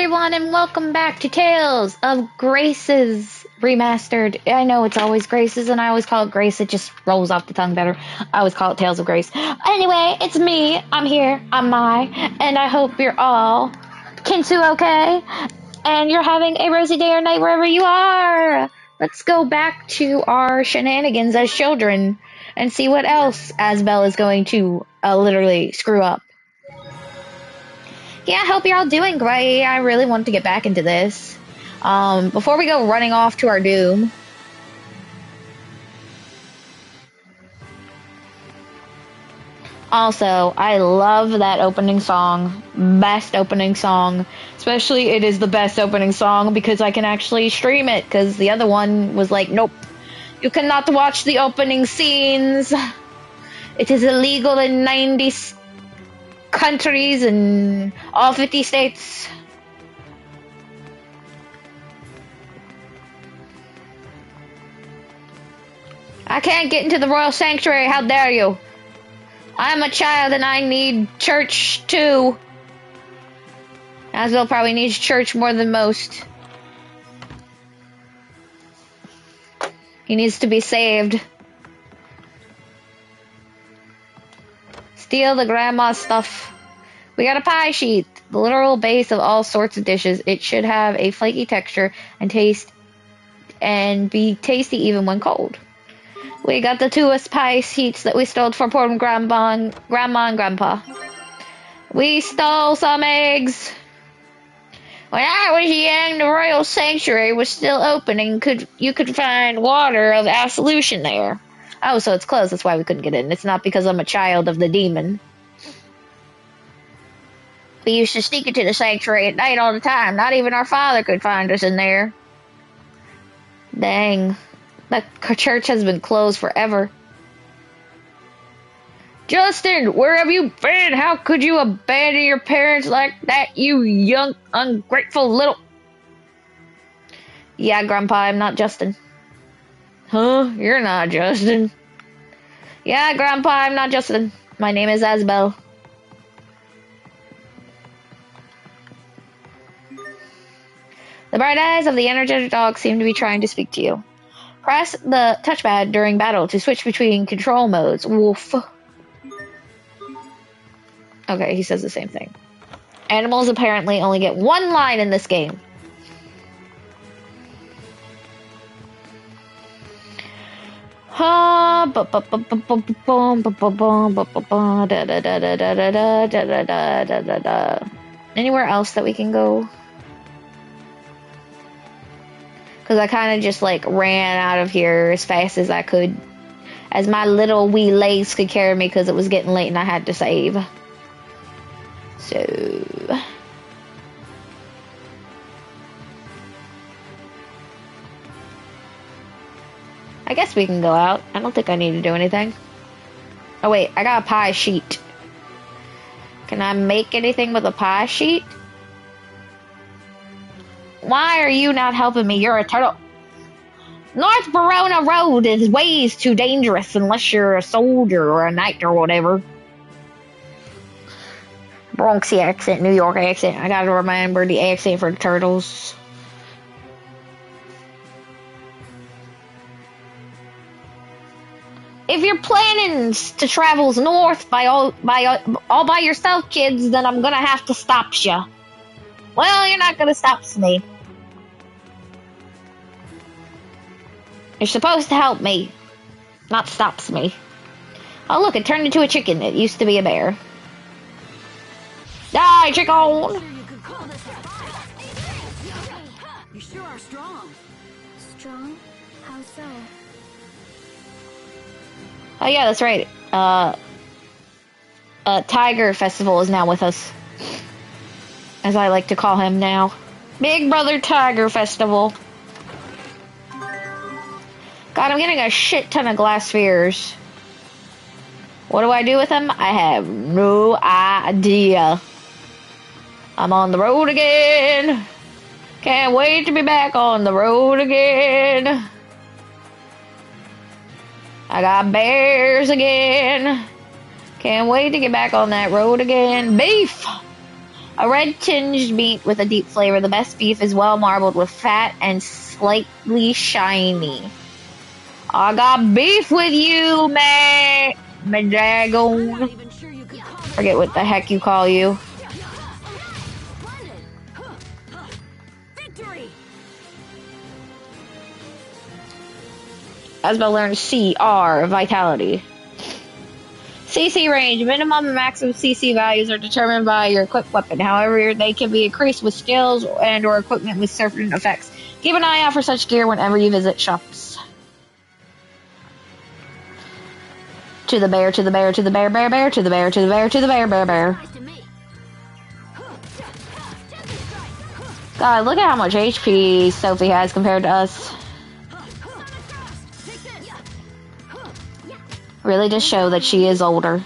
everyone, and welcome back to Tales of Graces Remastered. I know it's always Graces, and I always call it Grace. It just rolls off the tongue better. I always call it Tales of Grace. Anyway, it's me. I'm here. I'm Mai, and I hope you're all Kinsu okay, and you're having a rosy day or night wherever you are. Let's go back to our shenanigans as children and see what else Asbel is going to literally screw up. Yeah, I hope you're all doing great. I really want to get back into this. Before we go running off to our doom. Also, I love that opening song. Best opening song. Especially, it is the best opening song because I can actually stream it. Because the other one was like, nope. You cannot watch the opening scenes. It is illegal in 90 countries and all 50 states. I can't get into the royal sanctuary. How dare you? I'm a child and I need church too. Asbel probably needs church more than most. He needs to be saved. Steal the grandma's stuff. We got a pie sheet, the literal base of all sorts of dishes. It should have a flaky texture and taste and be tasty even when cold. We got the two pie sheets that we stole from poor grandma and grandpa. We stole some eggs. When I was young, the royal sanctuary was still open and you could find water of absolution there. Oh, so it's closed. That's why we couldn't get in. It's not because I'm a child of the demon. We used to sneak into the sanctuary at night all the time. Not even our father could find us in there. Dang. That church has been closed forever. Justin, where have you been? How could you abandon your parents like that, you young, ungrateful little... Yeah, Grandpa, I'm not Justin. Huh? You're not Justin. Yeah, Grandpa, I'm not Justin. My name is Asbel. The bright eyes of the energetic dog seem to be trying to speak to you. Press the touchpad during battle to switch between control modes. Woof. Okay, he says the same thing. Animals apparently only get one line in this game. Anywhere else that we can go? Because I kind of just like ran out of here as fast as I could, as my little wee legs could carry me, because it was getting late and I had to save. So I guess we can go out. I don't think I need to do anything. Oh wait, I got a pie sheet. Can I make anything with a pie sheet? Why are you not helping me? You're a turtle. North Verona Road is way too dangerous unless you're a soldier or a knight or whatever. Bronxy accent, New York accent. I gotta remember the accent for the turtles. If you're planning to travel north all by yourself, kids, then I'm gonna have to stop you. Well, you're not gonna stop me. You're supposed to help me, not stops me. Oh look, it turned into a chicken. It used to be a bear. Die, chicken! You sure are strong. Strong? How so? Oh yeah, that's right. Tiger Festival is now with us, as I like to call him now. Big Brother Tiger Festival. God, I'm getting a shit ton of glass spheres. What do I do with them? I have no idea. I'm on the road again. Can't wait to be back on the road again. I got bears again. Can't wait to get back on that road again. Beef! A red tinged meat with a deep flavor. The best beef is well marbled with fat and slightly shiny. I got beef with you, man. I'm not Medagon. even sure you could call this Forget what the heck you call you. splendid. Victory! Asbel learns CR, Vitality. CC range. Minimum and maximum CC values are determined by your equipped weapon. However, they can be increased with skills and or equipment with certain effects. Keep an eye out for such gear whenever you visit shops. To the bear, to the bear, to the bear, bear, bear, to the bear, to the bear, to the bear, bear, bear. Nice to me. God, look at how much HP Sophie has compared to us. Really just show that she is older.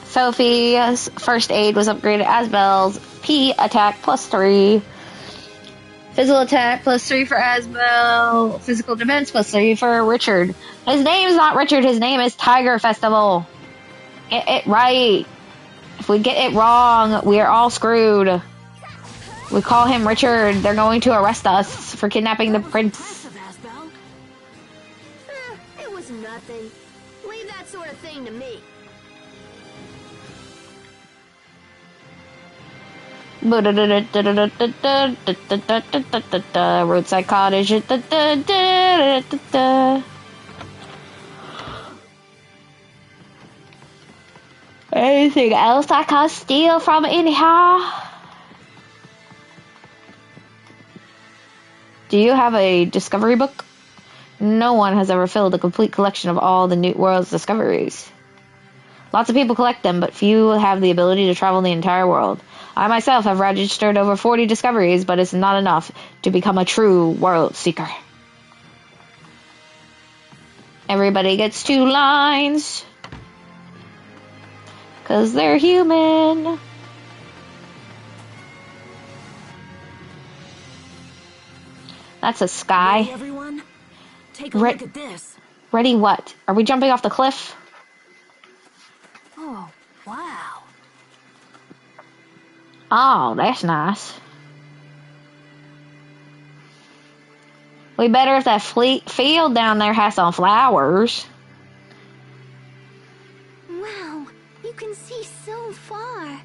Sophie's first aid was upgraded. Asbel's P attack +3. Physical attack +3 for Asbel. Physical defense +3 for Richard. His name's not Richard, his name is Tiger Festival. Get it right. If we get it wrong, we are all screwed. We call him Richard. They're going to arrest us for kidnapping the prince. It was nothing. Leave that sort of thing to me. Roadside cottage. Anything else I can steal from in here? Do you have a discovery book? No one has ever filled a complete collection of all the New World's discoveries. Lots of people collect them, but few have the ability to travel the entire world. I myself have registered over 40 discoveries, but it's not enough to become a true world seeker. Everybody gets 2 lines. 'Cause they're human. That's a sky. Ready, everyone? Take a look at this. Ready what? Are we jumping off the cliff? Oh, wow. Oh, that's nice. We better if that field down there has some flowers. Wow, you can see so far.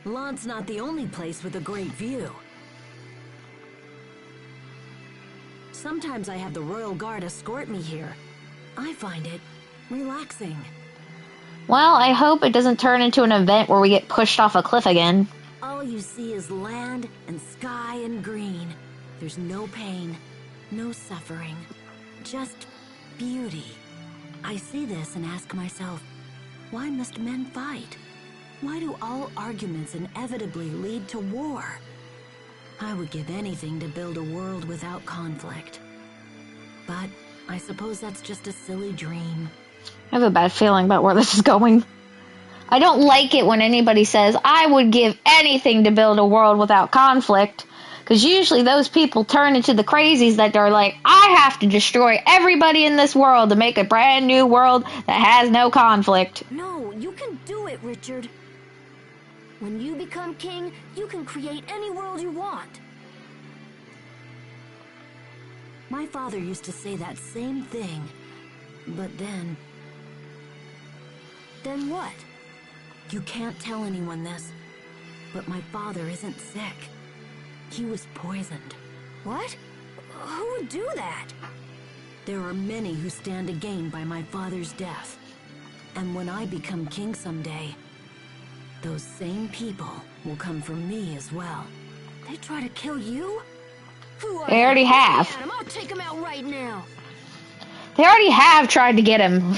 Lawn's not the only place with a great view. Sometimes I have the Royal Guard escort me here. I find it relaxing. Well, I hope it doesn't turn into an event where we get pushed off a cliff again. All you see is land and sky and green. There's no pain, no suffering, just beauty. I see this and ask myself, why must men fight? Why do all arguments inevitably lead to war? I would give anything to build a world without conflict. But I suppose that's just a silly dream. I have a bad feeling about where this is going. I don't like it when anybody says, I would give anything to build a world without conflict. Because usually those people turn into the crazies that are like, I have to destroy everybody in this world to make a brand new world that has no conflict. No, you can do it, Richard. When you become king, you can create any world you want. My father used to say that same thing. But then... Then what? You can't tell anyone this, but my father isn't sick. He was poisoned. What? Who would do that? There are many who stand to gain by my father's death. And when I become king someday, those same people will come for me as well. They try to kill you? They already have. I'll take them out right now. They already have tried to get him.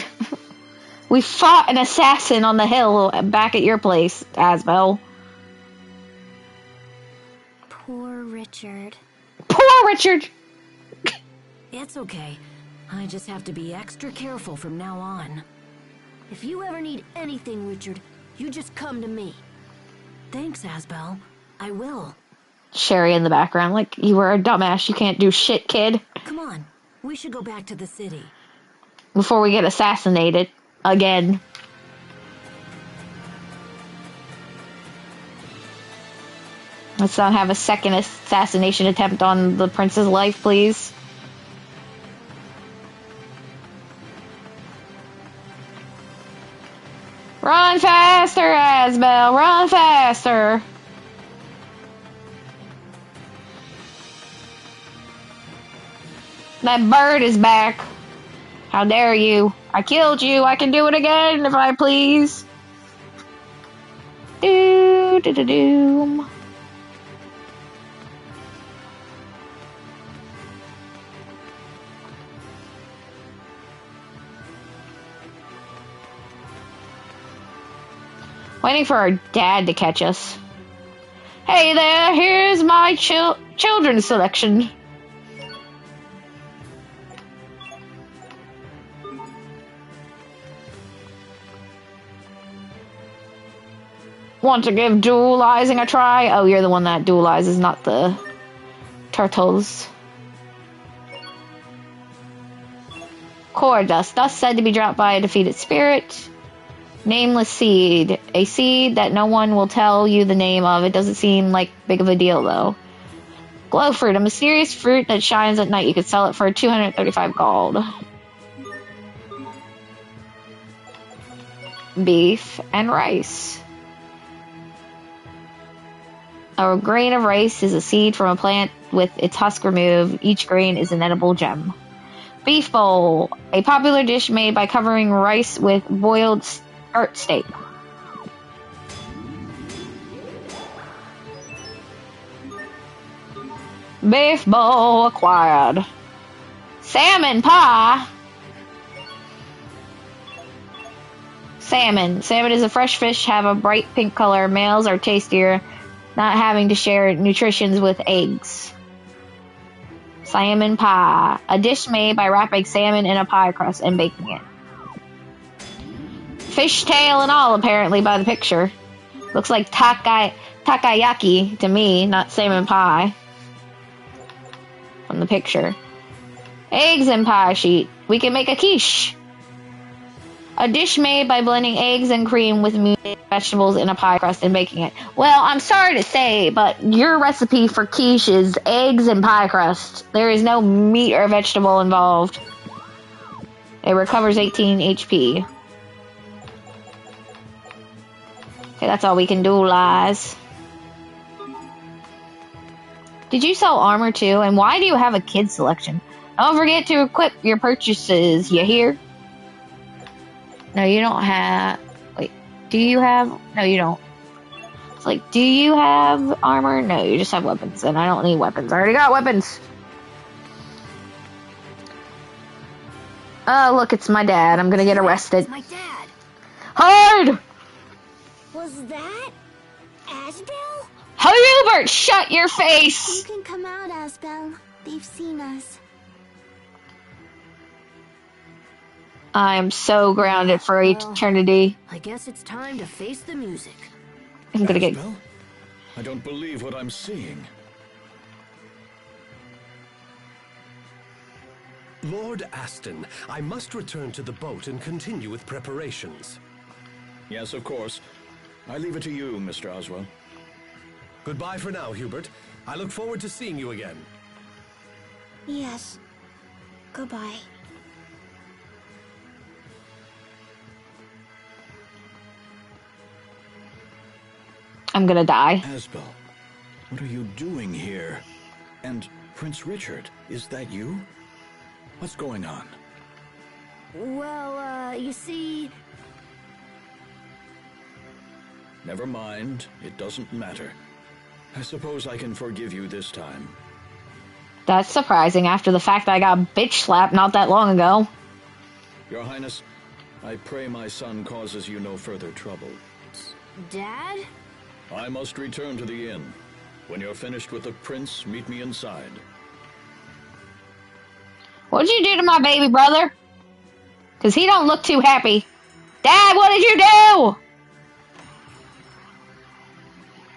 We fought an assassin on the hill back at your place, Asbel. Poor Richard. Poor Richard! It's okay. I just have to be extra careful from now on. If you ever need anything, Richard, you just come to me. Thanks, Asbel. I will. Sherry in the background, like, you were a dumbass. You can't do shit, kid. Come on. We should go back to the city. Before we get assassinated. Again. Let's not have a second assassination attempt on the prince's life, please. Run faster, Asbel! Run faster! That bird is back. How dare you? I killed you. I can do it again if I please. Doom. Waiting for our dad to catch us. Hey there, here's my children's selection. Want to give dualizing a try? Oh, you're the one that dualizes, not the turtles. Core dust. Dust said to be dropped by a defeated spirit. Nameless seed. A seed that no one will tell you the name of. It doesn't seem like big of a deal, though. Glow fruit. A mysterious fruit that shines at night. You could sell it for 235 gold. Beef and rice. A grain of rice is a seed from a plant with its husk removed. Each grain is an edible gem. Beef bowl. A popular dish made by covering rice with boiled skirt steak. Beef bowl acquired. Salmon pie. Salmon. Salmon is a fresh fish, have a bright pink color. Males are tastier, not having to share nutritions with eggs. Salmon pie. A dish made by wrapping salmon in a pie crust and baking it. Fish tail and all, apparently, by the picture. Looks like takoyaki to me, not salmon pie. From the picture. Eggs and pie sheet. We can make a quiche. A dish made by blending eggs and cream with meat and vegetables in a pie crust and baking it. Well, I'm sorry to say, but your recipe for quiche is eggs and pie crust. There is no meat or vegetable involved. It recovers 18 HP. Okay, that's all we can do, lies. Did you sell armor too? And why do you have a kid selection? Don't forget to equip your purchases, you hear? No, you don't have... Wait, do you have... No, you don't. It's like, do you have armor? No, you just have weapons, and I don't need weapons. I already got weapons! Oh, look, it's my dad. I'm gonna get arrested. It's my dad. Hide! Was that Asbel? Hubert, shut your face! You can come out, Asbel. They've seen us. I'm so grounded for eternity. I guess it's time to face the music. I'm gonna get... Asbel? I don't believe what I'm seeing. Lord Aston, I must return to the boat and continue with preparations. Yes, of course. I leave it to you, Mr. Oswell. Goodbye for now, Hubert. I look forward to seeing you again. Yes. Goodbye. I'm gonna die. Asbel, what are you doing here? And Prince Richard, is that you? What's going on? Well, you see... Never mind, it doesn't matter. I suppose I can forgive you this time. That's surprising after the fact that I got bitch slapped not that long ago. Your Highness, I pray my son causes you no further trouble. Dad? I must return to the inn. When you're finished with the prince, meet me inside. What'd you do to my baby brother? Because he don't look too happy. Dad, what did you do?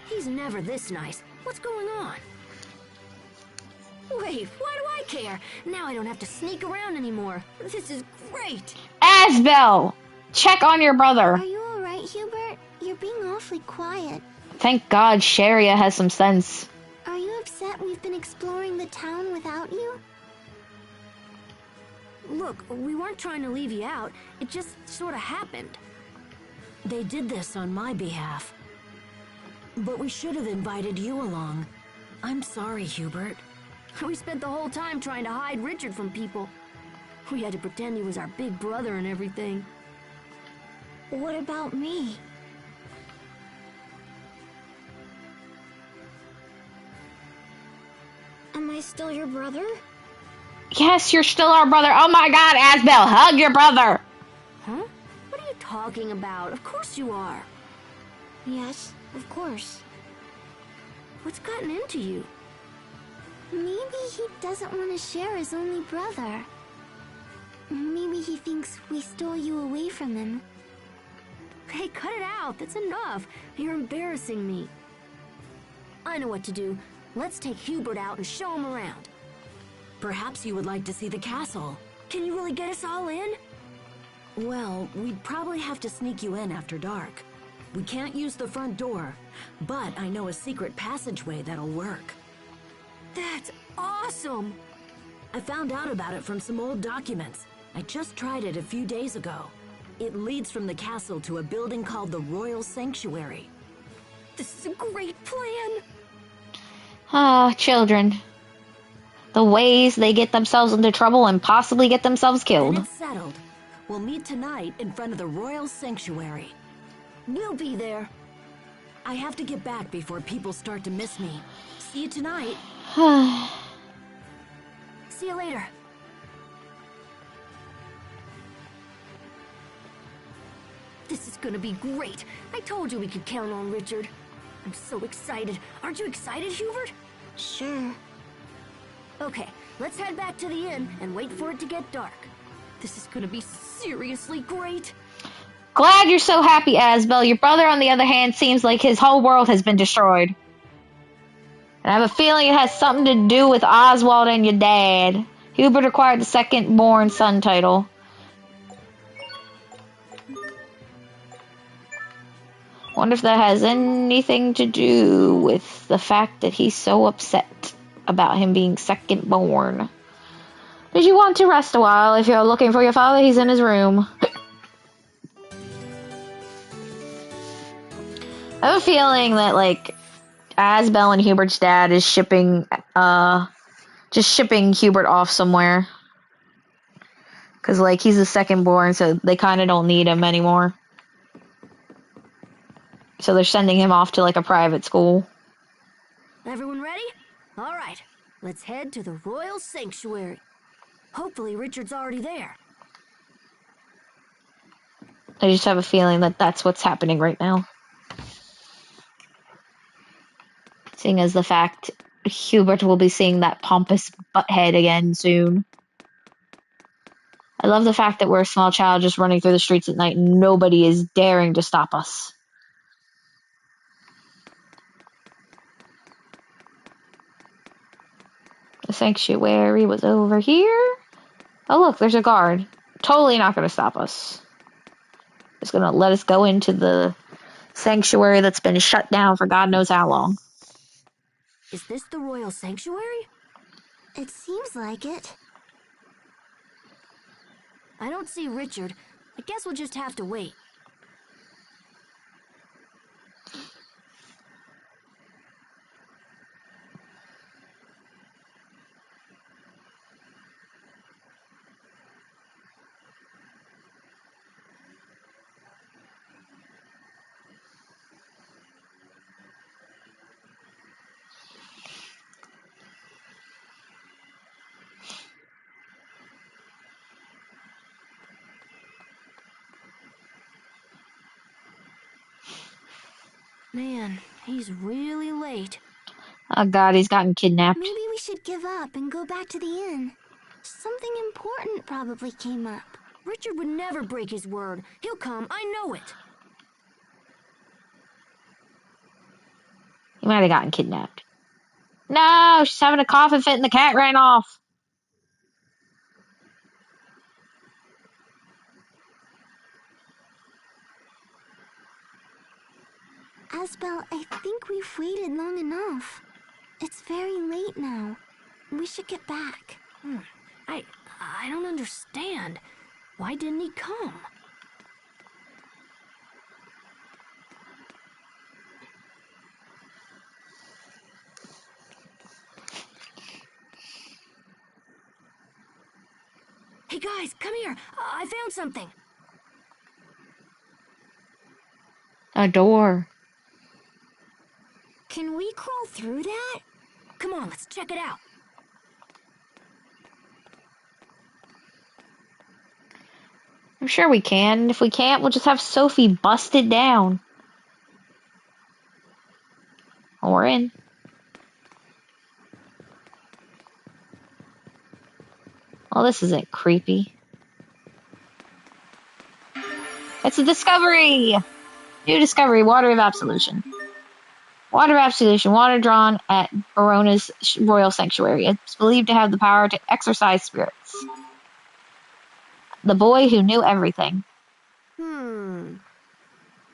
He's never this nice. What's going on? Wait, why do I care? Now I don't have to sneak around anymore. This is great. Asbel, check on your brother. Are you alright, Hubert? You're being awfully quiet. Thank God Sharia has some sense. Are you upset we've been exploring the town without you? Look, we weren't trying to leave you out. It just sort of happened. They did this on my behalf. But we should have invited you along. I'm sorry, Hubert. We spent the whole time trying to hide Richard from people. We had to pretend he was our big brother and everything. What about me? Am I still your brother? Yes, you're still our brother. Oh my God, Asbel, hug your brother. Huh? What are you talking about? Of course you are. Yes, of course. What's gotten into you? Maybe he doesn't want to share his only brother. Maybe he thinks we stole you away from him. Hey, cut it out. That's enough. You're embarrassing me. I know what to do. Let's take Hubert out and show him around. Perhaps you would like to see the castle. Can you really get us all in? Well, we'd probably have to sneak you in after dark. We can't use the front door, but I know a secret passageway that'll work. That's awesome! I found out about it from some old documents. I just tried it a few days ago. It leads from the castle to a building called the Royal Sanctuary. This is a great plan! Ah, children. The ways they get themselves into trouble and possibly get themselves Then killed. it's settled. We'll meet tonight in front of the Royal Sanctuary. We'll be there. I have to get back before people start to miss me. See you tonight. See you later. This is gonna be great. I told you we could count on Richard. I'm so excited. Aren't you excited, Hubert? Sure. Okay, let's head back to the inn and wait for it to get dark. This is gonna be seriously great. Glad you're so happy, Asbel. Your brother, on the other hand, seems like his whole world has been destroyed. And I have a feeling it has something to do with Oswald and your dad. Hubert acquired the second-born son title. Wonder if that has anything to do with the fact that he's so upset about him being second-born. Did you want to rest a while? If you're looking for your father, he's in his room. I have a feeling that, like, Asbel and Hubert's dad is just shipping Hubert off somewhere. Because, like, he's the second born, so they kind of don't need him anymore. So they're sending him off to, like, a private school. Everyone ready? All right, let's head to the Royal Sanctuary. Hopefully Richard's already there. I just have a feeling that that's what's happening right now. Seeing as the fact Hubert will be seeing that pompous butthead again soon. I love the fact that we're a small child just running through the streets at night and nobody is daring to stop us. The sanctuary was over here. Oh look, there's a guard. Totally not going to stop us. Just going to let us go into the sanctuary that's been shut down for God knows how long. Is this the Royal Sanctuary? It seems like it. I don't see Richard. I guess we'll just have to wait. Man, he's really late. Oh God, he's gotten kidnapped. Maybe we should give up and go back to the inn. Something important probably came up. Richard would never break his word. He'll come, I know it. He might have gotten kidnapped. No, she's having a coffin fit and the cat ran off. Asbel, I think we've waited long enough. It's very late now. We should get back. I don't understand. Why didn't he come? Hey guys, come here. I found something. A door. Can we crawl through that? Come on, let's check it out. I'm sure we can. If we can't, we'll just have Sophie bust it down. Well, we're in. Well, this isn't creepy. It's a discovery! New discovery, water of absolution. Water of absolution, water drawn at Barona's royal sanctuary. It's believed to have the power to exorcise spirits. The boy who knew everything.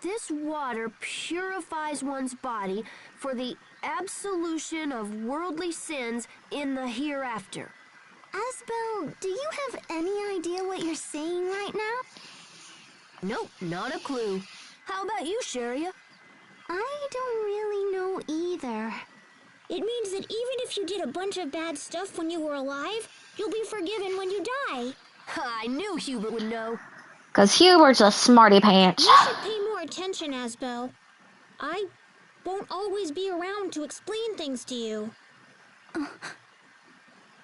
This water purifies one's body for the absolution of worldly sins in the hereafter. Asbel, do you have any idea what you're saying right now? Nope, not a clue. How about you, Sharia? I don't really know either. It means that even if you did a bunch of bad stuff when you were alive, you'll be forgiven when you die. I knew Hubert would know. Because Hubert's a smarty pants. You should pay more attention, Asbel. I won't always be around to explain things to you.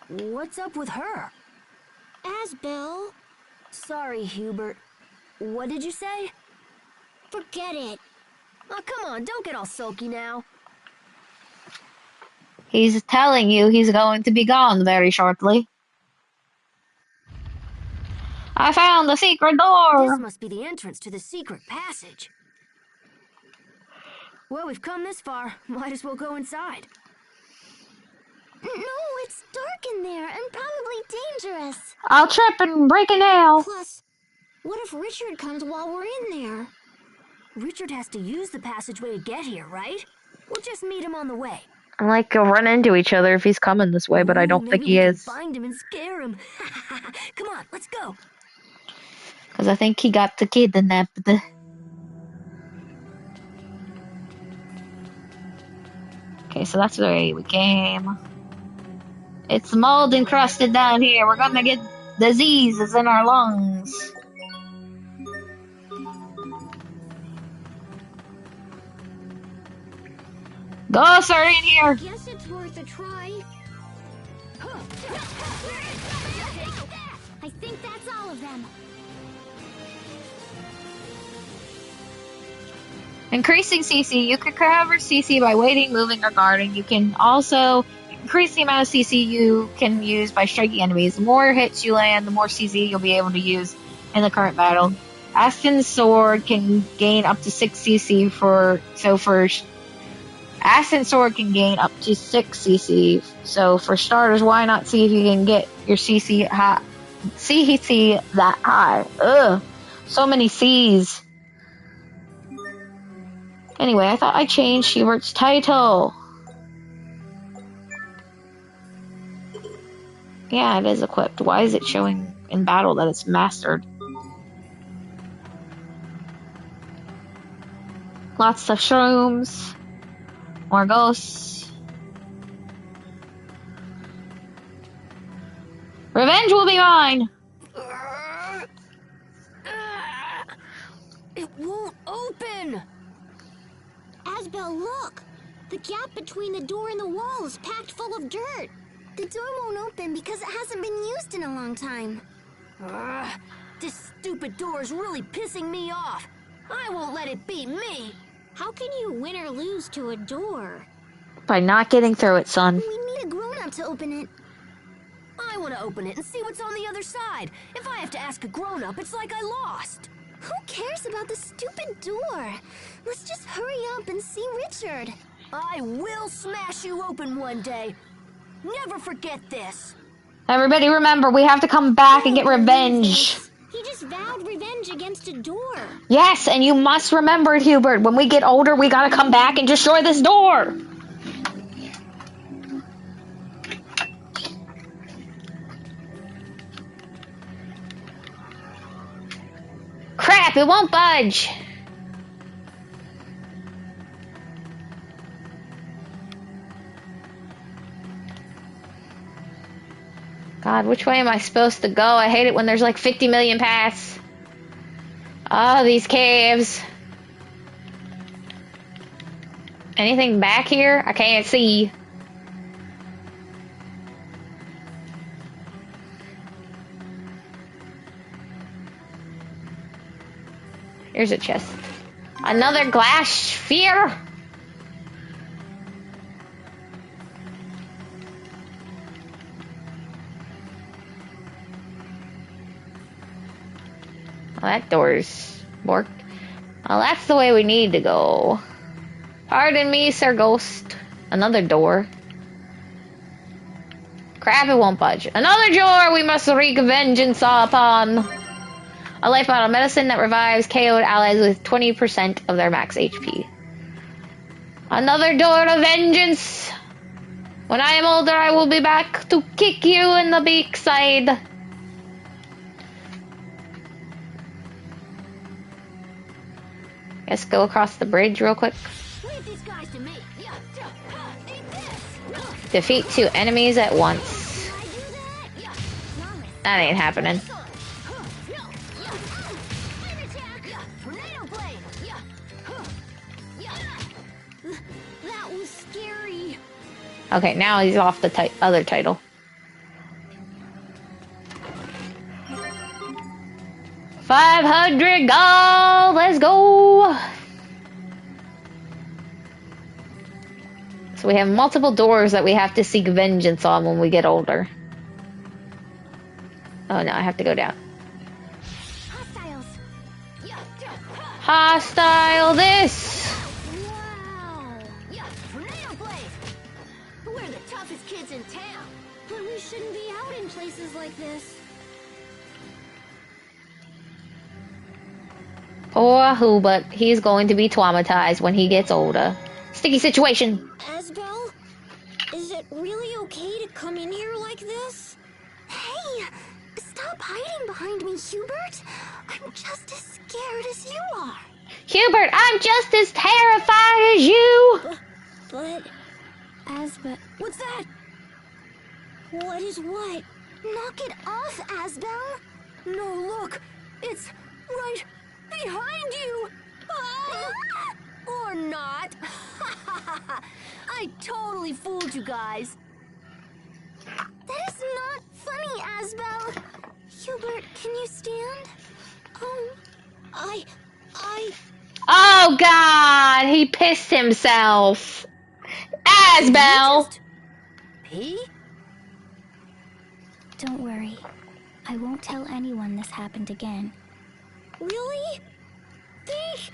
What's up with her? Asbel, Sorry, Hubert. What did you say? forget it. Oh, come on, don't get all sulky now. He's telling you he's going to be gone very shortly. I found the secret This door! must be the entrance to the secret passage. Well, we've come this far. Might as well go inside. No, it's dark in there and probably dangerous. I'll trip and break a nail. Plus, what if Richard comes while we're in there? Richard has to use the passageway to get here, right? We'll just meet him on the way. I'm like, you'll run into each other if he's coming this way, but I don't think maybe he we can is. find him and scare him. Come on, let's go. Because I think he got kidnapped. Okay, so that's where we came. It's mold encrusted down here. We're gonna get diseases in our lungs. Ghosts are in here. Guess it's worth a try. I think that's all of them. Increasing CC. You can cover CC by waiting, moving, or guarding. You can also increase the amount of CC you can use by striking enemies. The more hits you land, the more CC you'll be able to use in the current battle. Aston's sword can gain up to 6 CC Aston's sword can gain up to 6 CC. So for starters, why not see if you can get your CC that high? Ugh, so many C's. Anyway, I thought I changed Hubert's title. Yeah, it is equipped. Why is it showing in battle that it's mastered? Lots of shrooms. More ghosts. Revenge will be mine! It won't open! Asbel, look! The gap between the door and the wall is packed full of dirt. The door won't open because it hasn't been used in a long time. This stupid door is really pissing me off. I won't let it beat me. How can you win or lose to a door? By not getting through it, son. We need a grown-up to open it. I want to open it and see what's on the other side. If I have to ask a grown-up, it's like I lost. Who cares about the stupid door? Let's just hurry up and see Richard. I will smash you open one day. Never forget this. Everybody remember, we have to come back and get revenge. He just vowed revenge against a door. Yes, and you must remember it, Hubert. When we get older, we gotta come back and destroy this door. Crap, it won't budge. God, which way am I supposed to go? I hate it when there's like 50 million paths. Oh, these caves. Anything back here? I can't see. Here's a chest. Another glass sphere? Well, that door's worked. Well, that's the way we need to go. Pardon me, Sir Ghost. Another door. Crap, it won't budge. Another door we must wreak vengeance upon. A life bottle medicine that revives KO'd allies with 20% of their max HP. Another door to vengeance. When I am older, I will be back to kick you in the beak side. Let's go across the bridge real quick. Leave these guys to me. Defeat 2 enemies at once. That ain't happening. That was scary. Okay, now he's off the other title. $500 gold! Let's go! So we have multiple doors that we have to seek vengeance on when we get older. Oh no, I have to go down. Hostiles. Hostile this! Wow. Tornado blade. We're the toughest kids in town. But we shouldn't be out in places like this. Poor Hubert, he's going to be traumatized when he gets older. Sticky situation! Asbel, is it really okay to come in here like this? Hey, stop hiding behind me, Hubert. I'm just as scared as you are. Hubert, I'm just as terrified as you! But... Asbel, What's that? What is what? knock it off, Asbel. No, look. It's right behind you. Ah! Or not. I totally fooled you guys. That is not funny, Asbel. Hubert, can you stand? Oh, I... Oh god, he pissed himself. Asbel! Pee? don't worry. I won't tell anyone this happened again. Really? Think?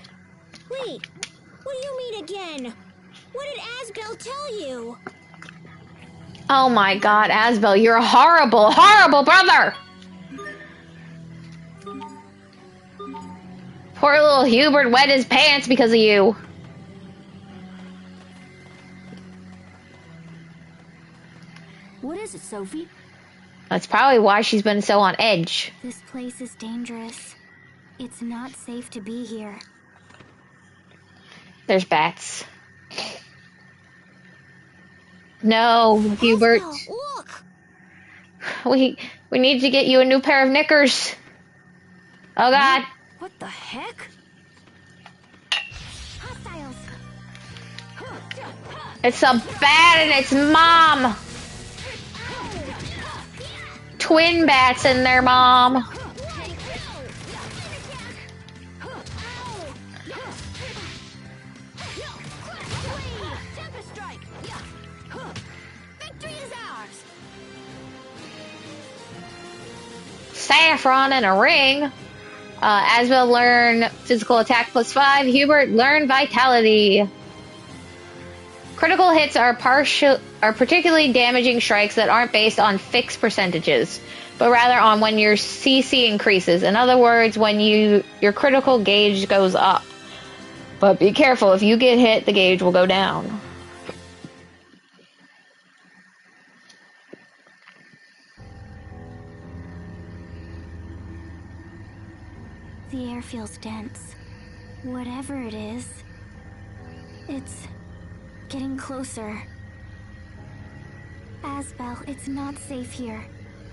Wait, what do you mean again? What did Asbel tell you? Oh my god, Asbel, you're a horrible, horrible brother! Poor little Hubert wet his pants because of you. What is it, Sophie? That's probably why she's been so on edge. This place is dangerous. It's not safe to be here. There's bats. No, Hubert. Asbel, look! We need to get you a new pair of knickers. Oh god. What the heck? Hostiles! It's a bat and its mom. Twin bats and their mom. Tempest strike! Victory is ours! Saffron and a ring. Asbel learn physical attack +5. Hubert learn vitality. Critical hits are particularly damaging strikes that aren't based on fixed percentages. but rather on when your CC increases. In other words, when your critical gauge goes up. But be careful, if you get hit, the gauge will go down. The air feels dense. Whatever it is, it's getting closer. Asbel, it's not safe here.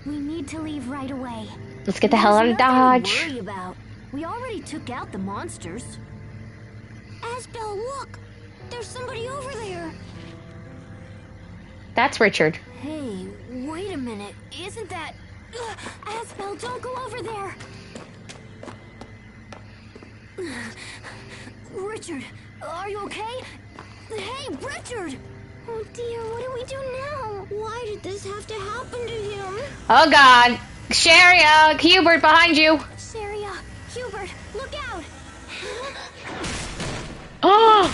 We need to leave right away. Let's get the hell out of Dodge. There's nothing to worry about. We already took out the monsters. Asbel, look! There's somebody over there! That's Richard. Hey, wait a minute. Isn't that... Asbel, don't go over there! Richard, are you okay? Hey, Richard! Oh dear, what do we do now? Why did this have to happen to him? Oh god. Sharia, Hubert behind you. Sharia, Hubert, look out! Oh!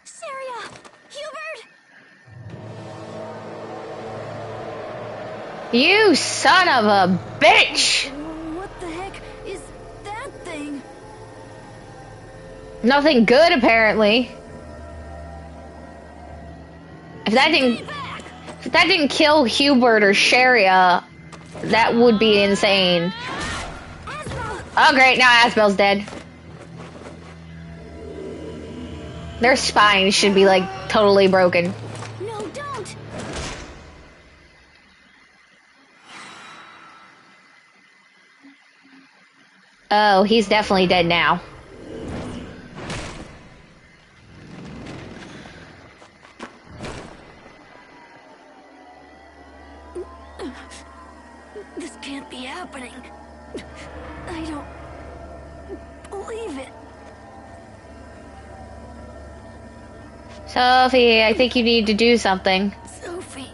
Sharia, Hubert! You son of a bitch! What the heck is that thing? Nothing good, apparently. If that didn't kill Hubert or Sharia, that would be insane. Oh great, now Asbel's dead. Their spines should be like totally broken. No, don't! Oh, he's definitely dead now. This can't be happening. I don't believe it. Sophie, I think you need to do something. Sophie.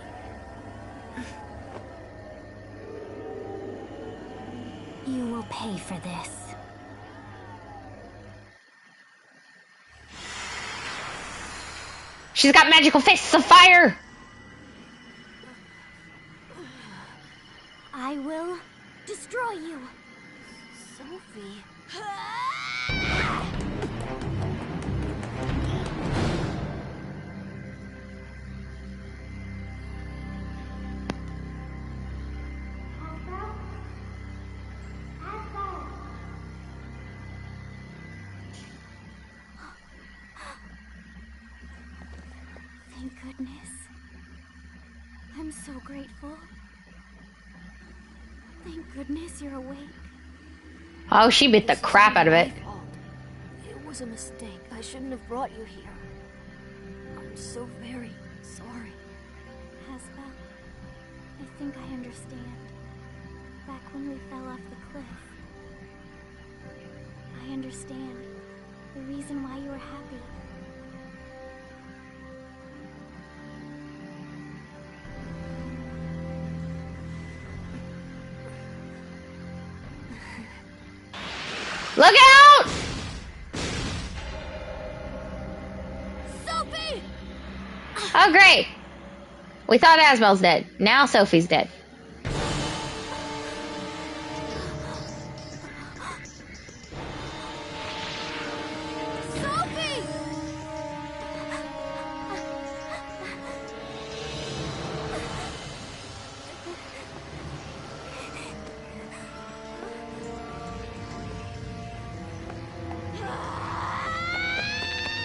You will pay for this. She's got magical fists of fire! I will destroy you. Sophie. Thank goodness. I'm so grateful. Thank goodness you're awake. Oh, she bit the crap out of it. My fault. It was a mistake. I shouldn't have brought you here. I'm so very sorry. Asbel, I think I understand. Back when we fell off the cliff. I understand the reason why you were happy. Look out! Sophie! Oh, great. We thought Asbel's dead. Now Sophie's dead. Sophie!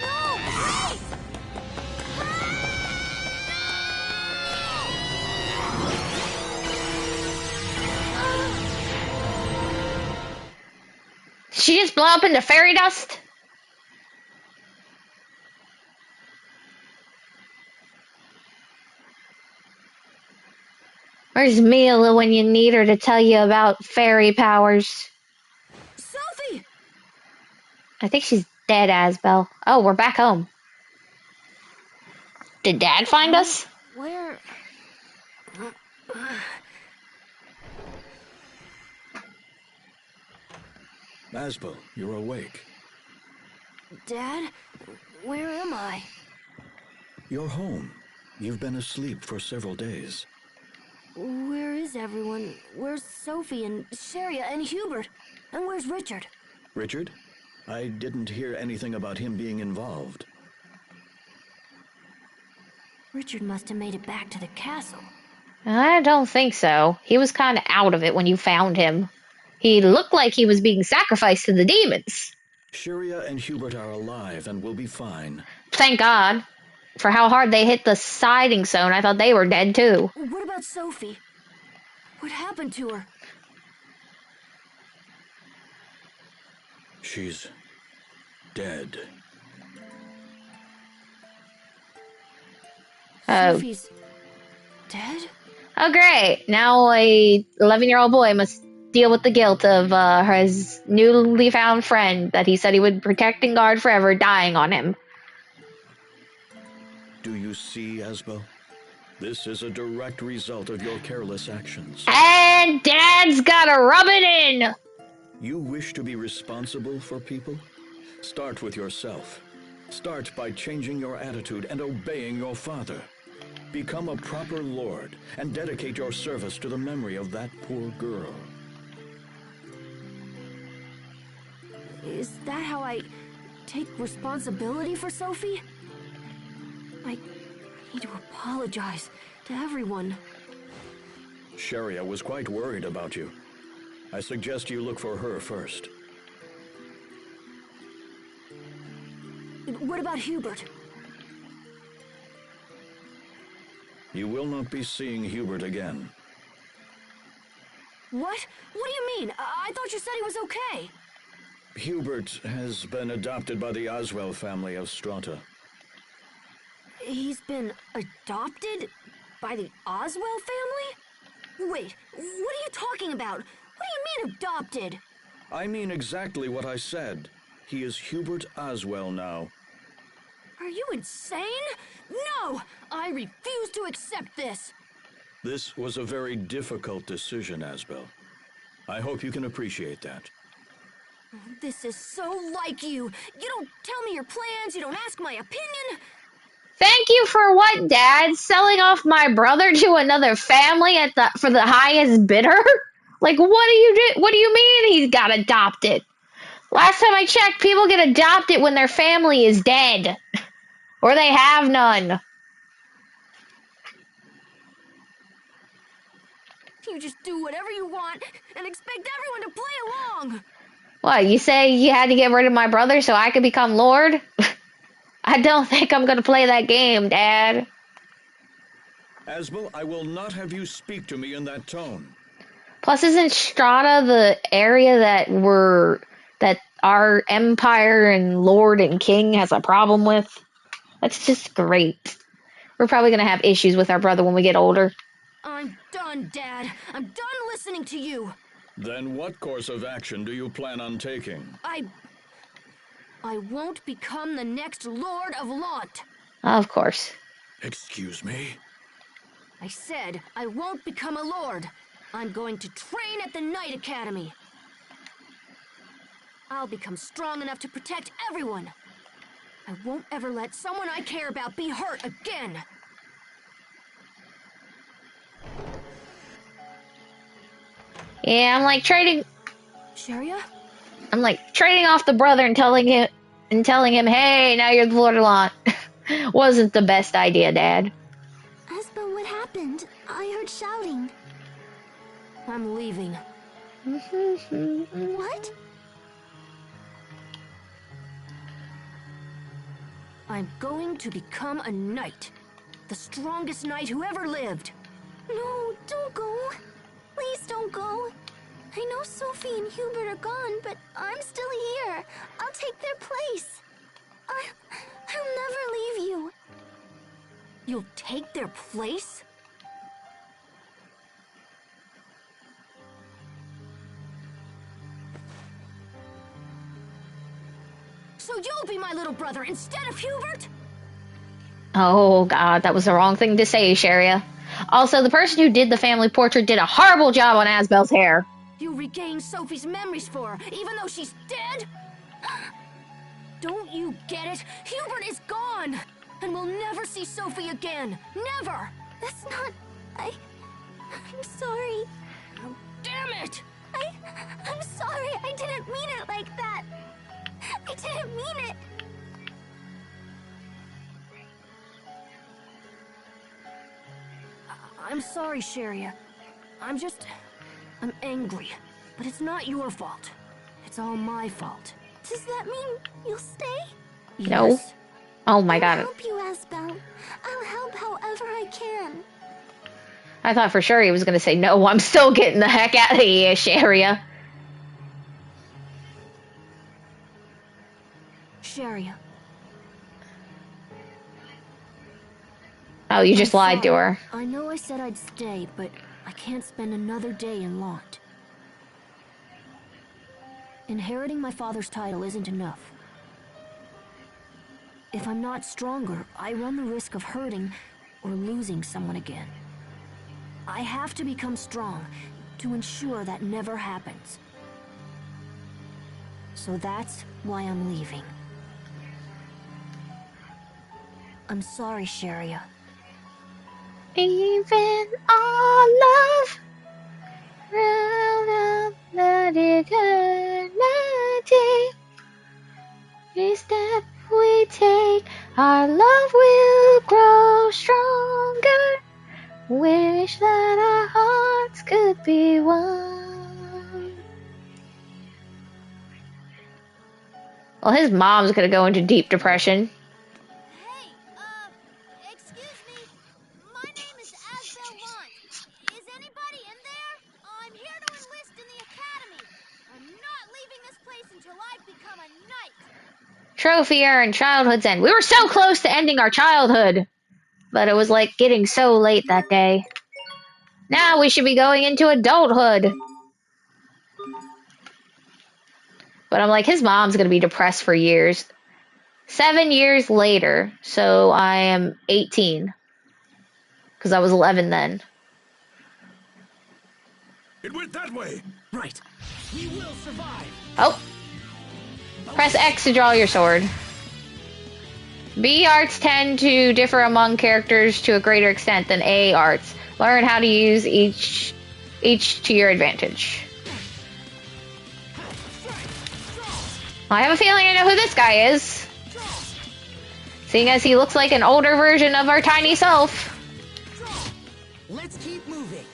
No, please! Did she just blow up into fairy dust? Where's Mila when you need her to tell you about fairy powers? Sophie! I think she's dead, Asbel. Oh, we're back home. Did Dad find us? Where... Asbel, you're awake. Dad? Where am I? You're home. You've been asleep for several days. Where is everyone? Where's Sophie and Sharia and Hubert? And where's Richard? Richard? I didn't hear anything about him being involved. Richard must have made it back to the castle. I don't think so. He was kind of out of it when you found him. He looked like he was being sacrificed to the demons. Sharia and Hubert are alive and will be fine. Thank God. For how hard they hit the siding stone, I thought they were dead too. What about Sophie? What happened to her? She's dead. Oh. Sophie's dead? Oh, great. Now a 11-year-old boy must deal with the guilt of his newly found friend that he said he would protect and guard forever dying on him. Do you see, Asbel? This is a direct result of your careless actions. And Dad's gotta rub it in! You wish to be responsible for people? Start with yourself. Start by changing your attitude and obeying your father. Become a proper lord and dedicate your service to the memory of that poor girl. Is that how I take responsibility for Sophie? I need to apologize to everyone. Sharia was quite worried about you. I suggest you look for her first. What about Hubert? You will not be seeing Hubert again. What? What do you mean? I thought you said he was okay. Hubert has been adopted by the Oswell family of Strata. He's been adopted by the Oswell family? Wait, what are you talking about? What do you mean adopted? I mean exactly what I said. He is Hubert Oswell now. Are you insane? No! I refuse to accept this! This was a very difficult decision, Asbel. I hope you can appreciate that. This is so like you. You don't tell me your plans, you don't ask my opinion. Thank you for what, Dad? Selling off my brother to another family for the highest bidder? Like, what do you mean he got adopted? Last time I checked, people get adopted when their family is dead. Or they have none. You just do whatever you want and expect everyone to play along. What, you say you had to get rid of my brother so I could become Lord? I don't think I'm gonna play that game, Dad. Asbel, I will not have you speak to me in that tone. Plus, isn't Strata the area that our empire and Lord and King has a problem with? That's just great. We're probably gonna have issues with our brother when we get older. I'm done, Dad. I'm done listening to you. Then what course of action do you plan on taking? I won't become the next Lord of Lant. Of course. Excuse me? I said I won't become a Lord. I'm going to train at the Knight Academy. I'll become strong enough to protect everyone. I won't ever let someone I care about be hurt again. Yeah, I'm like trading Sharia? off the brother and telling him, hey, now you're the Lord of Lant. Wasn't the best idea, Dad. Asbel, what happened? I heard shouting. I'm leaving. What? I'm going to become a knight. The strongest knight who ever lived. No, don't go. Please don't go. I know Sophie and Hubert are gone, but I'm still here. I'll take their place. I'll never leave you. You'll take their place? So you'll be my little brother instead of Hubert? Oh, God, that was the wrong thing to say, Sharia. Also, the person who did the family portrait did a horrible job on Asbel's hair. You regained Sophie's memories for her, even though she's dead? Don't you get it? Hubert is gone! And we'll never see Sophie again. Never! That's not... I I'm sorry. Oh, damn it! I'm sorry. I didn't mean it like that. I didn't mean it. I'm sorry, Sharia. I'm angry. But it's not your fault. It's all my fault. Does that mean you'll stay? No. Yes. Oh my I'll god. help you, Asbel. I'll help however I can. I thought for sure he was going to say, no, I'm still getting the heck out of here, Sharia. Sharia. Oh, you just I'm lied to sorry. her. I know I said I'd stay, but I can't spend another day in Lont. Inheriting my father's title isn't enough. If I'm not stronger, I run the risk of hurting or losing someone again. I have to become strong to ensure that never happens. So that's why I'm leaving. I'm sorry, Sharia. Even our love round up the eternity. Each step we take, our love will grow stronger. Wish that our hearts could be one. Well, his mom's gonna go into deep depression. Hey, excuse me. My name is Asbel Lant. Is anybody in there? I'm here to enlist in the academy. I'm not leaving this place until I've become a knight. Trophy earned, childhood's end. We were so close to ending our childhood, but it was like getting so late that day. Now we should be going into adulthood. But I'm like, his mom's gonna be depressed for years. 7 years later, so I am 18. Because I was 11 then. It went that way! Right. We will survive. Oh. Press X to draw your sword. B arts tend to differ among characters to a greater extent than A arts. Learn how to use each to your advantage. I have a feeling I know who this guy is. Seeing as he looks like an older version of our tiny self. Let's keep moving.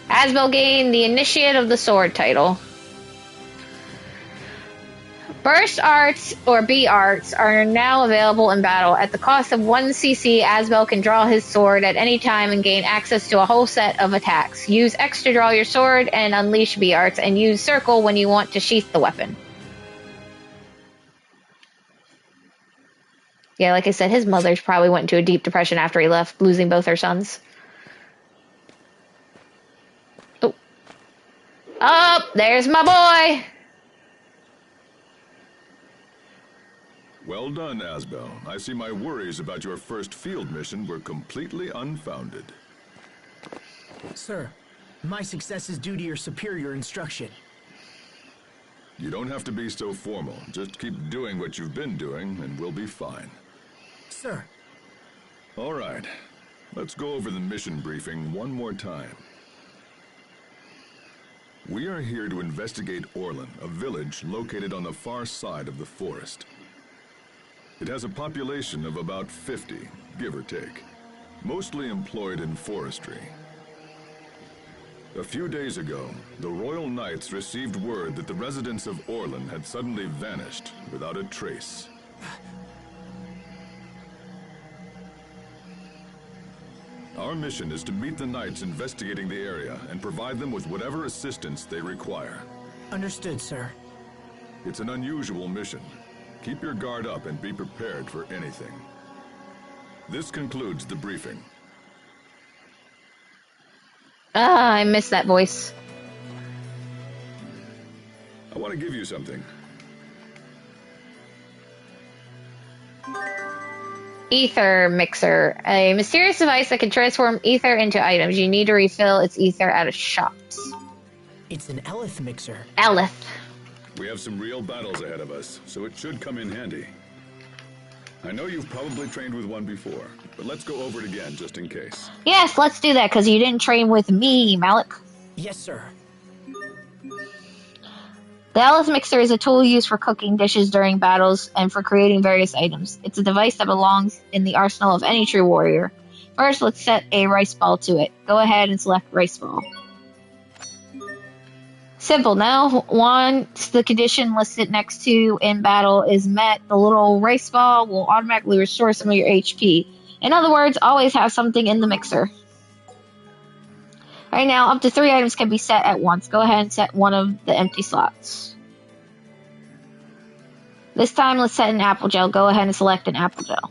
Asbel gained the Initiate of the Sword title. Burst arts, or B arts, are now available in battle. At the cost of 1 CC, Asbel can draw his sword at any time and gain access to a whole set of attacks. Use X to draw your sword and unleash B arts, and use Circle when you want to sheath the weapon. Yeah, like I said, his mother's probably went into a deep depression after he left, losing both her sons. Oh. Oh, there's my boy! Well done, Asbel. I see my worries about your first field mission were completely unfounded. Sir, my success is due to your superior instruction. You don't have to be so formal. Just keep doing what you've been doing, and we'll be fine. Sir. All right. Let's go over the mission briefing one more time. We are here to investigate Orlan, a village located on the far side of the forest. It has a population of about 50, give or take, mostly employed in forestry. A few days ago, the Royal Knights received word that the residents of Orlan had suddenly vanished without a trace. Our mission is to meet the Knights investigating the area and provide them with whatever assistance they require. Understood, sir. It's an unusual mission. Keep your guard up and be prepared for anything. This concludes the briefing. Ah, I miss that voice. I want to give you something. Ether Mixer. A mysterious device that can transform ether into items. You need to refill its ether at a shops. It's an Eleth mixer. Eleth. We have some real battles ahead of us, so it should come in handy. I know you've probably trained with one before, but let's go over it again just in case. Yes, let's do that, because you didn't train with me, Malik. Yes, sir. The Alice Mixer is a tool used for cooking dishes during battles and for creating various items. It's a device that belongs in the arsenal of any true warrior. First, let's set a rice ball to it. Go ahead and select rice ball. Simple. Now, once the condition listed next to in battle is met, the little rice ball will automatically restore some of your HP. In other words, always have something in the mixer. Right now, up to 3 items can be set at once. Go ahead and set one of the empty slots. This time, let's set an apple gel. Go ahead and select an apple gel.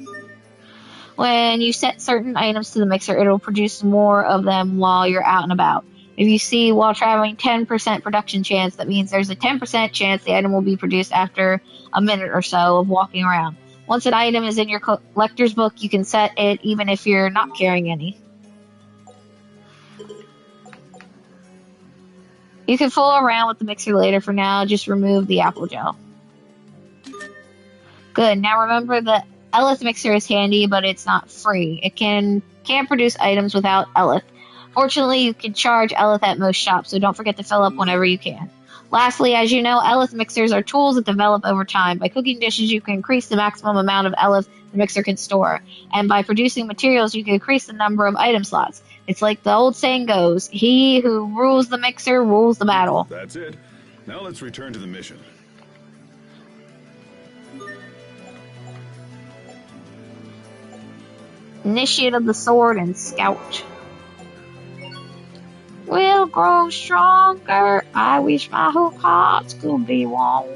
When you set certain items to the mixer, it'll produce more of them while you're out and about. If you see while traveling 10% production chance, that means there's a 10% chance the item will be produced after a minute or so of walking around. Once an item is in your collector's book, you can set it even if you're not carrying any. You can fool around with the mixer later. For now, just remove the apple gel. Good. Now remember the Elith mixer is handy, but it's not free. It can't produce items without Elith. Fortunately, you can charge Elith at most shops, so don't forget to fill up whenever you can. Lastly, as you know, Elith mixers are tools that develop over time. By cooking dishes, you can increase the maximum amount of Elith the mixer can store. And by producing materials, you can increase the number of item slots. It's like the old saying goes, he who rules the mixer rules the battle. That's it. Now let's return to the mission. Initiate of the sword and scout. Will grow stronger. I wish my whole heart could be one.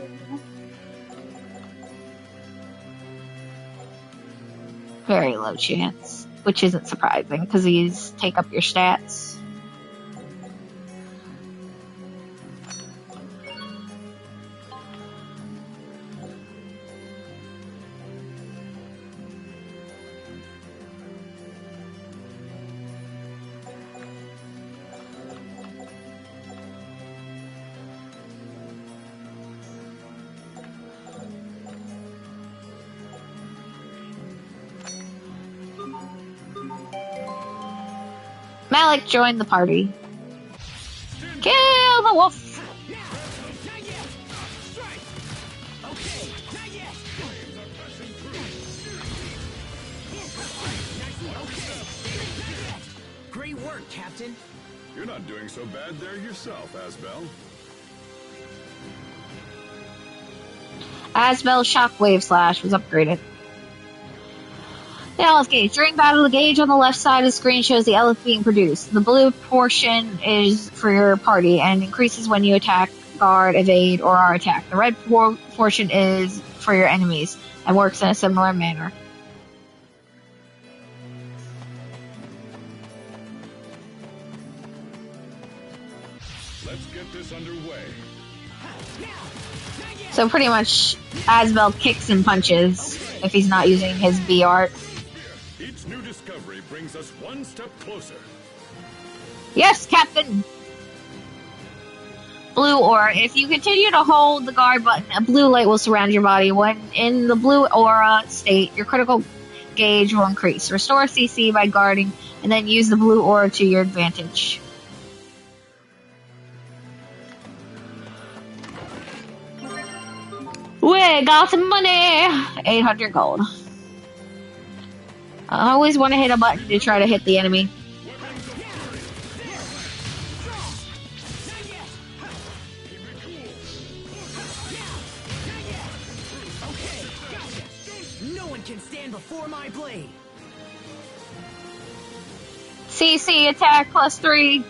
Very low chance, which isn't surprising because these take up your stats. Malik joined the party. Kill the wolf! Great work, Captain. You're not doing so bad there yourself, Asbel. Asbel's Shockwave Slash was upgraded. The Elith Gauge. During battle, the gauge on the left side of the screen shows the Elith being produced. The blue portion is for your party and increases when you attack, guard, evade, or are attacked. The red portion is for your enemies and works in a similar manner. Let's get this underway. So pretty much, Asbel kicks and punches if he's not using his B art. Each new discovery brings us one step closer. Yes, Captain! Blue aura. If you continue to hold the guard button, a blue light will surround your body. When in the blue aura state, your critical gauge will increase. Restore CC by guarding, and then use the blue aura to your advantage. We got some money! 800 gold. I always want to hit a button to try to hit the enemy. No one can stand before my blade. CC attack +3.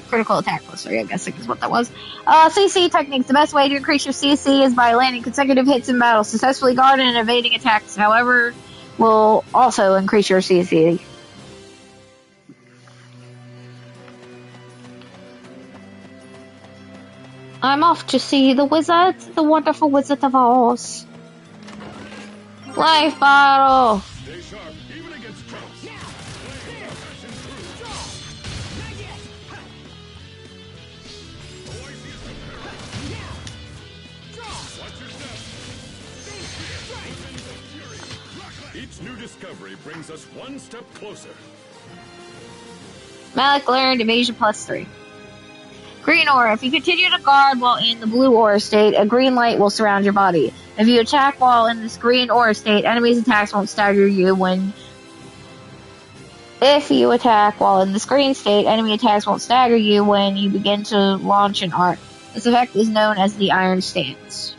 Critical attack +3, I guess is what that was. CC techniques. The best way to increase your CC is by landing consecutive hits in battle. Successfully guarding and evading attacks, however, will also increase your CC. I'm off to see the wizard, the wonderful Wizard of Oz. Life bottle! Stay sharp, even against traps. discovery brings us one step closer. Malik learned evasion +3. Green aura. If you continue to guard while in the blue aura state, a green light will surround your body. If you attack while in this green aura state, enemies' attacks won't stagger you when... If you attack while in this green state, enemy attacks won't stagger you when you begin to launch an arc. This effect is known as the Iron Stance.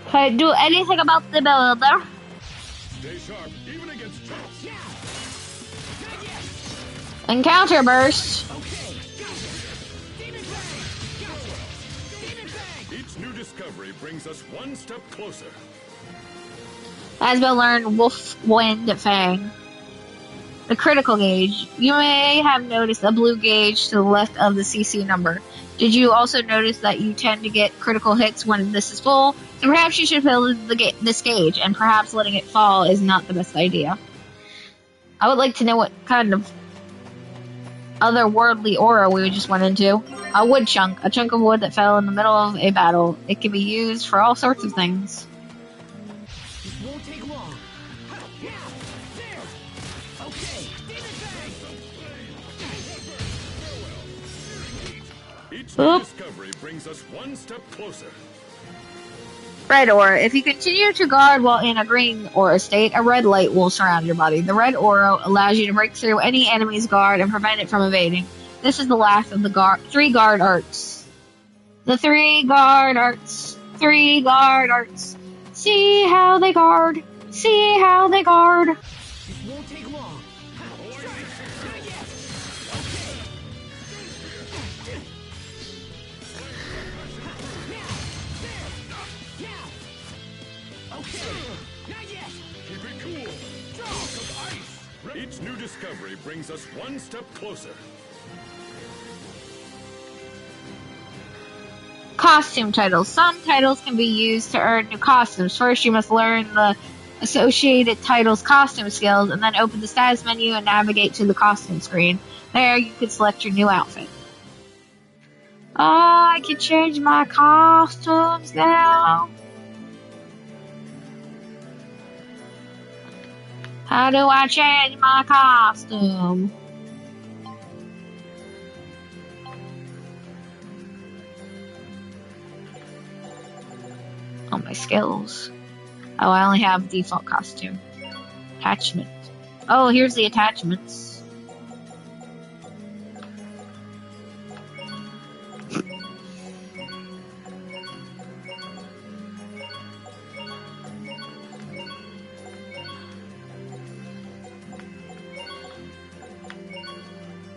Can't do anything about the builder. Stay sharp, even against traps. Encounter burst. Each new discovery brings us one step closer. Asbel learned Wolf Wind Fang. The critical gauge. You may have noticed a blue gauge to the left of the CC number. Did you also notice that you tend to get critical hits when this is full? So perhaps you should fill this gauge, and perhaps letting it fall is not the best idea. I would like to know what kind of otherworldly aura we just went into. A wood chunk. A chunk of wood that fell in the middle of a battle. It can be used for all sorts of things. This won't take long. Yeah, there. Okay. Each new discovery brings us one step closer. Red aura. If you continue to guard while in a green aura state, a red light will surround your body. The red aura allows you to break through any enemy's guard and prevent it from evading. This is the last of the 3 guard arts. The 3 guard arts. 3 guard arts. See how they guard. See how they guard. This won't take long. Each new discovery brings us one step closer. Costume titles. Some titles can be used to earn new costumes. First, you must learn the associated title's costume skills, and then open the status menu and navigate to the costume screen. There, you can select your new outfit. Oh, I can change my costumes now. How do I change my costume? Oh, my skills. Oh, I only have default costume. Attachment. Oh, here's the attachments.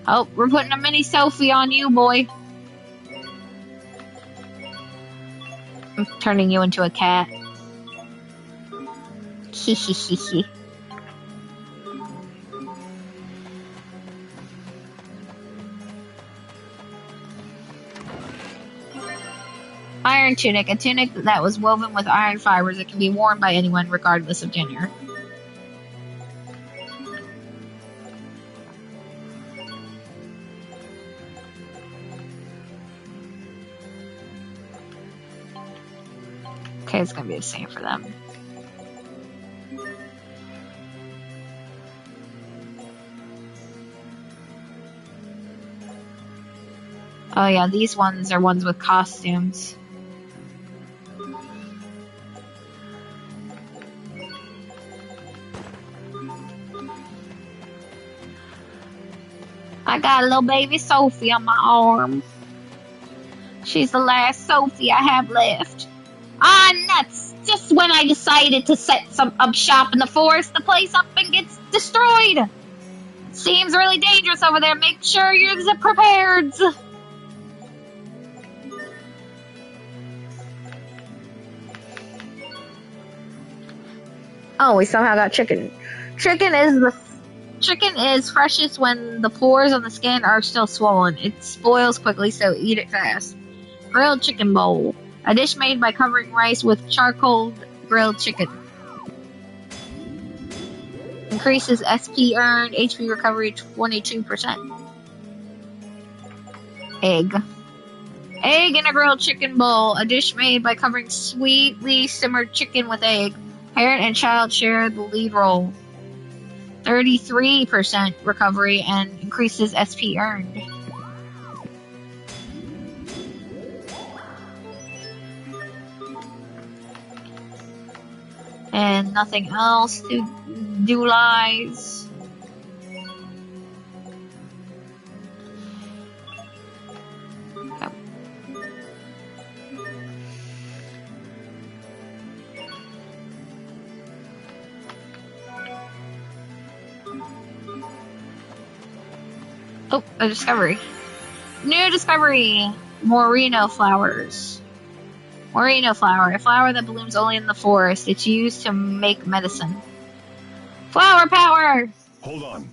Oh, we're putting a mini selfie on you, boy. I'm turning you into a cat. Hehehehe. Iron tunic, a tunic that was woven with iron fibers that can be worn by anyone regardless of gender. Okay, it's gonna be the same for them. Oh yeah, these ones are ones with costumes. I got a little baby Sophie on my arm. She's the last Sophie I have left. Ah, nuts! Just when I decided to set up shop in the forest, the place up and gets destroyed. Seems really dangerous over there. Make sure you're prepared. Oh, we somehow got chicken. Chicken is freshest when the pores on the skin are still swollen. It spoils quickly, so eat it fast. Grilled chicken bowl. A dish made by covering rice with charcoal grilled chicken. Increases SP earned, HP recovery 22%. Egg. Egg and a grilled chicken bowl, a dish made by covering sweetly simmered chicken with egg. Parent and child share the lead role. 33% recovery and increases SP earned. And nothing else to dualize. Oh, a discovery. New discovery! Moreno flowers. Moreno flower, a flower that blooms only in the forest. It's used to make medicine. Flower power! Hold on.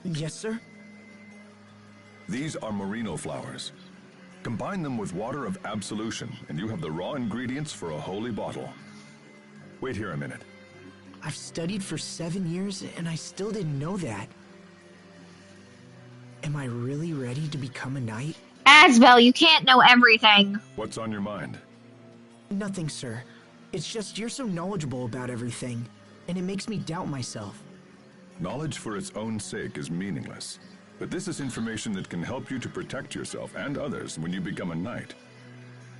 Yes, sir? These are merino flowers. Combine them with water of absolution, and you have the raw ingredients for a holy bottle. Wait here a minute. I've studied for 7 years, and I still didn't know that. Am I really ready to become a knight? Asbel, you can't know everything. What's on your mind? Nothing, sir. It's just you're so knowledgeable about everything, and it makes me doubt myself. Knowledge for its own sake is meaningless. But this is information that can help you to protect yourself and others when you become a knight.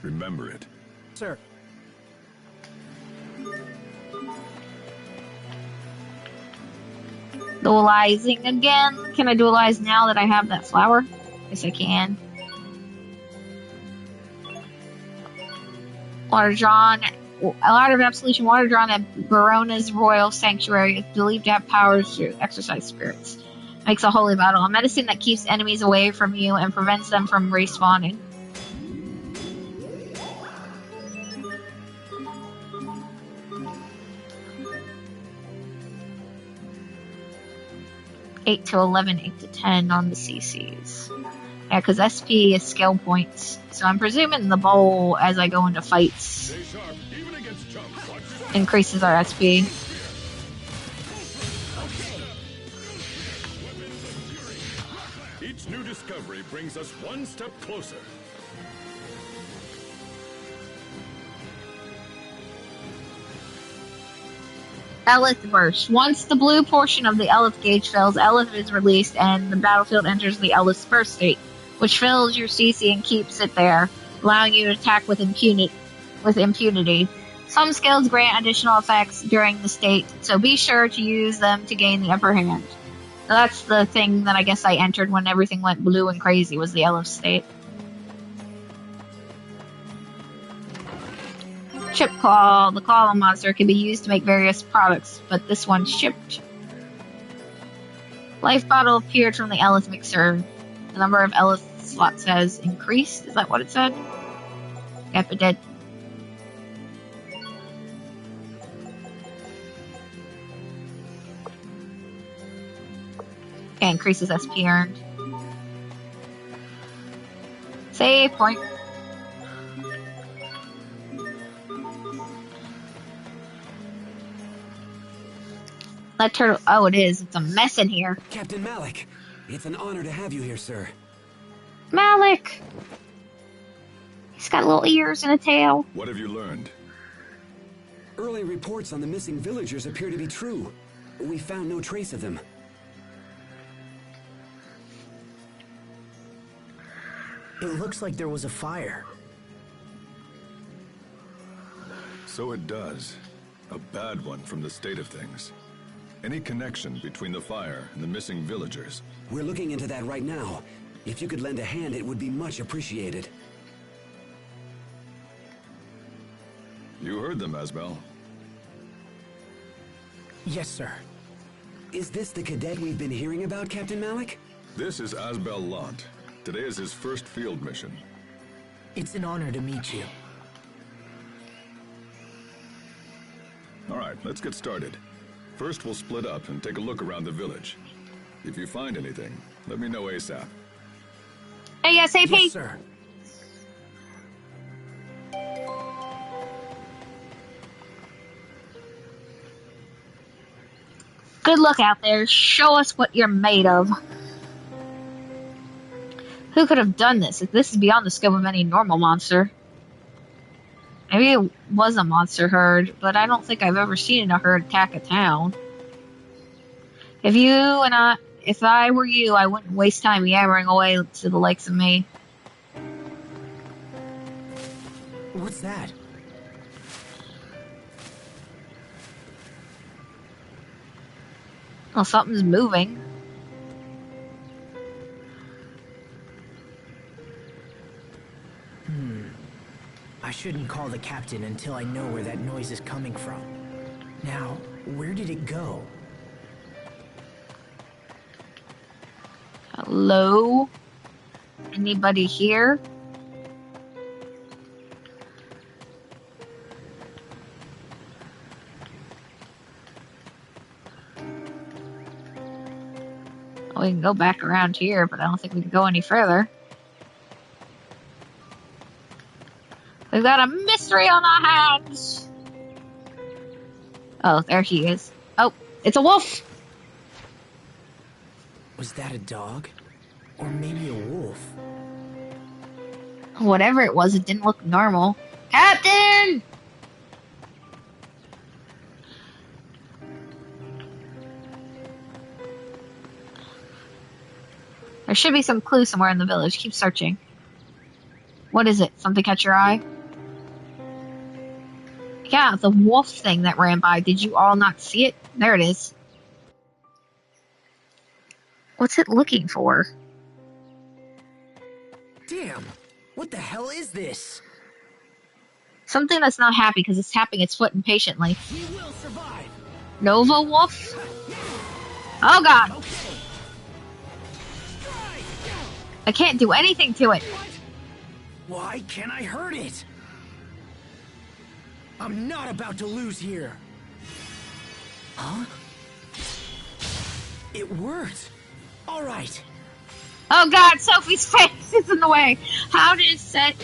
Remember it. Sir. Dualizing again. Can I dualize now that I have that flower? Yes, I can. Water drawn. A lot of absolution water drawn at Barona's royal sanctuary is believed to have powers to exorcise spirits. Makes a holy bottle. A medicine that keeps enemies away from you and prevents them from respawning. Eight to 11, 8 to 10 on the CCs. Yeah, because SP is skill points. So I'm presuming the bowl, as I go into fights, increases our SP. Each new discovery brings us one step closer. Elith burst. Once the blue portion of the Elith gauge fills, Elith is released and the battlefield enters the Elith's burst state, which fills your CC and keeps it there, allowing you to attack with impunity. Some skills grant additional effects during the state, so be sure to use them to gain the upper hand. So that's the thing that I guess I entered when everything went blue and crazy, was the Elif state. Chip Claw. The Claw monster can be used to make various products, but this one's chipped. Life bottle appeared from the Elith mixer. The number of Elith slots has increased. Is that what it said? Yep, it did. Okay, increases SP earned. Save point. That turtle. Oh, it is. It's a mess in here. Captain Malik, it's an honor to have you here, sir. Malik! He's got little ears and a tail. What have you learned? Early reports on the missing villagers appear to be true. We found no trace of them. It looks like there was a fire. So it does. A bad one from the state of things. Any connection between the fire and the missing villagers? We're looking into that right now. If you could lend a hand, it would be much appreciated. You heard them, Asbel. Yes, sir. Is this the cadet we've been hearing about, Captain Malik? This is Asbel Lant. Today is his first field mission. It's an honor to meet you. All right, let's get started. First, we'll split up and take a look around the village. If you find anything, let me know ASAP. ASAP! Yes, sir. Good luck out there. Show us what you're made of. Who could have done this? This is beyond the scope of any normal monster. Maybe it was a monster herd, but I don't think I've ever seen a herd attack a town. If I were you, I wouldn't waste time yammering away to the likes of me. What's that? Well, something's moving. I shouldn't call the captain until I know where that noise is coming from. Now, where did it go? Hello? Anybody here? We can go back around here, but I don't think we can go any further. We've got a mystery on our hands! Oh, there he is. Oh, it's a wolf! Was that a dog? Or maybe a wolf? Whatever it was, it didn't look normal. Captain! There should be some clue somewhere in the village. Keep searching. What is it? Something catch your eye? Yeah, the wolf thing that ran by. Did you all not see it? There it is. What's it looking for? Damn! What the hell is this? Something that's not happy because it's tapping its foot impatiently. We will survive! Nova wolf? Oh god! I can't do anything to it. Why can't I hurt it? I'm not about to lose here. Huh? It worked. All right. Oh god, Sophie's face is in the way. How to set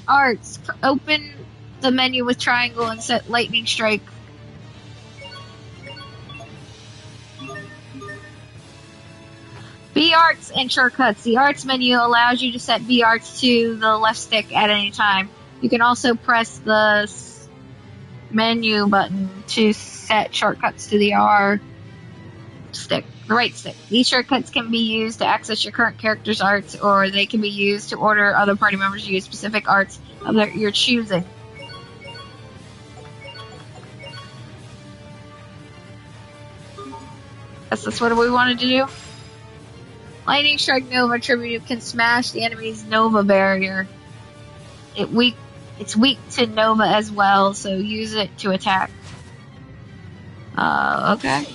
arts? Open the menu with triangle and set lightning strike. B arts and shortcuts. The arts menu allows you to set B arts to the left stick at any time. You can also press the menu button to set shortcuts to the R stick, the right stick. These shortcuts can be used to access your current character's arts, or they can be used to order other party members to use specific arts of your choosing. Guess that's what we wanted to do. Lightning Strike Nova Tribute can smash the enemy's Nova barrier. It's weak to Nova as well, so use it to attack. Okay.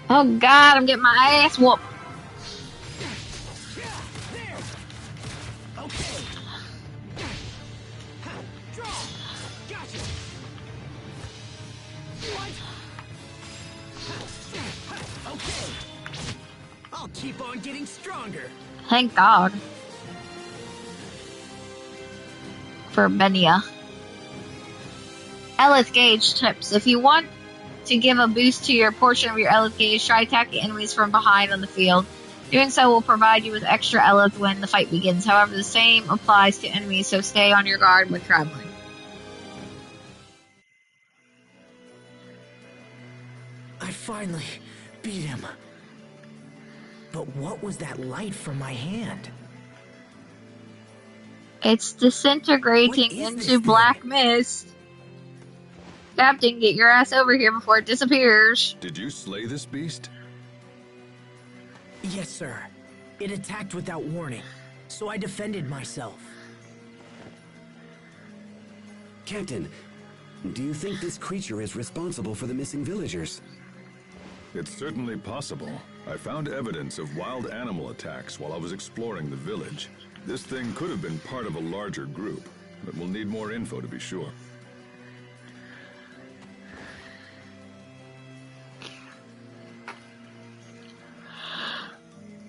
Oh god, I'm getting my ass whooped. I'll keep on getting stronger. Thank God. For Benia. Elith Gauge tips. If you want to give a boost to your portion of your Elith Gauge, try attacking enemies from behind on the field. Doing so will provide you with extra Elith when the fight begins. However, the same applies to enemies, so stay on your guard when traveling. I finally beat him. But what was that light from my hand? It's disintegrating into black mist. Captain, get your ass over here before it disappears. Did you slay this beast? Yes, sir. It attacked without warning, so I defended myself. Captain, do you think this creature is responsible for the missing villagers? It's certainly possible. I found evidence of wild animal attacks while I was exploring the village. This thing could have been part of a larger group, but we'll need more info to be sure.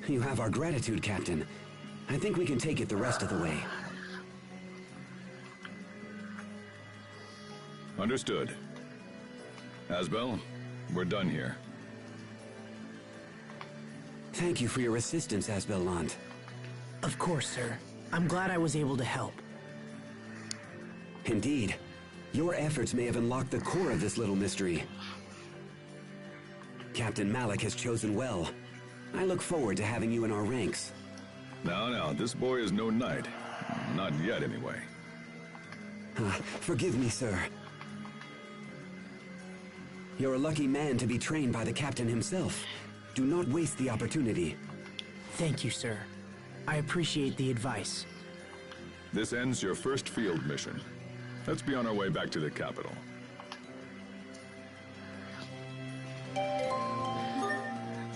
You have our gratitude, Captain. I think we can take it the rest of the way. Understood. Asbel, we're done here. Thank you for your assistance, Asbel Lant. Of course, sir. I'm glad I was able to help. Indeed. Your efforts may have unlocked the core of this little mystery. Captain Malik has chosen well. I look forward to having you in our ranks. Now, this boy is no knight. Not yet, anyway. Forgive me, sir. You're a lucky man to be trained by the captain himself. Do not waste the opportunity. Thank you, sir. I appreciate the advice. This ends your first field mission. Let's be on our way back to the capital.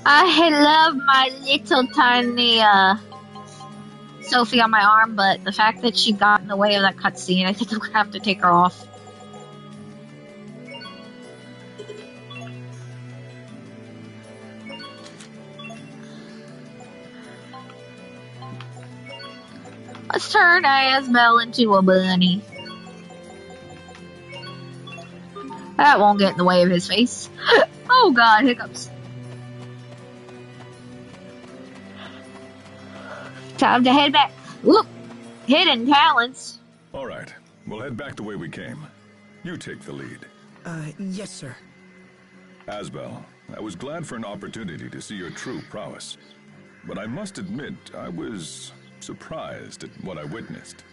I love my little tiny Sophie on my arm, but the fact that she got in the way of that cutscene, I think I'm gonna have to take her off. Let's turn Asbel into a bunny. That won't get in the way of his face. Oh god, hiccups. Time to head back. Whoop! Hidden talents. All right, we'll head back the way we came. You take the lead. Yes, sir. Asbel, I was glad for an opportunity to see your true prowess. But I must admit, I was surprised at what I witnessed.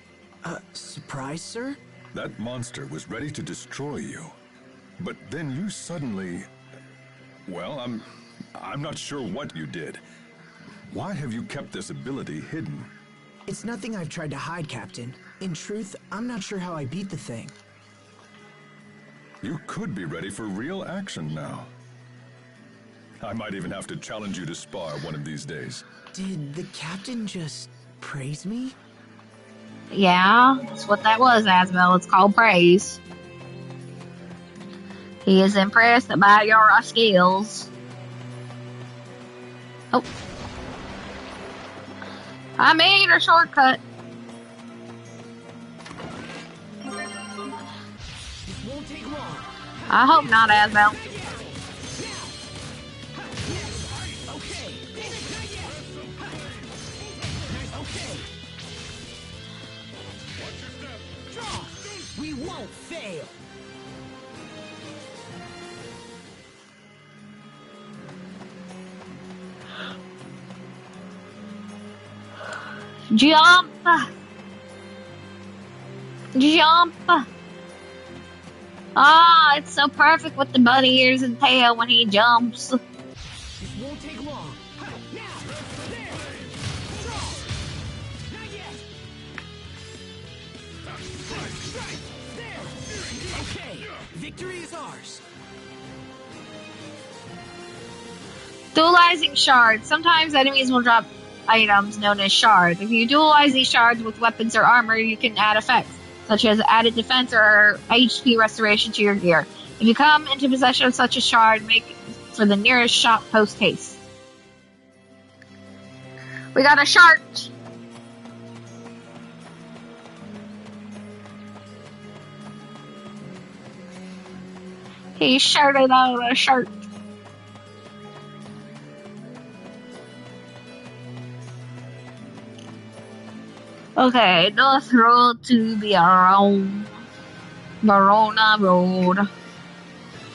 Surprise, sir? That monster was ready to destroy you. But then you suddenly... Well, I'm not sure what you did. Why have you kept this ability hidden? It's nothing I've tried to hide, Captain. In truth, I'm not sure how I beat the thing. You could be ready for real action now. I might even have to challenge you to spar one of these days. Did the Captain just praise me? Yeah, that's what that was, Asbel. It's called praise. He is impressed by your skills. Oh. I made a shortcut. I hope not, Asbel. We won't fail. Jump! Jump! Ah, it's so perfect with the bunny ears and tail when he jumps. It won't take long. Now! There! Draw! Not yet! Strike! There! Okay, victory is ours. Dualizing shards. Sometimes enemies will drop items known as shards. If you dualize these shards with weapons or armor, you can add effects, such as added defense or HP restoration to your gear. If you come into possession of such a shard, make for the nearest shop post haste. We got a shark! He sharded out a shark. Okay, North Road to Verona Road.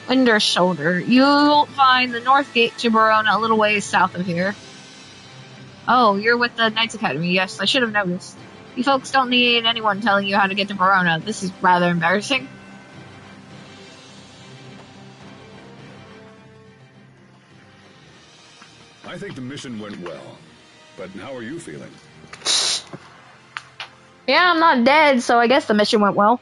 Winter Shoulder. You'll find the North Gate to Verona a little ways south of here. Oh, you're with the Knights Academy. Yes, I should have noticed. You folks don't need anyone telling you how to get to Verona. This is rather embarrassing. I think the mission went well. But how are you feeling? Yeah, I'm not dead, so I guess the mission went well.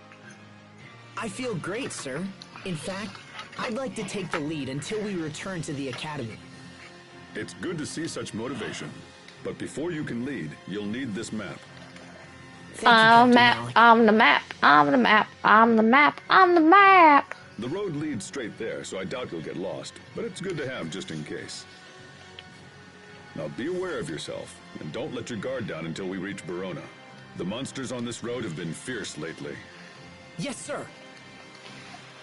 I feel great, sir. In fact, I'd like to take the lead until we return to the academy. It's good to see such motivation. But before you can lead, you'll need this map. Thank you, Map, Malik. I'm the map, I'm the map, I'm the map, I'm the map. The road leads straight there, so I doubt you'll get lost. But it's good to have just in case. Now be aware of yourself, and don't let your guard down until we reach Verona. The monsters on this road have been fierce lately. Yes, sir.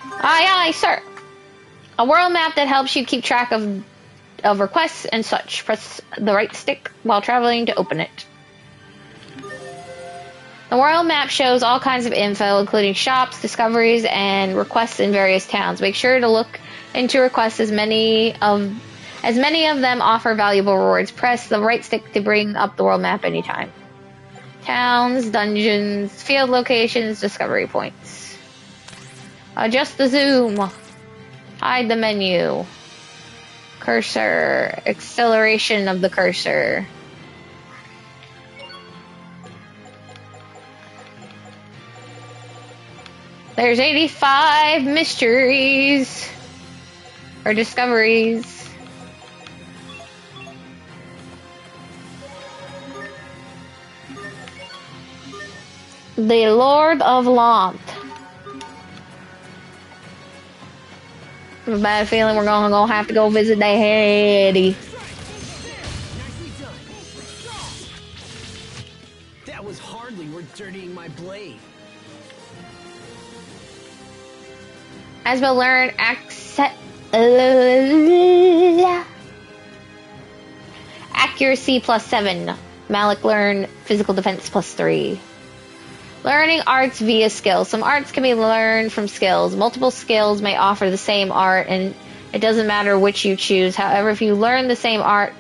Aye, aye, sir. A world map that helps you keep track of requests and such. Press the right stick while traveling to open it. The world map shows all kinds of info, including shops, discoveries, and requests in various towns. Make sure to look into requests as many of them offer valuable rewards. Press the right stick to bring up the world map anytime. Towns, dungeons, field locations, discovery points. Adjust the zoom. Hide the menu. Cursor. Acceleration of the cursor. There's 85 mysteries. Or discoveries. The Lord of Lamp. I have a bad feeling we're gonna have to go visit that Hetty. That was hardly worth dirtying my blade. Asbel learn accuracy +7. Malik learn physical defense +3. Learning arts via skills. Some arts can be learned from skills. Multiple skills may offer the same art, and it doesn't matter which you choose. However, if you learn the same art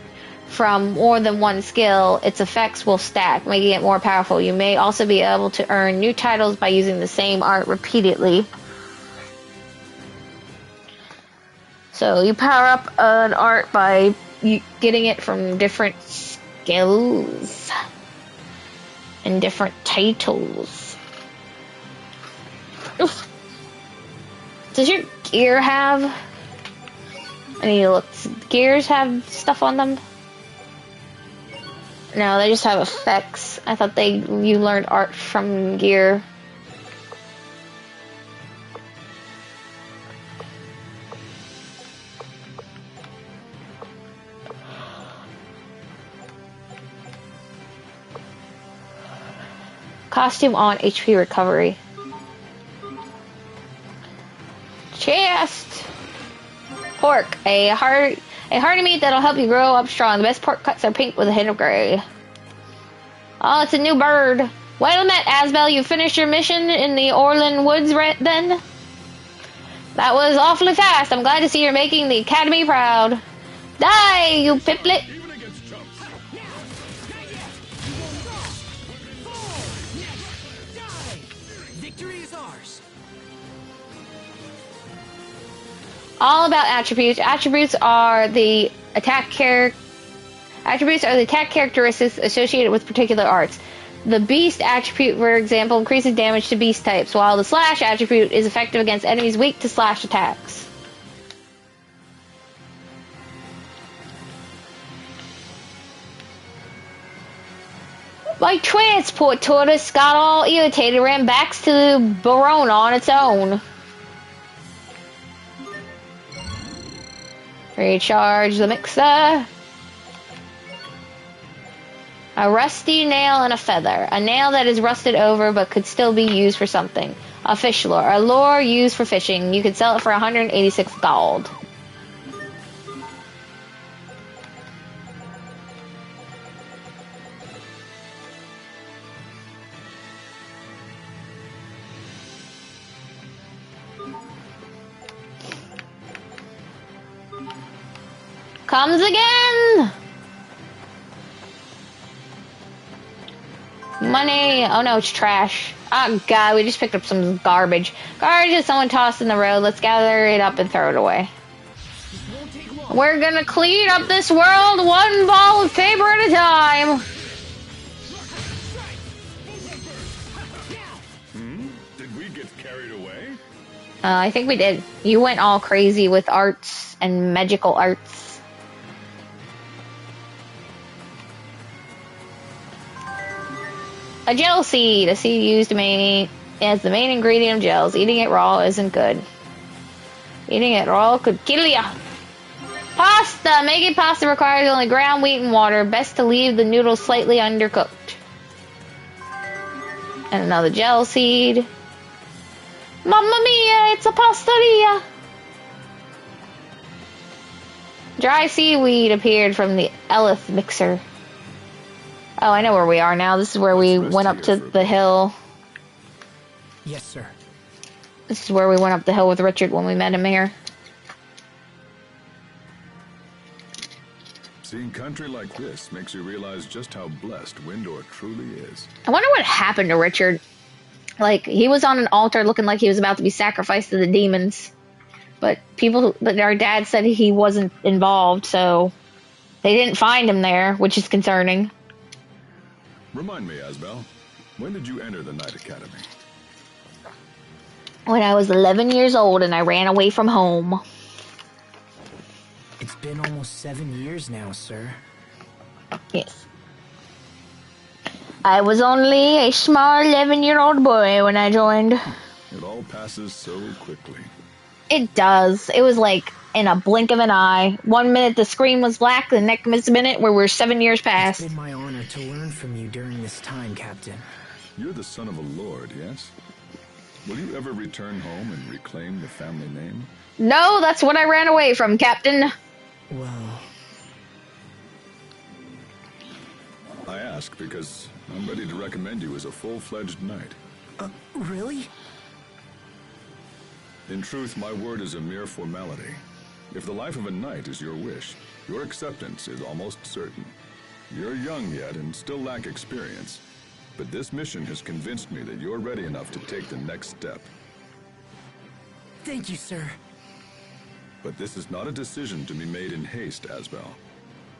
from more than one skill, its effects will stack, making it more powerful. You may also be able to earn new titles by using the same art repeatedly. So you power up an art by getting it from different skills and different titles. Oof. Does your gear have... I need to look. Does gears have stuff on them? No, they just have effects. I thought you learned art from gear. Costume on, HP recovery. Chest! Pork. A hearty meat that'll help you grow up strong. The best pork cuts are pink with a hint of gray. Oh, it's a new bird. Well met, Asbel. You finished your mission in the Orland Woods then? That was awfully fast. I'm glad to see you're making the Academy proud. Die, you piplet! All about attributes. Attributes are the attack characteristics associated with particular arts. The beast attribute, for example, increases damage to beast types, while the slash attribute is effective against enemies weak to slash attacks. My transport tortoise got all irritated, ran back to Verona on its own. Recharge the mixer. A rusty nail and a feather. A nail that is rusted over but could still be used for something. A fish lure. A lure used for fishing. You could sell it for 186 gold. Comes again! Money! Oh no, it's trash. Oh god, we just picked up some garbage. Garbage that someone tossed in the road. Let's gather it up and throw it away. We're gonna clean up this world one ball of paper at a time. Did we get carried away? I think we did. You went all crazy with arts and magical arts. A gel seed. A seed used as the main ingredient of gels. Eating it raw isn't good. Eating it raw could kill ya. Pasta! Making pasta requires only ground wheat and water. Best to leave the noodles slightly undercooked. And another gel seed. Mamma mia, it's a pastaria! Dry seaweed appeared from the Elith mixer. Oh, I know where we are now. This is where we went up to the hill. Yes, sir. This is where we went up the hill with Richard when we met him here. Seeing country like this makes you realize just how blessed Windor truly is. I wonder what happened to Richard. Like, he was on an altar looking like he was about to be sacrificed to the demons. But our dad said he wasn't involved, so they didn't find him there, which is concerning. Remind me, Asbel, when did you enter the Knight Academy? When I was 11 years old and I ran away from home. It's been almost 7 years now, sir. Yes. I was only a small 11-year-old boy when I joined. It all passes so quickly. It does. It was like in a blink of an eye. 1 minute the screen was black, the next minute we're 7 years past. It's been my honor to learn from you during this time, Captain. You're the son of a lord, yes? Will you ever return home and reclaim the family name? No, that's what I ran away from, Captain. Well... I ask because I'm ready to recommend you as a full-fledged knight. Really? In truth, my word is a mere formality. If the life of a knight is your wish, your acceptance is almost certain. You're young yet and still lack experience, but this mission has convinced me that you're ready enough to take the next step. Thank you, sir. But this is not a decision to be made in haste, Asbel.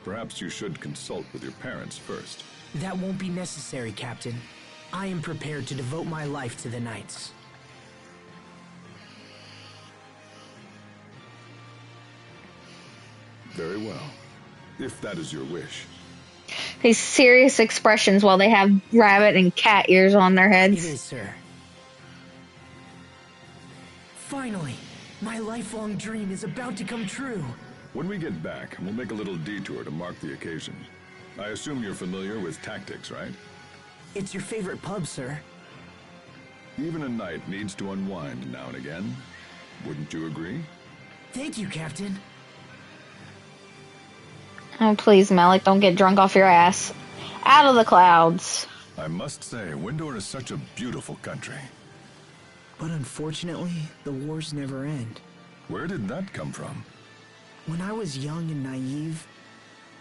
Perhaps you should consult with your parents first. That won't be necessary, Captain. I am prepared to devote my life to the Knights. Very well, if that is your wish. These serious expressions while they have rabbit and cat ears on their It heads. is, sir. Finally, my lifelong dream is about to come true. When we get back, we'll make a little detour to mark the occasion. I assume you're familiar with tactics, right? It's your favorite pub, sir. Even a knight needs to unwind now and again. Wouldn't you agree? Thank you, Captain. Oh, please, Malik, don't get drunk off your ass. Out of the clouds. I must say, Windor is such a beautiful country. But unfortunately, the wars never end. Where did that come from? When I was young and naive,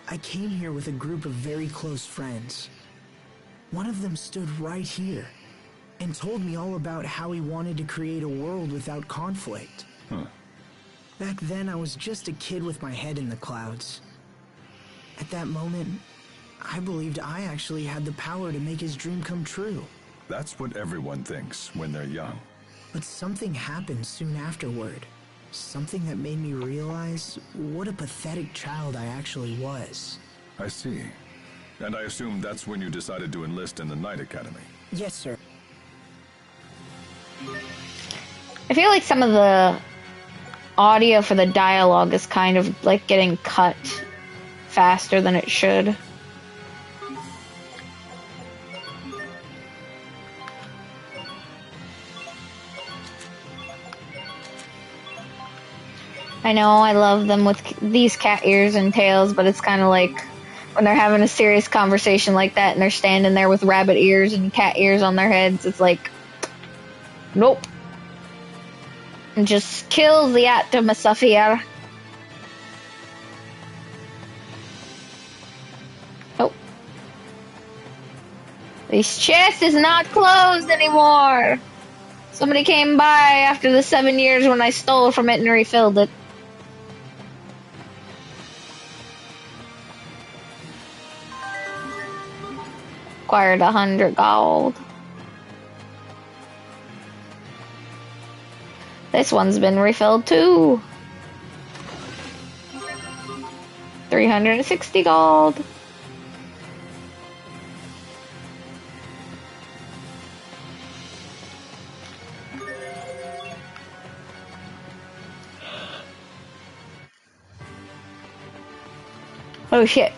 I came here with a group of very close friends. One of them stood right here and told me all about how he wanted to create a world without conflict. Huh. Back then, I was just a kid with my head in the clouds. At that moment, I believed I actually had the power to make his dream come true. That's what everyone thinks when they're young. But something happened soon afterward. Something that made me realize what a pathetic child I actually was. I see. And I assume that's when you decided to enlist in the Knight Academy. Yes, sir. I feel like some of the audio for the dialogue is kind of like getting cut faster than it should. I know I love them with these cat ears and tails, but it's kind of like when they're having a serious conversation like that and they're standing there with rabbit ears and cat ears on their heads, it's like, nope. It just kills the atmosphere. Oh. This chest is not closed anymore. Somebody came by after the 7 years when I stole from it and refilled it. Acquired 100 gold. This one's been refilled too. 360 gold. Oh shit.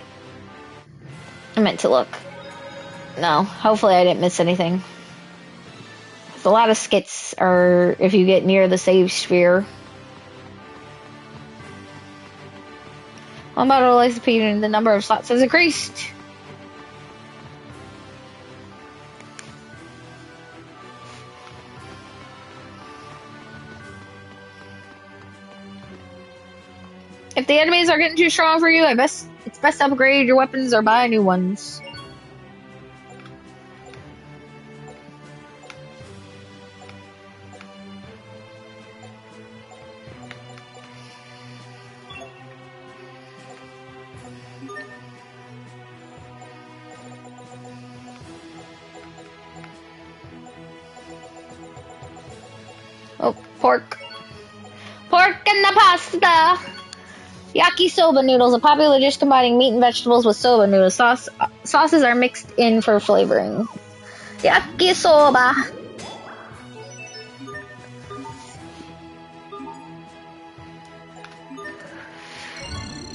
I meant to look. No, hopefully I didn't miss anything. There's a lot of skits are if you get near the save sphere. One bottle is repeating the number of slots has increased. If the enemies are getting too strong for you, it's best to upgrade your weapons or buy new ones. Oh, pork. Pork and the pasta! Yakisoba noodles, a popular dish combining meat and vegetables with soba noodles. Sauces are mixed in for flavoring. Yakisoba!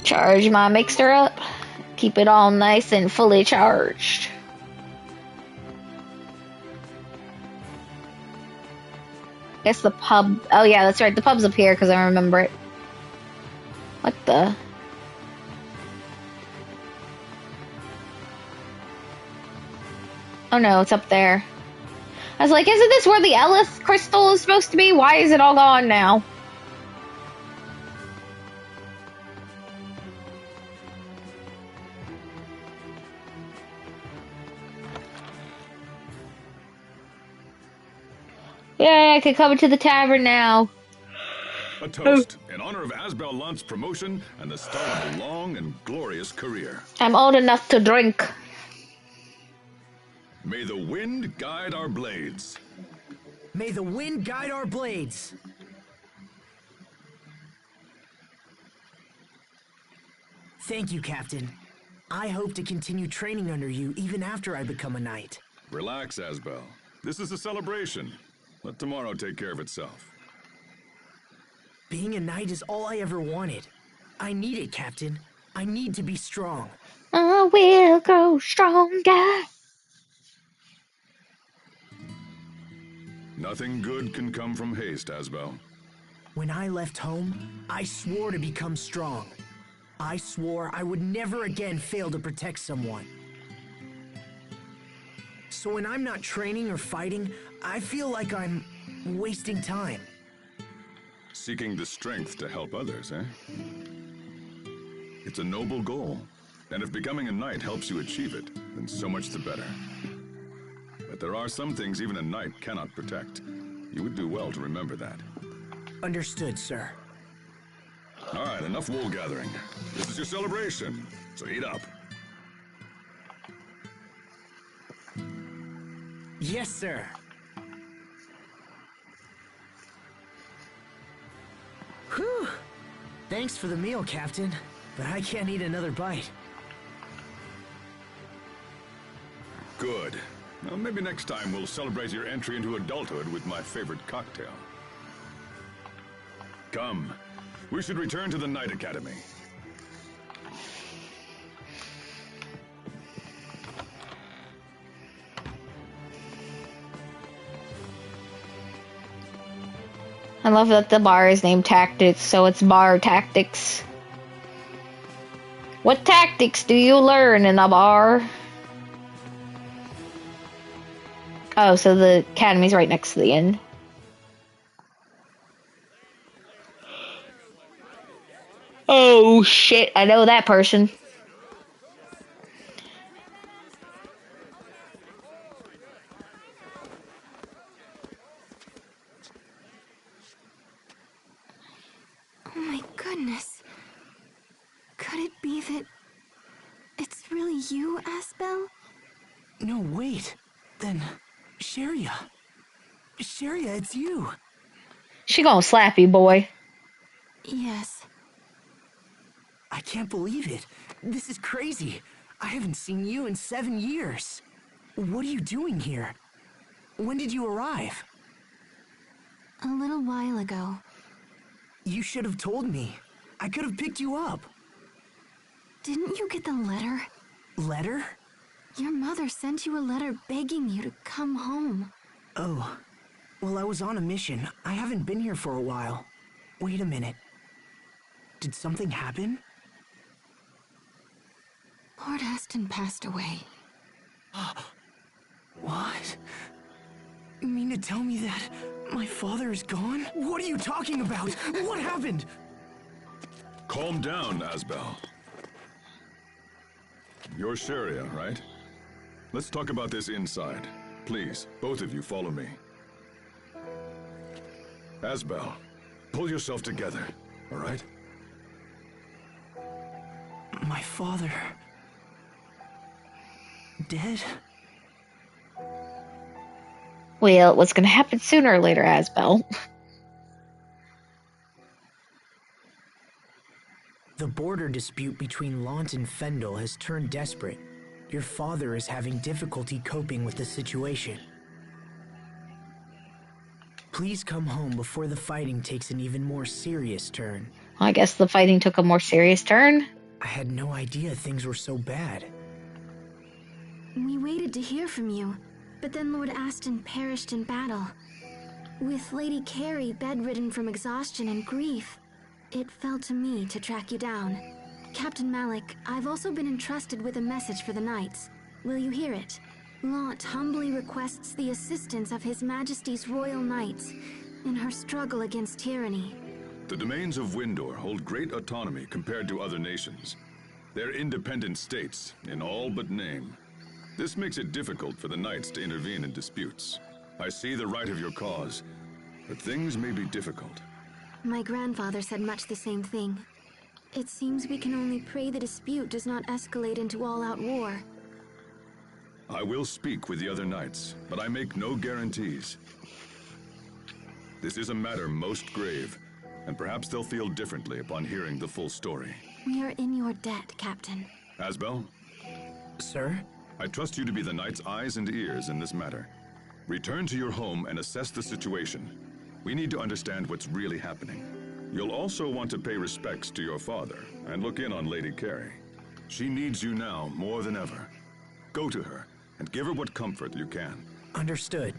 Charge my mixer up. Keep it all nice and fully charged. Guess the pub. Oh yeah, that's right. The pub's up here because I remember it. What the? Oh no, it's up there. I was like, isn't this where the Elith crystal is supposed to be? Why is it all gone now? Yay, I can come into the tavern now. A toast in honor of Asbel Lunt's promotion and the start of a long and glorious career. I'm old enough to drink. May the wind guide our blades. May the wind guide our blades. Thank you, Captain. I hope to continue training under you even after I become a knight. Relax, Asbel. This is a celebration. Let tomorrow take care of itself. Being a knight is all I ever wanted. I need it, Captain. I need to be strong. I will grow stronger. Nothing good can come from haste, Asbel. When I left home, I swore to become strong. I swore I would never again fail to protect someone. So when I'm not training or fighting, I feel like I'm wasting time. Seeking the strength to help others, eh? It's a noble goal, and if becoming a knight helps you achieve it, then so much the better. But there are some things even a knight cannot protect. You would do well to remember that. Understood, sir. All right, enough wool gathering. This is your celebration, so eat up. Yes, sir. Whew. Thanks for the meal, Captain, but I can't eat another bite. Good. Well, maybe next time we'll celebrate your entry into adulthood with my favorite cocktail. Come. We should return to the Knight Academy. I love that the bar is named Tactics, so it's bar tactics. What tactics do you learn in a bar? Oh, so the academy's right next to the inn. Oh shit, I know that person. Oh my goodness. Could it be that it's really you, Asbel? No, wait. Then, Sheria. Sheria, it's you. She gonna slap you, boy. Yes. I can't believe it. This is crazy. I haven't seen you in 7 years. What are you doing here? When did you arrive? A little while ago. You should have told me. I could have picked you up. Didn't you get the letter? Letter? Your mother sent you a letter begging you to come home. Oh. Well, I was on a mission. I haven't been here for a while. Wait a minute. Did something happen? Lord Aston passed away. What? You mean to tell me that my father is gone? What are you talking about? What happened? Calm down, Asbel. You're Sharia, right? Let's talk about this inside. Please, both of you follow me. Asbel, pull yourself together, all right? My father... dead? Well, what's gonna happen sooner or later, Asbel? The border dispute between Lant and Fendel has turned desperate. Your father is having difficulty coping with the situation. Please come home before the fighting takes an even more serious turn. I guess the fighting took a more serious turn. I had no idea things were so bad. We waited to hear from you, but then Lord Aston perished in battle. With Lady Carey bedridden from exhaustion and grief, it fell to me to track you down. Captain Malik, I've also been entrusted with a message for the Knights. Will you hear it? Lant humbly requests the assistance of His Majesty's Royal Knights in her struggle against tyranny. The domains of Windor hold great autonomy compared to other nations. They're independent states, in all but name. This makes it difficult for the Knights to intervene in disputes. I see the right of your cause, but things may be difficult. My grandfather said much the same thing. It seems we can only pray the dispute does not escalate into all-out war. I will speak with the other Knights, but I make no guarantees. This is a matter most grave, and perhaps they'll feel differently upon hearing the full story. We are in your debt, Captain. Asbel, Sir? I trust you to be the Knight's eyes and ears in this matter. Return to your home and assess the situation. We need to understand what's really happening. You'll also want to pay respects to your father and look in on Lady Carey. She needs you now more than ever. Go to her and give her what comfort you can. Understood.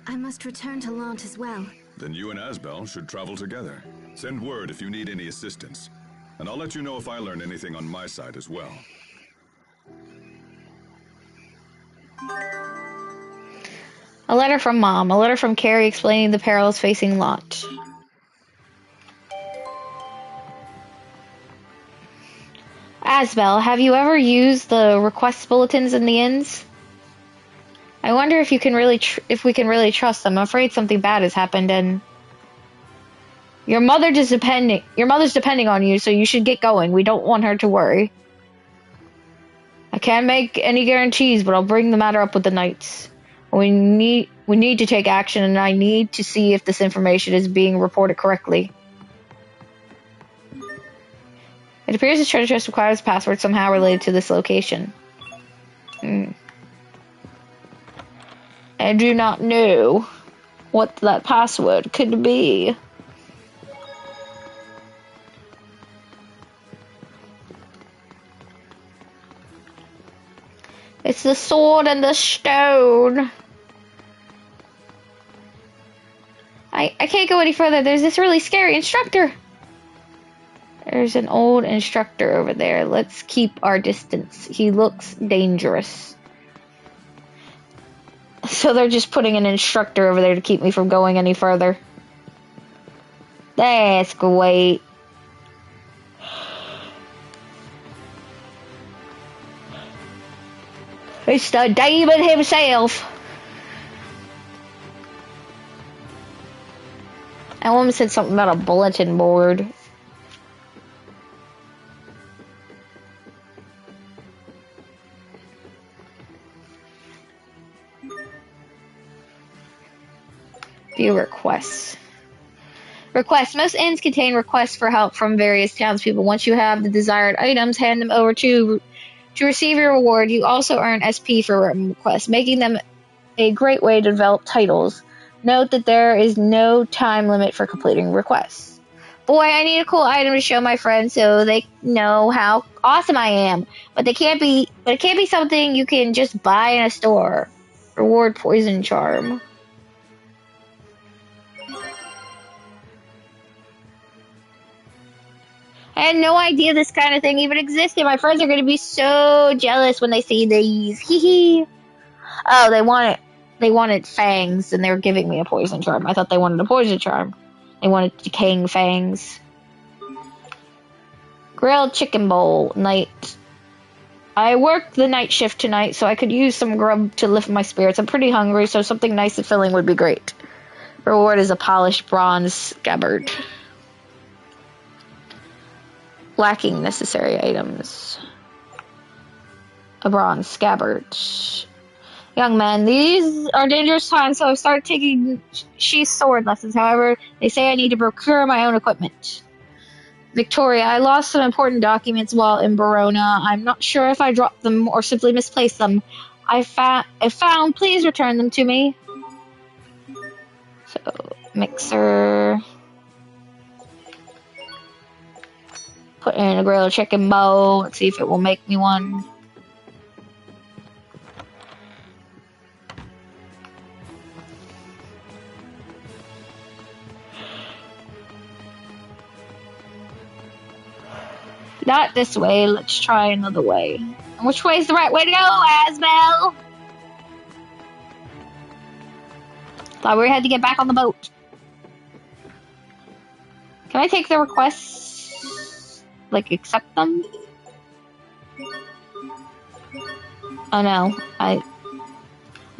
I must return to Lant as well. Then you and Asbel should travel together. Send word if you need any assistance. And I'll let you know if I learn anything on my side as well. A letter from Mom. A letter from Carrie explaining the perils facing Lant. Asbel, have you ever used the request bulletins in the inns? I wonder if you can really we can really trust them. I'm afraid something bad has happened, and your mother's depending on you, so you should get going. We don't want her to worry. I can't make any guarantees, but I'll bring the matter up with the Knights. We need to take action, and I need to see if this information is being reported correctly. It appears the treasure chest requires a password somehow related to this location. I do not know what that password could be. It's the sword and the stone. I can't go any further. There's this really scary instructor. There's an old instructor over there. Let's keep our distance. He looks dangerous. So they're just putting an instructor over there to keep me from going any further. That's great. It's the demon himself. That woman said something about a bulletin board. View requests. Requests. Most inns contain requests for help from various townspeople. Once you have the desired items, hand them over to receive your reward. You also earn SP for requests, making them a great way to develop titles. Note that there is no time limit for completing requests. Boy, I need a cool item to show my friends so they know how awesome I am. But it can't be something you can just buy in a store. Reward poison charm. I had no idea this kind of thing even existed. My friends are going to be so jealous when they see these. Hee hee. Oh, they wanted fangs, and they were giving me a poison charm. I thought they wanted a poison charm. They wanted decaying fangs. Grilled chicken bowl night. I worked the night shift tonight, so I could use some grub to lift my spirits. I'm pretty hungry, so something nice and filling would be great. Reward is a polished bronze scabbard. Lacking necessary items. A bronze scabbard. Young man, these are dangerous times, so I've started taking sheath sword lessons. However, they say I need to procure my own equipment. Victoria, I lost some important documents while in Verona. I'm not sure if I dropped them or simply misplaced them. If found, please return them to me. So, mixer. Put in a grilled chicken bowl. Let's see if it will make me one. Not this way. Let's try another way. And which way is the right way to go, Asbel? Thought we had to get back on the boat. Can I take the requests? Like, accept them? Oh no. I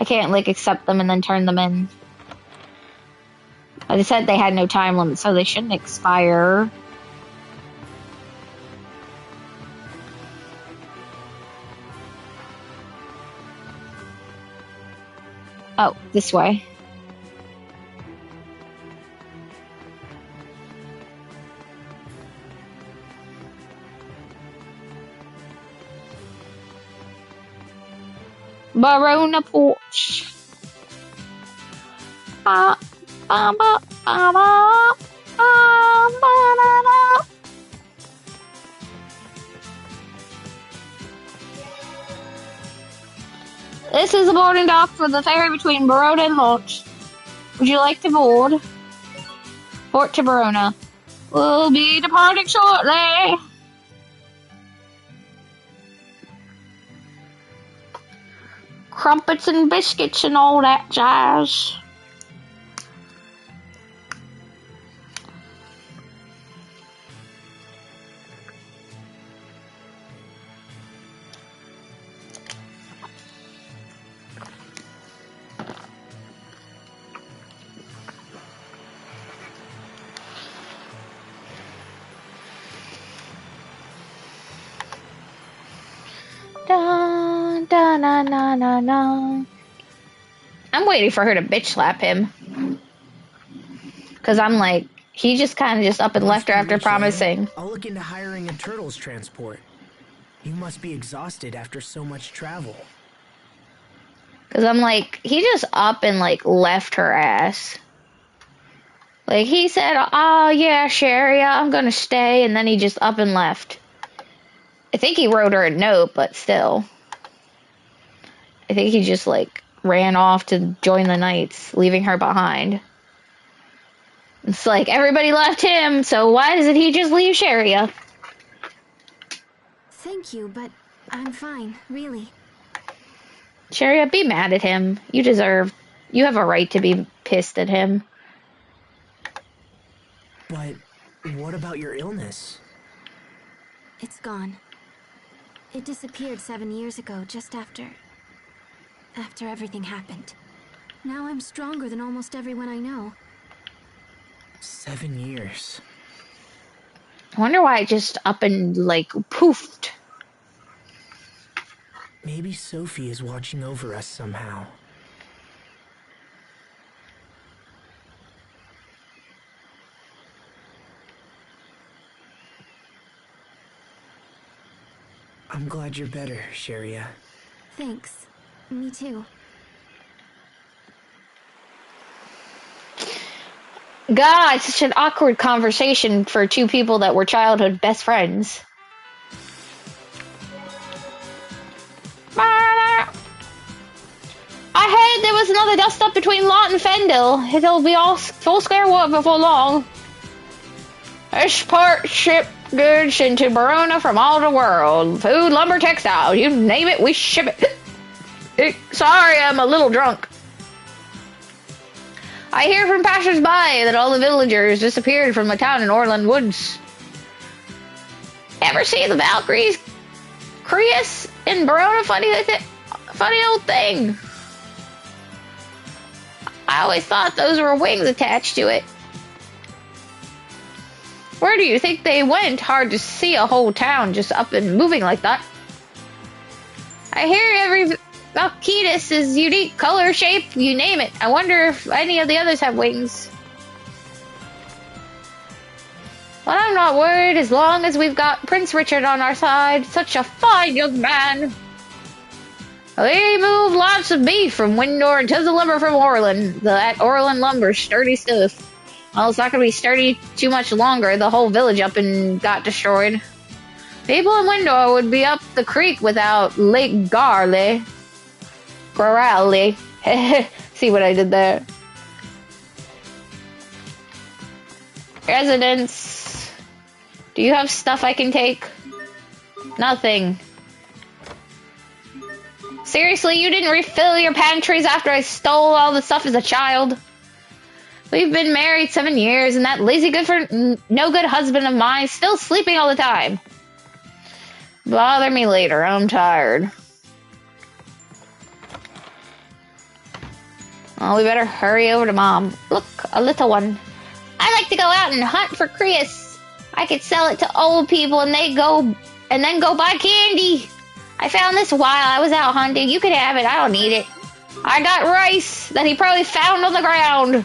can't, like, accept them and then turn them in. But they said they had no time limit, so they shouldn't expire. Oh, this way. Verona Porch. This is the boarding dock for the ferry between Verona and Loch. Would you like to board? Port to Verona. We'll be departing shortly. Crumpets and biscuits and all that jazz. Da, da, na, na, na, na. I'm waiting for her to bitch slap him. Because I'm like, he just kind of just up and left her after promising. I'll look into hiring a turtles transport. You must be exhausted after so much travel. Because I'm like, he just up and like left her ass. Like he said, oh yeah, Sherry, I'm going to stay. And then he just up and left. I think he wrote her a note, but still. I think he just like ran off to join the Knights, leaving her behind. It's like everybody left him, so why doesn't he just leave Sharia? Thank you, but I'm fine, really. Sharia, be mad at him. You have a right to be pissed at him. But what about your illness? It's gone. It disappeared 7 years ago, just after everything happened. Now I'm stronger than almost everyone I know. 7 years. I wonder why it just up and, like, poofed. Maybe Sophie is watching over us somehow. I'm glad you're better, Sharia. Thanks. Me too. God, it's such an awkward conversation for two people that were childhood best friends. I heard there was another dust-up between Lot and Fendel. It'll be all full square one before long. This part ship goods into Verona from all the world. Food, lumber, textiles, you name it, we ship it. Sorry, I'm a little drunk. I hear from passers-by that all the villagers disappeared from the town in Orland Woods. Ever see the Valkyries? Creus in Verona? Funny old thing. I always thought those were wings attached to it. Where do you think they went? Hard to see a whole town just up and moving like that. I hear every Valkyries is unique, color, shape, you name it. I wonder if any of the others have wings. But I'm not worried as long as we've got Prince Richard on our side. Such a fine young man. We move lots of beef from Windor and tons of lumber from Orland. That Orland lumber's sturdy stuff. Well, it's not going to be sturdy too much longer. The whole village up and got destroyed. People in Windor would be up the creek without Lake Garley. Gorally. See what I did there? Residents. Do you have stuff I can take? Nothing. Seriously, you didn't refill your pantries after I stole all the stuff as a child? We've been married 7 years, and that lazy no good husband of mine is still sleeping all the time. Bother me later, I'm tired. Oh, we better hurry over to Mom. Look, a little one. I like to go out and hunt for Creus. I could sell it to old people and then go buy candy. I found this while I was out hunting. You could have it. I don't need it. I got rice that he probably found on the ground.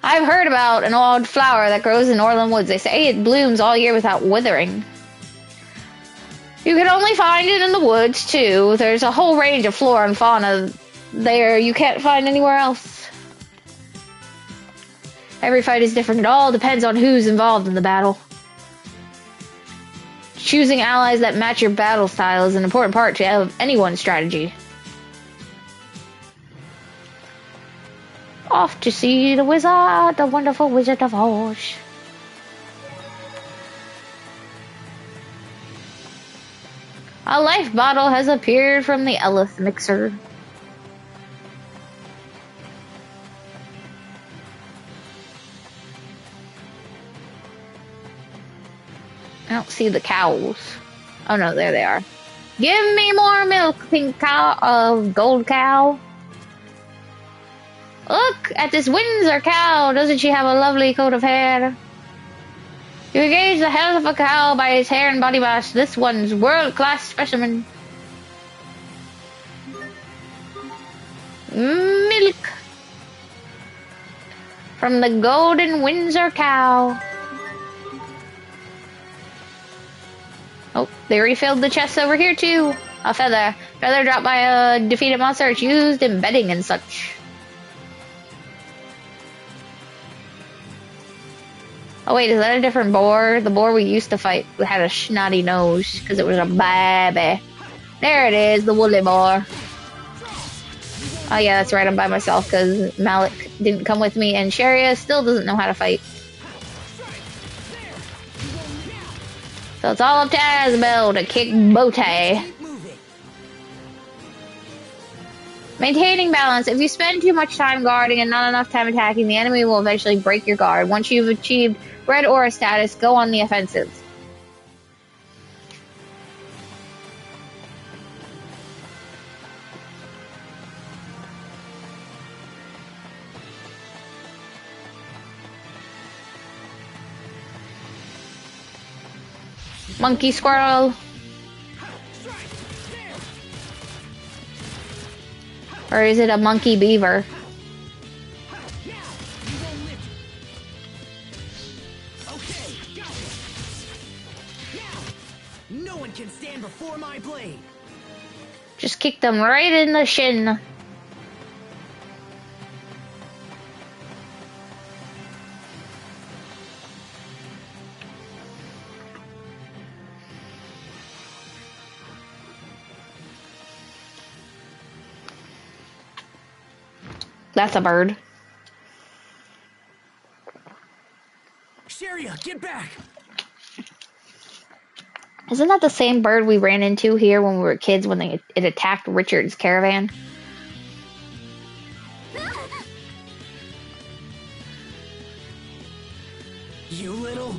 I've heard about an odd flower that grows in Orland Woods. They say it blooms all year without withering. You can only find it in the woods, too. There's a whole range of flora and fauna there you can't find anywhere else. Every fight is different. It all depends on who's involved in the battle. Choosing allies that match your battle style is an important part to anyone's strategy. Off to see the wizard, the wonderful Wizard of Oz. A life bottle has appeared from the Elith mixer. I don't see the cows. Oh no, there they are. Give me more milk, pink cow, gold cow. Look at this Windsor cow. Doesn't she have a lovely coat of hair? You gauge the health of a cow by its hair and body mass. This one's world-class specimen. Milk. From the golden Windsor cow. Oh, they refilled the chests over here too. A feather. Feather dropped by a defeated monster. It's used in bedding and such. Oh wait, is that a different boar? The boar we used to fight had a snotty nose because it was a baby. There it is, the woolly boar. Oh yeah, that's right, I'm by myself because Malik didn't come with me and Sharia still doesn't know how to fight. So it's all up to Asbel to kick Botay. Maintaining balance. If you spend too much time guarding and not enough time attacking, the enemy will eventually break your guard. Once you've achieved Red Aura status, go on the offensive. Monkey squirrel. Or is it a monkey beaver? No one can stand before my blade. Just kick them right in the shin. that's a bird. Sharia, get back! Isn't that the same bird we ran into here when we were kids when it attacked Richard's caravan? You little...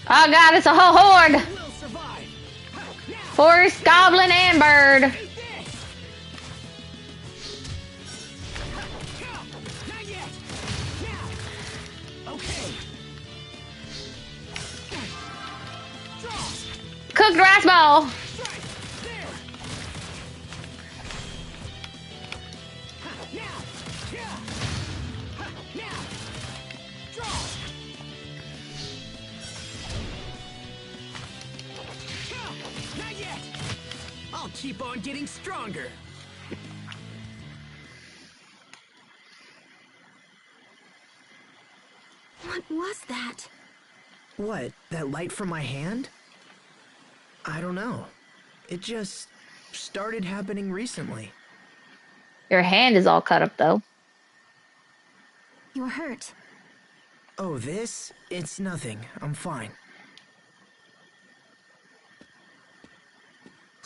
Oh god, it's a whole horde! will survive! Horse, goblin, and bird. Not yet! Now! Okay! Draw! Cooked rice ball. Strike! There! Now! Now! Draw! Not yet! I'll keep on getting stronger! What was that? What, that light from my hand? I don't know. It just started happening recently. Your hand is all cut up though. You're hurt. Oh, this? It's nothing. I'm fine.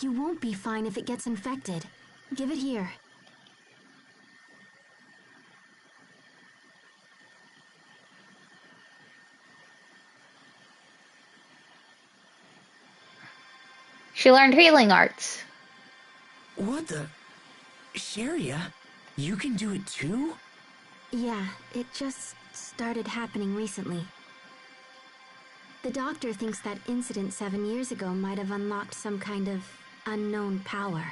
You won't be fine if it gets infected. Give it here. She learned healing arts. What the? Sharia? You can do it too? Yeah, it just started happening recently. The doctor thinks that incident 7 years ago might have unlocked some kind of unknown power.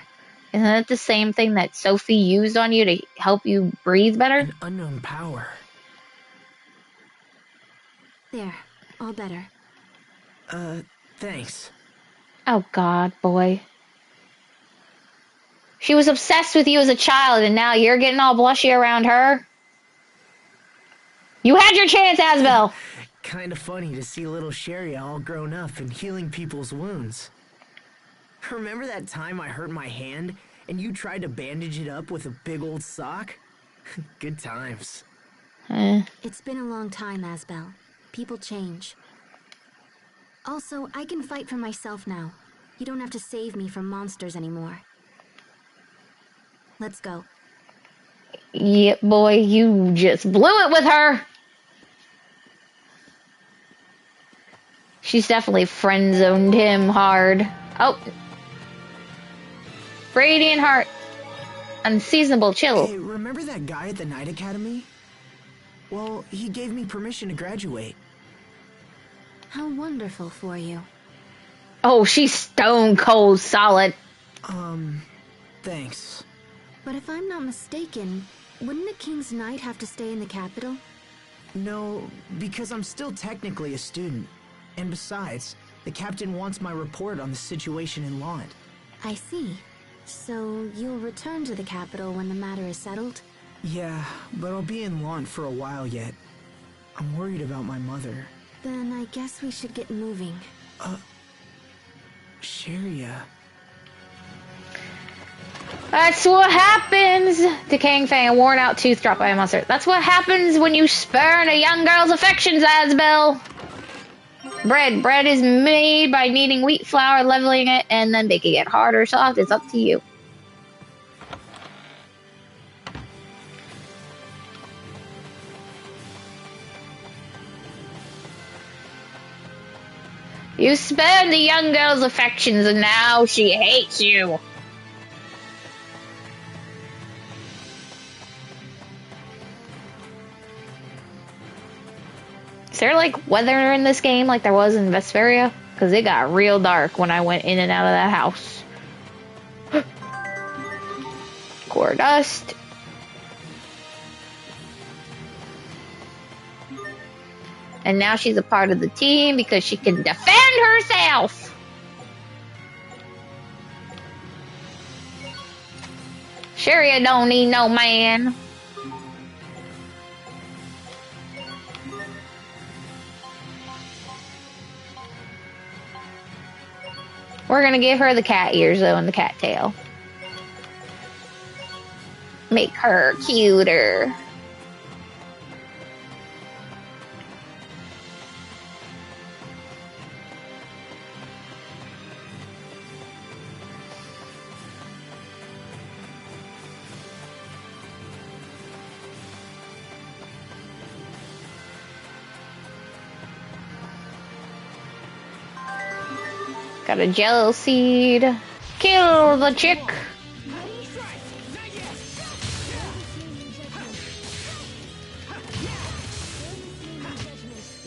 Isn't it the same thing that Sophie used on you to help you breathe better? An unknown power. There, all better. Thanks. Oh god, boy. She was obsessed with you as a child and now you're getting all blushy around her? You had your chance, Asbel! Kinda funny to see little Sharia all grown up and healing people's wounds. Remember that time I hurt my hand and you tried to bandage it up with a big old sock? Good times. It's been a long time, Asbel. People change. Also, I can fight for myself now. You don't have to save me from monsters anymore. Let's go. Yep, boy, you just blew it with her! She's definitely friend-zoned him hard. Oh. Radiant Heart. Unseasonable chill. Hey, remember that guy at the Night Academy? Well, he gave me permission to graduate. How wonderful for you. Oh, she's stone cold solid. Thanks. But if I'm not mistaken, wouldn't a King's Knight have to stay in the capital? No, because I'm still technically a student. And besides, the captain wants my report on the situation in Lond. I see. So you'll return to the capital when the matter is settled? Yeah, but I'll be in Lond for a while yet. I'm worried about my mother. Then I guess we should get moving. Sharia. That's what happens! Decaying fang, worn out tooth dropped by a monster. That's what happens when you spurn a young girl's affections, Asbel! Bread. Bread is made by kneading wheat flour, leveling it, and then baking it. Hard or soft, it's up to you. You spurned the young girl's affections and now she hates you. Is there like weather in this game like there was in Vesperia? Because it got real dark when I went in and out of that house. Core dust. And now she's a part of the team because she can defend herself. Sharia don't need no man. We're gonna give her the cat ears though and the cat tail. Make her cuter. Got a jello seed. Kill the chick.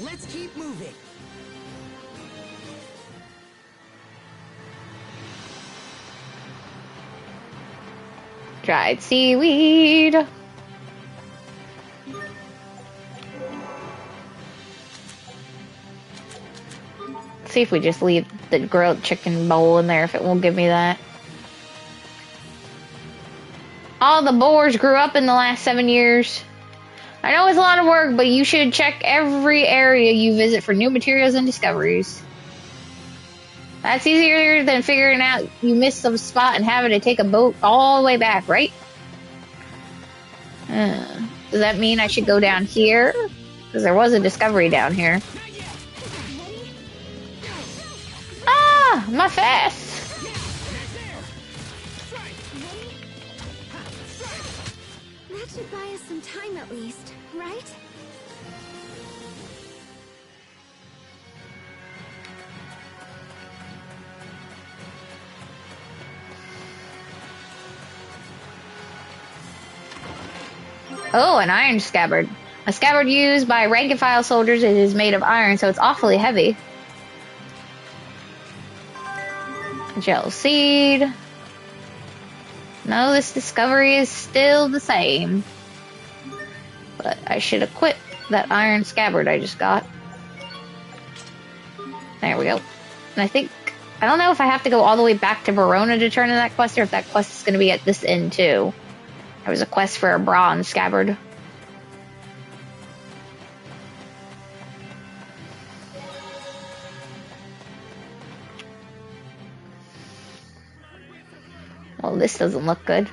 Let's keep moving. Dried seaweed. See if we just leave the grilled chicken bowl in there, if it won't give me that. All the boars grew up in the last 7 years. I know it's a lot of work, but you should check every area you visit for new materials and discoveries. That's easier than figuring out you missed some spot and having to take a boat all the way back, right? Does that mean I should go down here? Because there was a discovery down here. Ah, my fast! That should buy us some time at least, right? Oh, an iron scabbard. A scabbard used by rank and file soldiers. It is made of iron, so it's awfully heavy. Gel seed. No, this discovery is still the same. But I should equip that iron scabbard I just got. There we go. And I don't know if I have to go all the way back to Verona to turn in that quest, or if that quest is going to be at this end too. There was a quest for a bronze scabbard. Well, this doesn't look good.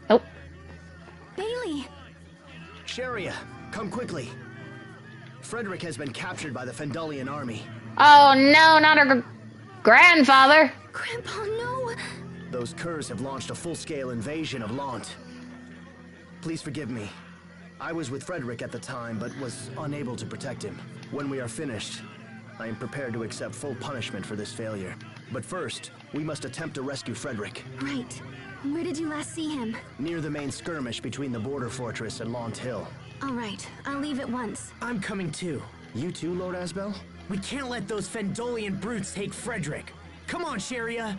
Nope. Bailey! Sharia, come quickly. Frederick has been captured by the Fendalian army. Oh no, not her grandfather! Grandpa, no! Those curs have launched a full-scale invasion of Lant. Please forgive me. I was with Frederick at the time, but was unable to protect him. When we are finished, I am prepared to accept full punishment for this failure. But first, we must attempt to rescue Frederick. Right. Where did you last see him? Near the main skirmish between the border fortress and Lant Hill. All right, I'll leave at once. I'm coming too. You too, Lord Asbel? We can't let those Fendolian brutes take Frederick. Come on, Sharia!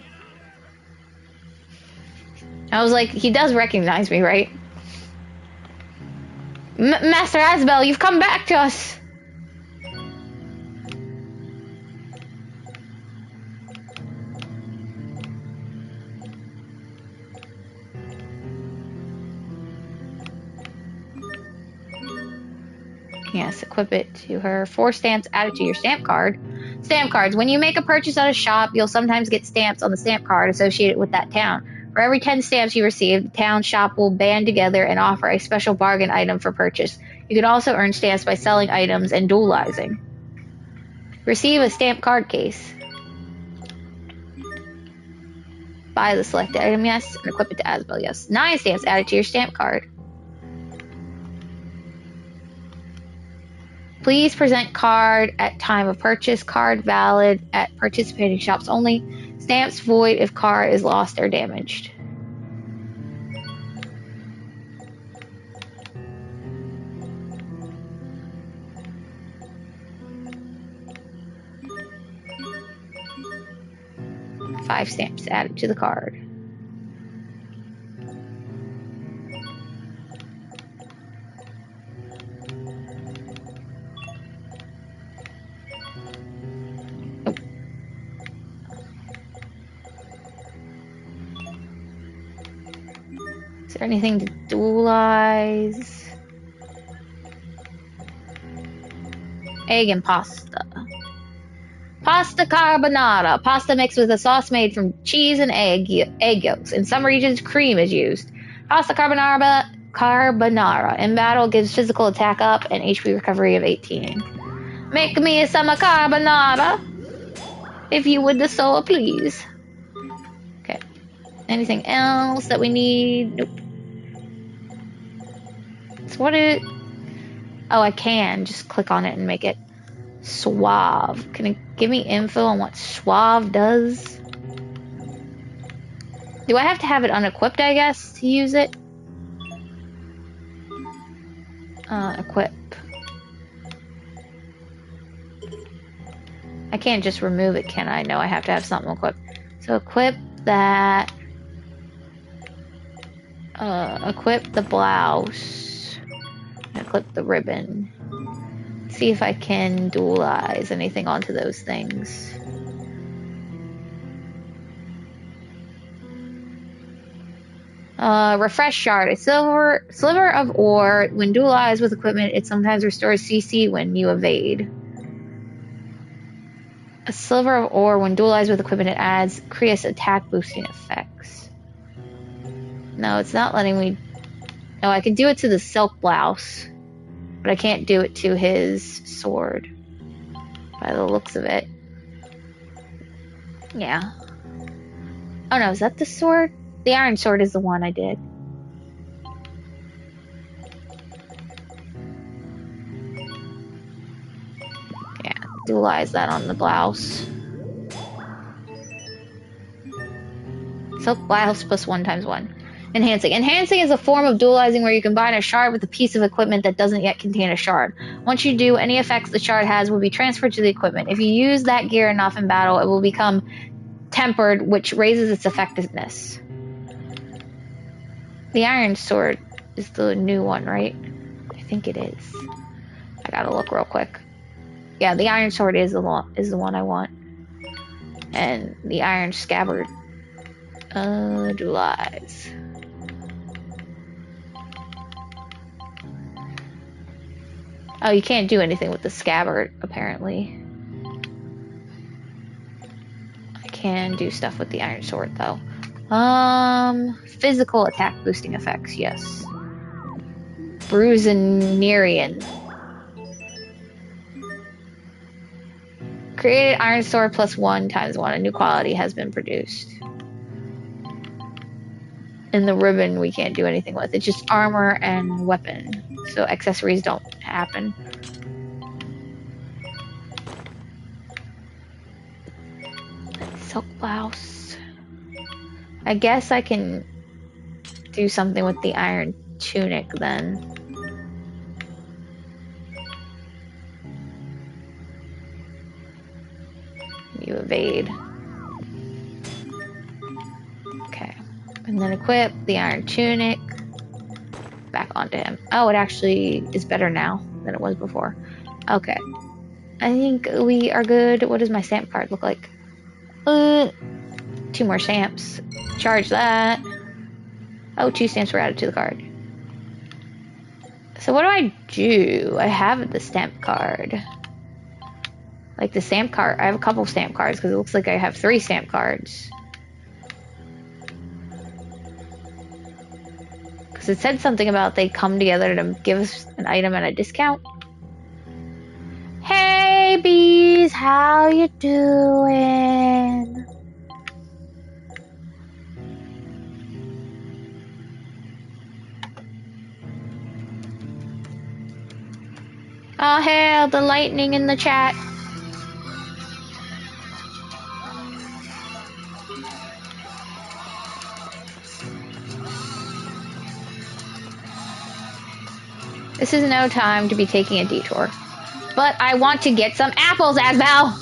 I was like, he does recognize me, right? Master Asbel, you've come back to us! Yes, equip it to her. 4 stamps added to your stamp card. Stamp cards. When you make a purchase at a shop, you'll sometimes get stamps on the stamp card associated with that town. For every 10 stamps you receive, the town shop will band together and offer a special bargain item for purchase. You can also earn stamps by selling items and duelizing. Receive a stamp card case. Buy the selected item, yes, and equip it to Asbel, yes. 9 stamps added to your stamp card. Please present card at time of purchase. Card valid at participating shops only. Stamps void if card is lost or damaged. Five stamps added to the card. there anything to dualize? Egg and pasta. Pasta carbonara. Pasta mixed with a sauce made from cheese and egg yolks. In some regions, cream is used. Pasta carbonara. In battle, gives physical attack up and HP recovery of 18. Make me some carbonara, if you would so please. Okay. Anything else that we need? Nope. So what is... Oh, I can just click on it and make it suave. Can it give me info on what suave does? Do I have to have it unequipped, I guess, to use it? Equip. I can't just remove it, can I? No, I have to have something equipped. So equip that. Equip the blouse. Equip the ribbon. See if I can dualize anything onto those things. Refresh shard. A sliver of ore. When dualized with equipment, it sometimes restores CC when you evade. A sliver of ore, when dualized with equipment, it adds creates attack boosting effects. No, it's not letting me... No, I can do it to the silk blouse, but I can't do it to his sword, by the looks of it. Yeah. Oh no, is that the sword? The iron sword is the one I did. Yeah, dualize that on the blouse. Silk blouse plus 1 times 1. Enhancing. Enhancing is a form of dualizing where you combine a shard with a piece of equipment that doesn't yet contain a shard. Once you do, any effects the shard has will be transferred to the equipment. If you use that gear enough in battle, it will become tempered, which raises its effectiveness. The iron sword is the new one, right? I think it is. I gotta look real quick. Yeah, the iron sword is the one I want. And the iron scabbard. Dualize. Oh, you can't do anything with the scabbard, apparently. I can do stuff with the iron sword, though. Physical attack boosting effects, yes. Bruisenerian. Created iron sword plus 1 times 1. A new quality has been produced. And the ribbon we can't do anything with. It's just armor and weapon. So accessories don't happen. Silk blouse. I guess I can do something with the iron tunic then. You evade. Okay. And then equip the iron tunic back onto him. Oh, it actually is better now than it was before. Okay. I think we are good. What does my stamp card look like? 2 more stamps. Charge that. Oh, 2 stamps were added to the card. So what do I do? I have the stamp card. Like the stamp card. I have a couple stamp cards because it looks like I have 3 stamp cards. Because it said something about they come together to give us an item at a discount. Hey bees, how you doing? Oh hell, the lightning in the chat. This is no time to be taking a detour. But I want to get some apples, Asbel!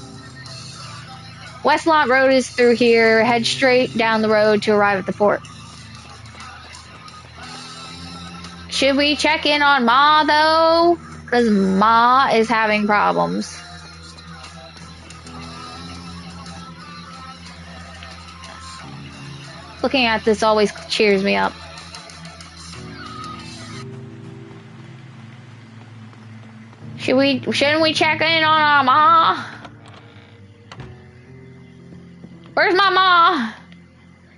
Westlawn Road is through here. Head straight down the road to arrive at the fort. Should we check in on Ma, though? Because Ma is having problems. Looking at this always cheers me up. Shouldn't we check in on our ma? Where's my ma?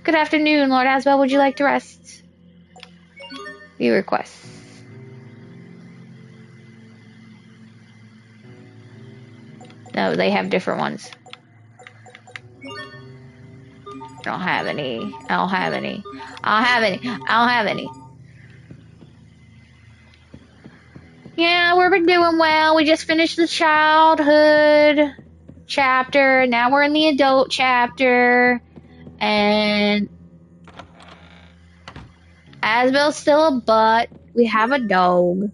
Good afternoon, Lord Asbel. Would you like to rest? View requests. No, they have different ones. I don't have any. I don't have any. I don't have any. I don't have any. Yeah, we've been doing well. We just finished the childhood chapter. Now we're in the adult chapter. And Asbel's still a butt. We have a dog.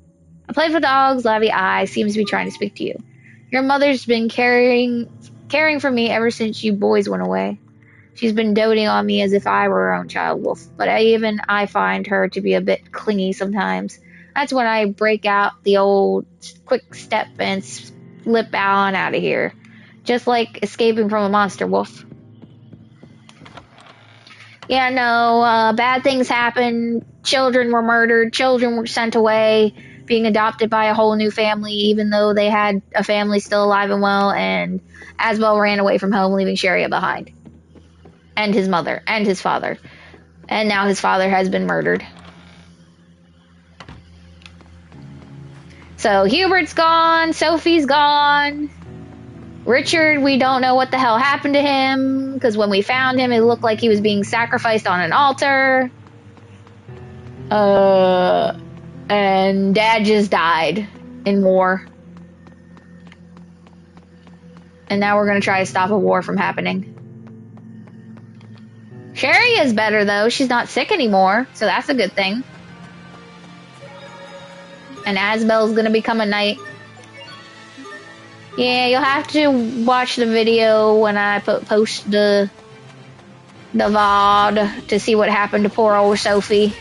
I play with dogs. Lavi Eye seems to be trying to speak to you. Your mother's been caring for me ever since you boys went away. She's been doting on me as if I were her own child, Wolf. But I find her to be a bit clingy sometimes. That's when I break out the old quick step and slip on out of here. Just like escaping from a monster, Wolf. Yeah, no, bad things happened. Children were murdered. Children were sent away, being adopted by a whole new family, even though they had a family still alive and well. And Asbel ran away from home, leaving Sharia behind. And his mother, and his father. And now his father has been murdered. So Hubert's gone, Sophie's gone. Richard, we don't know what the hell happened to him, because when we found him, it looked like he was being sacrificed on an altar. And Dad just died in war. And now we're going to try to stop a war from happening. Sherry is better, though. She's not sick anymore, so that's a good thing. And Asbel's going to become a knight. Yeah, you'll have to watch the video when I post the VOD to see what happened to poor old Sophie.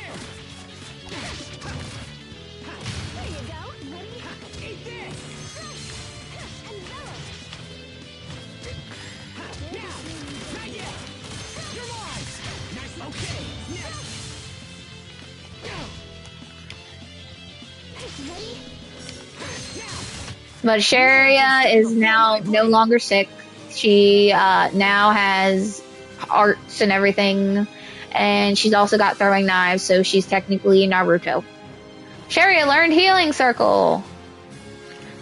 But Sharia is now no longer sick. She now has arts and everything. And she's also got throwing knives, so she's technically Naruto. Sharia learned Healing Circle.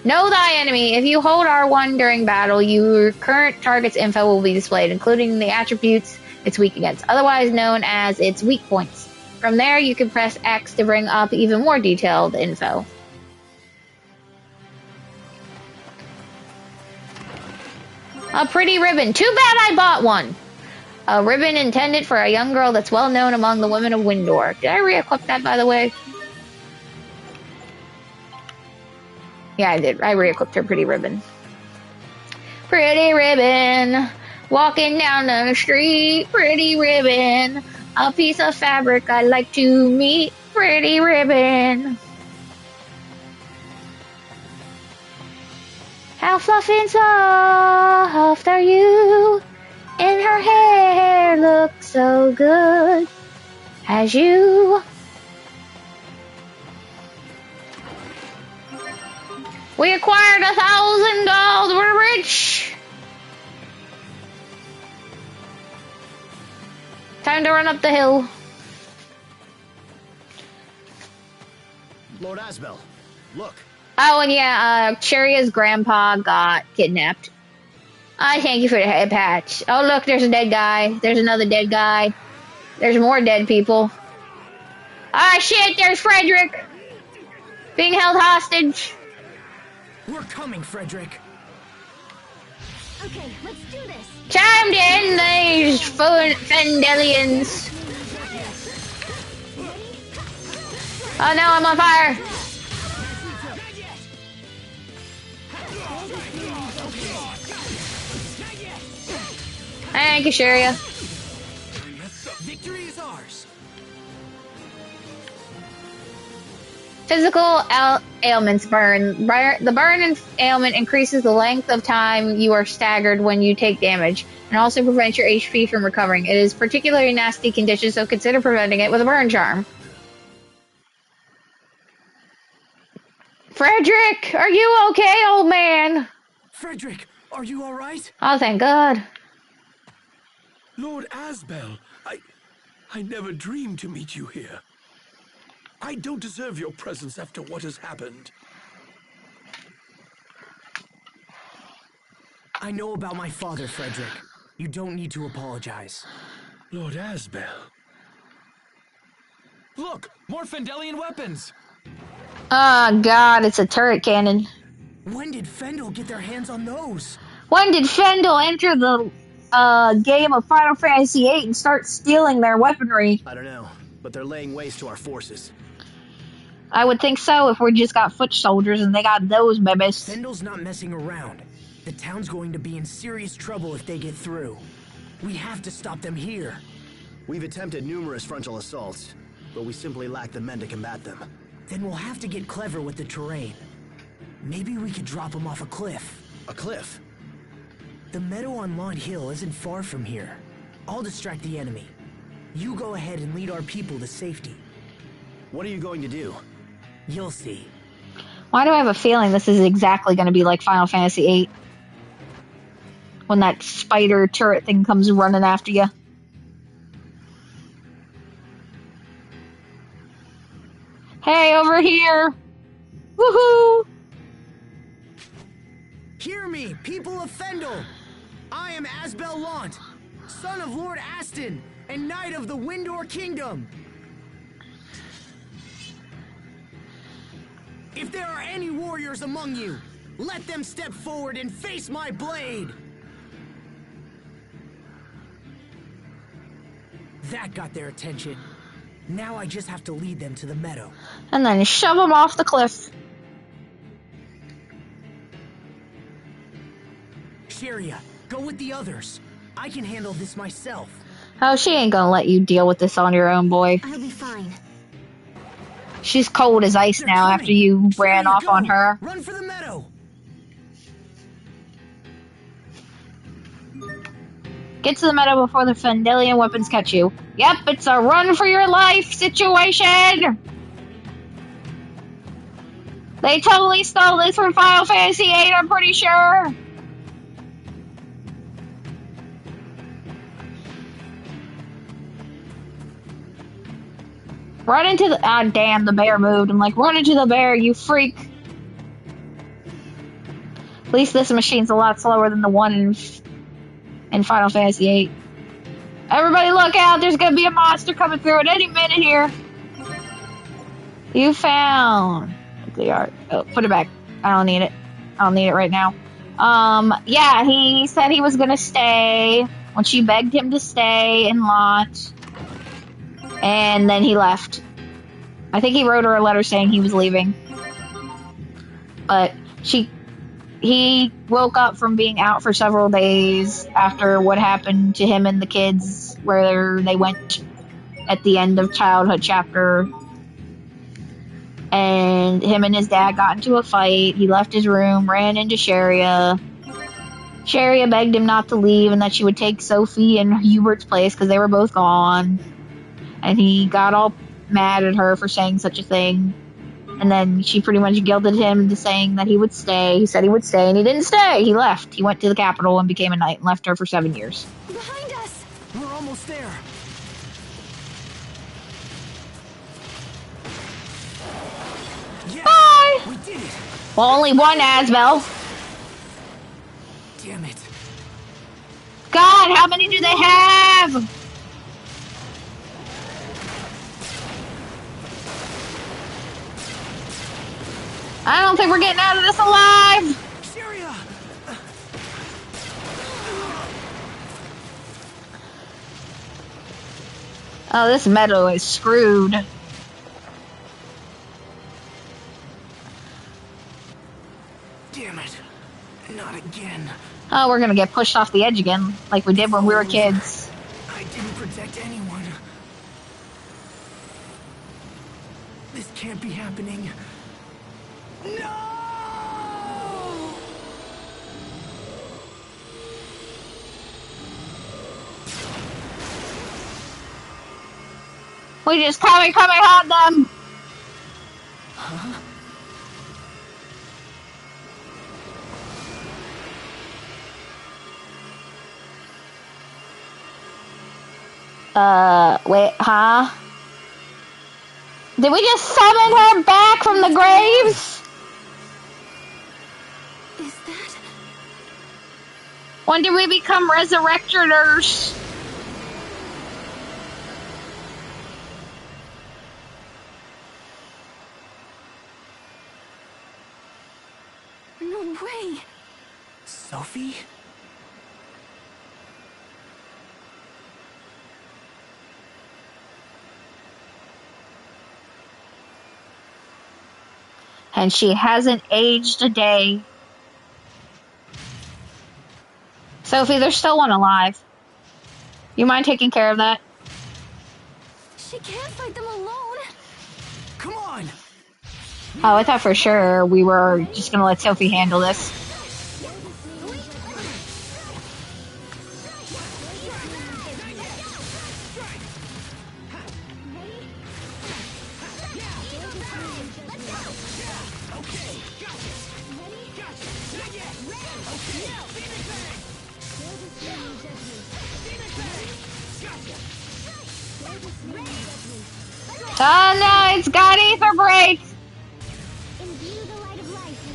Know thy enemy. If you hold R1 during battle, your current target's info will be displayed, including the attributes it's weak against, otherwise known as its weak points. From there, you can press X to bring up even more detailed info. A pretty ribbon. Too bad I bought one. A ribbon intended for a young girl that's well known among the women of Windor. Did I re-equip that, by the way? Yeah, I did. I re-equipped her pretty ribbon. Pretty ribbon. Walking down the street. Pretty ribbon. A piece of fabric I like to meet. Pretty ribbon. How fluffy and soft are you? And her hair looks so good as you. We acquired 1,000 gold. We're rich. Time to run up the hill. Lord Asbel, look. Oh, and yeah, Cheria's grandpa got kidnapped. I thank you for the head patch. Oh, look, there's a dead guy. There's another dead guy. There's more dead people. Ah, shit, there's Frederick. Being held hostage. We're coming, Frederick. Okay, let's do this. Chimed in these Fendelians. Oh no, I'm on fire. Thank you, Sharia. Victory is ours. Physical ailments burn. The burn and ailment increases the length of time you are staggered when you take damage, and also prevents your HP from recovering. It is particularly nasty condition, so consider preventing it with a burn charm. Frederick, are you okay, old man? Frederick, are you all right? Oh, thank God. Lord Asbel, I never dreamed to meet you here. I don't deserve your presence after what has happened. I know about my father, Frederick. You don't need to apologize. Lord Asbel. Look, more Fendelian weapons. Oh, God, it's a turret cannon. When did Fendel get their hands on those? When did Fendel enter the game of Final Fantasy VIII and start stealing their weaponry? I don't know, but they're laying waste to our forces. I would think so if we just got foot soldiers and they got those babies. Fendel's not messing around. The town's going to be in serious trouble if they get through. We have to stop them here. We've attempted numerous frontal assaults, but we simply lack the men to combat them. Then we'll have to get clever with the terrain. Maybe we could drop them off a cliff. A cliff? The meadow on Lawn Hill isn't far from here. I'll distract the enemy. You go ahead and lead our people to safety. What are you going to do? You'll see. Why do I have a feeling this is exactly going to be like Final Fantasy VIII? When that spider turret thing comes running after you. Hey, over here! Woohoo! Hear me, people of Fendel! I am Asbel Lant, son of Lord Aston, and knight of the Windor Kingdom. If there are any warriors among you, let them step forward and face my blade! That got their attention. Now I just have to lead them to the meadow. And then shove them off the cliff. Sharia, go with the others. I can handle this myself. Oh, she ain't gonna let you deal with this on your own, boy. I'll be fine. She's cold as ice now after you ran off on her. Run for the meadow! Get to the meadow before the Fendelian weapons catch you. Yep, it's a run for your life situation! They totally stole this from Final Fantasy VIII, I'm pretty sure! Run into the... Ah, damn, the bear moved. I'm like, run into the bear, you freak! At least this machine's a lot slower than the one in Final Fantasy VIII. Everybody look out! There's gonna be a monster coming through at any minute here! You found... the art. Oh, put it back. I don't need it. I don't need it right now. Yeah, he said he was gonna stay when she begged him to stay in Lot. And then he left. I think he wrote her a letter saying he was leaving. But he woke up from being out for several days after what happened to him and the kids, where they went at the end of childhood chapter. And him and his dad got into a fight. He left his room, ran into Sharia. Sharia begged him not to leave and that she would take Sophie and Hubert's place because they were both gone. And he got all mad at her for saying such a thing. And then she pretty much guilted him into saying that he would stay. He said he would stay, and he didn't stay. He left. He went to the capital and became a knight and left her for 7 years. Behind us! We're almost there. Yeah, Bye! we did it! Well, only one Asbel. Damn it. God, how many do they have? I don't think we're getting out of this alive! Sharia! Oh, this meadow is screwed. Damn it. Not again. Oh, we're gonna get pushed off the edge again, like we did when we were kids. I didn't protect anyone. This can't be happening. No! We just Kamehameha them! Huh? Wait, huh? Did we just summon her back from the graves? Is that... When did we become resurrectors? No way! Sophie? And she hasn't aged a day. Sophie, there's still one alive. You mind taking care of that? She can't fight them alone! Come on! Oh, I thought for sure we were just gonna let Sophie handle this. Oh no, it's got ether break! Imbue the light of life.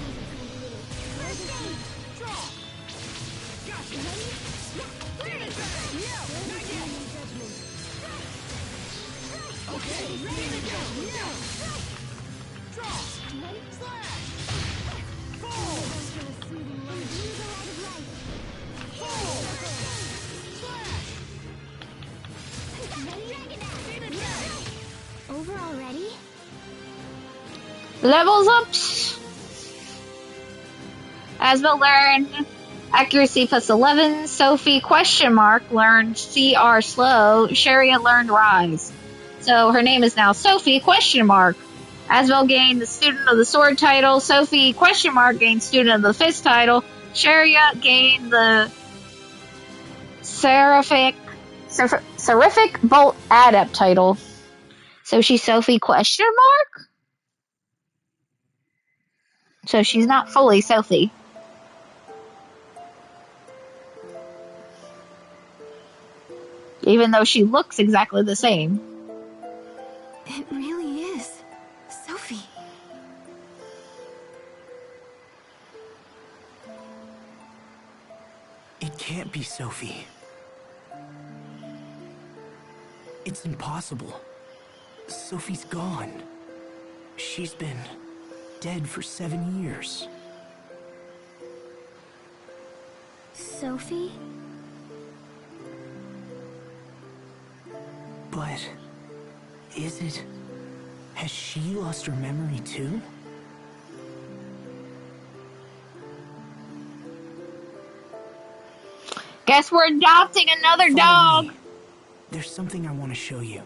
Over already? Levels ups! Asbel learned accuracy plus 11. Sophie question mark learned CR slow. Sharia learned rise. So her name is now Sophie question mark. Asbel gained the student of the sword title. Sophie question mark gained student of the fist title. Sharia gained the seraphic bolt adept title. So she's Sophie question mark? So she's not fully Sophie. Even though she looks exactly the same. It really is. Sophie. It can't be Sophie. It's impossible. Sophie's gone. She's been dead for 7 years. Sophie? But is it... has she lost her memory too? Guess we're adopting another Follow dog. me. There's something I want to show you.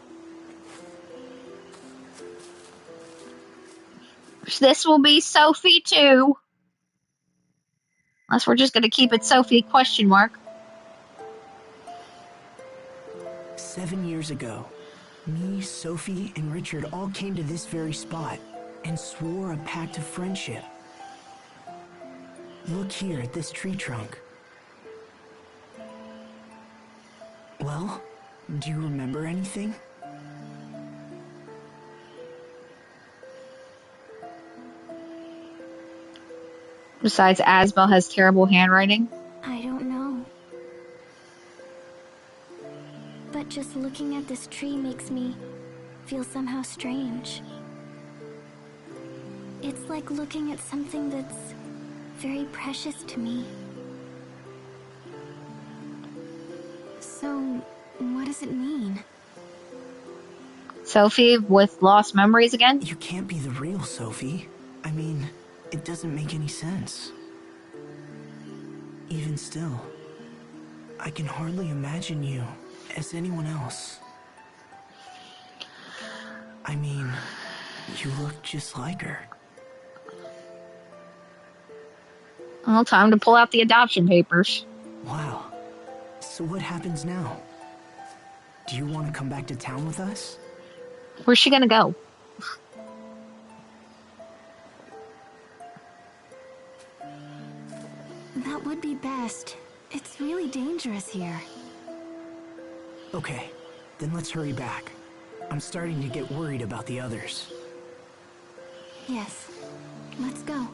This will be Sophie too. Unless we're just gonna keep it Sophie question mark. 7 years ago, me, Sophie, and Richard all came to this very spot and swore a pact of friendship. Look here at this tree trunk. Well, do you remember anything? Besides, Asbel has terrible handwriting. I don't know. But just looking at this tree makes me feel somehow strange. It's like looking at something that's very precious to me. So, what does it mean? Sophie with lost memories again? You can't be the real Sophie. I mean, it doesn't make any sense. Even still, I can hardly imagine you as anyone else. I mean, you look just like her. Well, time to pull out the adoption papers. Wow. So what happens now? Do you want to come back to town with us? Where's she gonna go? That would be best. It's really dangerous here. Okay, Then let's hurry back. I'm starting to get worried about the others. Yes. Let's go.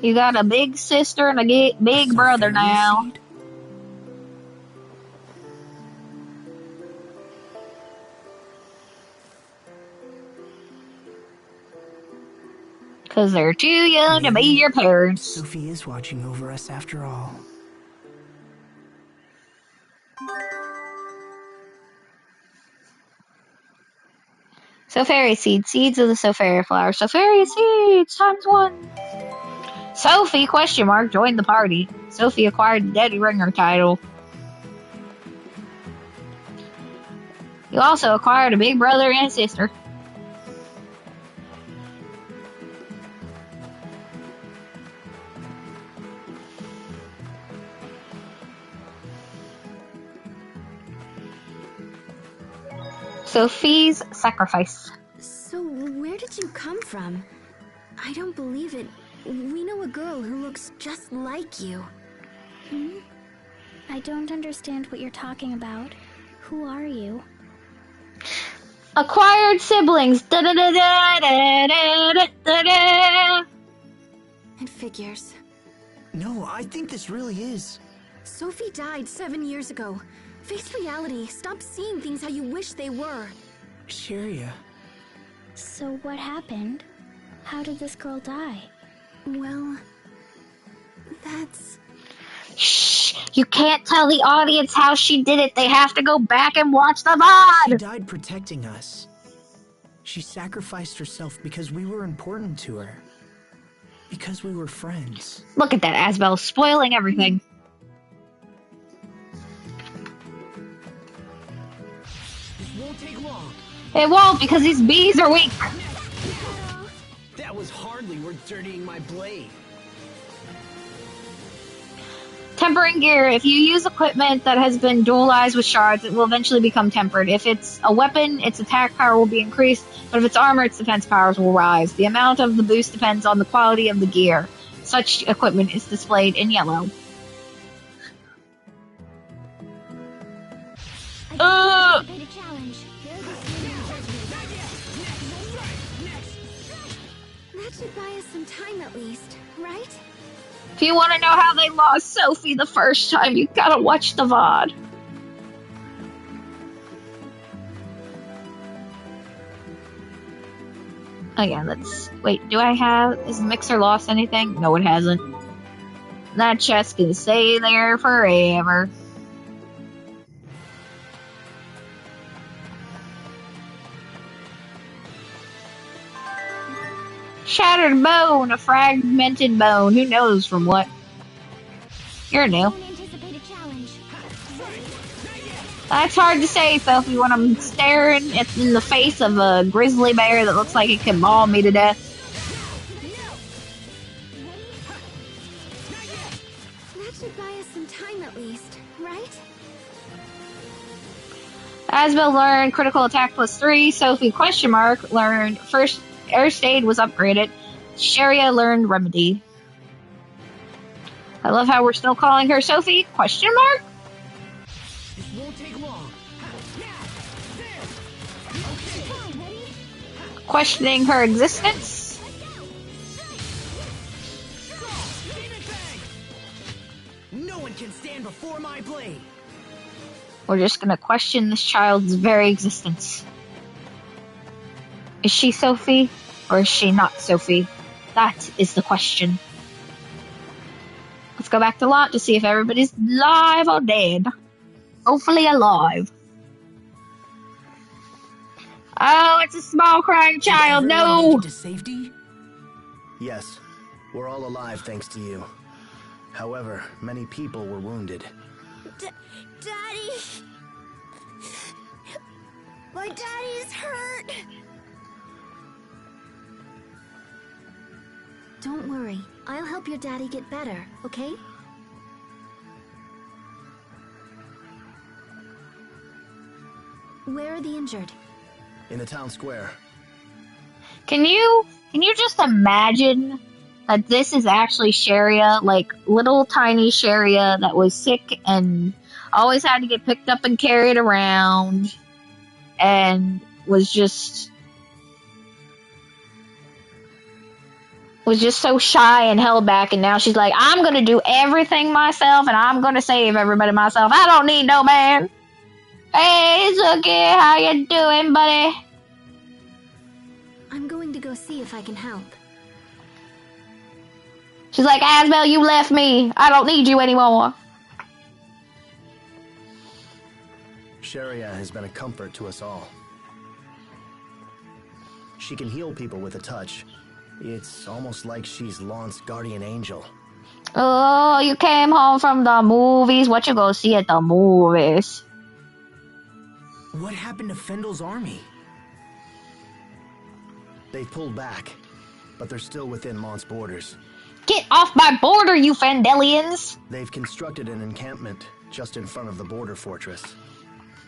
You got a big sister and a big brother now. Seed? Because they're too young to be Maybe your parents. Sophie is watching over us after all. Sophia seeds. Seeds of the Sophia flower. Sophia seeds times 1. Sophie, question mark, joined the party. Sophie acquired the Dead Ringer title. You also acquired a big brother and a sister. Sophie's sacrifice. So, where did you come from? I don't believe it. We know a girl who looks just like you. I don't understand what you're talking about. Who are you? Acquired siblings. Da da da da da da da da. It figures. No, I think this really is. Sophie died 7 years ago. Face reality. Stop seeing things how you wish they were. Sharia. So what happened? How did this girl die? Well, that's... Shh! You can't tell the audience how she did it. They have to go back and watch the She VOD. died protecting us. She sacrificed herself because we were important to her. Because we were friends. Look at that, Asbel, spoiling everything. This won't take long. It won't because these bees are weak. That was hardly worth dirtying my blade. Tempering gear. If you use equipment that has been dualized with shards, it will eventually become tempered. If it's a weapon, its attack power will be increased, but if it's armor, its defense powers will rise. The amount of the boost depends on the quality of the gear. Such equipment is displayed in yellow. I made a challenge. That should buy us some time at least, right? If you want to know how they lost Sophie the first time, you gotta watch the VOD. Again, let's... Wait, do I have... Has the mixer lost anything? No, it hasn't. That chest can stay there forever. Shattered bone, a fragmented bone. Who knows from what? You're new. Don't anticipate a challenge. That's hard to say, Sophie, when I'm staring in the face of a grizzly bear that looks like it can maul me to death. That should buy us some time at least, right? Asbel learned critical attack +3. Sophie question mark learned first aid was upgraded. Sharia learned remedy. I love how we're still calling her Sophie question mark. This won't take long. Questioning her existence. No one can stand before my blade. We're just gonna question this child's very existence. Is she Sophie, or is she not Sophie? That is the question. Let's go back to lot to see if everybody's alive or dead. Hopefully alive. Oh, it's a small crying child. Did everyone No! make it to safety? Yes, we're all alive thanks to you. However, many people were wounded. Daddy! My daddy's hurt! Don't worry. I'll help your daddy get better, okay? Where are the injured? In the town square. Can you just imagine that this is actually Sharia, like little tiny Sharia that was sick and always had to get picked up and carried around and was just so shy and held back, and now she's like, I'm gonna do everything myself and I'm gonna save everybody myself. I don't need no man. Hey, Zuki, how you doing, buddy? I'm going to go see if I can help. She's like, Asbel, you left me. I don't need you anymore. Sharia has been a comfort to us all. She can heal people with a touch. It's almost like she's Lawnce's guardian angel. Oh, you came home from the movies? What you go see at the movies? What happened to Fendel's army? They've pulled back, but they're still within Mont's borders. Get off my border, you Fendelians! They've constructed an encampment just in front of the border fortress.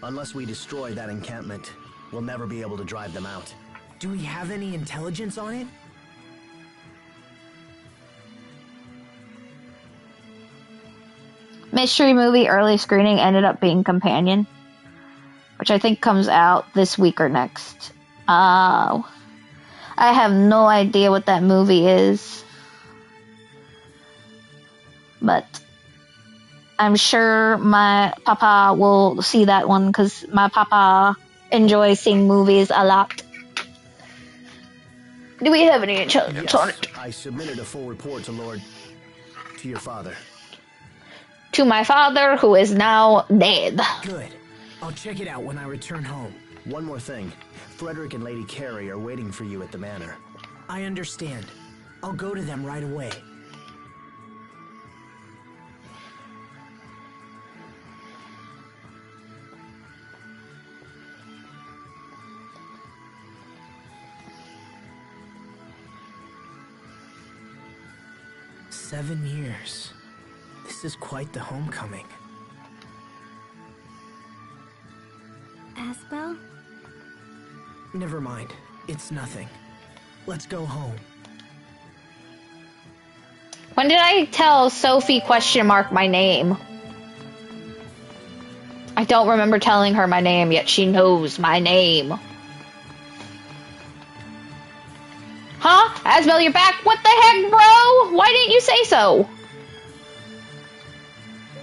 Unless we destroy that encampment, we'll never be able to drive them out. Do we have any intelligence on it? Mystery movie early screening ended up being Companion, which I think comes out this week or next. Oh. I have no idea what that movie is. But I'm sure my papa will see that one because my papa enjoys seeing movies a lot. Do we have any intelligence on it? I submitted a full report to your father. To my father, who is now dead. Good. I'll check it out when I return home. One more thing. Frederick and Lady Carrie are waiting for you at the manor. I understand. I'll go to them right away. "7 years. This is quite the homecoming." Asbel? Never mind. It's nothing. Let's go home. When did I tell Sophie my name? I don't remember telling her my name, yet she knows my name. Huh? Asbel, you're back? What the heck, bro? Why didn't you say so?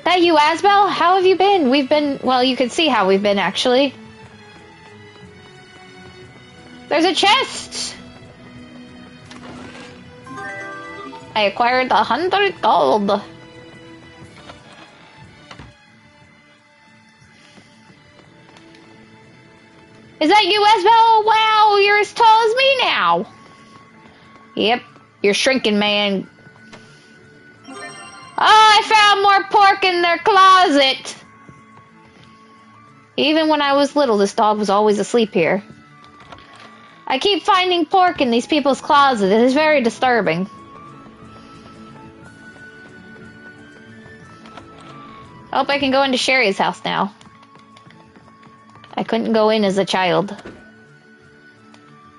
That you, Asbel? How have you been? We've been... Well, you can see how we've been, actually. There's a chest! I acquired 100 gold. Is that you, Asbel? Wow, you're as tall as me now. Yep, you're shrinking, man. Oh, I found more pork in their closet. Even when I was little, this dog was always asleep here. I keep finding pork in these people's closets. It is very disturbing. I hope I can go into Sherry's house now. I couldn't go in as a child.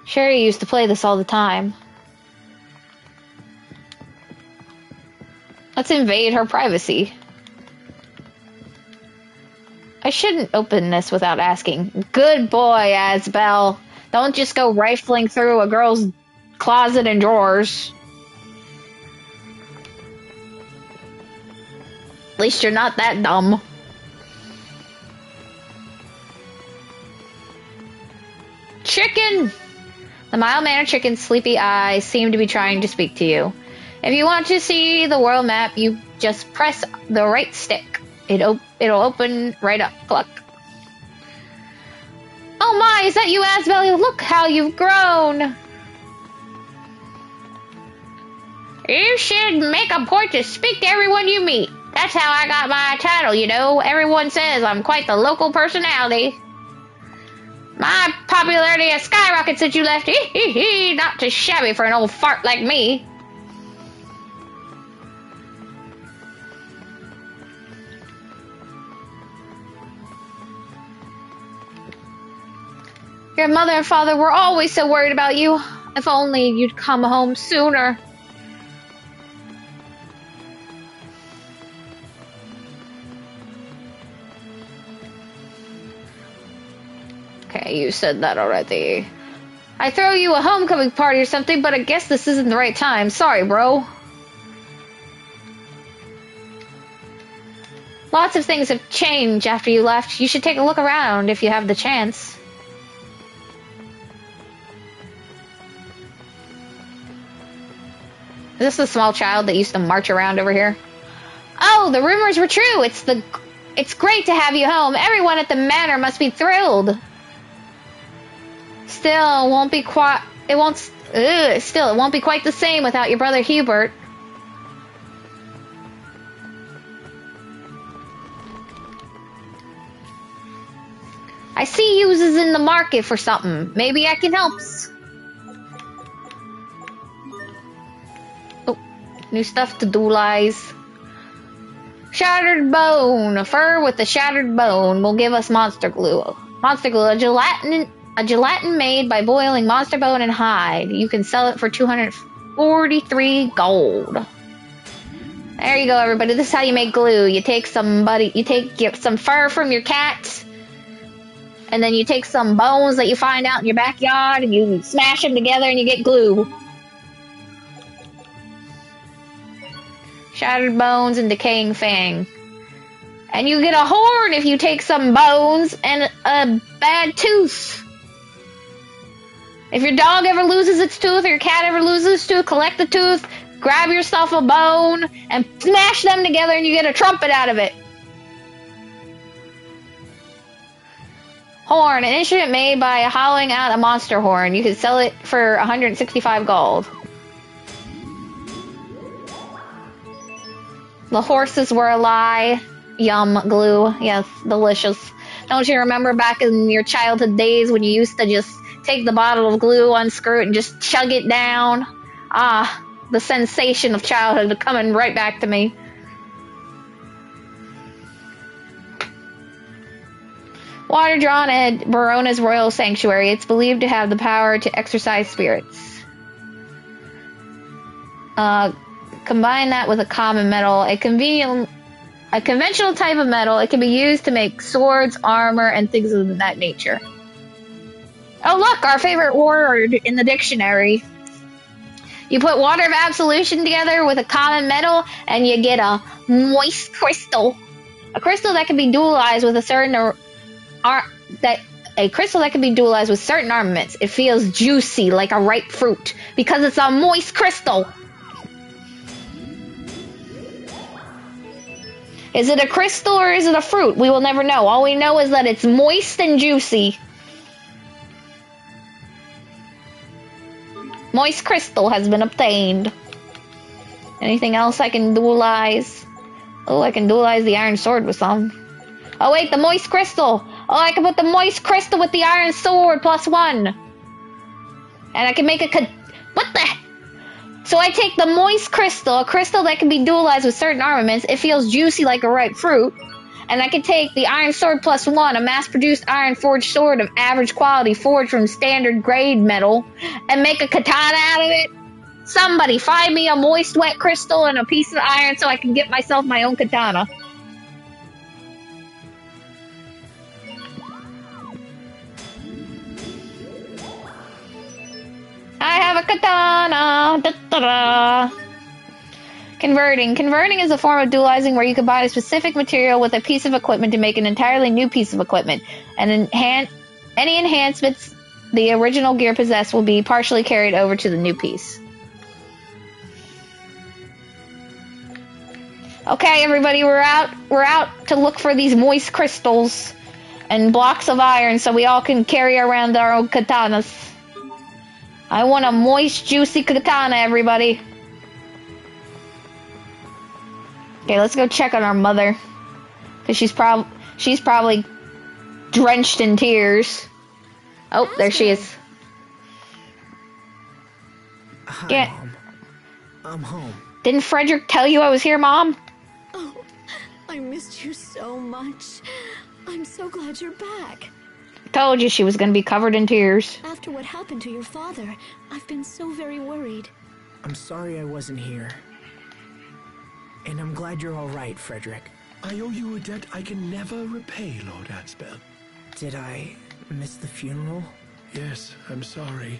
Sherry used to play this all the time. Let's invade her privacy. I shouldn't open this without asking. Good boy, Asbel. Don't just go rifling through a girl's closet and drawers. At least you're not that dumb. Chicken! The mild-mannered chicken's sleepy eyes seem to be trying to speak to you. If you want to see the world map, you just press the right stick. It'll open right up. Cluck. Oh my, is that you, Asbel? Look how you've grown. You should make a point to speak to everyone you meet. That's how I got my title, you know. Everyone says I'm quite the local personality. My popularity has skyrocketed since you left. Not too shabby for an old fart like me. Your mother and father were always so worried about you. If only you'd come home sooner. You said that already. I throw you a homecoming party or something, but I guess this isn't the right time. Sorry, bro. Lots of things have changed after you left. You should take a look around if you have the chance. Is this the small child that used to march around over here? Oh, the rumors were true. It's great to have you home. Everyone at the manor must be thrilled. Still, it won't be quite the same without your brother Hubert. I see yous is in the market for something. Maybe I can help. Oh, new stuff to duelize. Shattered bone. A fur with a shattered bone will give us monster glue. Monster glue, a gelatin made by boiling monster bone and hide. You can sell it for 243 gold. There you go, everybody. This is how you make glue. You take some fur from your cat, and then you take some bones that you find out in your backyard, and you smash them together, and you get glue. Shattered bones and decaying fang. And you get a horn if you take some bones and a bad tooth. If your dog ever loses its tooth or your cat ever loses its tooth, collect the tooth, grab yourself a bone, and smash them together and you get a trumpet out of it. Horn, an instrument made by hollowing out a monster horn. You can sell it for 165 gold. The horses were a lie. Yum, glue. Yes, delicious. Don't you remember back in your childhood days when you used to just take the bottle of glue, unscrew it, and just chug it down? Ah, the sensation of childhood coming right back to me. Water drawn at Barona's royal sanctuary. It's believed to have the power to exorcise spirits. Combine that with a common metal, a conventional type of metal. It can be used to make swords, armor, and things of that nature. Oh look, our favorite word in the dictionary. You put water of absolution together with a common metal, and you get a moist crystal. A crystal that can be dualized with certain armaments. It feels juicy like a ripe fruit because it's a moist crystal. Is it a crystal or is it a fruit? We will never know. All we know is that it's moist and juicy. Moist crystal has been obtained. Anything else I can dualize? Oh, I can dualize the iron sword with some. Oh wait, the moist crystal. Oh, I can put the moist crystal with the iron sword +1. And I can make what the? So I take the moist crystal, a crystal that can be dualized with certain armaments. It feels juicy like a ripe fruit. And I can take the iron sword +1, a mass-produced iron forged sword of average quality forged from standard grade metal, and make a katana out of it. Somebody find me a moist wet crystal and a piece of iron so I can get myself my own katana. I have a katana. Da-da-da. Converting. Converting is a form of dualizing where you combine a specific material with a piece of equipment to make an entirely new piece of equipment. And any enhancements the original gear possessed will be partially carried over to the new piece. Okay, everybody, we're out to look for these moist crystals and blocks of iron so we all can carry around our own katanas. I want a moist, juicy katana, everybody. Okay, let's go check on our mother. Because she's probably drenched in tears. Oh, there she is. Hi, Mom. I'm home. Didn't Frederick tell you I was here, Mom? Oh, I missed you so much. I'm so glad you're back. Told you she was going to be covered in tears. After what happened to your father, I've been so very worried. I'm sorry I wasn't here. And I'm glad you're all right, Frederick. I owe you a debt I can never repay, Lord Asbel. Did I Missed the funeral? Yes, I'm sorry.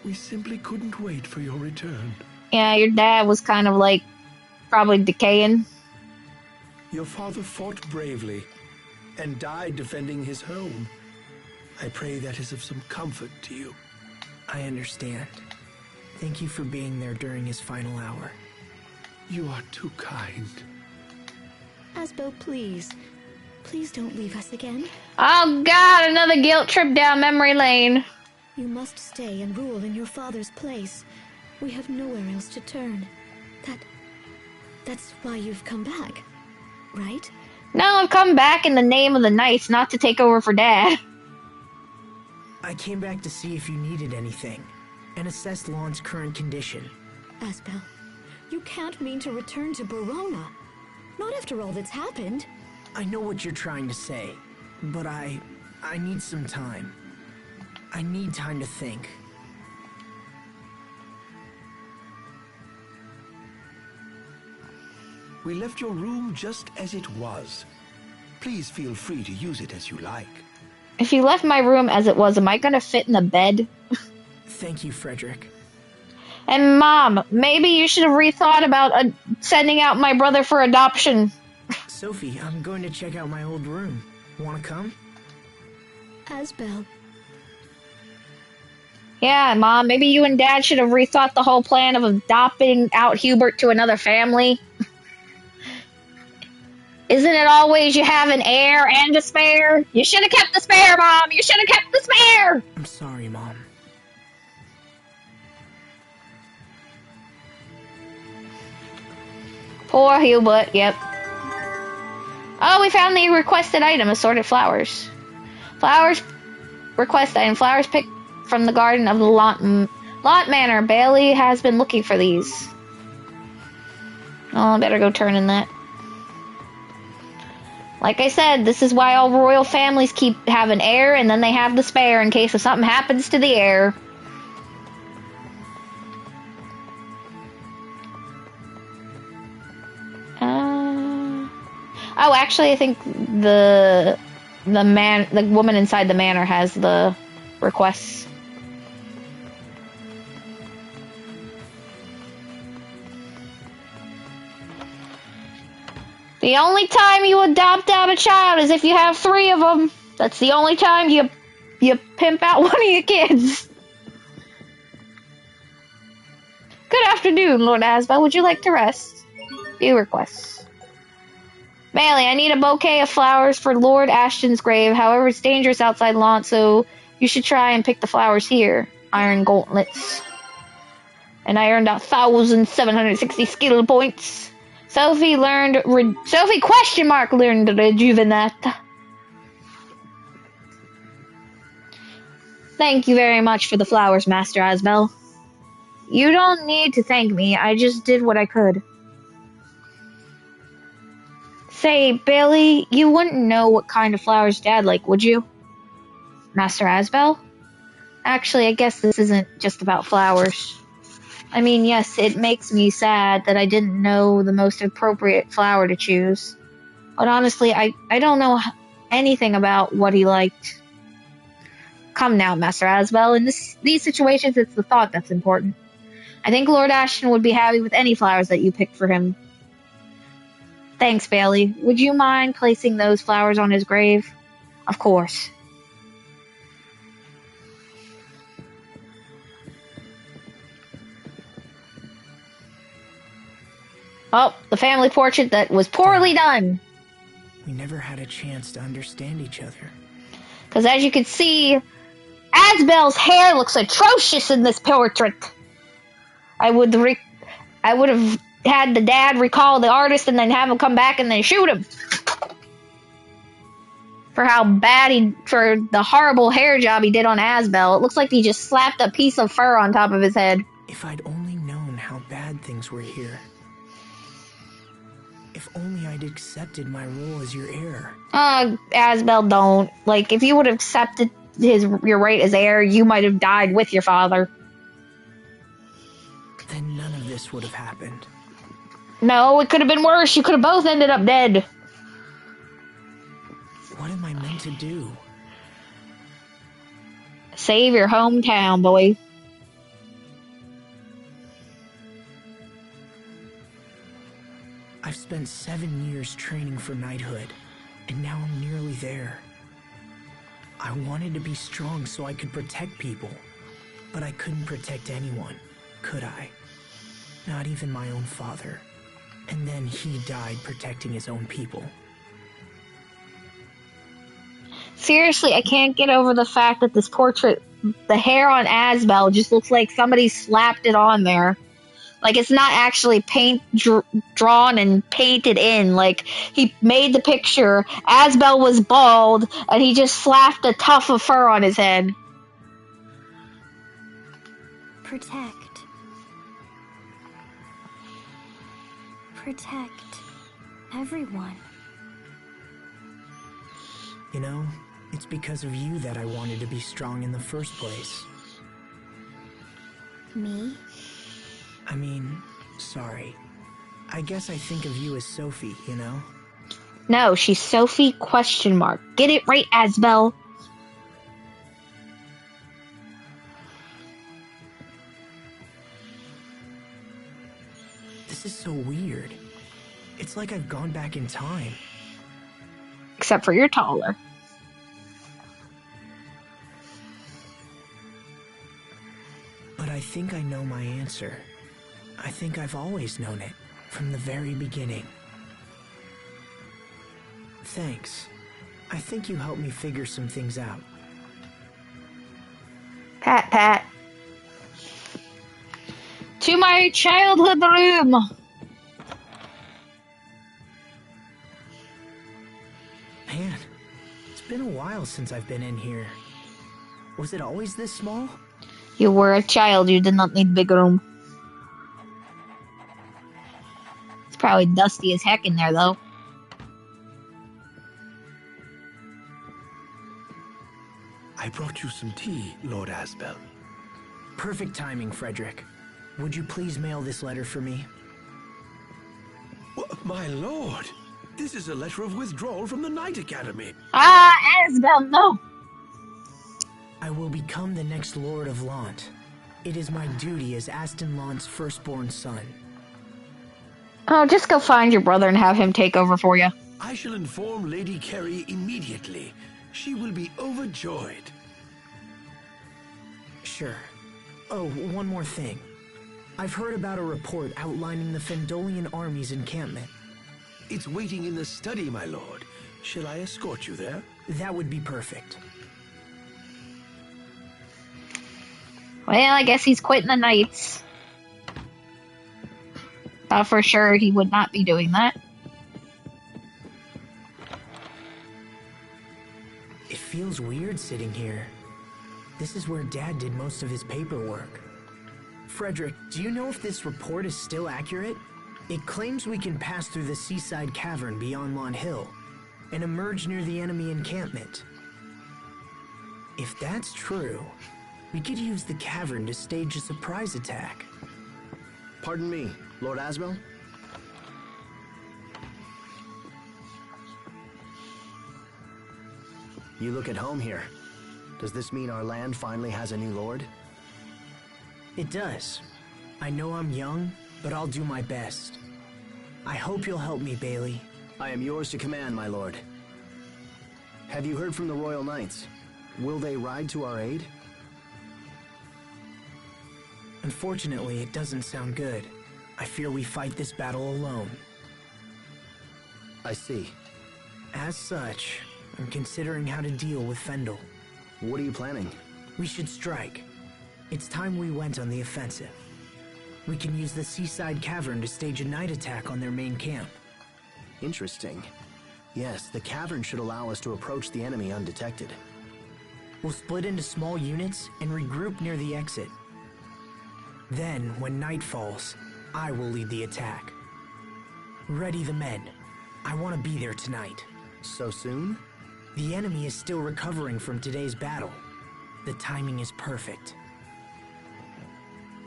We simply couldn't wait for your return. Yeah, your dad was kind of like probably decaying. Your father fought bravely and died defending his home. I pray that is of some comfort to you. I understand. Thank you for being there during his final hour. You are too kind. Asbel, please. Please don't leave us again. Oh God, another guilt trip down memory lane. You must stay and rule in your father's place. We have nowhere else to turn. That's why you've come back, right? No, I've come back in the name of the Knights, not to take over for Dad. I came back to see if you needed anything, and assess Lon's current condition. Asbel, you can't mean to return to Barona. Not after all that's happened. I know what you're trying to say, but I need some time. I need time to think. We left your room just as it was. Please feel free to use it as you like. If you left my room as it was, am I gonna fit in the bed? Thank you, Frederick. And Mom, maybe you should have rethought about sending out my brother for adoption. Sophie, I'm going to check out my old room. Wanna come? Asbel. Yeah, Mom, maybe you and Dad should have rethought the whole plan of adopting out Hubert to another family. Isn't it always you have an heir and a spare? You should have kept the spare, Mom! You should have kept the spare! I'm sorry, Mom. Poor Hubert, yep. Oh, we found the requested item, assorted flowers. Flowers, request item, flowers picked from the garden of the Lot Manor. Bailey has been looking for these. Oh, I better go turn in that. Like I said, this is why all royal families keep having heir, and then they have the spare in case if something happens to the heir. Oh, actually, I think the woman inside the manor has the requests. The only time you adopt out a child is if you have 3 of them. That's the only time you pimp out one of your kids. Good afternoon, Lord Asbel. Would you like to rest? Few requests. Bailey, I need a bouquet of flowers for Lord Ashton's grave. However, it's dangerous outside Launch, so you should try and pick the flowers here. Iron gauntlets. And I earned 1,760 skill points. Sophie learned learned rejuvenate. Thank you very much for the flowers, Master Asbel. You don't need to thank me. I just did what I could. Say, Bailey, you wouldn't know what kind of flowers Dad liked, would you? Master Asbel? Actually, I guess this isn't just about flowers. I mean, yes, it makes me sad that I didn't know the most appropriate flower to choose. But honestly, I don't know anything about what he liked. Come now, Master Asbel, in these situations, it's the thought that's important. I think Lord Ashton would be happy with any flowers that you picked for him. Thanks, Bailey. Would you mind placing those flowers on his grave? Of course. Oh, the family portrait that was poorly done. We never had a chance to understand each other. Because as you can see, Asbel's hair looks atrocious in this portrait. I would have had the dad recall the artist and then have him come back and then shoot him. For for the horrible hair job he did on Asbel. It looks like he just slapped a piece of fur on top of his head. If I'd only known how bad things were here. If only I'd accepted my role as your heir. Asbel, don't. Like, if you would have accepted your right as heir, you might have died with your father. Then none of this would have happened. No, it could have been worse. You could have both ended up dead. What am I meant to do? Save your hometown, boy. I've spent 7 years training for knighthood, and now I'm nearly there. I wanted to be strong so I could protect people, but I couldn't protect anyone, could I? Not even my own father. And then he died protecting his own people. Seriously, I can't get over the fact that this portrait, the hair on Asbel just looks like somebody slapped it on there. Like, it's not actually drawn and painted in. Like, he made the picture, Asbel was bald, and he just slapped a tuft of fur on his head. Protect. Protect everyone. You know, it's because of you that I wanted to be strong in the first place. Me? I mean, sorry. I guess I think of you as Sophie, you know? No, she's Sophie ? Get it right, Asbel. This is so weird. It's like I've gone back in time. Except for you're taller. But I think I know my answer. I think I've always known it, from the very beginning. Thanks. I think you helped me figure some things out. Pat, pat. To my childhood room. Man, it's been a while since I've been in here. Was it always this small? You were a child, you did not need big room. It's probably dusty as heck in there, though. I brought you some tea, Lord Asbel. Perfect timing, Frederick. Would you please mail this letter for me? My lord, this is a letter of withdrawal from the Knight Academy. Ah, Asbel, no! I will become the next Lord of Lant. It is my duty as Aston Lant's firstborn son. Oh, just go find your brother and have him take over for you. I shall inform Lady Carey immediately. She will be overjoyed. Sure. Oh, one more thing. I've heard about a report outlining the Fendolian army's encampment. It's waiting in the study, my lord. Shall I escort you there? That would be perfect. Well, I guess he's quitting the Knights. Thought for sure he would not be doing that. It feels weird sitting here. This is where Dad did most of his paperwork. Frederick, do you know if this report is still accurate? It claims we can pass through the seaside cavern beyond Lant Hill and emerge near the enemy encampment. If that's true, we could use the cavern to stage a surprise attack. Pardon me, Lord Asbel? You look at home here. Does this mean our land finally has a new lord? It does. I know I'm young, but I'll do my best. I hope you'll help me, Bailey. I am yours to command, my lord. Have you heard from the Royal Knights? Will they ride to our aid? Unfortunately, it doesn't sound good. I fear we fight this battle alone. I see. As such, I'm considering how to deal with Fendel. What are you planning? We should strike. It's time we went on the offensive. We can use the seaside cavern to stage a night attack on their main camp. Interesting. Yes, the cavern should allow us to approach the enemy undetected. We'll split into small units and regroup near the exit. Then, when night falls, I will lead the attack. Ready the men. I want to be there tonight. So soon? The enemy is still recovering from today's battle. The timing is perfect.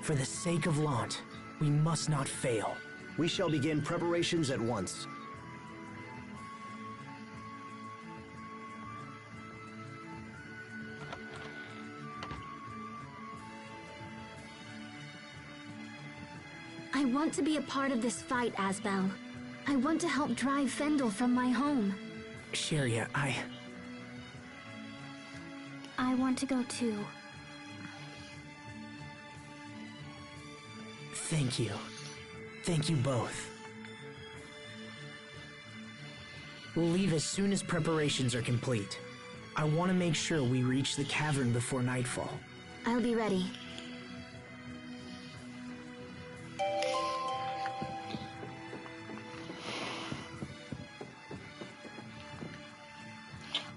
For the sake of Lant, we must not fail. We shall begin preparations at once. I want to be a part of this fight, Asbel. I want to help drive Fendel from my home. Sheria, I want to go too. Thank you. Thank you both. We'll leave as soon as preparations are complete. I want to make sure we reach the cavern before nightfall. I'll be ready.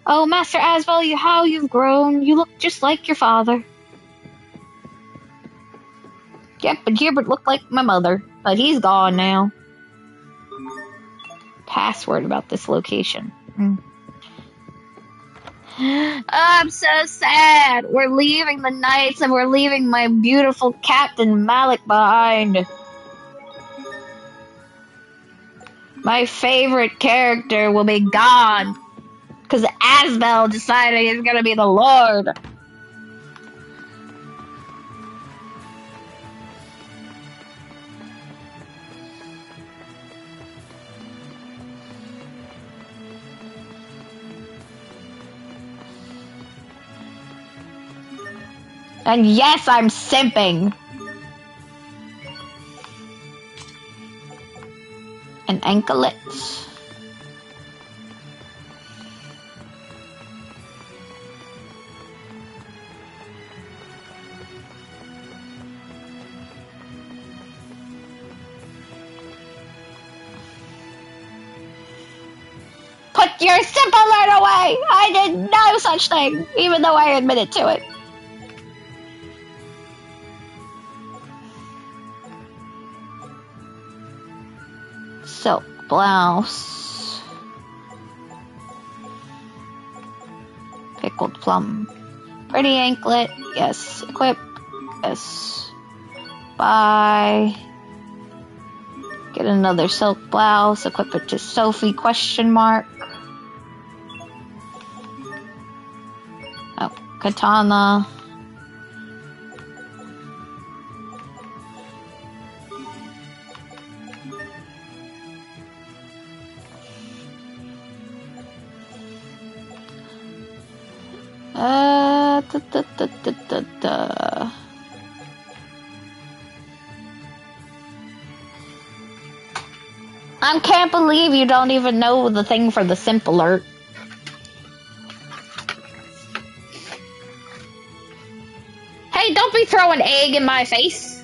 Oh, Master Asbel, how you've grown. You look just like your father. Yep, but Gilbert looked like my mother, but he's gone now. Password about this location. I'm so sad. We're leaving the Knights and we're leaving my beautiful Captain Malik behind. My favorite character will be gone. Because Asbel decided he's gonna be the Lord. And yes, I'm simping. An anklet. Put your simple alert away! I did no such thing, even though I admitted to it. Silk blouse. Pickled plum. Pretty anklet. Yes. Equip. Yes. Buy. Get another silk blouse. Equip it to Sophie ? Oh, katana. I can't believe you don't even know the thing for the simp alert. Hey, don't be throwing egg in my face.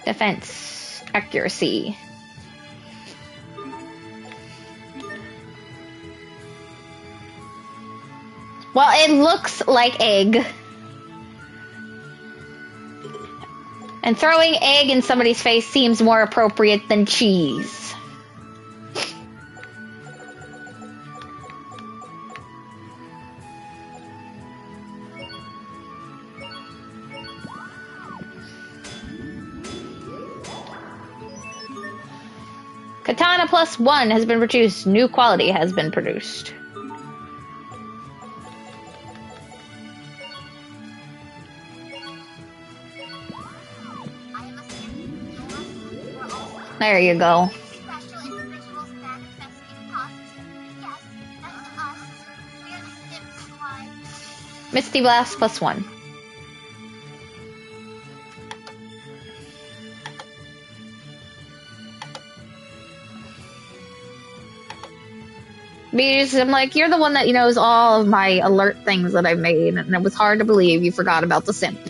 Defense. Accuracy. Well, it looks like egg. And throwing egg in somebody's face seems more appropriate than cheese. Katana +1 has been produced. New quality has been produced. There you go. Misty Blast +1. Because I'm like, you're the one that knows all of my alert things that I've made, and it was hard to believe you forgot about the simp.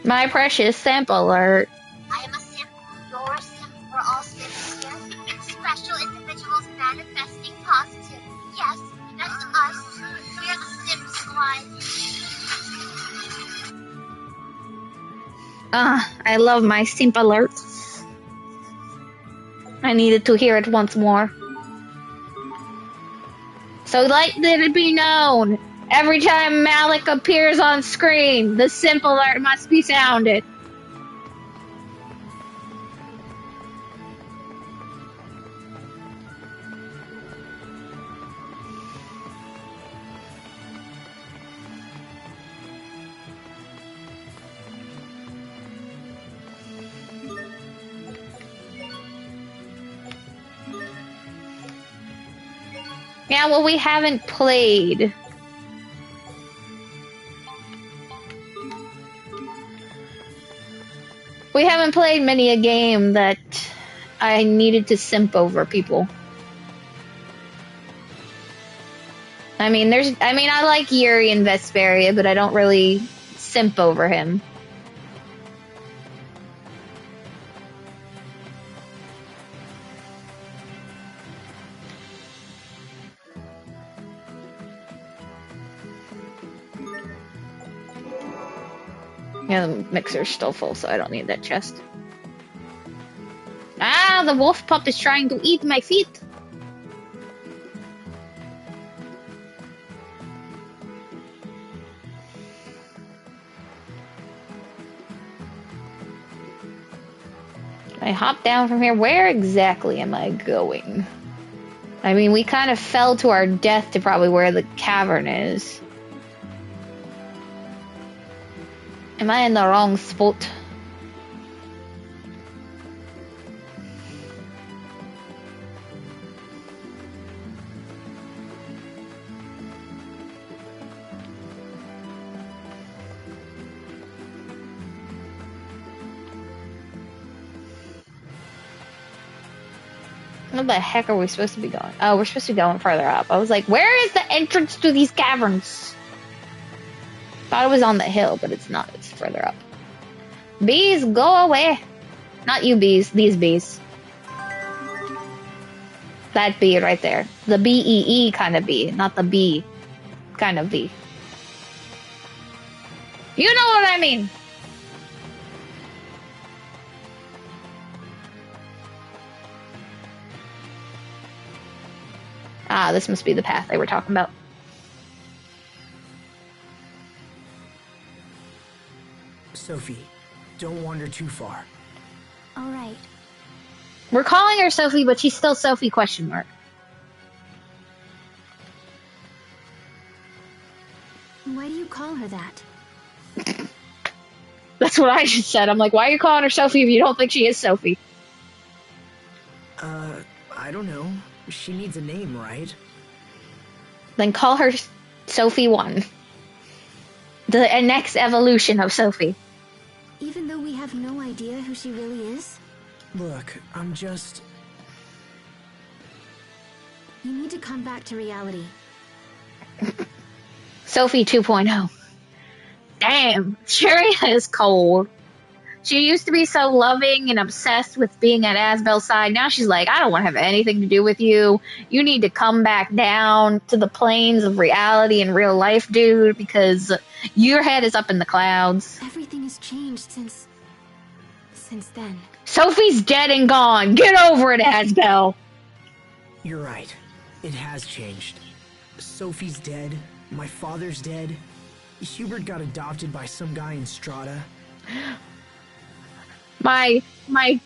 My precious simp alert. I am a simp, you're a simp, we're all simps here. Special individuals manifesting positive. Yes, that's us. We're the simp squad. I love my simp alerts. I needed to hear it once more. So let it be known, every time Malik appears on screen, the simp alert must be sounded. Yeah, well, we haven't played. We haven't played many a game that I needed to simp over people. I mean, I like Yuri and Vesperia, but I don't really simp over him. Yeah, the mixer's still full, so I don't need that chest. Ah, the wolf pup is trying to eat my feet. I hop down from here. Where exactly am I going? I mean, we kind of fell to our death to probably where the cavern is. Am I in the wrong spot? Where the heck are we supposed to be going? Oh, we're supposed to be going further up. I was like, where is the entrance to these caverns? Thought it was on the hill, but it's not. It's further up. Bees, go away. Not you bees, these bees. That bee right there. The B-E-E kind of bee, not the bee kind of bee. You know what I mean. Ah, this must be the path they were talking about. Sophie, don't wander too far. All right. We're calling her Sophie, but she's still Sophie question mark. Why do you call her that? That's what I just said. I'm like, why are you calling her Sophie if you don't think she is Sophie? I don't know. She needs a name, right? Then call her Sophie 1. The next evolution of Sophie. Even though we have no idea who she really is? Look, I'm just... You need to come back to reality. Sophie 2.0. Damn, Cheria is cold. She used to be so loving and obsessed with being at Asbel's side. Now she's like, I don't want to have anything to do with you. You need to come back down to the planes of reality and real life, dude, because your head is up in the clouds. Everything has changed since then. Sophie's dead and gone. Get over it, Asbel. You're right. It has changed. Sophie's dead. My father's dead. Hubert got adopted by some guy in Strata. My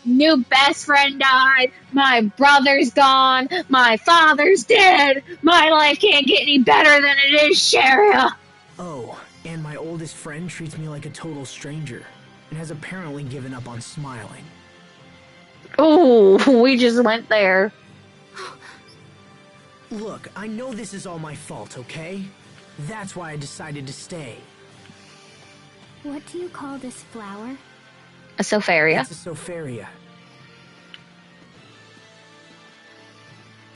new best friend died. My brother's gone. My father's dead. My life can't get any better than it is, Cheria. Oh, and my oldest friend treats me like a total stranger and has apparently given up on smiling. Ooh, we just went there. Look, I know this is all my fault, okay? That's why I decided to stay. What do you call this flower? A Sopharia. It's a Sopharia.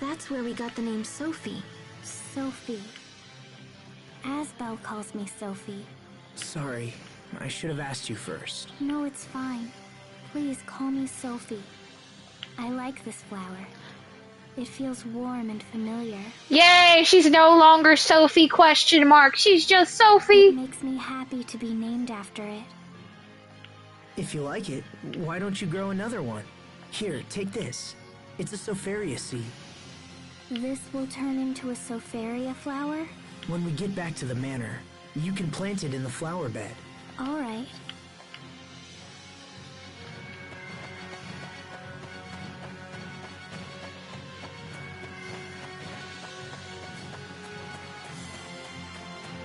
That's where we got the name Sophie. Sophie. Asbel calls me Sophie. Sorry, I should have asked you first. No, it's fine. Please call me Sophie. I like this flower. It feels warm and familiar. Yay, she's no longer Sophie question mark. She's just Sophie. It makes me happy to be named after it. If you like it, why don't you grow another one? Here, take this. It's a Sopharia seed. This will turn into a Sopharia flower? When we get back to the manor, you can plant it in the flower bed. All right.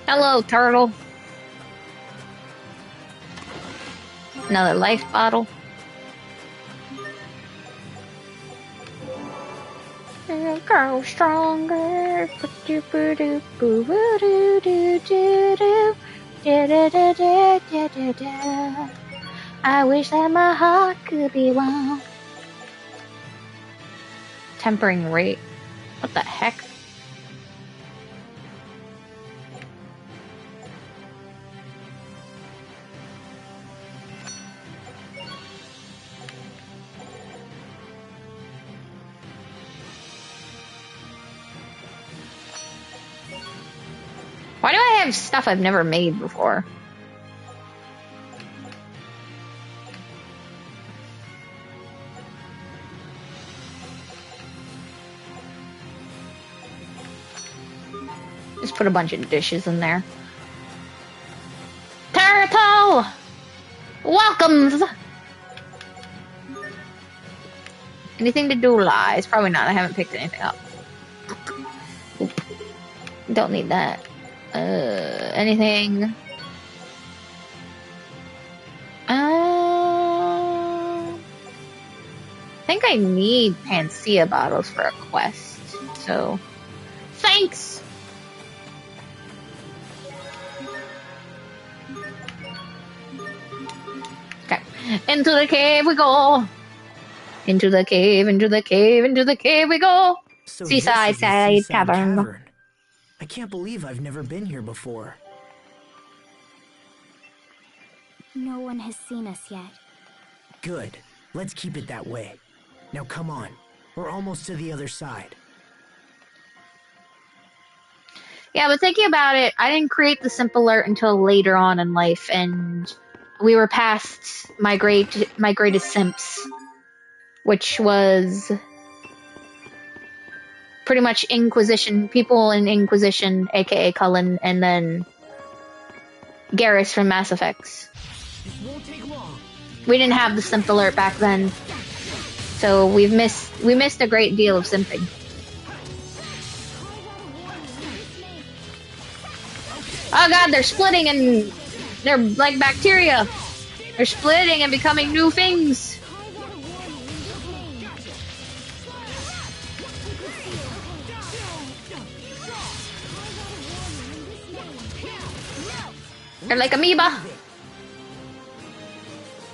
Hello, turtle. Another life bottle. Grow stronger. I wish that my heart could be one. Tempering rate. What the heck? Why do I have stuff I've never made before? Just put a bunch of dishes in there. Turtle! Welcomes! Anything to do, lies? Probably not. I haven't picked anything up. Oop. Don't need that. Anything? I think I need Panacea bottles for a quest. So, thanks! Okay. Into the cave we go! Into the cave, into the cave, into the cave we go! So Seaside this is the Seaside Cavern. I can't believe I've never been here before. No one has seen us yet. Good. Let's keep it that way. Now come on. We're almost to the other side. Yeah, but thinking about it, I didn't create the simp alert until later on in life, and we were past my greatest simps, which was pretty much Inquisition, people in Inquisition, aka Cullen, and then Garrus from Mass Effects. We didn't have the simp alert back then, so we missed a great deal of simping. Oh god, they're splitting and they're like bacteria. They're splitting and becoming new things. They're like amoeba.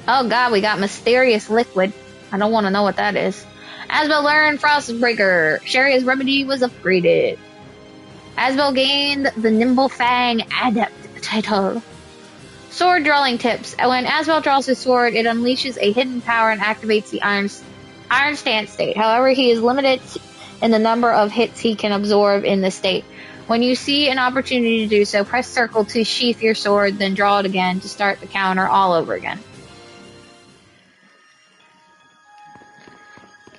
Oh god, we got mysterious liquid. I don't want to know what that is. Asbel learned Frostbreaker. Sharia's remedy was upgraded. Asbel gained the Nimble Fang Adept title. Sword drawing tips. When Asbel draws his sword, it unleashes a hidden power and activates the Iron Stance state. However, he is limited in the number of hits he can absorb in this state. When you see an opportunity to do so, press circle to sheath your sword, then draw it again to start the counter all over again.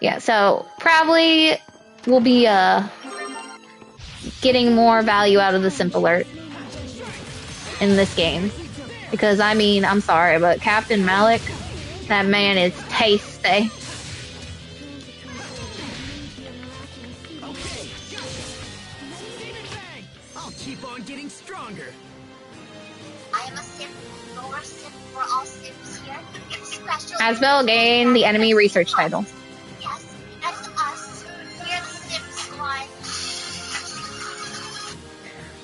Yeah, so probably we'll be getting more value out of the simp alert in this game. Because, I mean, I'm sorry, but Captain Malik, that man is tasty. I'll keep on getting stronger. I am a simp. You're a simp. We're all simps here. Special. Asbel gained the enemy research title. Yes, that's us. We're the simp squad.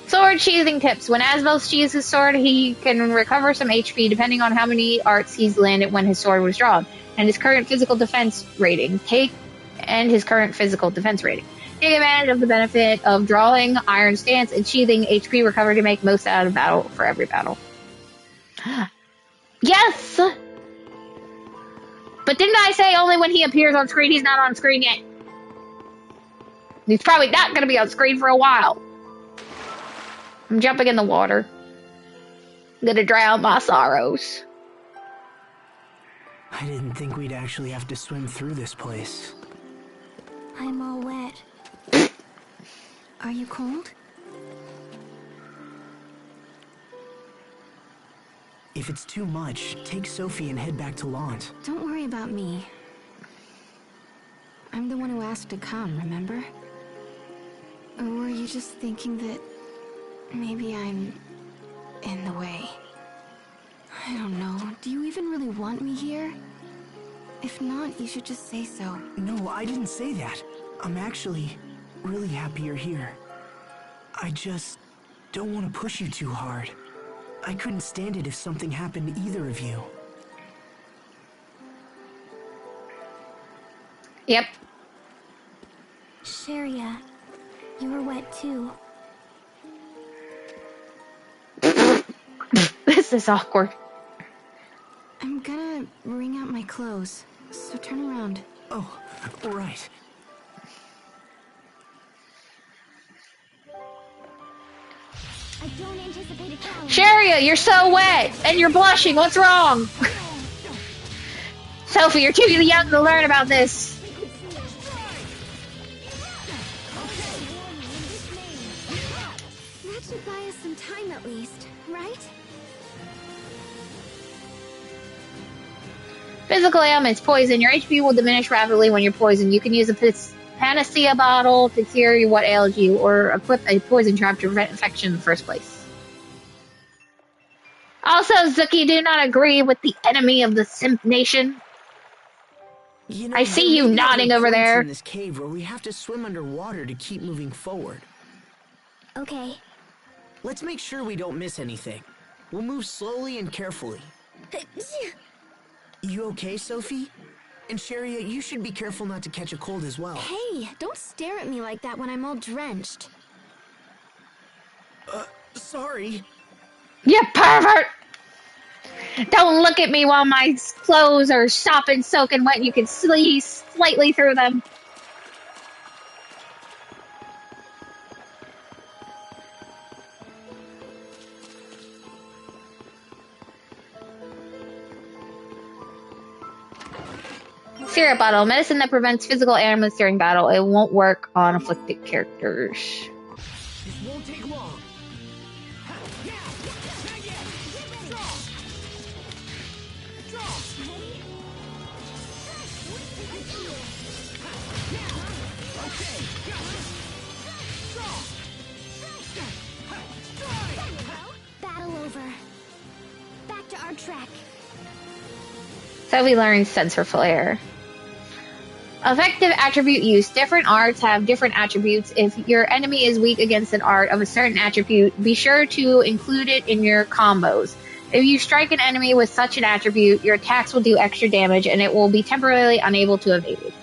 Sword sheathing tips. When Asbel sheathes his sword, he can recover some HP depending on how many arts he's landed when his sword was drawn, and his current physical defense rating. Take advantage of the benefit of drawing, Iron Stance, and sheathing HP recovery to make most out of battle for every battle. Yes! But didn't I say only when he appears on screen? He's not on screen yet. He's probably not going to be on screen for a while. I'm jumping in the water. I'm gonna drown my sorrows. I didn't think we'd actually have to swim through this place. I'm all wet. Are you cold? If it's too much, take Sophie and head back to Lant. Don't worry about me. I'm the one who asked to come, remember? Or were you just thinking that maybe I'm in the way? I don't know. Do you even really want me here? If not, you should just say so. No, I didn't say that. I'm actually... really happy you're here. I just don't want to push you too hard. I couldn't stand it if something happened to either of you. Yep. Sharia, you were wet too. This is awkward. I'm gonna wring out my clothes, so turn around. Oh, right. I don't anticipate a challenge. Sharia, you're so wet and you're blushing. What's wrong? Sophie, you're too young to learn about this. That should buy us some time at least, right? Physical ailments, poison. Your HP will diminish rapidly when you're poisoned. You can use a panacea bottle to cure what ails you, or equip a poison trap to prevent infection in the first place. Also, Zuki, do not agree with the enemy of the Simp Nation. You know, I see you nodding over there. In this cave where we have to swim underwater to keep moving forward. Okay. Let's make sure we don't miss anything. We'll move slowly and carefully. You okay, Sophie? And Sharia, you should be careful not to catch a cold as well. Hey, don't stare at me like that when I'm all drenched. Sorry. You pervert! Don't look at me while my clothes are sopping, soaking wet and you can see slightly through them. Syrup bottle. Medicine that prevents physical ailments during battle. It won't work on afflicted characters. This won't take long. Battle over. Back to our track. So we learned Sensor Flare. Effective attribute use. Different arts have different attributes. If your enemy is weak against an art of a certain attribute, be sure to include it in your combos. If you strike an enemy with such an attribute, your attacks will do extra damage and it will be temporarily unable to evade it.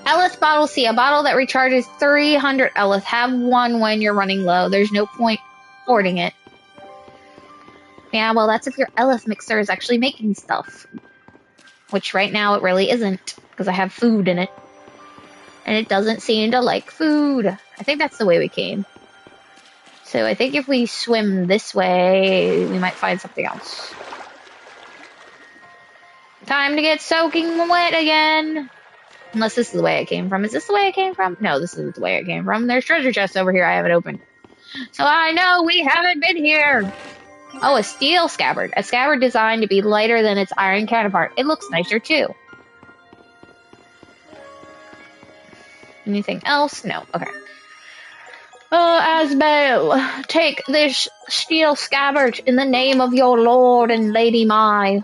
Ellis bottle C, a bottle that recharges 300 Ellis. Have one when you're running low. There's no point hoarding it. Yeah, well, that's if your Ellis mixer is actually making stuff. Which right now it really isn't, because I have food in it. And it doesn't seem to like food. I think that's the way we came. So I think if we swim this way, we might find something else. Time to get soaking wet again. Unless this is the way I came from. Is this the way I came from? No, this isn't the way I came from. There's treasure chests over here I haven't opened. So I know we haven't been here. Oh, a steel scabbard. A scabbard designed to be lighter than its iron counterpart. It looks nicer too. Anything else? No. Okay. Oh, Asbel, take this steel scabbard in the name of your lord and lady Mai.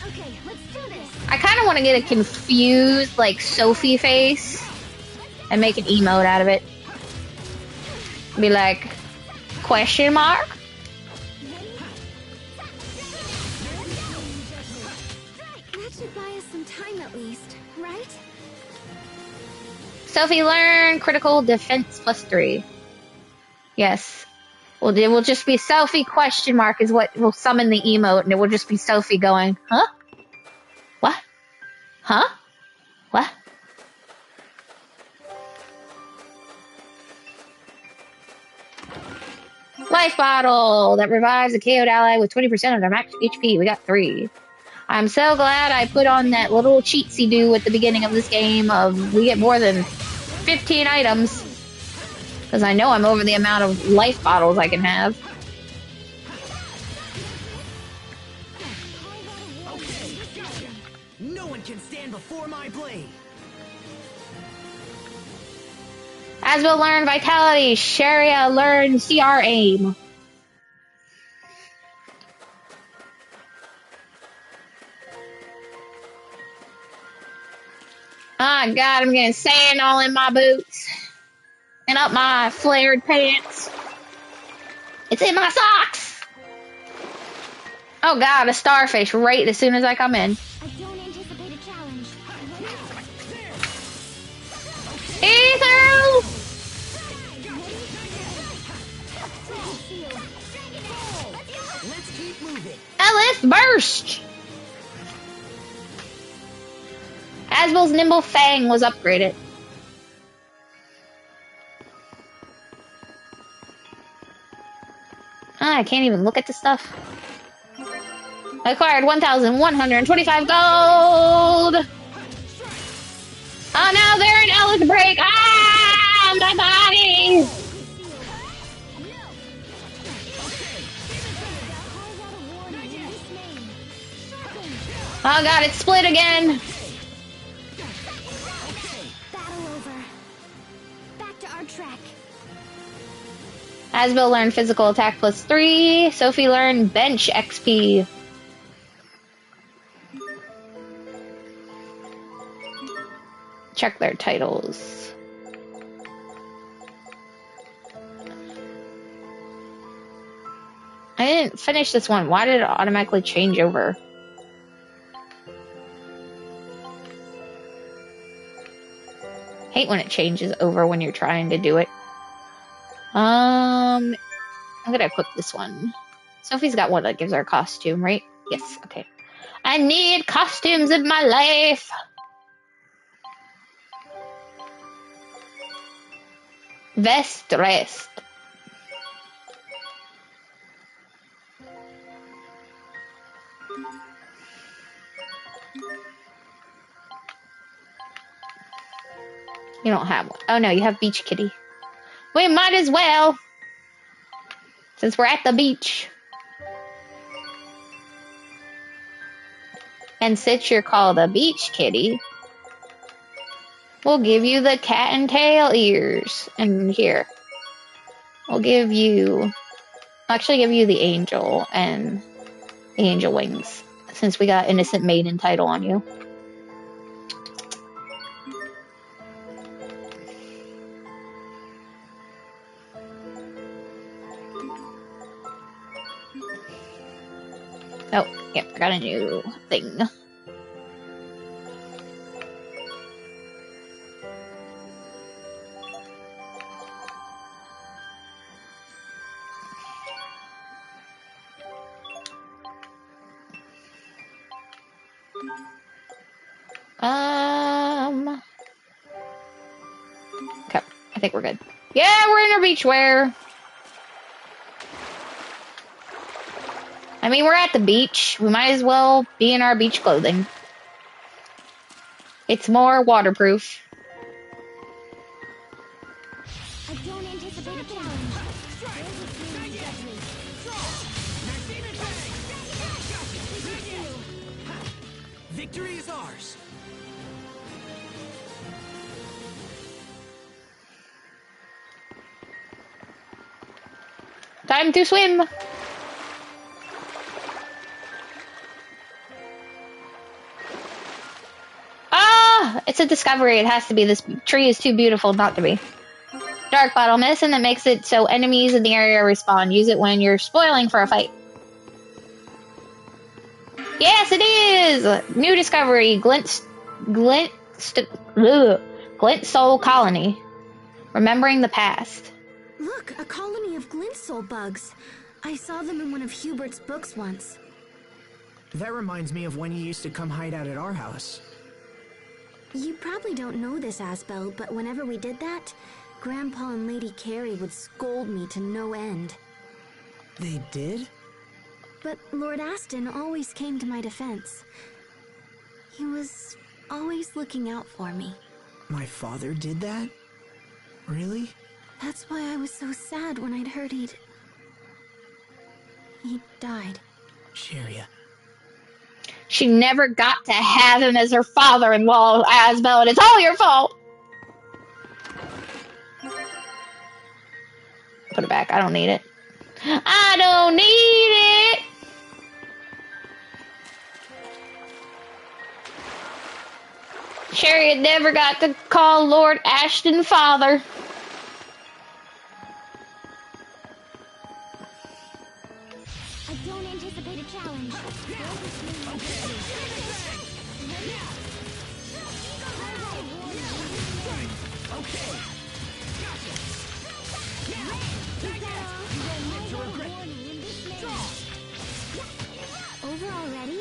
Okay, let's do this. I kind of want to get a confused, like, Sophie face and make an emote out of it. Be like, question mark? That should buy us some time at least, right? Sophie, learn critical defense +3. Yes. Well, it will just be Sophie question mark is what will summon the emote, and it will just be Sophie going, huh? What? Huh? What? Life bottle that revives a KO'd ally with 20% of their max HP. We got 3. I'm so glad I put on that little cheatsy-do at the beginning of this game of we get more than 15 items. Because I know I'm over the amount of life bottles I can have. Okay, gotcha. No one can stand before my blade. Asbel learn Vitality. Sharia learn CR Aim. Oh god, I'm getting sand all in my boots. And up my flared pants. It's in my socks! Oh god, a starfish right as soon as I come in. I don't anticipate a challenge. Ether! Let's keep moving. Ellis burst! Asbel's Nimble Fang was upgraded. Ah, I can't even look at the stuff. Acquired 1,125 gold! Oh no, they're in Ellis break! Ah, my body! Oh god, it's split again! Battle over. Back to our track. Asbel learned physical attack +3. Sophie learned bench XP. Check their titles. I didn't finish this one. Why did it automatically change over? Hate when it changes over when you're trying to do it. I'm gonna equip this one. Sophie's got one that gives her a costume, right? Yes, okay. I need costumes in my life! Vest rest. You don't have one. Oh no, you have Beach Kitty. We might as well. Since we're at the beach. And since you're called a Beach Kitty, we'll give you the cat and tail ears. And here. We'll give you... I'll actually give you the angel and the angel wings. Since we got Innocent Maiden title on you. Oh, yep, I got a new thing. Okay, I think we're good. Yeah, we're in our beach wear. I mean, we're at the beach. We might as well be in our beach clothing. It's more waterproof. I don't anticipate a challenge. Victory is ours. Time to swim. Ah, it's a discovery. It has to be. This tree is too beautiful not to be. Dark bottle medicine that makes it so enemies in the area respawn. Use it when you're spoiling for a fight. Yes, it is! New discovery. Glint Soul Colony. Remembering the past. Look, a colony of glint soul bugs. I saw them in one of Hubert's books once. That reminds me of when you used to come hide out at our house. You probably don't know this, Asbel, but whenever we did that, Grandpa and Lady Carrie would scold me to no end. They did? But Lord Aston always came to my defense. He was always looking out for me. My father did that? Really? That's why I was so sad when I'd heard he'd died. Sharia. She never got to have him as her father-in-law, Asbel, and it's all your fault! Put it back. I don't need it. I don't need it! Chariot never got to call Lord Ashton father. I don't anticipate a challenge. Over already?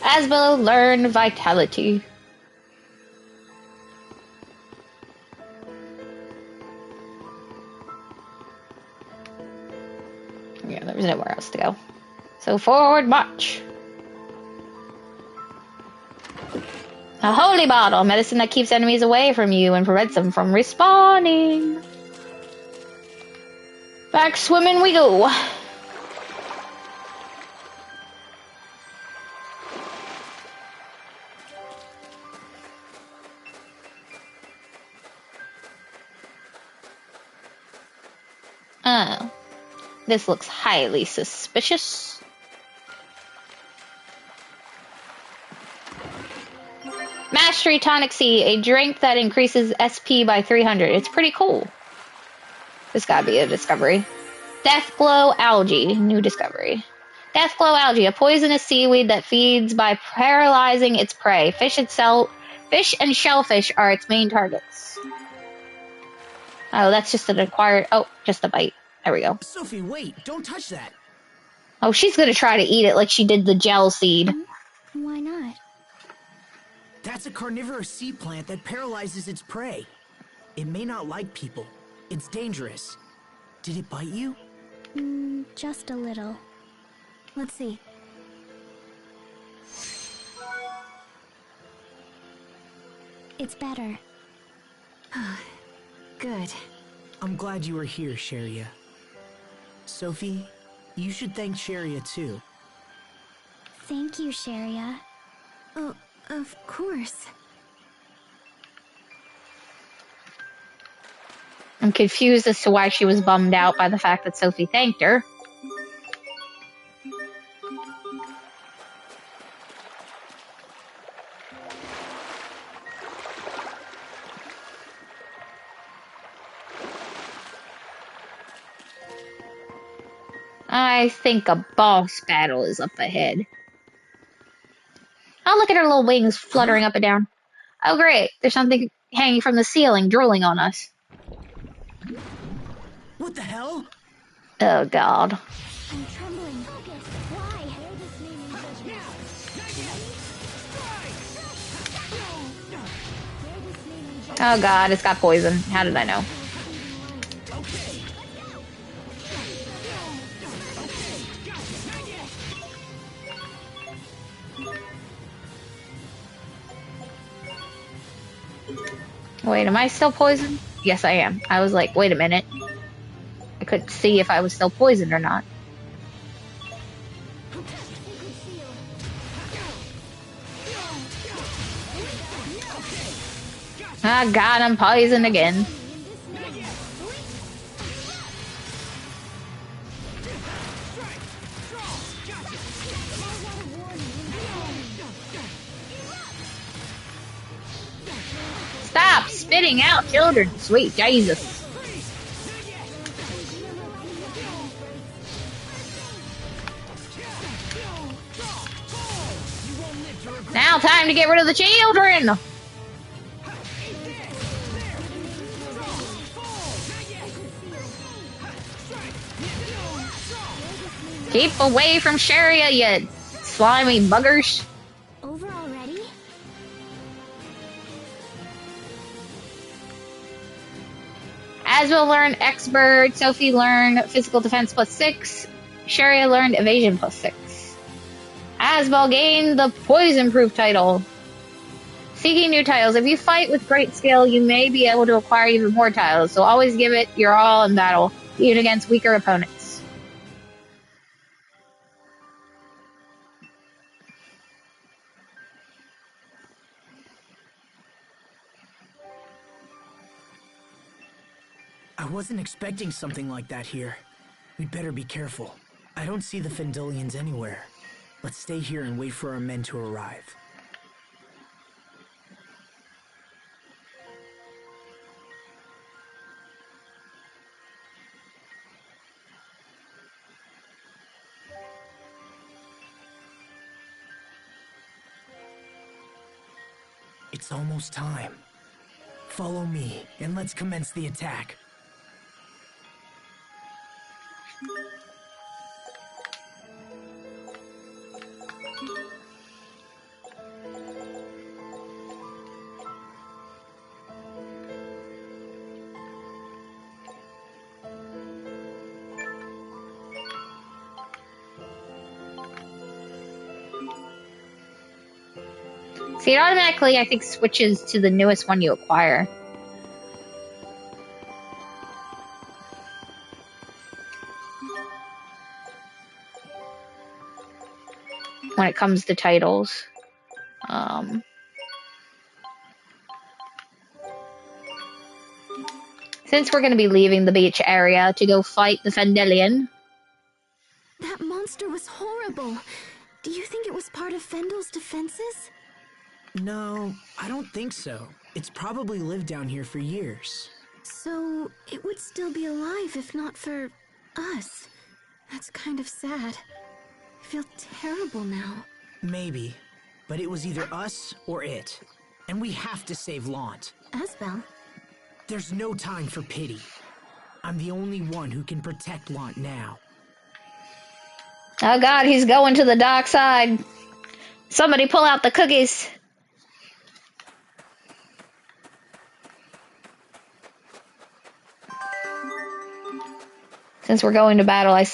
Asbel learned vitality. Yeah, there was nowhere else to go. So forward march. A holy bottle, medicine that keeps enemies away from you and prevents them from respawning. Back swimming we go. Oh, this looks highly suspicious. Mastery Tonic C, a drink that increases SP by 300. It's pretty cool. This gotta be a discovery. Deathglow Algae, new discovery. Deathglow Algae, a poisonous seaweed that feeds by paralyzing its prey. Fish and shellfish are its main targets. Oh, that's just an acquired... Oh, just a bite. There we go. Sophie, wait! Don't touch that! Oh, she's gonna try to eat it like she did the gel seed. Why not? That's a carnivorous sea plant that paralyzes its prey. It may not like people. It's dangerous. Did it bite you? Just a little. Let's see. It's better. Good. I'm glad you were here, Sharia. Sophie, you should thank Sharia too. Thank you, Sharia. Oh, of course. I'm confused as to why she was bummed out by the fact that Sophie thanked her. I think a boss battle is up ahead. Oh, look at her little wings fluttering up and down. Oh, great. There's something hanging from the ceiling, drooling on us. What the hell? Oh, God. I'm trembling. Focus. Why? Oh, God. It's got poison. How did I know? Wait, am I still poisoned? Yes, I am. I was like, wait a minute. I couldn't see if I was still poisoned or not. Ah, God, I'm poisoned again. Stop spitting out children, sweet Jesus. Now time to get rid of the children. Keep away from Sharia, you slimy buggers. Over already? Asbel learned X-Bird, Sophie learned Physical Defense +6, Sharia learned Evasion +6. Asbel gained the Poison-Proof title. Seeking new titles. If you fight with great skill, you may be able to acquire even more titles, so always give it your all in battle, even against weaker opponents. I wasn't expecting something like that here. We'd better be careful. I don't see the Fendelians anywhere. Let's stay here and wait for our men to arrive. It's almost time. Follow me, and let's commence the attack. See, it automatically, I think, switches to the newest one you acquire. When it comes to titles. Since we're going to be leaving the beach area to go fight the Fendelian. That monster was horrible. Do you think it was part of Fendel's defenses? No, I don't think so. It's probably lived down here for years. So, it would still be alive if not for us. That's kind of sad. I feel terrible now. Maybe, but it was either us or it. And we have to save Lant. Asbel? There's no time for pity. I'm the only one who can protect Lant now. Oh god, he's going to the dark side. Somebody pull out the cookies. Since we're going to battle, I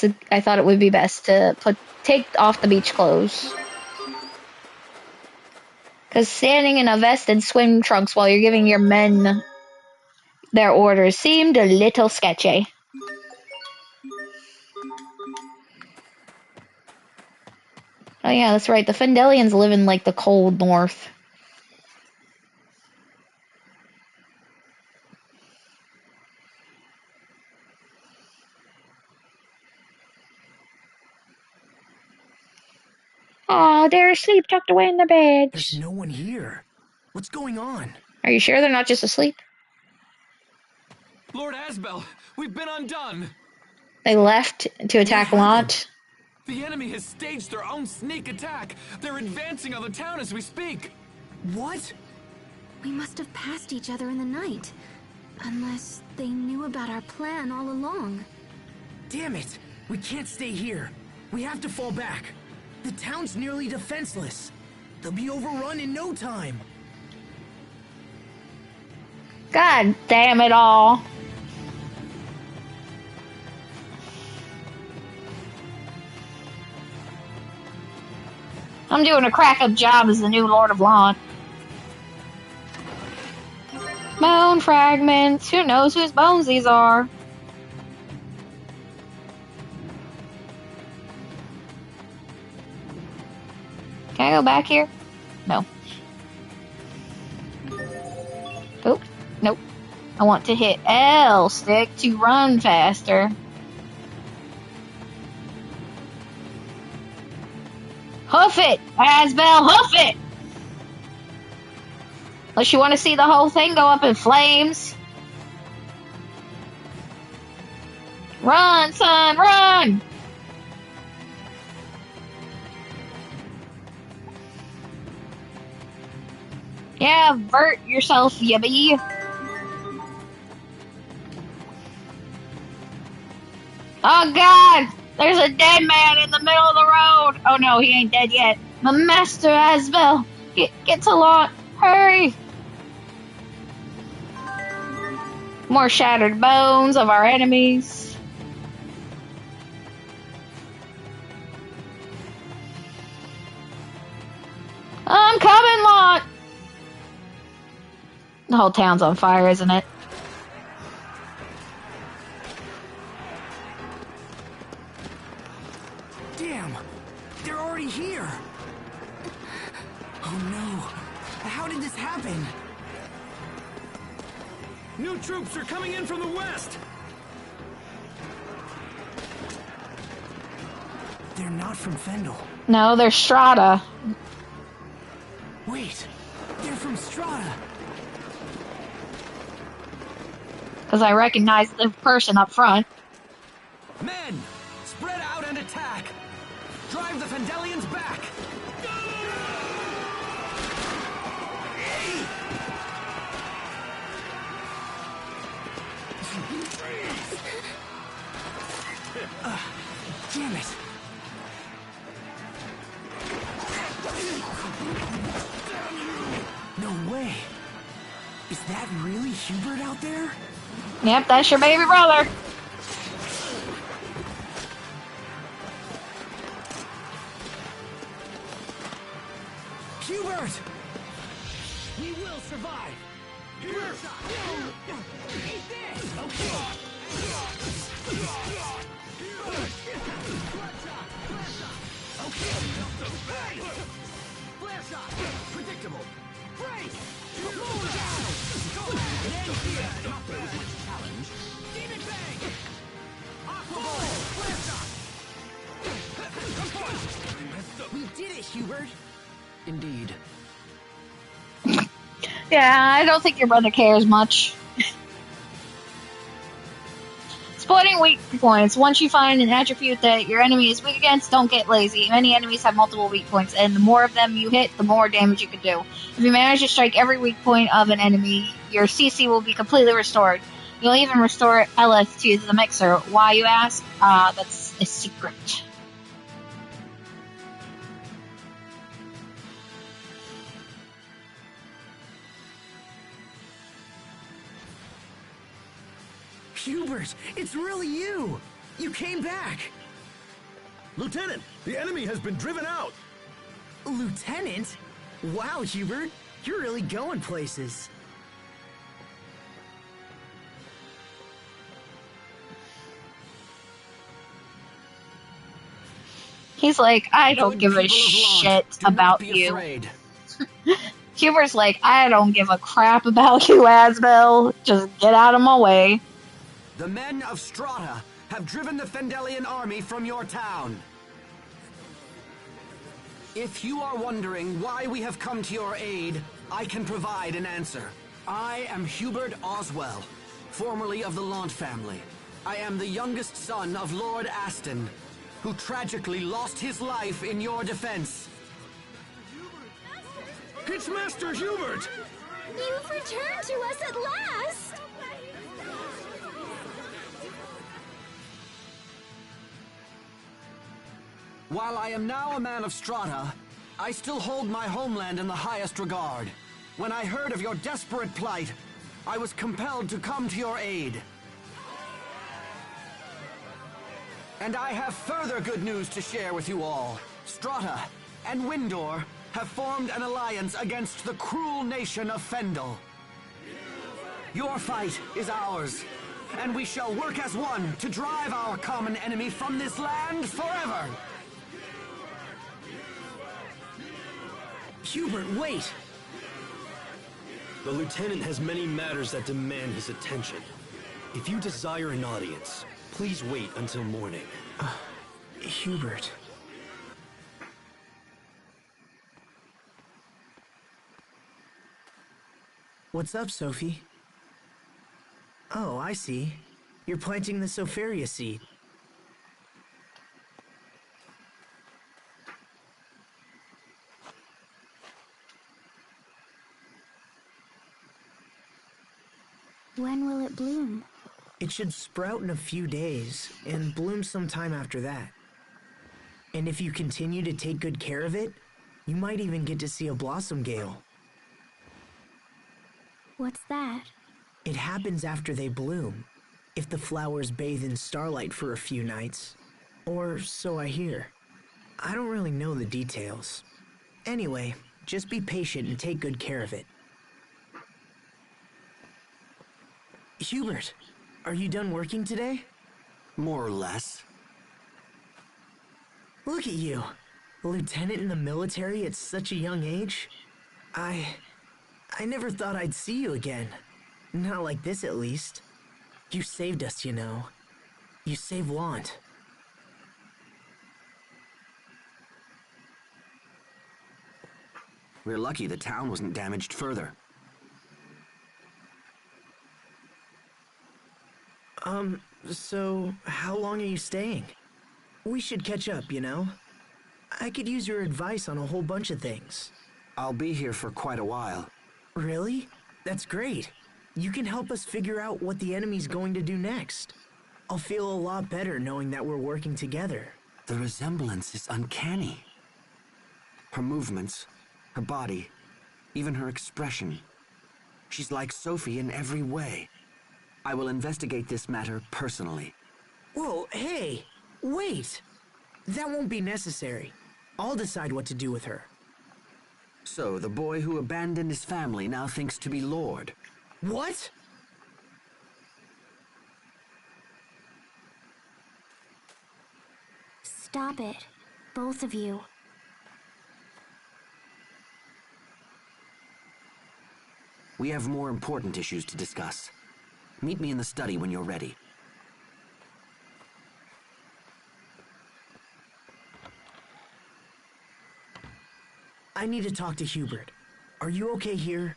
thought it would be best to take off the beach clothes. Because standing in a vest and swim trunks while you're giving your men their orders seemed a little sketchy. Oh yeah, that's right. The Fendelians live in, like, the cold north. Aw, they're asleep tucked away in their beds. There's no one here. What's going on? Are you sure they're not just asleep? Lord Asbel, we've been undone. They left to attack Lant. The enemy has staged their own sneak attack. They're advancing on the town as we speak. What? We must have passed each other in the night. Unless they knew about our plan all along. Damn it! We can't stay here. We have to fall back. The town's nearly defenseless. They'll be overrun in no time. God damn it all. I'm doing a crack-up job as the new Lord of Lant. Bone fragments. Who knows whose bones these are? Can I go back here? No. Oh, nope. I want to hit L stick to run faster. Hoof it, Asbel, hoof it! Unless you want to see the whole thing go up in flames. Run, son, run! Yeah, vert yourself, yubby. Oh god! There's a dead man in the middle of the road! Oh no, he ain't dead yet. My master Asbel! Get to Lant! Hurry! More shattered bones of our enemies. I'm coming, Lot! The whole town's on fire, isn't it? Damn! They're already here! Oh no! How did this happen? New troops are coming in from the west! They're not from Fendel. No, they're Strata. Wait! They're from Strata! Because I recognize the person up front. Men! Spread out and attack! Drive the Fendelians back! Damn it! No way! Is that really Hubert out there? Yep, that's your baby brother. Hubert! We will survive! Hubert! Eat this! Okay! Flare shot! Predictable! Break! Moon down! Then here! Not there was much challenge. Demon bang! Aqua ball! Flare shot! We did it, Hubert! Indeed. Yeah, I don't think your brother cares much. Exploiting weak points. Once you find an attribute that your enemy is weak against, don't get lazy. Many enemies have multiple weak points, and the more of them you hit, the more damage you can do. If you manage to strike every weak point of an enemy, your CC will be completely restored. You'll even restore LS to the mixer. Why, you ask? That's a secret. Hubert, it's really you! You came back! Lieutenant, the enemy has been driven out! Lieutenant? Wow, Hubert, you're really going places. He's like, I don't give a shit about you. Hubert's like, I don't give a crap about you, Asbel. Just get out of my way. The men of Strata have driven the Fendelian army from your town. If you are wondering why we have come to your aid, I can provide an answer. I am Hubert Oswell, formerly of the Lant family. I am the youngest son of Lord Aston, who tragically lost his life in your defense. It's Master Hubert! You've returned to us at last! While I am now a man of Strata, I still hold my homeland in the highest regard. When I heard of your desperate plight, I was compelled to come to your aid. And I have further good news to share with you all. Strata and Windor have formed an alliance against the cruel nation of Fendel. Your fight is ours, and we shall work as one to drive our common enemy from this land forever. Hubert, wait! The lieutenant has many matters that demand his attention. If you desire an audience, please wait until morning. Hubert. What's up, Sophie? Oh, I see. You're planting the Sofaria seed. When will it bloom? It should sprout in a few days, and bloom sometime after that. And if you continue to take good care of it, you might even get to see a blossom gale. What's that? It happens after they bloom, if the flowers bathe in starlight for a few nights. Or so I hear. I don't really know the details. Anyway, just be patient and take good care of it. Hubert, are you done working today? More or less. Look at you. A lieutenant in the military at such a young age? I never thought I'd see you again. Not like this, at least. You saved us, you know. You saved Lant. We're lucky the town wasn't damaged further. So how long are you staying? We should catch up, you know? I could use your advice on a whole bunch of things. I'll be here for quite a while. Really? That's great. You can help us figure out what the enemy's going to do next. I'll feel a lot better knowing that we're working together. The resemblance is uncanny. Her movements, her body, even her expression. She's like Sophie in every way. I will investigate this matter personally. Whoa, hey! Wait! That won't be necessary. I'll decide what to do with her. So, the boy who abandoned his family now thinks to be Lord. What? Stop it. Both of you. We have more important issues to discuss. Meet me in the study when you're ready. I need to talk to Hubert. Are you okay here?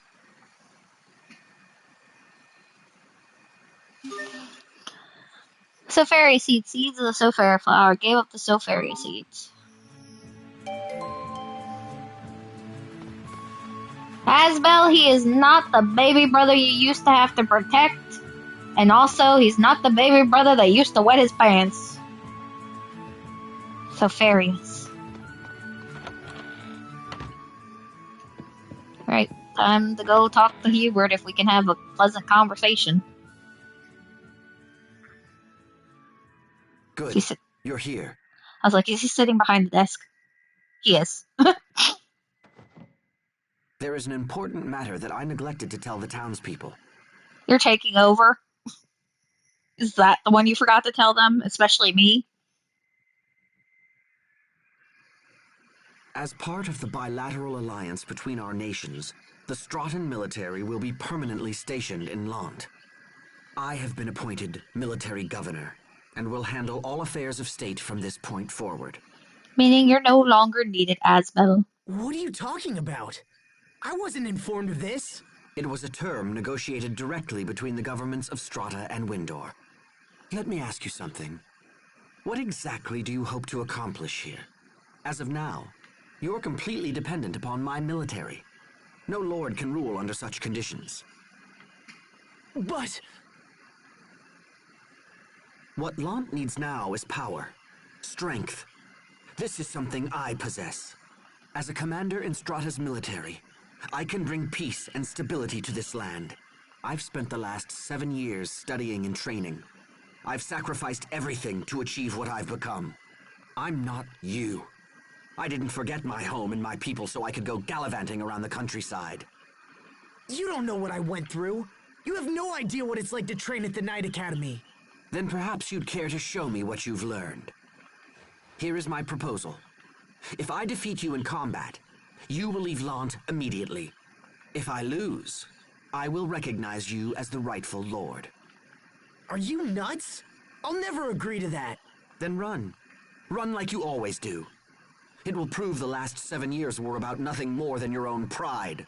Sofaria seeds. Seeds of the Sofaria flower. Gave up the Sofaria seeds. Asbel, he is not the baby brother you used to have to protect. And also, he's not the baby brother that used to wet his pants. Sofarius. Right, time to go talk to Hubert if we can have a pleasant conversation. Good. You're here. I was like, is he sitting behind the desk? He is. There is an important matter that I neglected to tell the townspeople. You're taking over? Is that the one you forgot to tell them? Especially me? As part of the bilateral alliance between our nations, the Strahtan military will be permanently stationed in Lant. I have been appointed military governor, and will handle all affairs of state from this point forward. Meaning you're no longer needed, Asbel. What are you talking about? I wasn't informed of this. It was a term negotiated directly between the governments of Strata and Windor. Let me ask you something. What exactly do you hope to accomplish here? As of now, you're completely dependent upon my military. No lord can rule under such conditions. But... What Lant needs now is power, strength. This is something I possess. As a commander in Strata's military, I can bring peace and stability to this land. I've spent the last 7 years studying and training. I've sacrificed everything to achieve what I've become. I'm not you. I didn't forget my home and my people so I could go gallivanting around the countryside. You don't know what I went through. You have no idea what it's like to train at the Night Academy. Then perhaps you'd care to show me what you've learned. Here is my proposal. If I defeat you in combat, you will leave Lant immediately. If I lose, I will recognize you as the rightful lord. Are you nuts? I'll never agree to that. Then run. Run like you always do. It will prove the last 7 years were about nothing more than your own pride.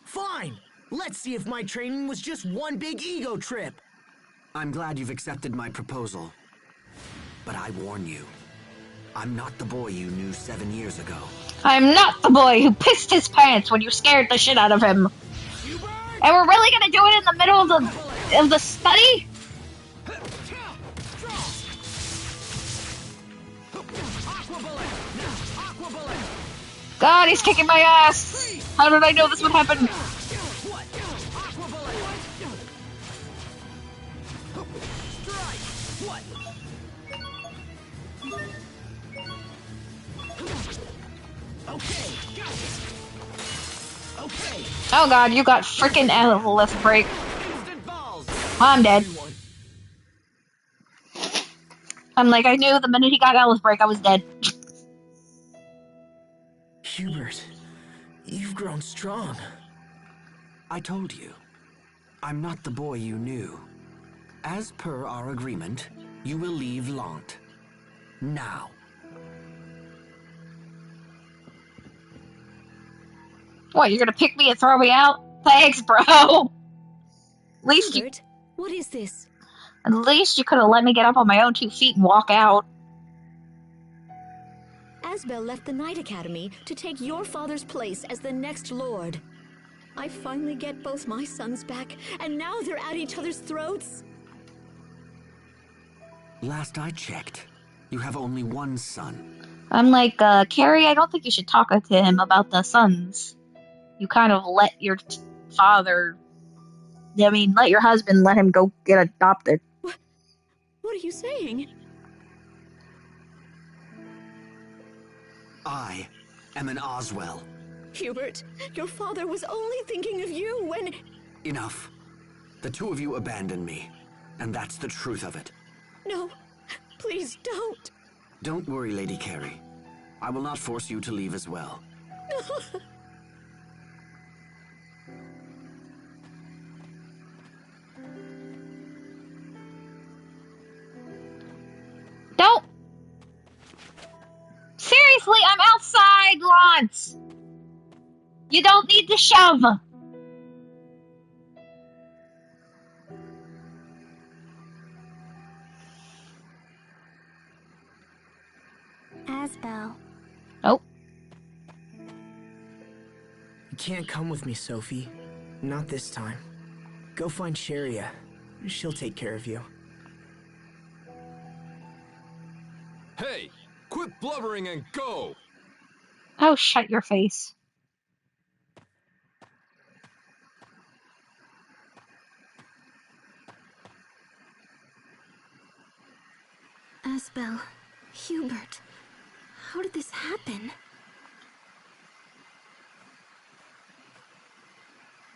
Fine! Let's see if my training was just one big ego trip. I'm glad you've accepted my proposal. But I warn you, I'm not the boy you knew 7 years ago. I'm not the boy who pissed his pants when you scared the shit out of him. And we're really gonna do it in the middle of the study? God, he's kicking my ass! How did I know this would happen? Okay, got it. Okay. Oh god, you got freaking Ellis break. Instant balls. I'm dead. I'm like, I knew the minute he got Ellis break, I was dead. Hubert, you've grown strong. I told you, I'm not the boy you knew. As per our agreement, you will leave Lant. Now. What, you're gonna pick me and throw me out? Thanks, bro. At least you, Hubert, what is this? at least you could have let me get up on my own 2 feet and walk out. Asbel left the Knight Academy to take your father's place as the next Lord. I finally get both my sons back, and now they're at each other's throats? Last I checked, you have only one son. I'm like, Carrie, I don't think you should talk to him about the sons. You kind of let your father, let your husband let him go get adopted. What are you saying? I am an Oswell. Hubert, your father was only thinking of you when... Enough. The two of you abandoned me, and that's the truth of it. No, please don't. Don't worry, Lady Carrie. I will not force you to leave as well. Don't! Seriously, I'm outside, Lance! You don't need to shove! Asbel. Nope. You can't come with me, Sophie. Not this time. Go find Sharia. She'll take care of you. Hey, quit blubbering and go! Oh, shut your face. Asbel. Hubert. How did this happen?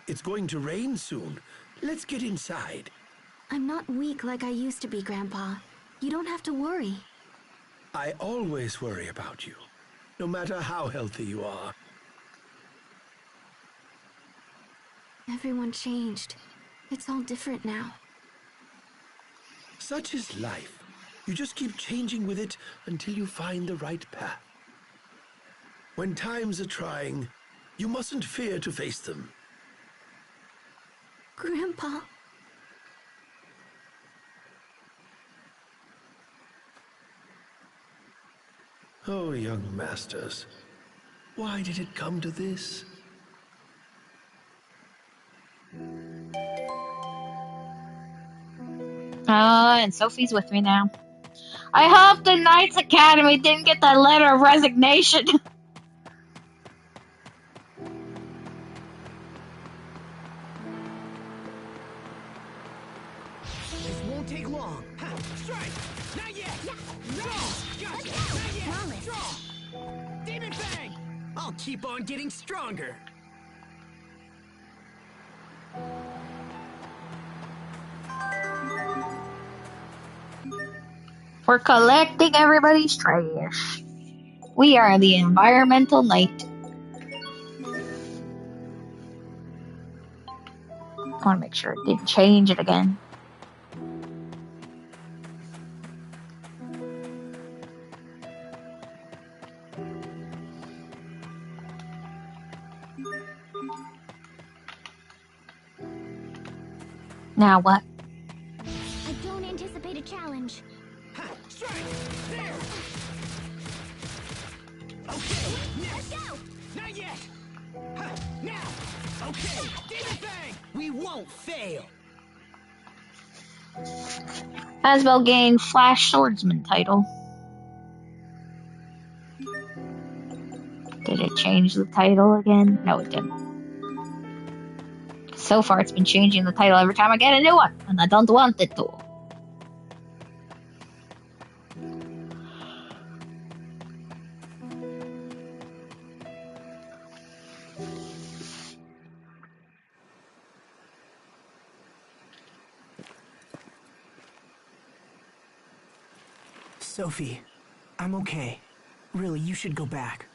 It's going to rain soon. Let's get inside. I'm not weak like I used to be, Grandpa. You don't have to worry. I always worry about you, no matter how healthy you are. Everyone changed. It's all different now. Such is life. You just keep changing with it until you find the right path. When times are trying, you mustn't fear to face them. Grandpa. Oh, young masters, why did it come to this? And Sophie's with me now. I hope the Knights Academy didn't get that letter of resignation. This won't take long. Ha, strike! Not yet! Draw! Gotcha! Not yet! Draw! Demon Fang! I'll keep on getting stronger. We're collecting everybody's trash. We are the Environmental Knight. I want to make sure it didn't change it again. Now what? I don't anticipate a challenge. Ha, strike! There! Okay, Let's go! not yet! Ha, now! Okay, Demon Fang! We won't fail! Asbel gained Flash Swordsman title. Did it change the title again? No, it didn't. So far, it's been changing the title every time I get a new one, and I don't want it to. Sophie, I'm okay. Really, you should go back.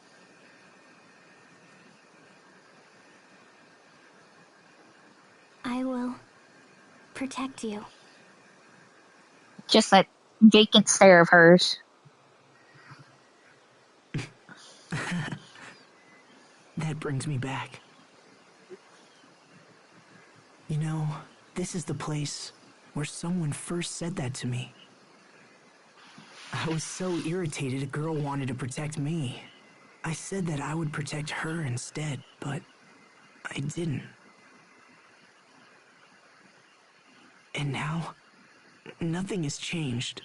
I will protect you. Just that vacant stare of hers. That brings me back. You know, this is the place where someone first said that to me. I was so irritated a girl wanted to protect me. I said that I would protect her instead, but I didn't. And now, nothing has changed.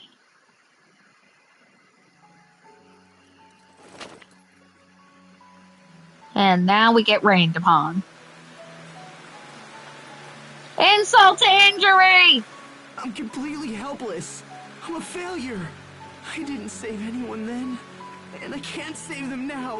And now we get rained upon. Insult to injury! I'm completely helpless. I'm a failure. I didn't save anyone then, and I can't save them now.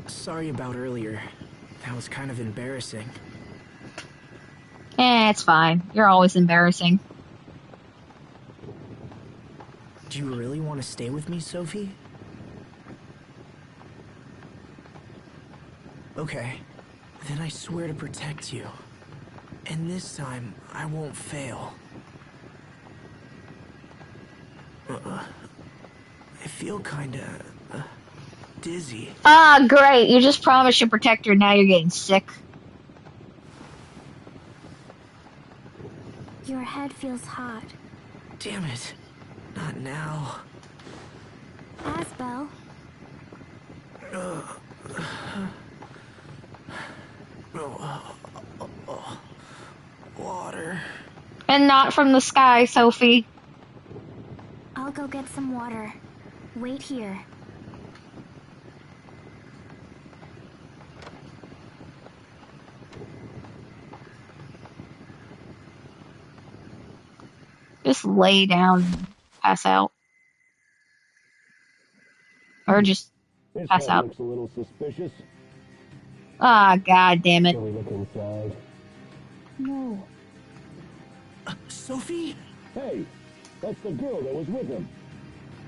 Sorry about earlier. That was kind of embarrassing. It's fine. You're always embarrassing. Do you really want to stay with me, Sophie? Okay. Then I swear to protect you. And this time, I won't fail. I feel kinda... dizzy. Ah, great. You just promised your protector, now you're getting sick. Your head feels hot. Damn it. Not now. Asbel, Water. And not from the sky, Sophie. I'll go get some water. Wait here. Just lay down and pass out. Or just pass out. Looks a little suspicious. Ah, god damn it. Shall we look inside? No. Sophie? Hey, that's the girl that was with him.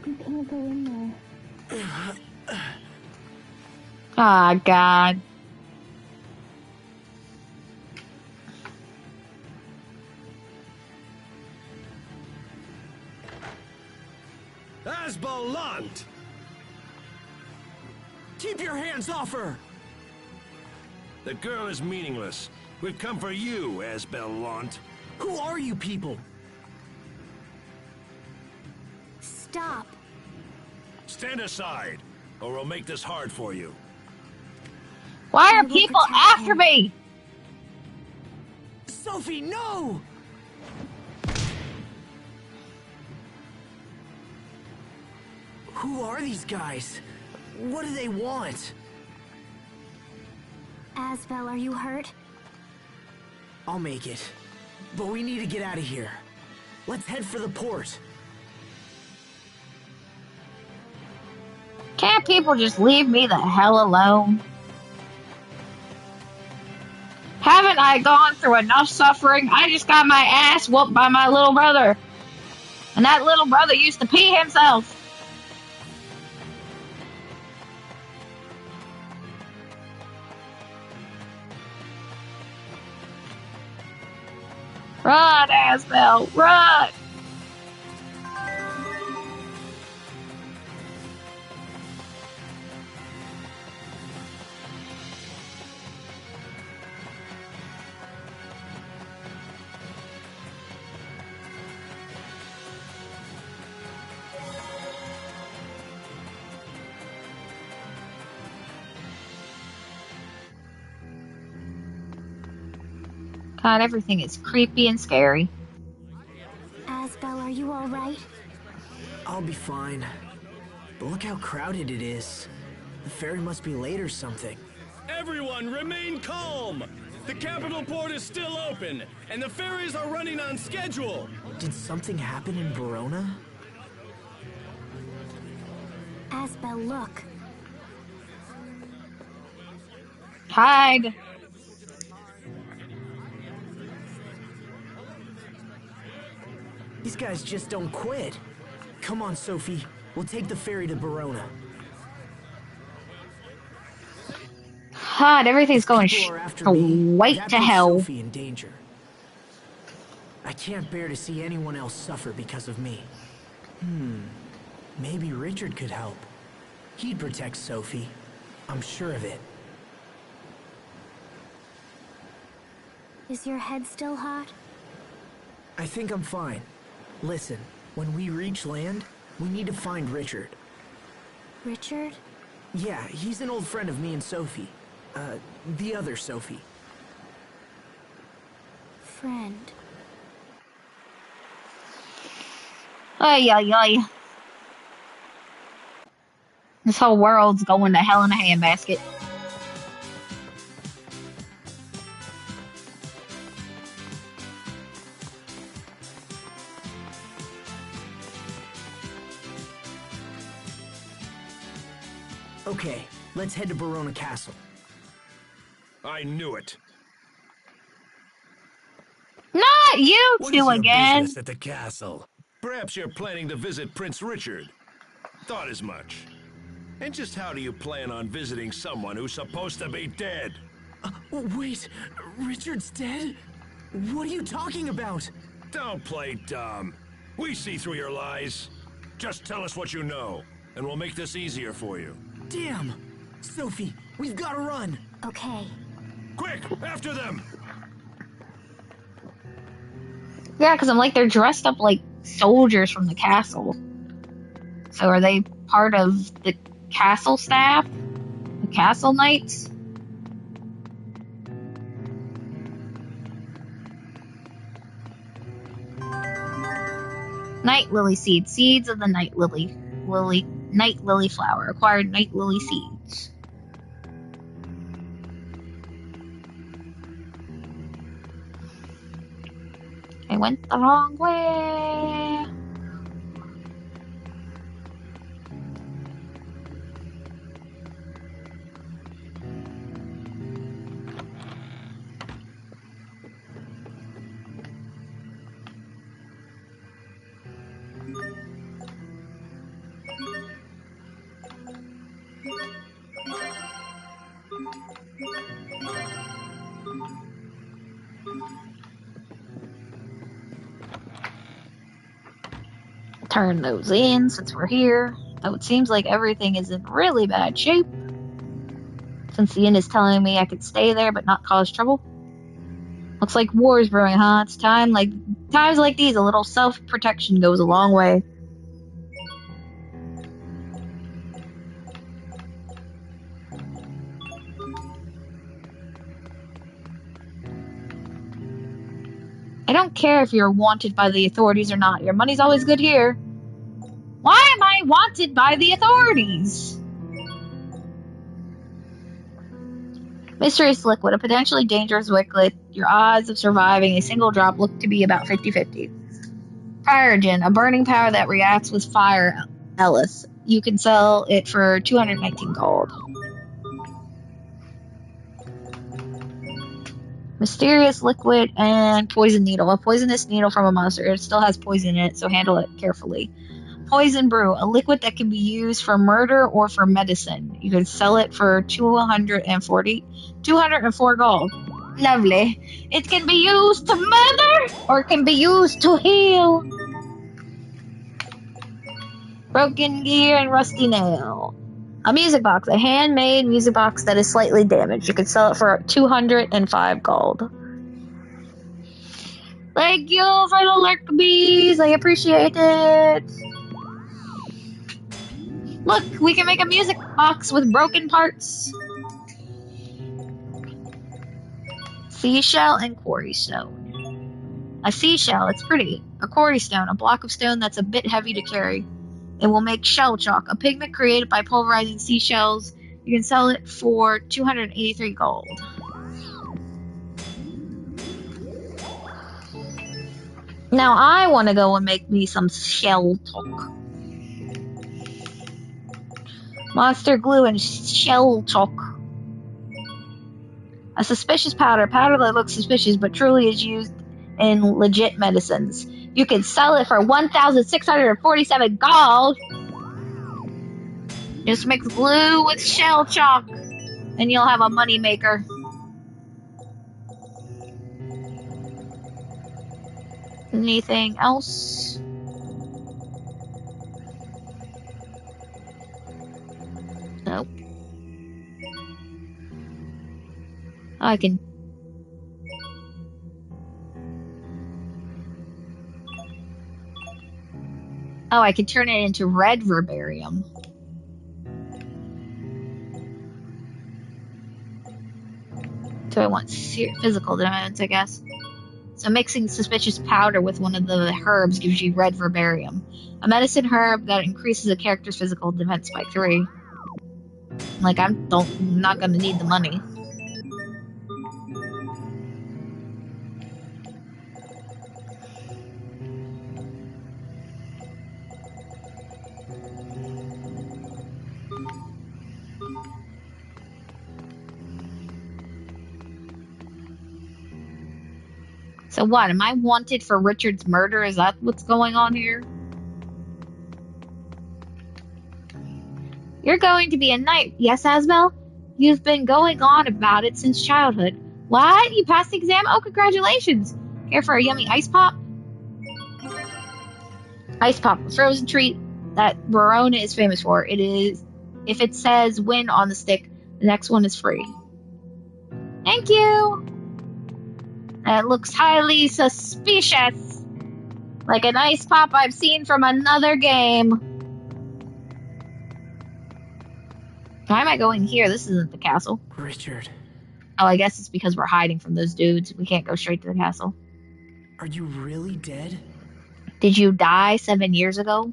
We can't go in there. Ah, god. Asbalant! Keep your hands off her! The girl is meaningless. We've come for you, Asbalant. Who are you people? Stop. Stand aside, or we'll make this hard for you. Why I are will people protect after him. me? Sophie, no! Who are these guys? What do they want? Asbel, are you hurt? I'll make it. But we need to get out of here. Let's head for the port. Can't people just leave me the hell alone? Haven't I gone through enough suffering? I just got my ass whooped by my little brother. And that little brother used to pee himself. Run, Asbel, run! God, everything is creepy and scary. fine. But look how crowded it is. The ferry must be late or something. Everyone, remain calm! The capital port is still open, and the ferries are running on schedule! Did something happen in Verona? Asbel, look. Hide. These guys just don't quit. Come on, Sophie. We'll take the ferry to Verona. Hide. Everything's going right That to puts hell. Sophie in danger. I can't bear to see anyone else suffer because of me. Maybe Richard could help. He'd protect Sophie. I'm sure of it. Is your head still hot? I think I'm fine. Listen, when we reach land, we need to find Richard. Richard? Yeah, he's an old friend of me and Sophie. The other Sophie. Friend. Ay, ay, ay. This whole world's going to hell in a handbasket. Okay, let's head to Verona Castle. I knew it. Not you What two is your again. business at the castle? Perhaps you're planning to visit Prince Richard. Thought as much. And just how do you plan on visiting someone who's supposed to be dead? Wait, Richard's dead? What are you talking about? Don't play dumb. We see through your lies. Just tell us what you know, and we'll make this easier for you. Damn! Sophie, we've got to run! Okay. Quick, after them! Yeah, because I'm like, they're dressed up like soldiers from the castle. So are they part of the castle staff? The castle knights? Night lily seeds. Seeds of the night lily flower. Acquired night lily seeds. I went the wrong way. Turn those in since we're here. Though it seems like everything is in really bad shape. Since the inn is telling me I could stay there but not cause trouble. Looks like war is brewing, huh? It's times like these, a little self-protection goes a long way. I don't care if you're wanted by the authorities or not. Your money's always good here. Why am I wanted by the authorities? Mysterious liquid, a potentially dangerous liquid. Your odds of surviving a single drop look to be about 50-50. Pyrogen, a burning powder that reacts with fire. Ellis. You can sell it for 219 gold. Mysterious liquid and poison needle. A poisonous needle from a monster. It still has poison in it, so handle it carefully. Poison brew. A liquid that can be used for murder or for medicine. You can sell it for 204 gold. Lovely. It can be used to murder or it can be used to heal. Broken gear and rusty nail. A music box, a handmade music box that is slightly damaged. You can sell it for 205 gold. Thank you for the Lurkbees. I appreciate it. Look, we can make a music box with broken parts. Seashell and quarry stone. A seashell, it's pretty. A quarry stone, a block of stone that's a bit heavy to carry. It will make shell chalk, a pigment created by pulverizing seashells. You can sell it for 283 gold. Now I want to go and make me some shell chalk. Monster glue and shell chalk. A suspicious powder. Powder that looks suspicious but truly is used in legit medicines. You can sell it for 1,647 gold. Just mix glue with shell chalk and you'll have a money maker. Anything else? Nope. I can... Oh, I can turn it into red verbarium. So I want physical demands, I guess. So mixing suspicious powder with one of the herbs gives you red verbarium. A medicine herb that increases a character's physical defense by 3. Like, I'm not gonna need the money. So what, am I wanted for Richard's murder? Is that what's going on here? You're going to be a knight, yes, Asbel? You've been going on about it since childhood. What? You passed the exam? Oh, congratulations! Care for a yummy ice pop? Ice pop, a frozen treat that Verona is famous for. It is, if it says win on the stick, the next one is free. Thank you! That looks highly suspicious. Like an ice pop I've seen from another game. Why am I going here? This isn't the castle. Richard. Oh, I guess it's because we're hiding from those dudes. We can't go straight to the castle. Are you really dead? Did you die 7 years ago?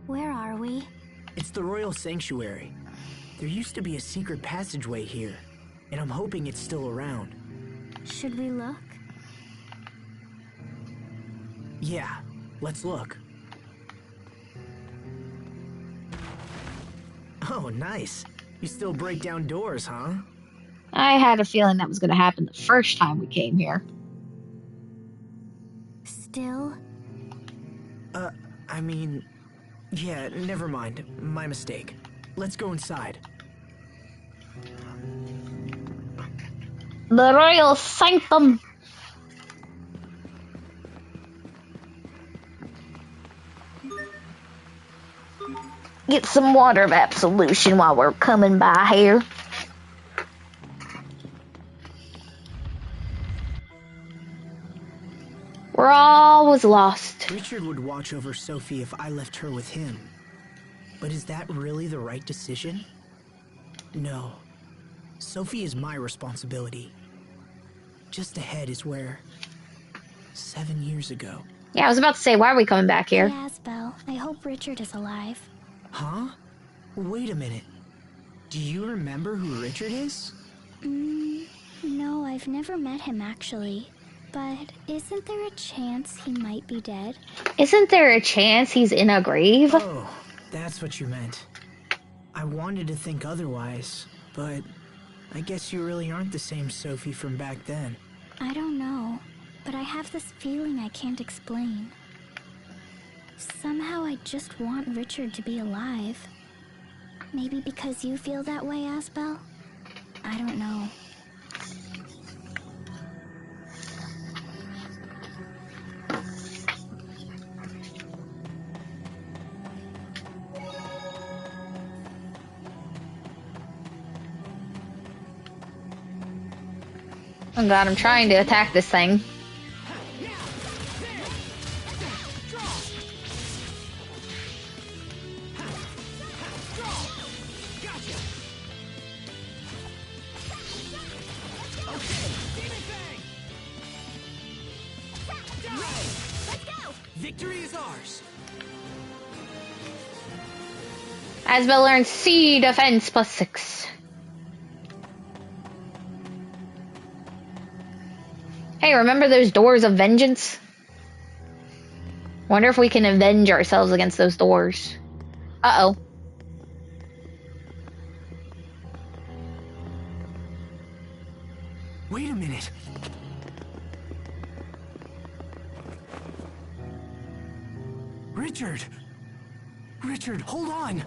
Where are we? It's the Royal Sanctuary. There used to be a secret passageway here, and I'm hoping it's still around. Should we look? Yeah, let's look. Oh, nice. You still break down doors, huh? I had a feeling that was going to happen the first time we came here. Still? I mean... Yeah, never mind. My mistake. Let's go inside. The Royal Sanctum! Get some water of absolution while we're coming by here. We're always lost. Richard would watch over Sophie if I left her with him. But is that really the right decision? No. Sophie is my responsibility. Just ahead is where... 7 years ago. Yeah, I was about to say, why are we coming back here? Hey, Asbel, I hope Richard is alive. Huh? Wait a minute. Do you remember who Richard is? No, I've never met him actually. But isn't there a chance he might be dead? Isn't there a chance he's in a grave? Oh, that's what you meant. I wanted to think otherwise, but I guess you really aren't the same Sophie from back then. I don't know, but I have this feeling I can't explain. Somehow I just want Richard to be alive. Maybe because you feel that way, Asbel? I don't know. Oh god, I'm trying to attack this thing. Victory is ours. Asbel learns C defense +6. Hey, remember those doors of vengeance? Wonder if we can avenge ourselves against those doors. Uh-oh. Wait a minute. Richard! Richard, hold on!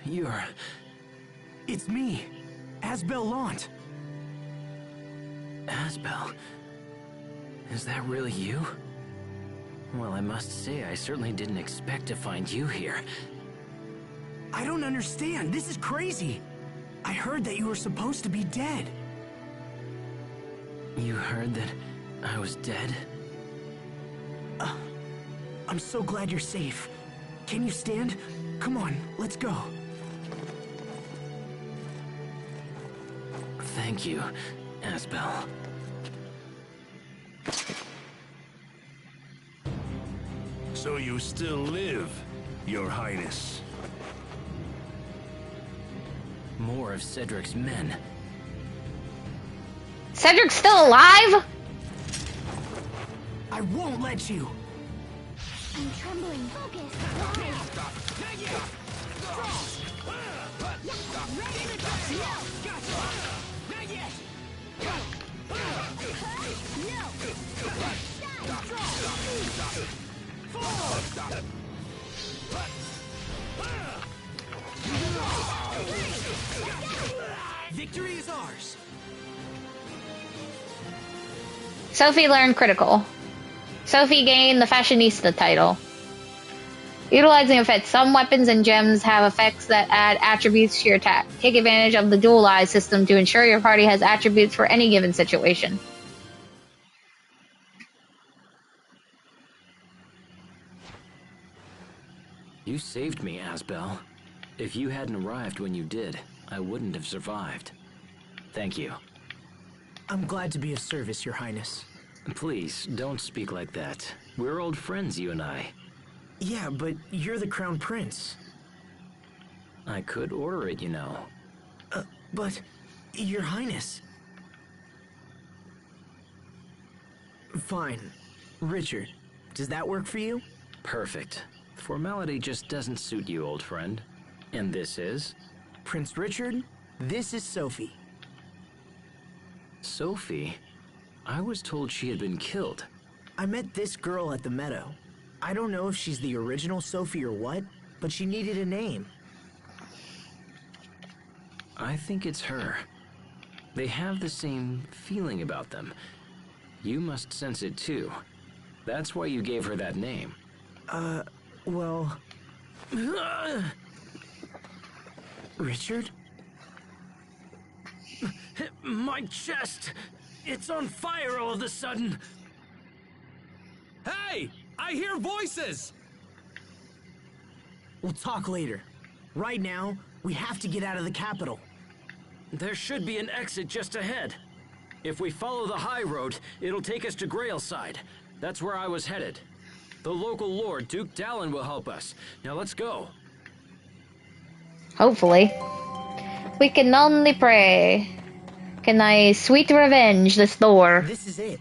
You're... It's me, Asbel Lant. Asbel? Is that really you? Well, I must say, I certainly didn't expect to find you here. I don't understand. This is crazy. I heard that you were supposed to be dead. You heard that I was dead? I'm so glad you're safe. Can you stand? Come on, let's go. Thank you, Asbel. So you still live, Your Highness. More of Cedric's men. Cedric's still alive? I won't let you. I'm trembling. Focus. Victory is ours. Sophie learned critical. Sophie gained the fashionista title. Utilizing effects. Some weapons and gems have effects that add attributes to your attack. Take advantage of the dualize system to ensure your party has attributes for any given situation. You saved me, Asbel. If you hadn't arrived when you did, I wouldn't have survived. Thank you. I'm glad to be of service, Your Highness. Please, don't speak like that. We're old friends, you and I. Yeah, but you're the Crown Prince. I could order it, you know. But, Your Highness... Fine. Richard, does that work for you? Perfect. Formality just doesn't suit you, old friend. And this is? Prince Richard, this is Sophie. Sophie? I was told she had been killed. I met this girl at the meadow. I don't know if she's the original Sophie or what, but she needed a name. I think it's her. They have the same feeling about them. You must sense it too. That's why you gave her that name. Well... Richard? My chest! It's on fire all of a sudden! Hey! I hear voices! We'll talk later. Right now, we have to get out of the capital. There should be an exit just ahead. If we follow the high road, it'll take us to Grailside. That's where I was headed. The local lord, Duke Dallin, will help us. Now let's go. Hopefully. We can only pray. Can I sweet revenge this door? This is it.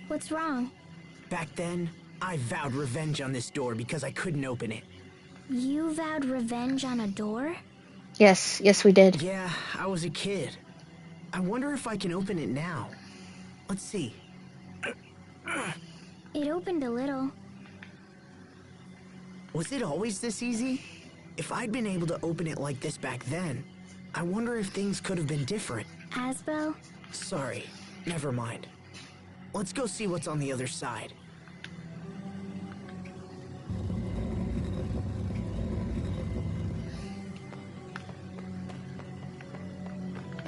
What's wrong? Back then, I vowed revenge on this door because I couldn't open it. You vowed revenge on a door? Yes, yes we did. Yeah, I was a kid. I wonder if I can open it now. Let's see. It opened a little. Was it always this easy? If I'd been able to open it like this back then, I wonder if things could have been different. Asbel? Sorry, never mind. Let's go see what's on the other side.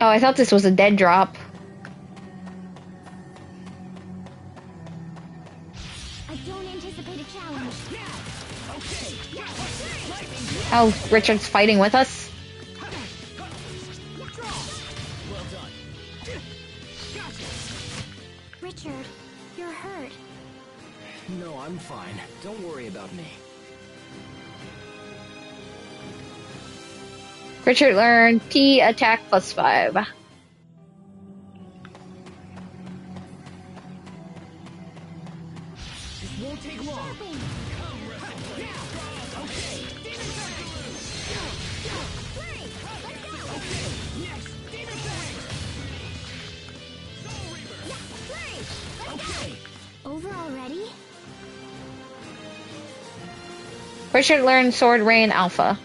Oh, I thought this was a dead drop. I don't anticipate a challenge. Oh, Richard's fighting with us? Richard, you're hurt. No, I'm fine. Don't worry about me. Richard learned P attack +5. This won't take long. Over already? Richard learned Sword Rain Alpha.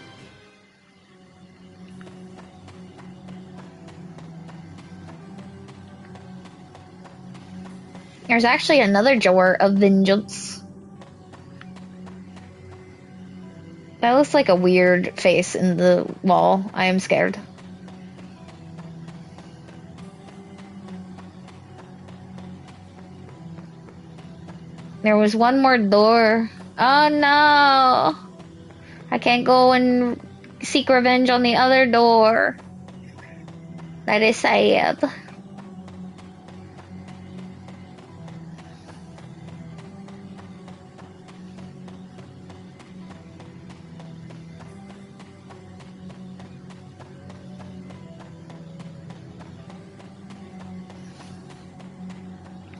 There's actually another drawer of vengeance. That looks like a weird face in the wall. I am scared. There was one more door. Oh no! I can't go and seek revenge on the other door. That is sad.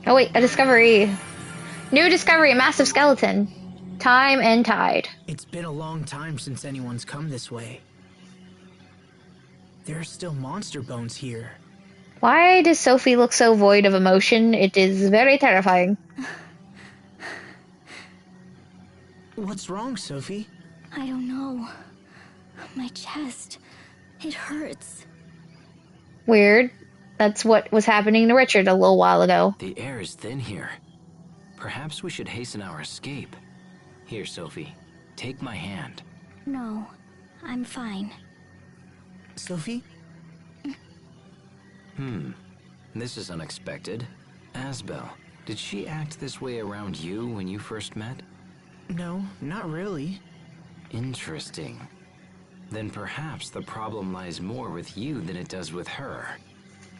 Oh wait, a discovery. New discovery, a massive skeleton. Time and tide. It's been a long time since anyone's come this way. There are still monster bones here. Why does Sophie look so void of emotion? It is very terrifying. What's wrong, Sophie? I don't know. My chest. It hurts. Weird. That's what was happening to Richard a little while ago. The air is thin here. Perhaps we should hasten our escape. Here, Sophie. Take my hand. No, I'm fine. Sophie? This is unexpected. Asbel, did she act this way around you when you first met? No, not really. Interesting. Then perhaps the problem lies more with you than it does with her.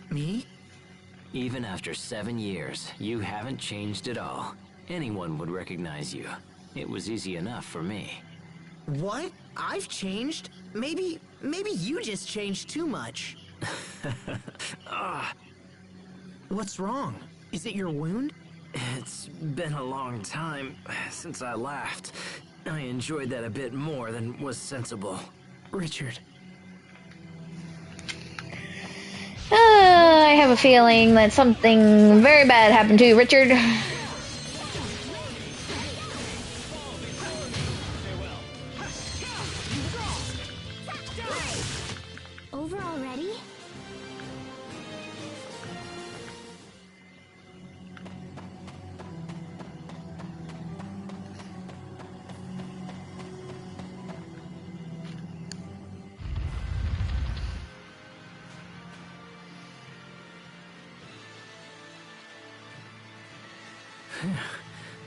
Me? Even after 7 years, you haven't changed at all. Anyone would recognize you. It was easy enough for me. What? I've changed? Maybe you just changed too much. What's wrong? Is it your wound? It's been a long time since I laughed. I enjoyed that a bit more than was sensible. Richard. I have a feeling that something very bad happened to you, Richard. Over already?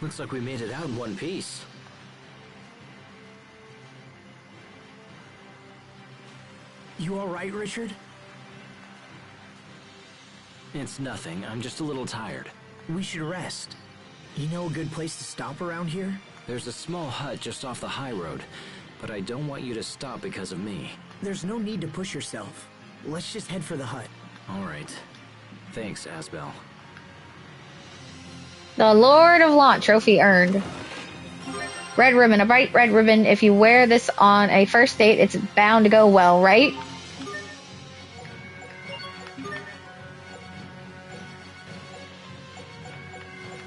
Looks like we made it out in one piece. You alright, Richard? It's nothing. I'm just a little tired. We should rest. You know a good place to stop around here? There's a small hut just off the high road, but I don't want you to stop because of me. There's no need to push yourself. Let's just head for the hut. All right. Thanks, Asbel. The Lord of Launch trophy earned. Red ribbon, a bright red ribbon. If you wear this on a first date, it's bound to go well, right?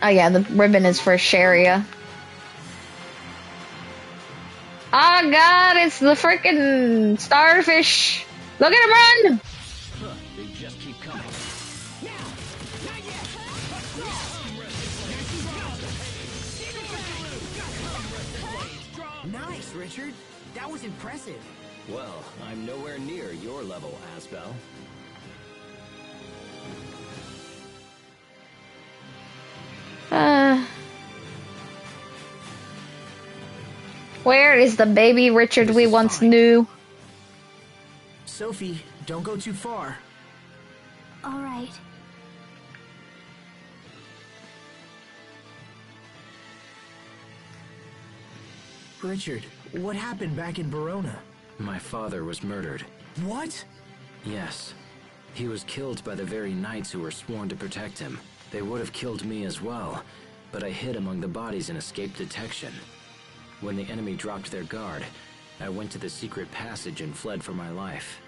Oh yeah, the ribbon is for Sharia. Oh god, it's the frickin' starfish! Look at him run! They just keep coming. Nice, Richard. That was impressive. Well, I'm nowhere near your level, Asbel. Where is the baby Richard we once knew? Sophie, don't go too far. All right. Richard, what happened back in Verona? My father was murdered. What? Yes. He was killed by the very knights who were sworn to protect him. They would have killed me as well, but I hid among the bodies and escaped detection. When the enemy dropped their guard, I went to the secret passage and fled for my life.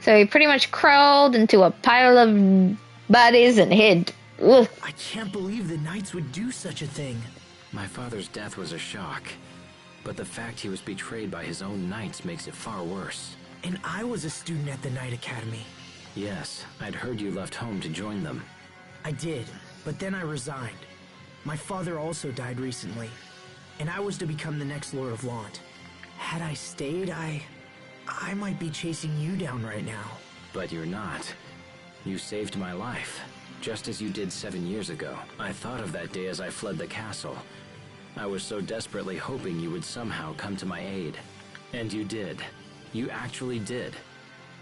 So he pretty much crawled into a pile of bodies and hid. Ugh. I can't believe the knights would do such a thing. My father's death was a shock, but the fact he was betrayed by his own knights makes it far worse. And I was a student at the Knight Academy. Yes, I'd heard you left home to join them. I did, but then I resigned. My father also died recently, and I was to become the next Lord of Lant. Had I stayed, I might be chasing you down right now. But you're not. You saved my life, just as you did 7 years ago. I thought of that day as I fled the castle. I was so desperately hoping you would somehow come to my aid. And you did. You actually did.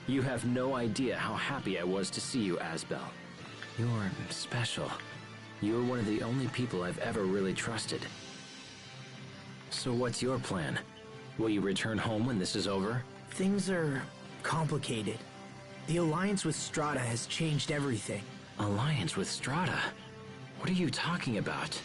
You have no idea how happy I was to see you, Asbel. You're special. You're one of the only people I've ever really trusted. So what's your plan? Will you return home when this is over? Things are complicated. The alliance with Strata has changed everything. Alliance with Strata? What are you talking about?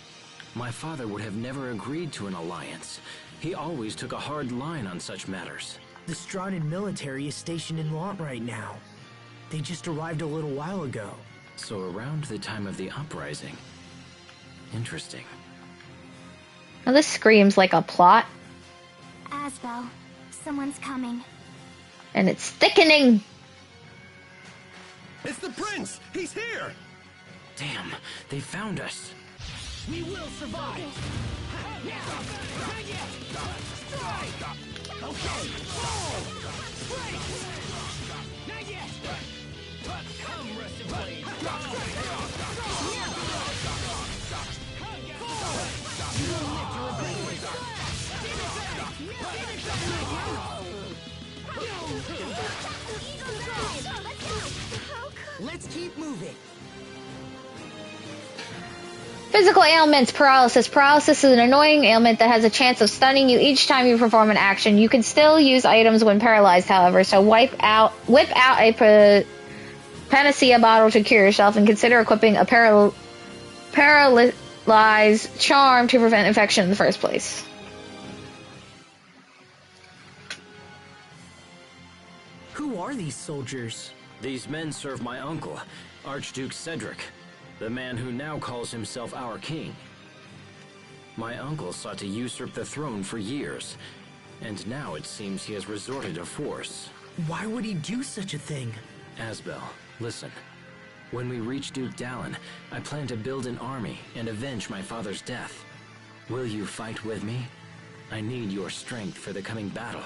My father would have never agreed to an alliance. He always took a hard line on such matters. The Stratan military is stationed in Lant right now. They just arrived a little while ago. So around the time of the uprising. Interesting. Now this screams like a plot. Asbel, someone's coming. And it's thickening. It's the prince! He's here! Damn, they found us. We will survive! Okay! Not yet! Come, Rusted Blade! Let's keep moving. Physical ailments, paralysis. Paralysis is an annoying ailment that has a chance of stunning you each time you perform an action. You can still use items when paralyzed, however, so whip out a panacea bottle to cure yourself and consider equipping a paralyze charm to prevent infection in the first place. Who are these soldiers? These men serve my uncle, Archduke Cedric, the man who now calls himself our king. My uncle sought to usurp the throne for years, and now it seems he has resorted to force. Why would he do such a thing? Asbel, listen. When we reach Duke Dallin, I plan to build an army and avenge my father's death. Will you fight with me? I need your strength for the coming battle.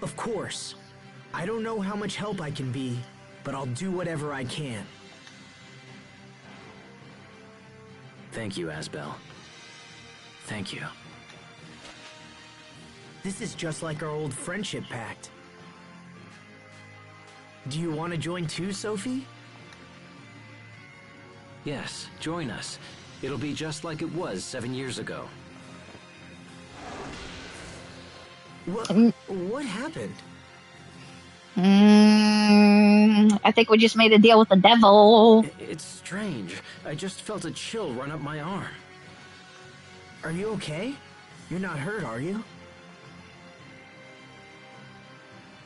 Of course. I don't know how much help I can be, but I'll do whatever I can. Thank you, Asbel. Thank you. This is just like our old friendship pact. Do you want to join too, Sophie? Yes, join us. It'll be just like it was 7 years ago. What happened? I think we just made a deal with the devil. It's strange. I just felt a chill run up my arm. Are you okay? You're not hurt, are you?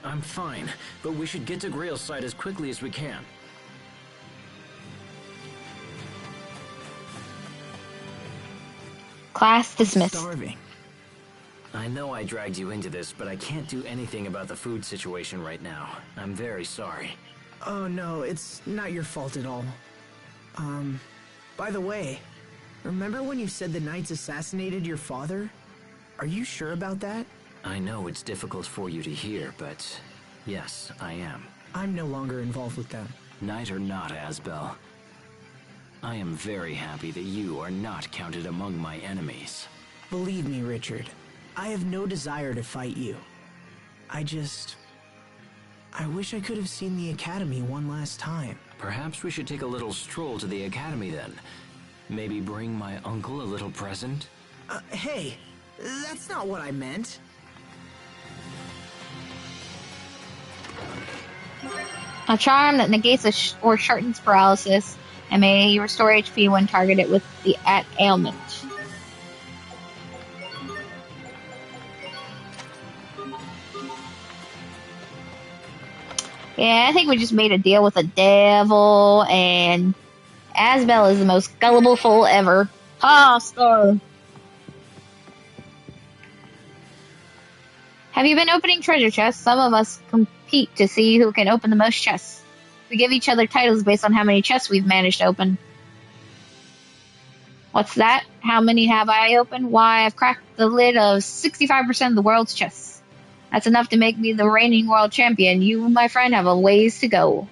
I'm fine, but we should get to Grailside as quickly as we can. Class dismissed. I'm starving. I know I dragged you into this, but I can't do anything about the food situation right now. I'm very sorry. Oh no, it's not your fault at all. By the way, remember when you said the Knights assassinated your father? Are you sure about that? I know it's difficult for you to hear, but yes, I am. I'm no longer involved with them. Knight or not, Asbel, I am very happy that you are not counted among my enemies. Believe me, Richard, I have no desire to fight you. I wish I could have seen the Academy one last time. Perhaps we should take a little stroll to the Academy then. Maybe bring my uncle a little present? Hey, that's not what I meant. A charm that negates or shortens paralysis and may restore HP when targeted with the ailment. Yeah, I think we just made a deal with the devil, and Asbel is the most gullible fool ever. Ha, star. Have you been opening treasure chests? Some of us compete to see who can open the most chests. We give each other titles based on how many chests we've managed to open. What's that? How many have I opened? Why, I've cracked the lid of 65% of the world's chests. That's enough to make me the reigning world champion. You, my friend, have a ways to go.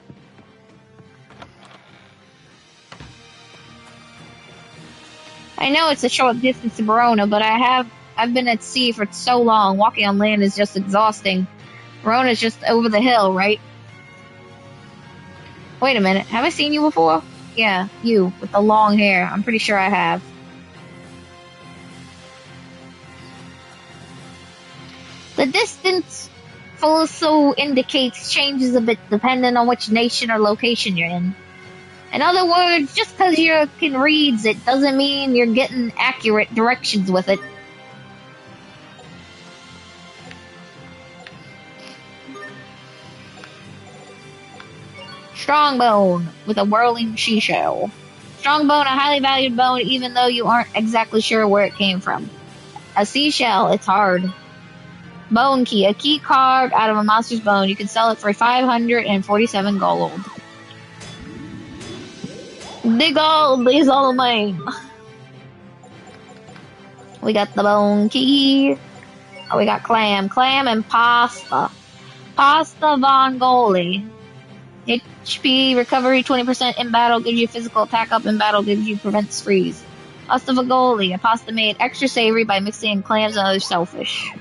I know it's a short distance to Verona, but I've been at sea for so long. Walking on land is just exhausting. Verona's just over the hill, right? Wait a minute. Have I seen you before? Yeah, you, with the long hair. I'm pretty sure I have. The distance also indicates changes a bit depending on which nation or location you're in. In other words, just because you can read it doesn't mean you're getting accurate directions with it. Strongbone with a whirling seashell. Strongbone, a highly valued bone, even though you aren't exactly sure where it came from. A seashell, it's hard. Bone key, a key carved out of a monster's bone. You can sell it for 547 gold. The gold is all mine. We got the bone key. Oh, we got clam and pasta. Pasta Vongoli. HP recovery 20% in battle gives you physical attack up in battle gives you prevents freeze. Pasta Vongoli, a pasta made extra savory by mixing in clams and other shellfish.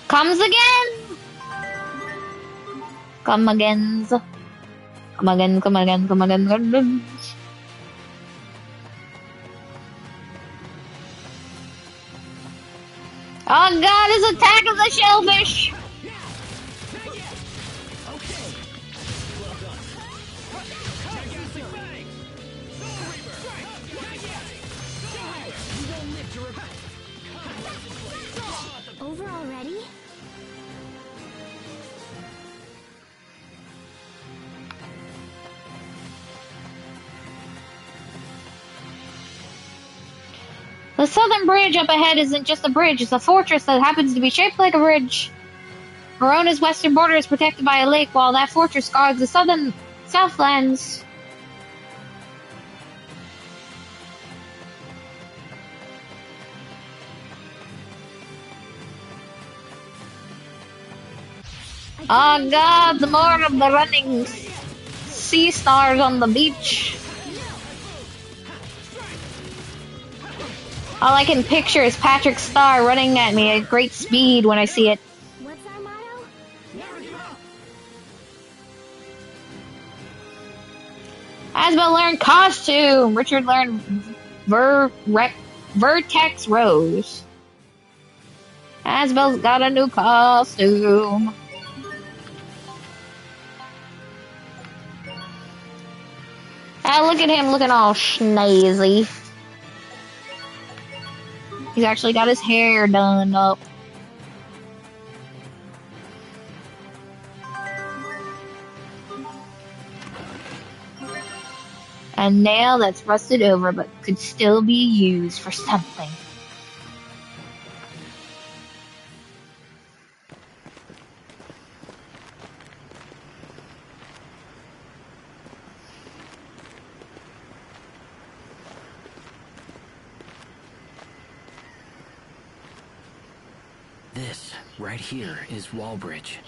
Comes again! Come again. Come again, come again, come again, come again. Oh god, his attack of the shellfish! Over already? The southern bridge up ahead isn't just a bridge, it's a fortress that happens to be shaped like a bridge. Verona's western border is protected by a lake, while that fortress guards the southlands. Oh god, the more of the running sea stars on the beach. All I can picture is Patrick Star running at me at great speed when I see it. What's our motto? Asbel learned costume. Richard learned Vertex Rose. Asbel's got a new costume. look at him looking all snazzy. He's actually got his hair done up. A nail that's rusted over but could still be used for something. This, right here, is Wallbridge.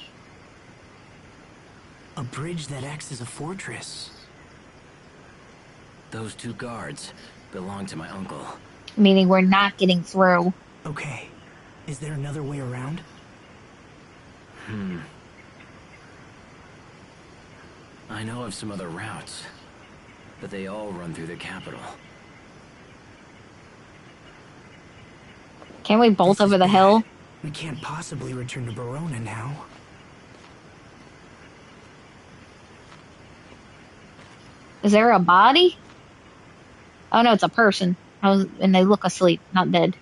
A bridge that acts as a fortress. Those two guards belong to my uncle. Meaning we're not getting through. Okay. Is there another way around? I know of some other routes, but they all run through the capital. Can we bolt over the hill? We can't possibly return to Verona now. Is there a body? Oh no, it's a person. And they look asleep, not dead.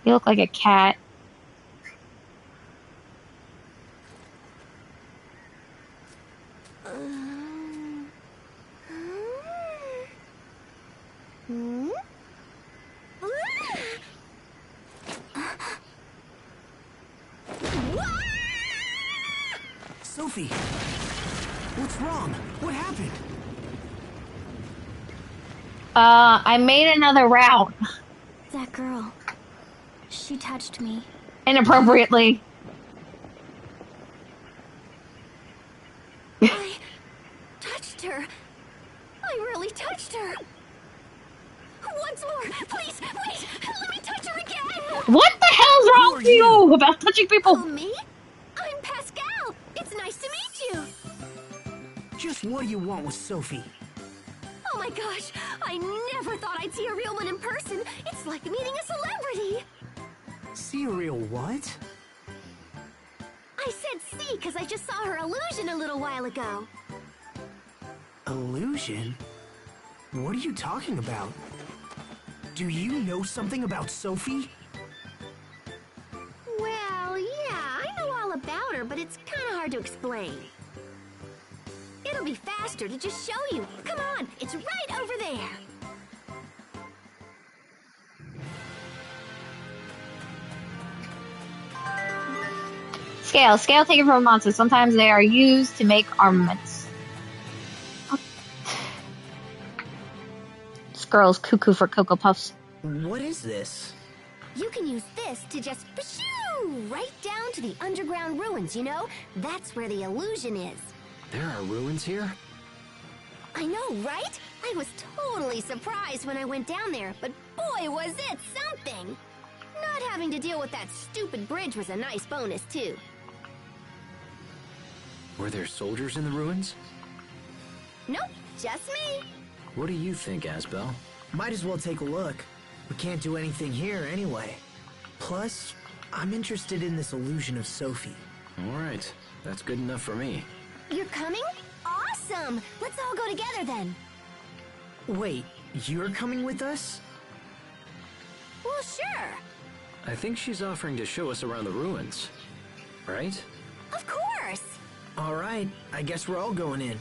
You look like a cat. Sophie! What's wrong? What happened? I made another route. That girl. She touched me. Inappropriately. I touched her. I really touched her. Once more, please, wait, let me touch her again. What the hell's wrong with you about touching people? Oh, me? I'm Pascal. It's nice to meet you. Just what do you want with Sophie? Oh my gosh, I never thought I'd see a real one in person. It's like meeting a celebrity. See a real what? I said see because I just saw her illusion a little while ago. Illusion? What are you talking about? Do you know something about Sophie? Well, yeah, I know all about her, but it's kind of hard to explain. It'll be faster to just show you. Come on, it's right over there. Scale. Scale taken from monsters. Sometimes they are used to make armaments. This girl's cuckoo for Cocoa Puffs. What is this? You can use this to just pshoo, right down to the underground ruins, you know? That's where the illusion is. There are ruins here? I know, right? I was totally surprised when I went down there, but boy, was it something! Not having to deal with that stupid bridge was a nice bonus, too. Were there soldiers in the ruins? Nope, just me. What do you think, Asbel? Might as well take a look. We can't do anything here anyway. Plus, I'm interested in this illusion of Sophie. All right, that's good enough for me. You're coming? Awesome! Let's all go together then. Wait, you're coming with us? Well, sure. I think she's offering to show us around the ruins. Right? Of course! All right, I guess we're all going in.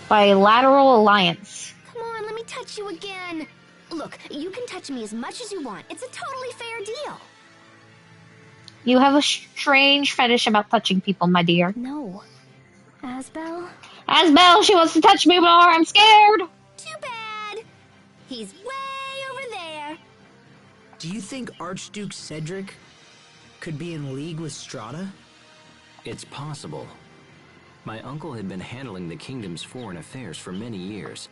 Bilateral alliance. Come on, let me touch you again. Look, you can touch me as much as you want. It's a totally fair deal. You have a strange fetish about touching people, my dear. No. Asbel? Asbel, she wants to touch me more. I'm scared. Too bad. He's way over there. Do you think Archduke Cedric could be in league with Strata? It's possible. My uncle had been handling the kingdom's foreign affairs for many years.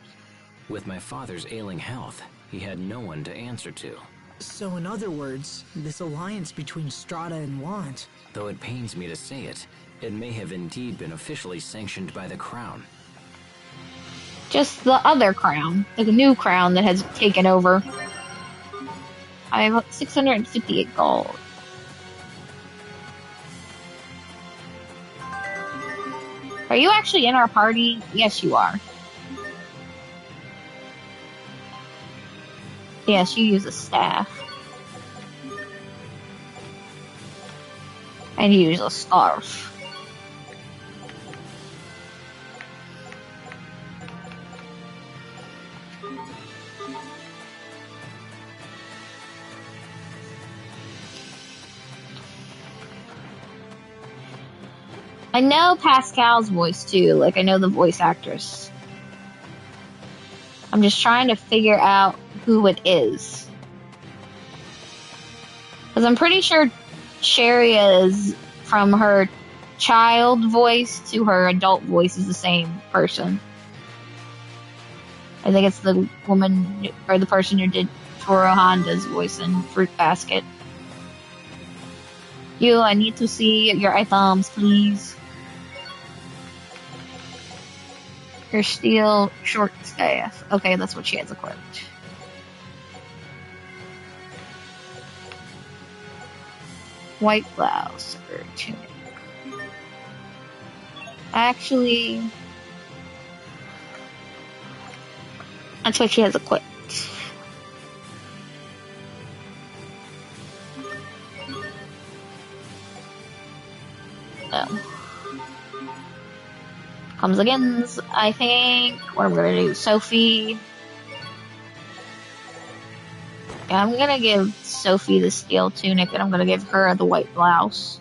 With my father's ailing health, he had no one to answer to. So in other words, this alliance between Strata and Want. Though it pains me to say it, it may have indeed been officially sanctioned by the Crown. Just the other crown, like a new crown that has taken over. I have 658 gold. Are you actually in our party? Yes, you are. Yes, you use a staff. And you use a scarf. I know Pascal's voice too, like I know the voice actress. I'm just trying to figure out who it is. Because I'm pretty sure Sherry is, from her child voice to her adult voice, is the same person. I think it's the woman, or the person who did Toro Honda's voice in Fruit Basket. I need to see your items, please. Your steel short staff. Okay, that's what she has equipped. White blouse or tunic. Actually, that's what she has equipped. No. Comes again, I think. What I'm gonna do, Sophie. Yeah, I'm gonna give Sophie the steel tunic, and I'm gonna give her the white blouse.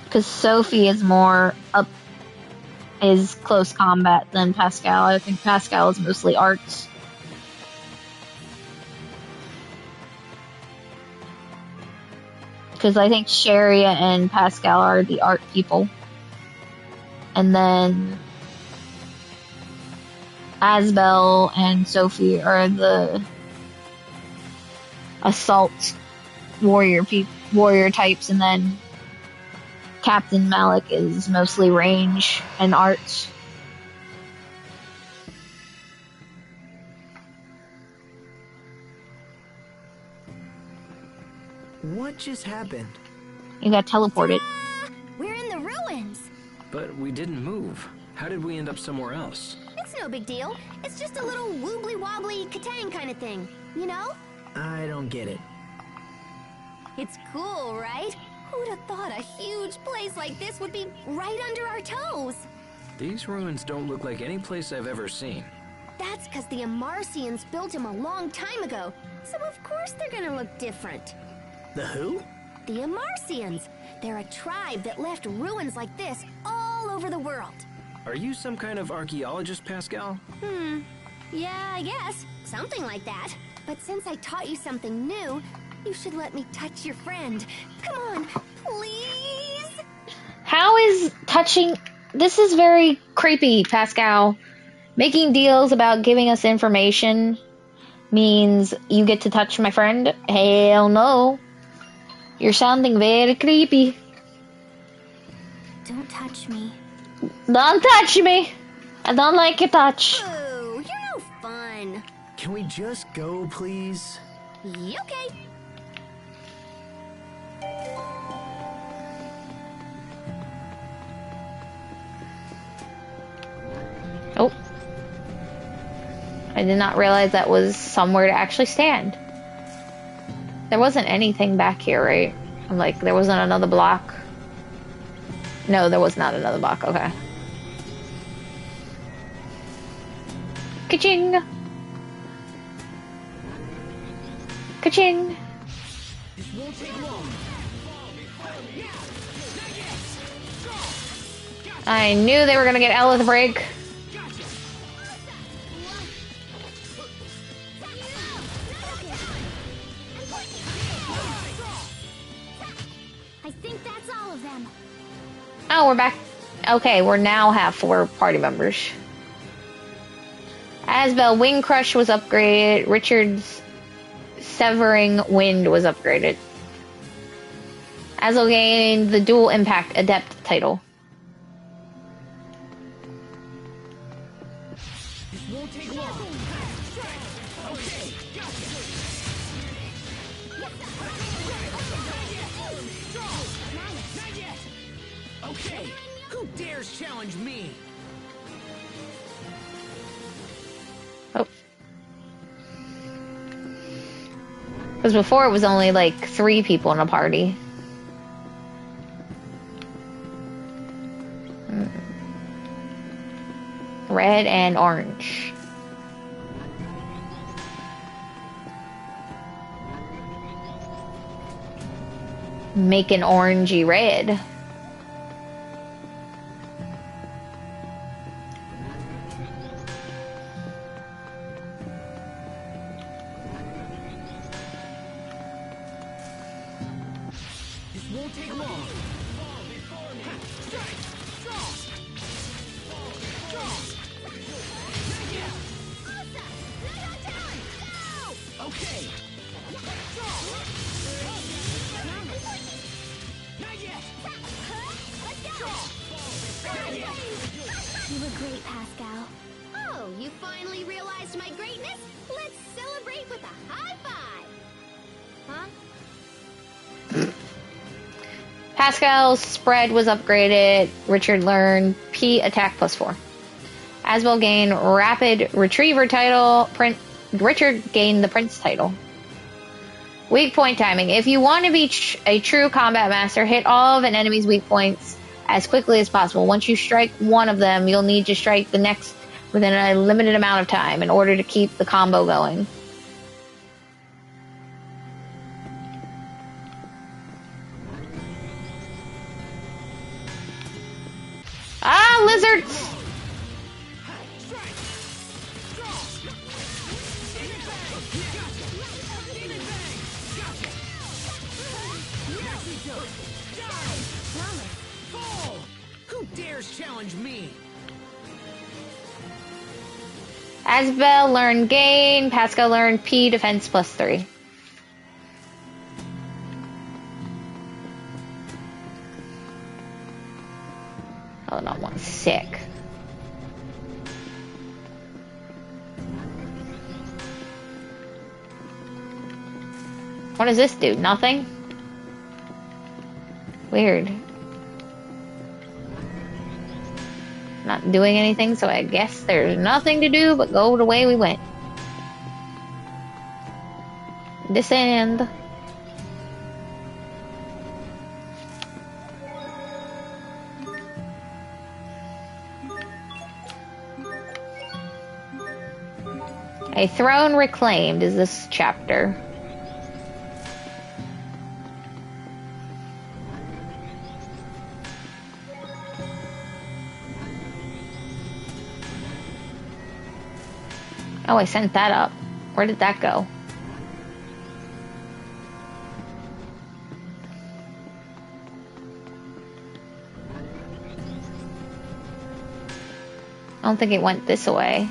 Because Sophie is more is close combat than Pascal. I think Pascal is mostly arts. Because I think Sherry and Pascal are the art people. And then Asbel and Sophie are the assault warrior types, and then Captain Malik is mostly range and arts. What just happened? You got teleported. We're in the ruins. But we didn't move. How did we end up somewhere else? It's no big deal. It's just a little wobbly-wobbly Katang kind of thing, you know? I don't get it. It's cool, right? Who'd have thought a huge place like this would be right under our toes? These ruins don't look like any place I've ever seen. That's because the Amarcians built them a long time ago, so of course they're gonna look different. The who? The Amarcians. They're a tribe that left ruins like this all over the world. Are you some kind of archaeologist, Pascal? Yeah, I guess. Something like that. But since I taught you something new, you should let me touch your friend. Come on, please? How is touching... This is very creepy, Pascal. Making deals about giving us information means you get to touch my friend? Hell no. You're sounding very creepy. Don't touch me. Don't touch me. I don't like your touch. Ooh, you're no fun. Can we just go, please? Okay. Oh. I did not realize that was somewhere to actually stand. There wasn't anything back here, right? Like, there wasn't another block. No, there was not another block. Okay. Ka-ching! Ka-ching! I knew they were gonna get Elith break. I think that's all of them. Oh, we're back. Okay, we're now have 4 party members. Asbel Wing Crush was upgraded. Richard's Severing Wind was upgraded. Asbel gained the Dual Impact Adept title. This won't take long. Okay, gotcha. Not yet. Okay, who dares challenge me? Oh. Because before it was only like 3 people in a party. Red and orange. Make an orangey red. This won't take long. Okay. Not yet. You were great, Pascal. Oh, you finally realized my greatness? Let's celebrate with a high five. Huh? Pascal's spread was upgraded. Richard learned P attack +4. Asbel gained Rapid Retriever title. Richard gained the Prince title. Weak point timing. If you want to be a true combat master, hit all of an enemy's weak points as quickly as possible. Once you strike one of them, you'll need to strike the next within a limited amount of time in order to keep the combo going. Ah, lizards! Who dares challenge me? Asbel learned Gain. Pascal learned P defense +3. Oh, not one. Sick. What does this do? Nothing? Weird. Not doing anything, so I guess there's nothing to do but go the way we went. Descend. A throne reclaimed is this chapter. Oh, I sent that up. Where did that go? I don't think it went this way.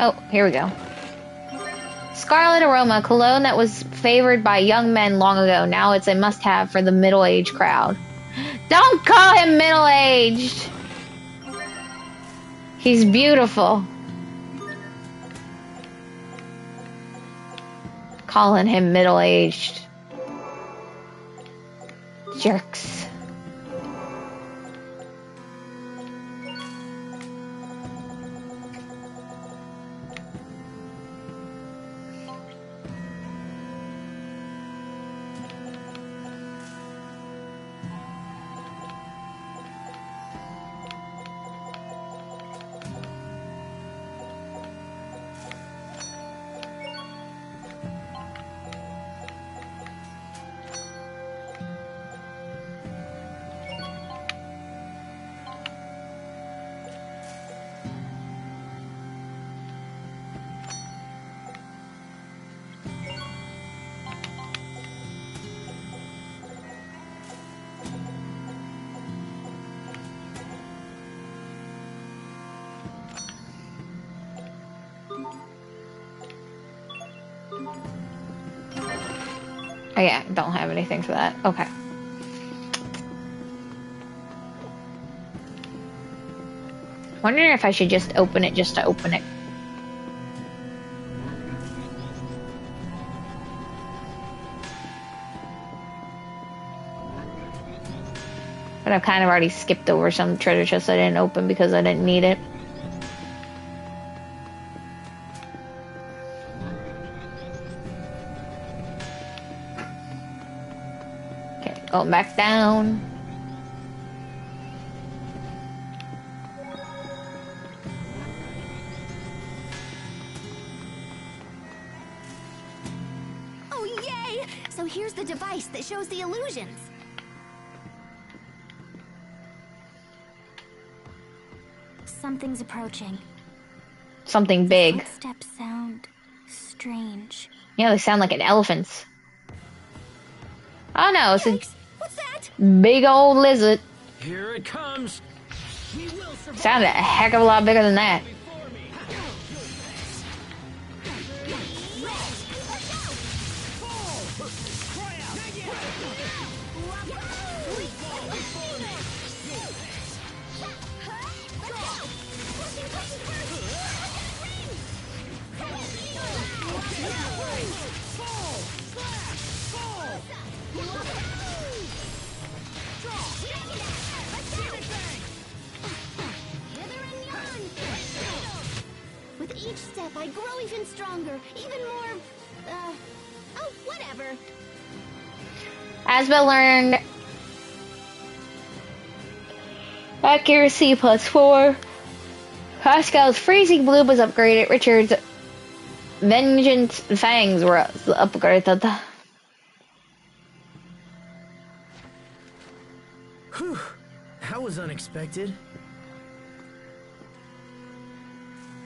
Oh, here we go. Scarlet Aroma, cologne that was favored by young men long ago. Now it's a must-have for the middle-aged crowd. Don't call him middle-aged! He's beautiful. Calling him middle-aged. Jerks. Oh yeah, don't have anything for that. Okay. Wondering if I should just open it just to open it. But I've kind of already skipped over some treasure chests I didn't open because I didn't need it. Okay, going back down. Oh, yay! So here's the device that shows the illusions. Something's approaching. Something big. Footsteps sound strange. Yeah, they sound like an elephant's. Oh no, it's a What's that? big old lizard. Here it comes. Sounded a heck of a lot bigger than that. With each step, I grow even stronger, even more, oh, whatever. Asbel learned accuracy +4. Pascal's freezing bloom was upgraded. Richard's vengeance fangs were upgraded. Whew, that was unexpected.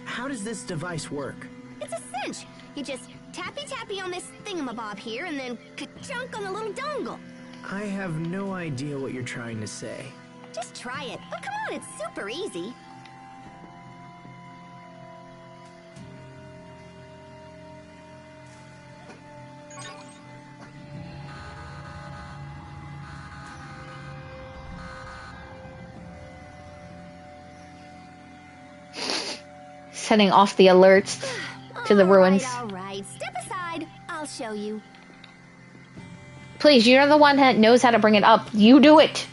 How does this device work? It's a cinch. You just tappy-tappy on this thingamabob here, and then ka-chunk on the little dongle. I have no idea what you're trying to say. Just try it. Oh, come on, it's super easy. Setting off the alerts to the ruins. All right. Step aside. I'll show you. Please, you're the one that knows how to bring it up. You do it.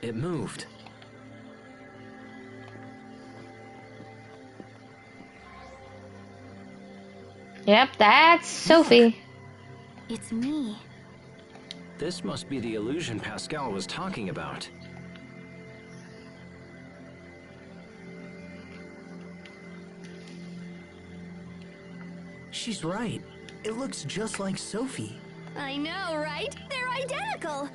It moved. Yep, that's Sophie. It's me. This must be the illusion Pascal was talking about. She's right. It looks just like Sophie. I know, right? They're identical.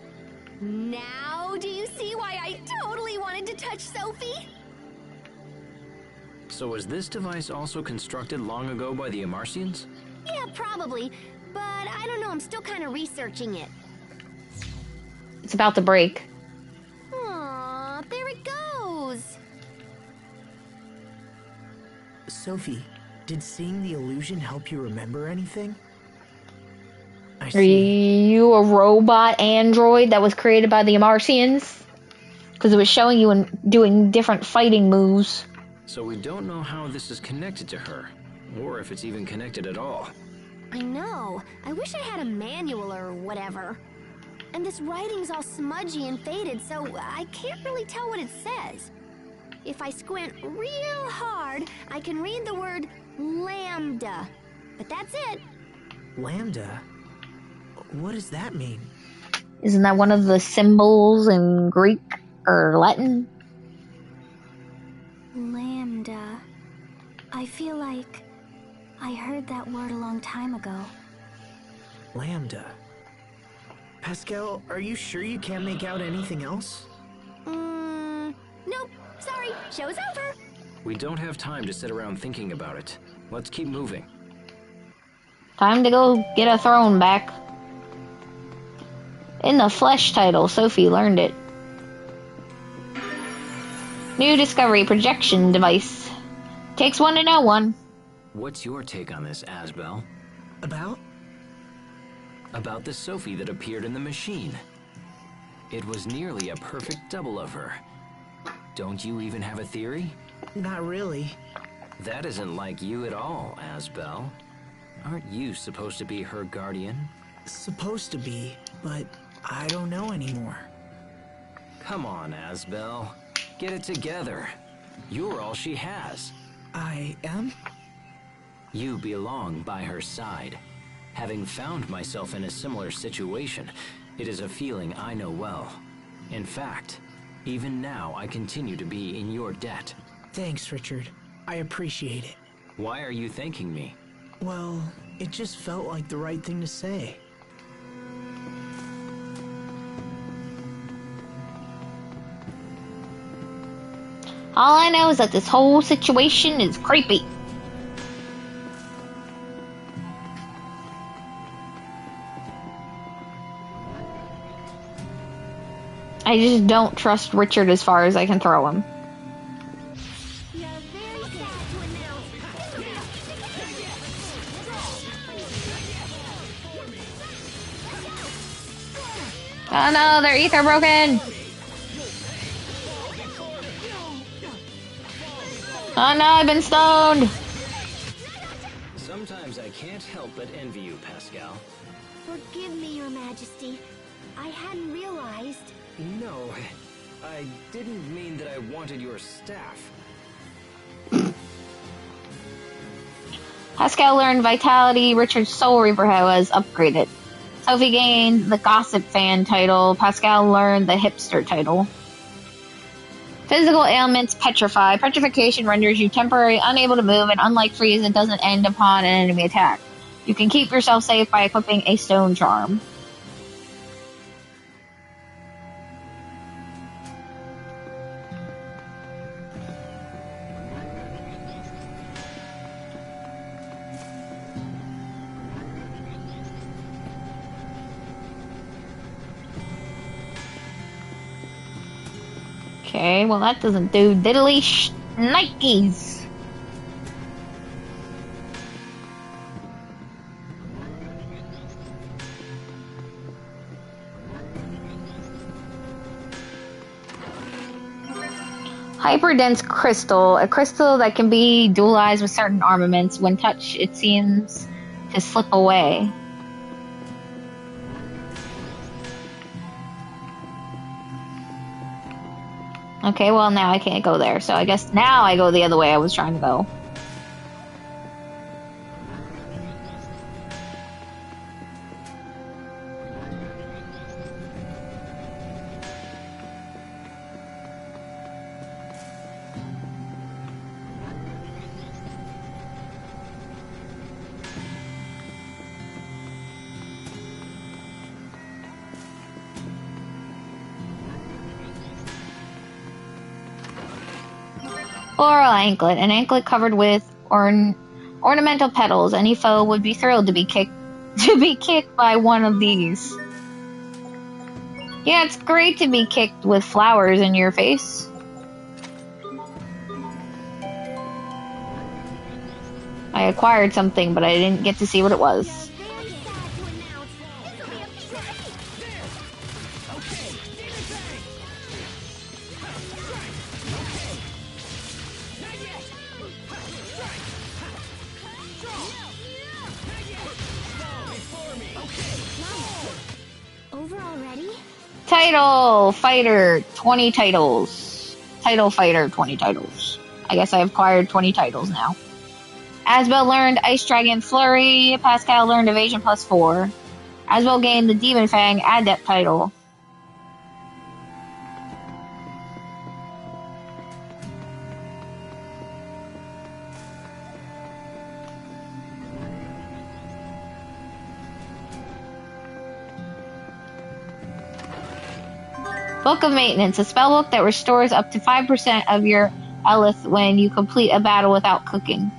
Now, do you see why I totally wanted to touch Sophie? So was this device also constructed long ago by the Amarcians? Yeah, probably. But I don't know, I'm still kind of researching it. It's about to break. Aw, there it goes. Sophie, did seeing the illusion help you remember anything? I Are see. you a robot android that was created by the Amarcians? Because it was showing you and doing different fighting moves. So we don't know how this is connected to her, or if it's even connected at all. I know. I wish I had a manual or whatever. And this writing's all smudgy and faded, so I can't really tell what it says. If I squint real hard, I can read the word lambda. But that's it. Lambda? What does that mean? Isn't that one of the symbols in Greek or Latin? Lambda. I feel like I heard that word a long time ago. Lambda. Pascal, are you sure you can't make out anything else? Nope. Sorry. Show's over. We don't have time to sit around thinking about it. Let's keep moving. Time to go get a throne back. In the flesh title, Sophie learned it. New discovery projection device. Takes one to know one. What's your take on this, Asbel? About? About the Sophie that appeared in the machine. It was nearly a perfect double of her. Don't you even have a theory? Not really. That isn't like you at all, Asbel. Aren't you supposed to be her guardian? Supposed to be, but I don't know anymore. Come on, Asbel. Get it together. You're all she has. I am? You belong by her side. Having found myself in a similar situation, it is a feeling I know well. In fact, even now I continue to be in your debt. Thanks, Richard. I appreciate it. Why are you thanking me? Well, it just felt like the right thing to say. All I know is that this whole situation is creepy. I just don't trust Richard as far as I can throw him. Oh no, their ether broken! Oh no, I've been stoned! Sometimes I can't help but envy you, Pascal. Forgive me, Your Majesty. I hadn't realized. No, I didn't mean that I wanted your staff. Pascal learned Vitality, Richard's Soul Reaper was upgraded. Sophie gained the Gossip Fan title, Pascal learned the Hipster title. Physical ailments petrify. Petrification renders you temporarily unable to move, and unlike freeze, it doesn't end upon an enemy attack. You can keep yourself safe by equipping a stone charm. Okay, well that doesn't do diddly shnikes. Hyperdense crystal, a crystal that can be dualized with certain armaments. When touched, it seems to slip away. Okay, well now I can't go there, so I guess now I go the other way I was trying to go. Floral anklet, an anklet covered with ornamental petals. Any foe would be thrilled to be kicked by one of these. Yeah, it's great to be kicked with flowers in your face. I acquired something, but I didn't get to see what it was. Title Fighter, 20 titles. Title Fighter, 20 titles. I guess I've acquired 20 titles now. Asbel learned Ice Dragon Flurry. Pascal learned Evasion +4. Asbel gained the Demon Fang Adept title. Book of Maintenance, a spellbook that restores up to 5% of your Elith when you complete a battle without cooking.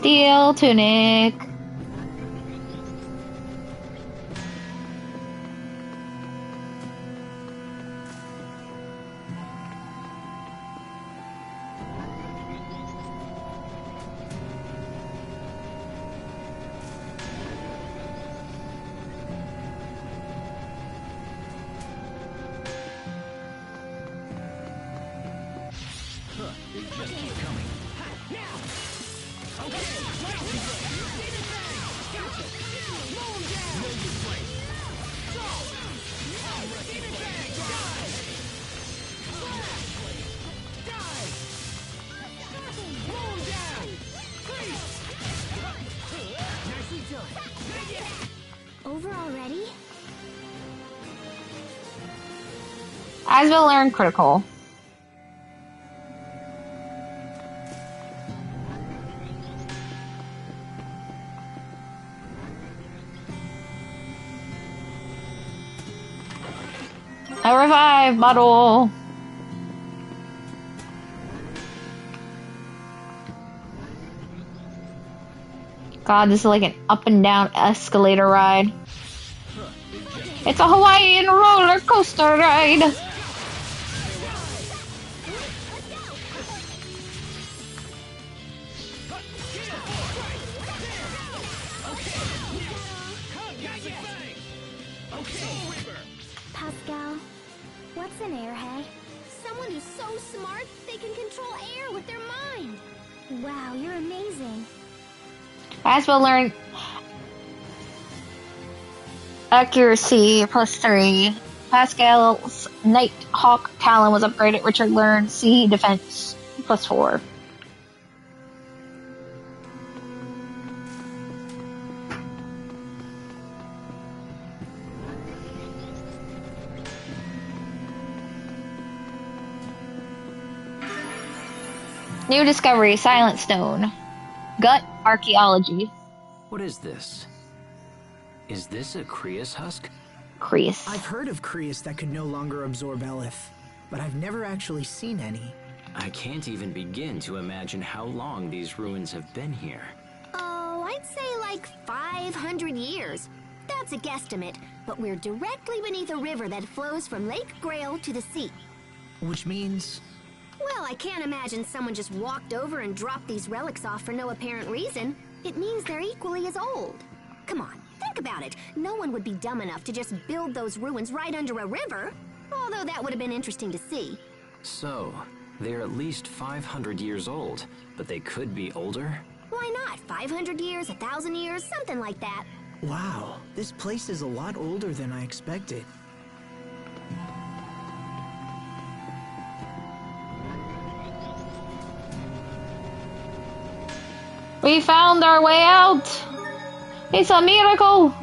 Steel tunic. Over already? Asbel learned critical. A revive bottle. God, this is like an up and down escalator ride. It's a Hawaiian roller coaster ride. Pascal, what's an airhead? Someone who's so smart they can control air with their mind. Wow, you're amazing. Asbel learned accuracy +3. Pascal's Nighthawk talent was upgraded. Richard learned sea defense +4. New discovery, Silent Stone. Gut archaeology. What is this? Is this a Creus husk? Creus. I've heard of Creus that could no longer absorb Elith, but I've never actually seen any. I can't even begin to imagine how long these ruins have been here. Oh, I'd say like 500 years. That's a guesstimate, but we're directly beneath a river that flows from Lake Grail to the sea. Which means... Well, I can't imagine someone just walked over and dropped these relics off for no apparent reason. It means they're equally as old. Come on, think about it. No one would be dumb enough to just build those ruins right under a river. Although that would have been interesting to see. So, they're at least 500 years old, but they could be older? Why not? 500 years, 1,000 years, something like that. Wow, this place is a lot older than I expected. We found our way out! It's a miracle!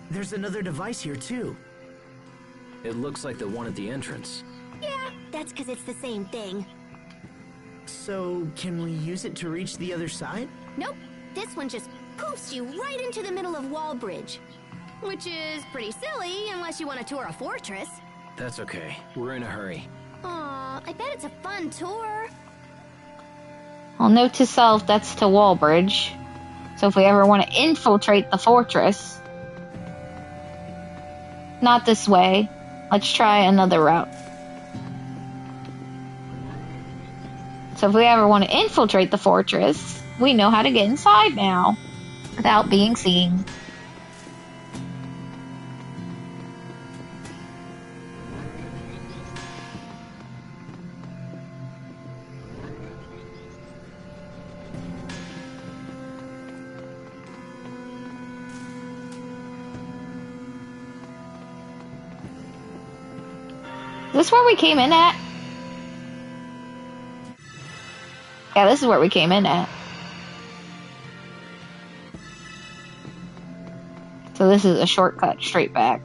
There's another device here too. It looks like the one at the entrance. Yeah, that's because it's the same thing. So, can we use it to reach the other side? Nope, this one just poofs you right into the middle of Wallbridge. Which is pretty silly unless you want to tour a fortress. That's okay. We're in a hurry. Aw, I bet it's a fun tour. Well, note to self, that's to Wallbridge. So if we ever want to infiltrate the fortress... Not this way. Let's try another route. So if we ever want to infiltrate the fortress, we know how to get inside now. Without being seen. Is this where we came in at? Yeah, this is where we came in at. So this is a shortcut straight back.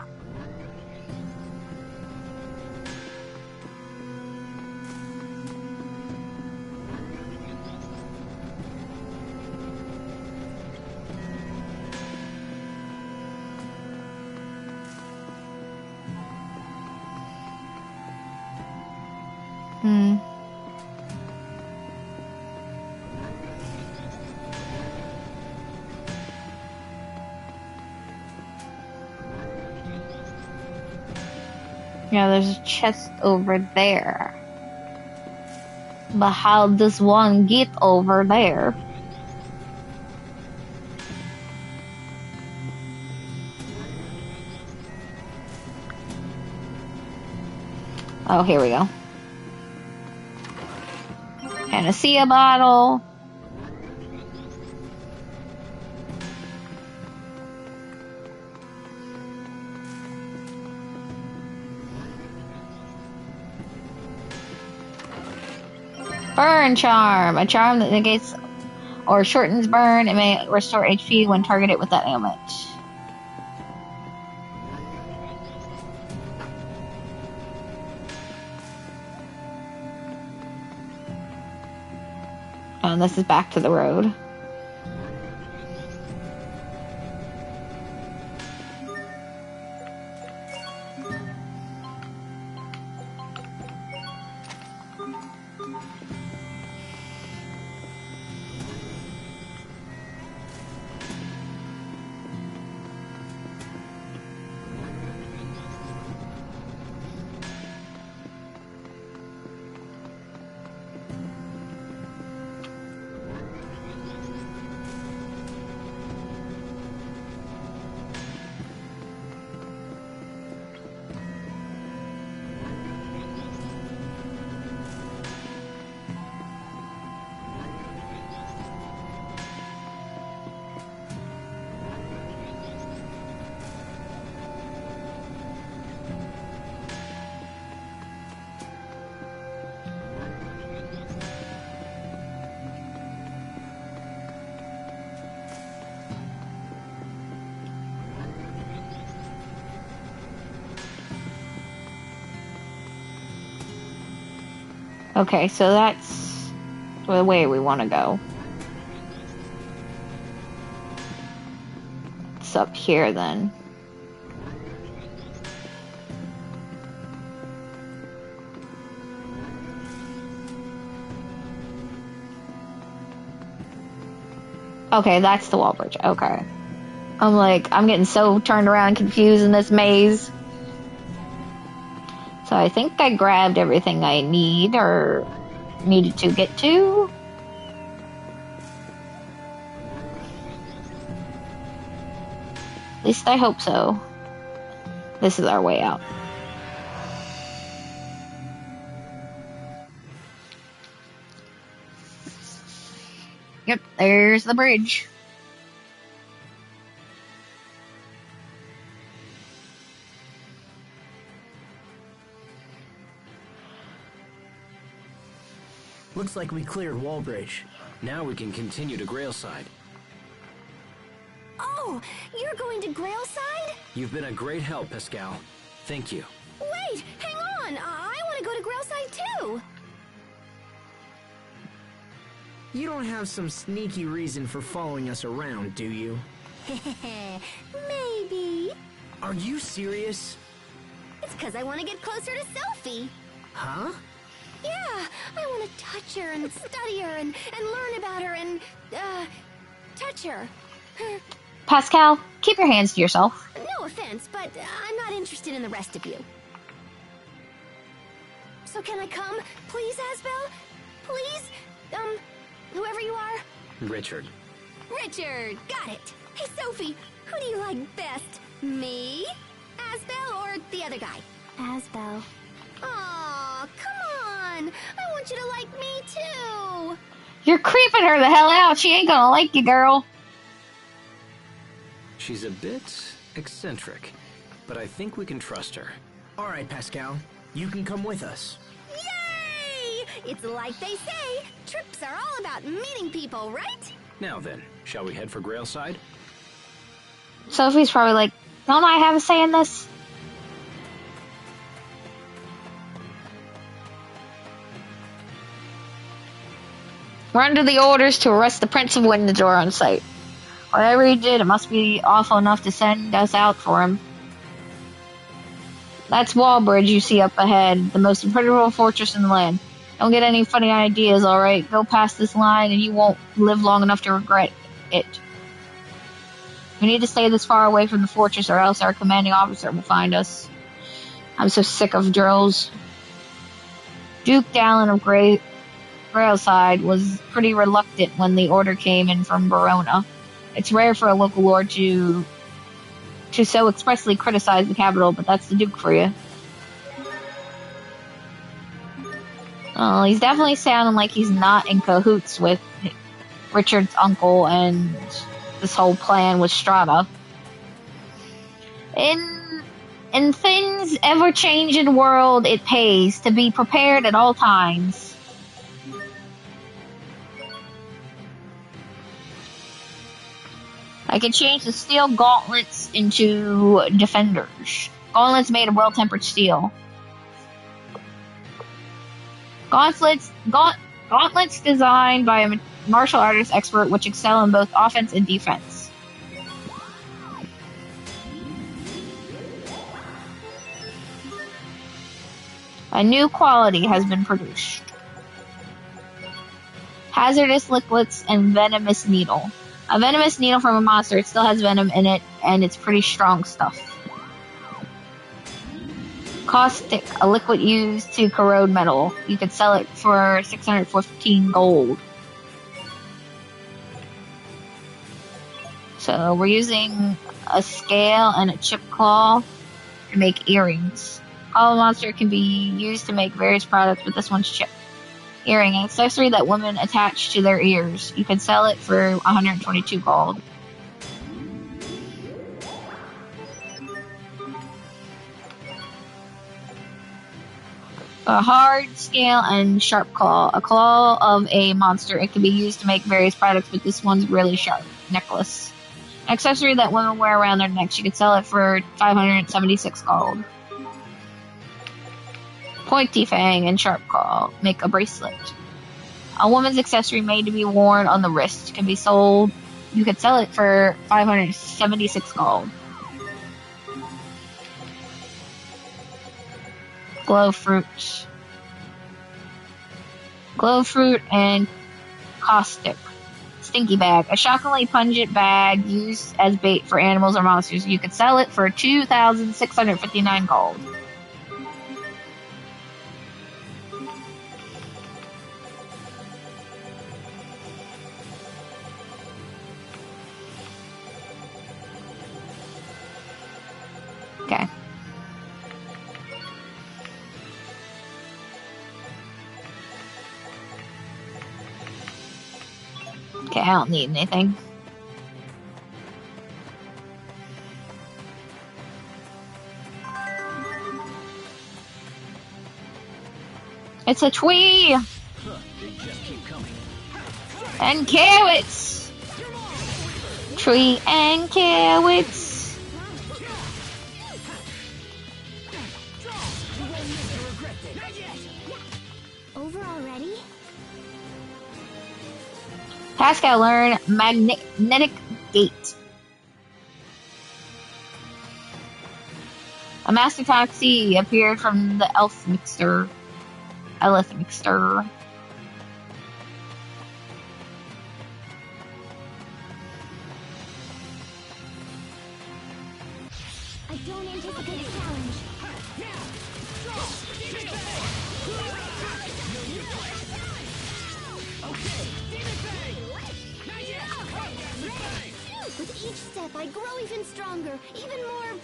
Yeah, there's a chest over there. But how does one get over there? Oh, here we go. Panacea bottle. Burn charm. A charm that negates or shortens burn and may restore HP when targeted with that ailment. And this is back to the road. Okay, so that's the way we want to go. It's up here then. Okay, that's the wall bridge. Okay. I'm getting so turned around and confused in this maze. So I think I grabbed everything I need or needed to get to. At least I hope so. This is our way out. Yep, there's the bridge. Looks like we cleared Wallbridge. Now we can continue to Grailside. Oh, you're going to Grailside? You've been a great help, Pascal. Thank you. Wait, hang on. I want to go to Grailside too. You don't have some sneaky reason for following us around, do you? Maybe. Are you serious? It's because I want to get closer to Sophie. Huh? Yeah, I want to touch her and study her and learn about her and, touch her. Pascal, keep your hands to yourself. No offense, but I'm not interested in the rest of you. So can I come? Please, Asbel? Please? Whoever you are? Richard. Richard, got it. Hey, Sophie, who do you like best? Me? Asbel or the other guy? Asbel. Aw, come on. I want you to like me, too. You're creeping her the hell out. She ain't gonna like you, girl. She's a bit eccentric, but I think we can trust her. All right, Pascal. You can come with us. Yay! It's like they say, trips are all about meeting people, right? Now then, shall we head for Grailside? Sophie's probably like, don't I have a say in this? We're under the orders to arrest the Prince of Windsor on sight. Whatever he did, it must be awful enough to send us out for him. That's Wallbridge you see up ahead, the most impregnable fortress in the land. Don't get any funny ideas, alright? Go past this line and you won't live long enough to regret it. We need to stay this far away from the fortress or else our commanding officer will find us. I'm so sick of drills. Duke Dallin of Grailside was pretty reluctant when the order came in from Verona. It's rare for a local lord to so expressly criticize the capital, but that's the Duke for you. Well, he's definitely sounding like he's not in cahoots with Richard's uncle and this whole plan with Strata. In things ever-changing world, it pays to be prepared at all times. I can change the steel gauntlets into defenders. Gauntlets made of well-tempered steel. Gauntlets designed by a martial artist expert which excel in both offense and defense. A new quality has been produced. Hazardous liquids and venomous needle. A venomous needle from a monster, it still has venom in it, and it's pretty strong stuff. Caustic, a liquid used to corrode metal. You could sell it for 615 gold. So we're using a scale and a chip claw to make earrings. Hollow monster can be used to make various products, but this one's chip. Earring, an accessory that women attach to their ears. You can sell it for 122 gold. A hard scale and sharp claw. A claw of a monster. It can be used to make various products, but this one's really sharp. Necklace. An accessory that women wear around their necks. You can sell it for 576 gold. Pointy fang and sharp claw make a bracelet. A woman's accessory made to be worn on the wrist can be sold. You could sell it for 576 gold. Glow fruit and caustic. Stinky bag. A shockingly pungent bag used as bait for animals or monsters. You could sell it for 2,659 gold. Okay. Okay, I don't need anything. It's a tree! And carrots! Tree and carrots! Over already? Pascal learn magnetic gate. A master taxi appeared from the Elith mixer. I don't anticipate a challenge. With each step, I grow even stronger, even more,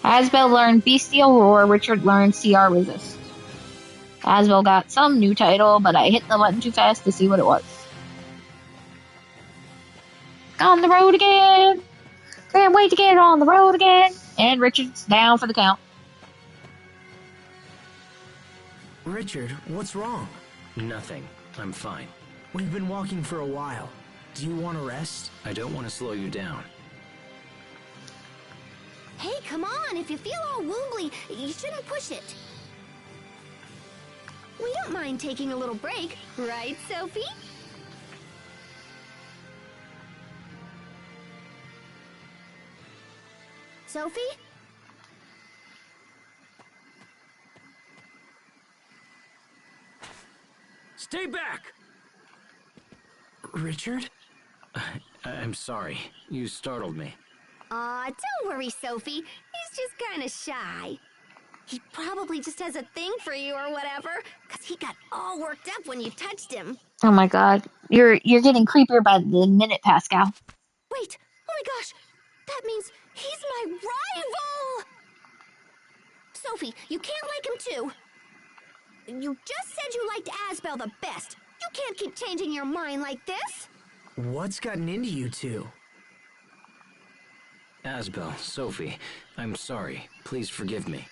Asbel learned Bestial Roar, Richard learned CR Resist. Asbel got some new title, but I hit the button too fast to see what it was. On the road again! Can't wait to get on the road again! And Richard's down for the count. Richard, what's wrong? Nothing. I'm fine. We've been walking for a while. Do you want to rest? I don't want to slow you down. come on, if you feel all wobbly, you shouldn't push it. We don't mind taking a little break, right, Sophie? Sophie? Stay back! Richard? I'm sorry. You startled me. Aw, don't worry, Sophie. He's just kinda shy. He probably just has a thing for you or whatever, 'cause he got all worked up when you touched him. Oh my god. You're getting creepier by the minute, Pascal. Wait, oh my gosh, that means he's my rival! Sophie, you can't like him too. You just said you liked Asbel the best. You can't keep changing your mind like this. What's gotten into you two? Asbel, Sophie, I'm sorry. Please forgive me.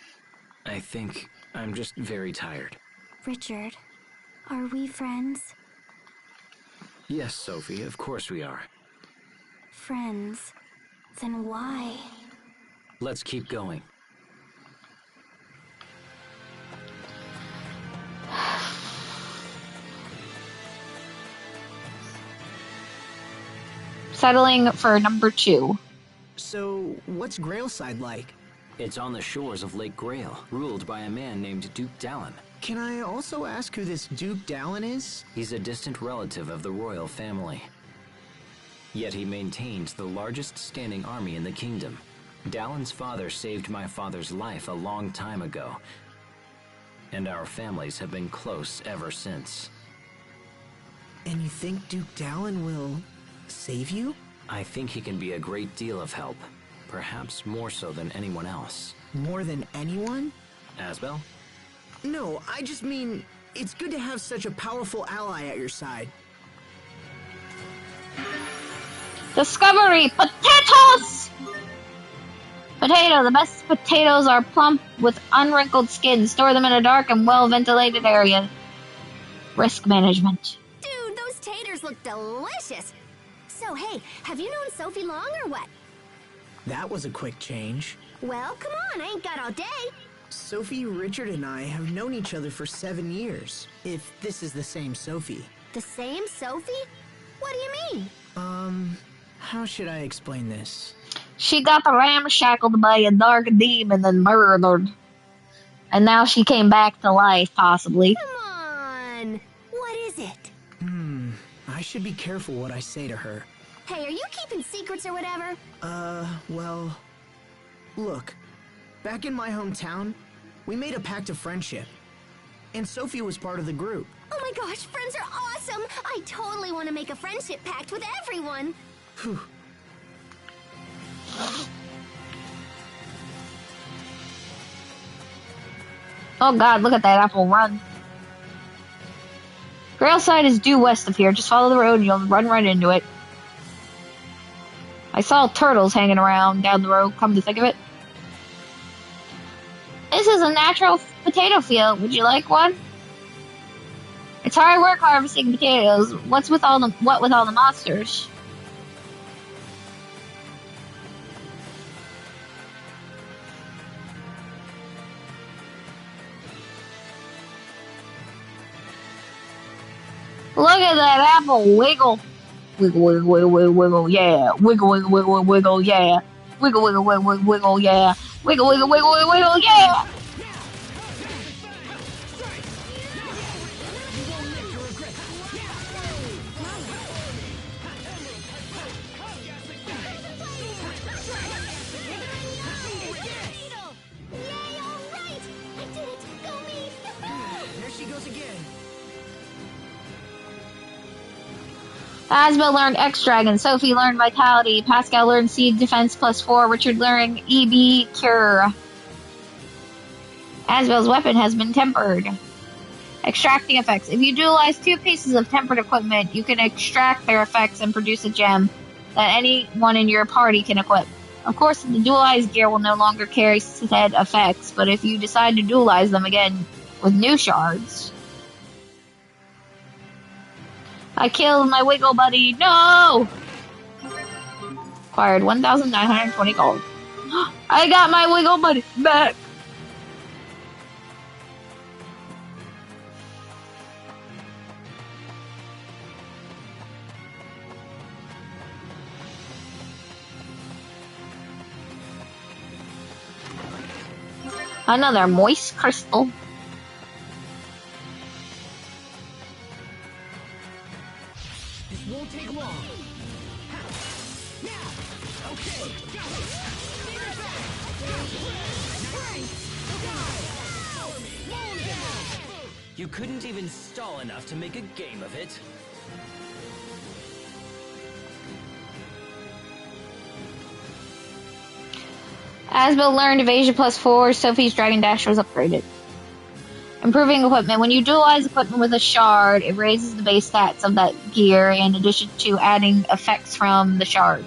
I think I'm just very tired. Richard, are we friends? Yes, Sophie, of course we are. Friends? Then why? Let's keep going. Settling for number 2. So, what's Grailside like? It's on the shores of Lake Grail, ruled by a man named Duke Dallin. Can I also ask who this Duke Dallin is? He's a distant relative of the royal family. Yet he maintains the largest standing army in the kingdom. Dallin's father saved my father's life a long time ago, and our families have been close ever since. And you think Duke Dallin will save you? I think he can be a great deal of help, perhaps more so than anyone else. More than anyone? Asbel? No, I just mean, it's good to have such a powerful ally at your side. Discovery! Potatoes! Potato. The best potatoes are plump with unwrinkled skin. Store them in a dark and well-ventilated area. Risk management. Dude, those taters look delicious. So, hey, have you known Sophie long or what? That was a quick change. Well, come on, I ain't got all day. Sophie, Richard, and I have known each other for 7 years, if this is the same Sophie. The same Sophie? What do you mean? How should I explain this? She got ramshackled by a dark demon and murdered. And now she came back to life, possibly. Come on! What is it? I should be careful what I say to her. Hey, are you keeping secrets or whatever? Well... Look, back in my hometown, we made a pact of friendship. And Sophie was part of the group. Oh my gosh, friends are awesome! I totally want to make a friendship pact with everyone! Phew. Oh god, look at that apple run. Grailside is due west of here. Just follow the road and you'll run right into it. I saw turtles hanging around down the road, come to think of it. This is a natural potato field. Would you like one? It's hard work harvesting potatoes. What with all the monsters? Look at that apple wiggle. Wiggle, wiggle, wiggle, wiggle, wiggle, yeah. Wiggle, wiggle, wiggle, wiggle, yeah. Wiggle, wiggle, wiggle, wiggle, yeah. Wiggle, wiggle, wiggle, wiggle, wiggle, yeah. There she goes again. Asbel learned X-Dragon, Sophie learned Vitality, Pascal learned Seed Defense +4, Richard learned EB Cure. Asbel's weapon has been tempered. Extracting effects. If you dualize 2 pieces of tempered equipment, you can extract their effects and produce a gem that anyone in your party can equip. Of course, the dualized gear will no longer carry said effects, but if you decide to dualize them again with new shards... I killed my Wiggle buddy. No! Acquired 1,920 gold. I got my wiggle money back. Another moist crystal. This won't take long. Okay, got it. You couldn't even stall enough to make a game of it. Asbel learned Evasion +4, Sophie's Dragon Dash was upgraded. Improving equipment. When you dualize equipment with a shard, it raises the base stats of that gear in addition to adding effects from the shard.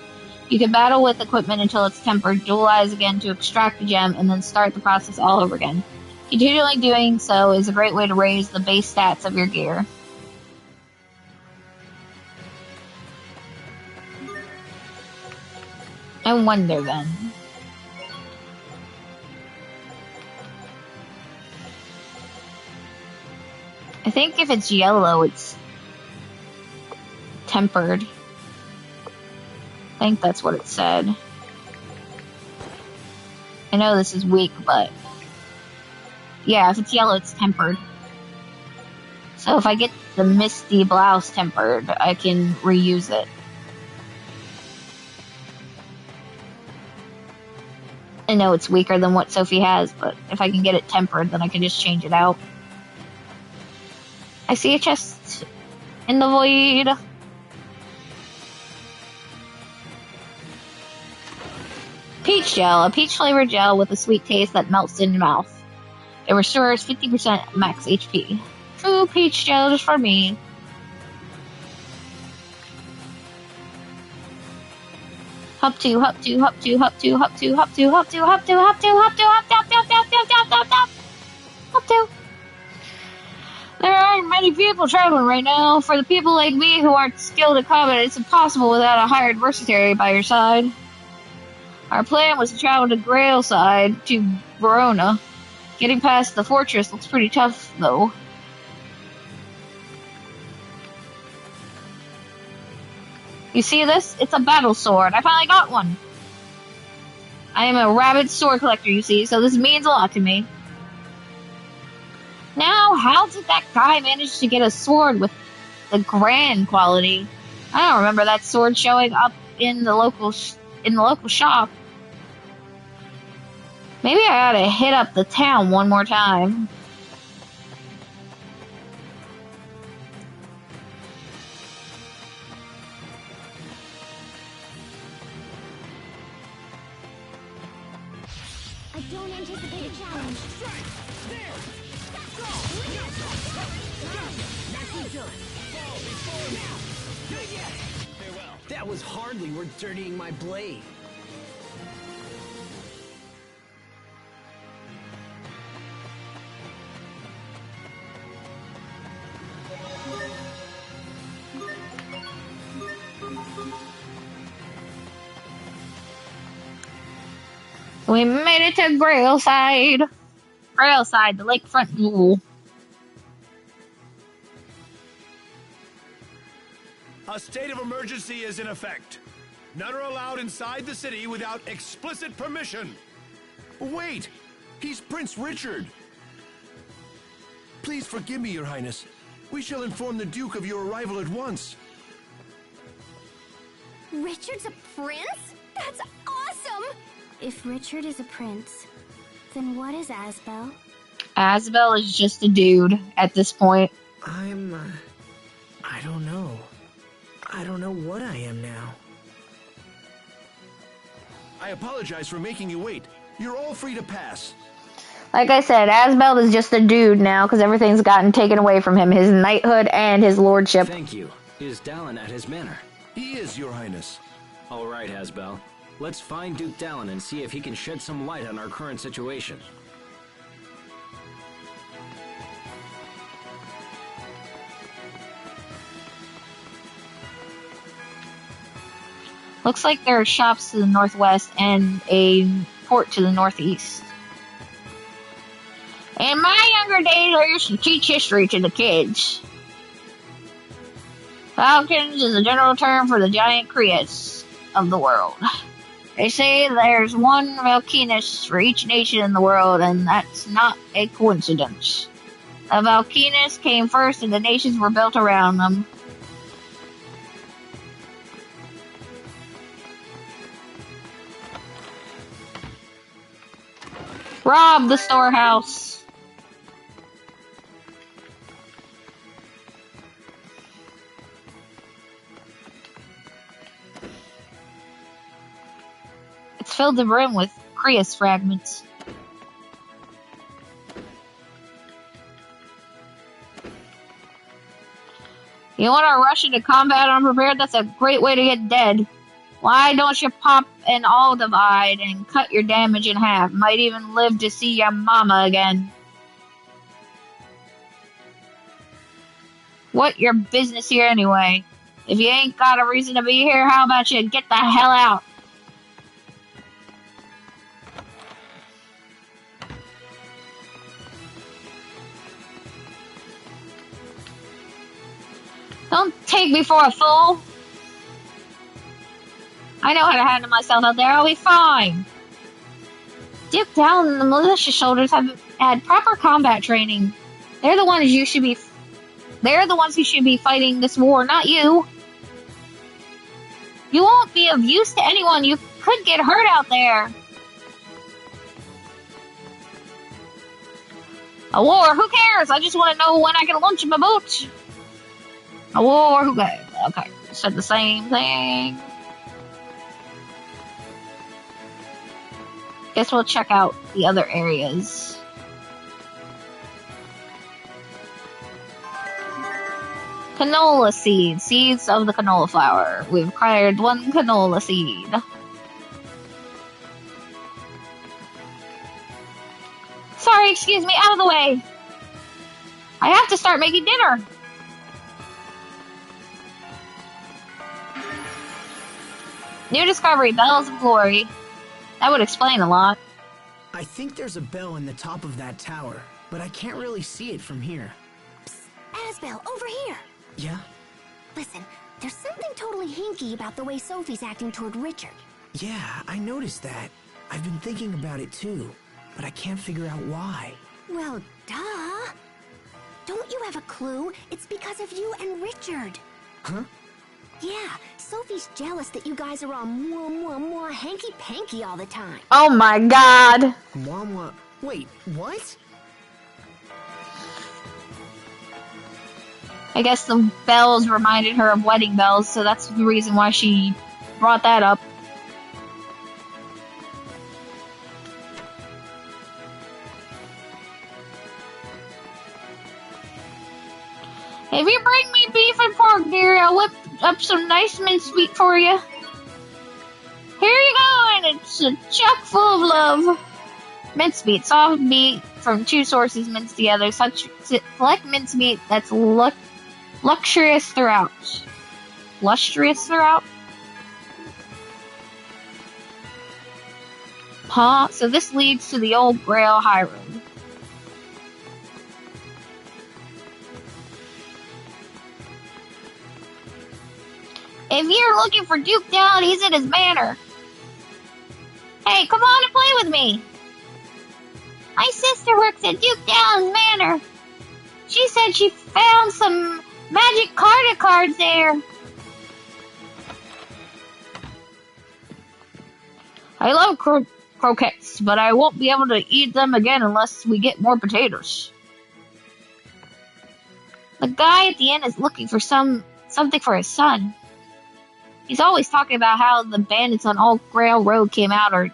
You can battle with equipment until it's tempered, dualize again to extract the gem, and then start the process all over again. Continually doing so is a great way to raise the base stats of your gear. I wonder then. I think if it's yellow, it's tempered. I think that's what it said. I know this is weak, but yeah, if it's yellow, it's tempered. So if I get the Misty Blouse tempered, I can reuse it. I know it's weaker than what Sophie has, but if I can get it tempered, then I can just change it out. I see a chest in the void. Peach gel, a peach flavored gel with a sweet taste that melts in your mouth. It restores 50% max HP. True peach gel just for me. Hop to, hop to, hop to, hop to, hop to, hop to, hop to, hop to, hop to, hop to, hop to, hop to, hop to, hop to, hop to, hop to. There aren't many people traveling right now. For the people like me who aren't skilled at combat, it's impossible without a hired mercenary by your side. Our plan was to travel to Grailside to Verona. Getting past the fortress looks pretty tough, though. You see this? It's a battle sword. I finally got one. I am a rabid sword collector, you see, so this means a lot to me. Now, how did that guy manage to get a sword with the grand quality? I don't remember that sword showing up in the local shop. Maybe I ought to hit up the town one more time. I don't anticipate a challenge. That was hardly worth dirtying my blade. We made it to Grailside. Grailside, the lakefront duel. A state of emergency is in effect. None are allowed inside the city without explicit permission. Wait! He's Prince Richard! Please forgive me, Your Highness. We shall inform the Duke of your arrival at once. Richard's a prince? That's awesome! If Richard is a prince, then what is Asbel? Asbel is just a dude at this point. I don't know. I don't know what I am now. I apologize for making you wait. You're all free to pass. Like I said, Asbel is just a dude now because everything's gotten taken away from him. His knighthood and his lordship. Thank you. Is Dallin at his manor? He is, Your Highness. All right, Asbel. Let's find Duke Dallin and see if he can shed some light on our current situation. Looks like there are shops to the northwest and a port to the northeast. In my younger days, I used to teach history to the kids. Falcons is a general term for the giant Crias of the world. They say there's one Valkinus for each nation in the world, and that's not a coincidence. The Valkinus came first, and the nations were built around them. Rob the storehouse. It's filled the room with Crias fragments. You want to rush into combat unprepared? That's a great way to get dead. Why don't you pop an all divide and cut your damage in half? Might even live to see your mama again. What your business here anyway? If you ain't got a reason to be here, how about you get the hell out? Don't take me for a fool. I know how to handle myself out there. I'll be fine. Duke Dallin and the militia soldiers have had proper combat training. They're the ones who should be fighting this war, not you. You won't be of use to anyone. You could get hurt out there. A war? Who cares? I just want to know when I can launch my boat. A war? Who cares? Okay, said the same thing. Guess we'll check out the other areas. Canola seeds. Seeds of the canola flower. We've acquired one canola seed. Sorry, excuse me, out of the way. I have to start making dinner. New discovery, Bells of Glory. That would explain a lot. I think there's a bell in the top of that tower, but I can't really see it from here. Psst, Asbel, over here. Yeah? Listen, there's something totally hinky about the way Sophie's acting toward Richard. Yeah, I noticed that. I've been thinking about it too, but I can't figure out why. Well, duh. Don't you have a clue? It's because of you and Richard. Huh? Yeah, Sophie's jealous that you guys are all mwah, hanky-panky all the time. Oh my god. Mwah. Wait, what? I guess the bells reminded her of wedding bells, so that's the reason why she brought that up. If you bring me beef and pork, dear, I'll whip up some nice mincemeat for you. Here you go, and it's a chock full of love. Mincemeat, soft meat from two sources minced together. Select mincemeat that's luxurious throughout. Lustrous throughout? Huh? So this leads to the old Grail High Road. If you're looking for Duke Dallin, he's in his manor. Hey, come on and play with me. My sister works at Duke Dallin's manor. She said she found some magic cards there. I love croquettes, but I won't be able to eat them again unless we get more potatoes. The guy at the inn is looking for something for his son. He's always talking about how the bandits on Old Grail Road came out or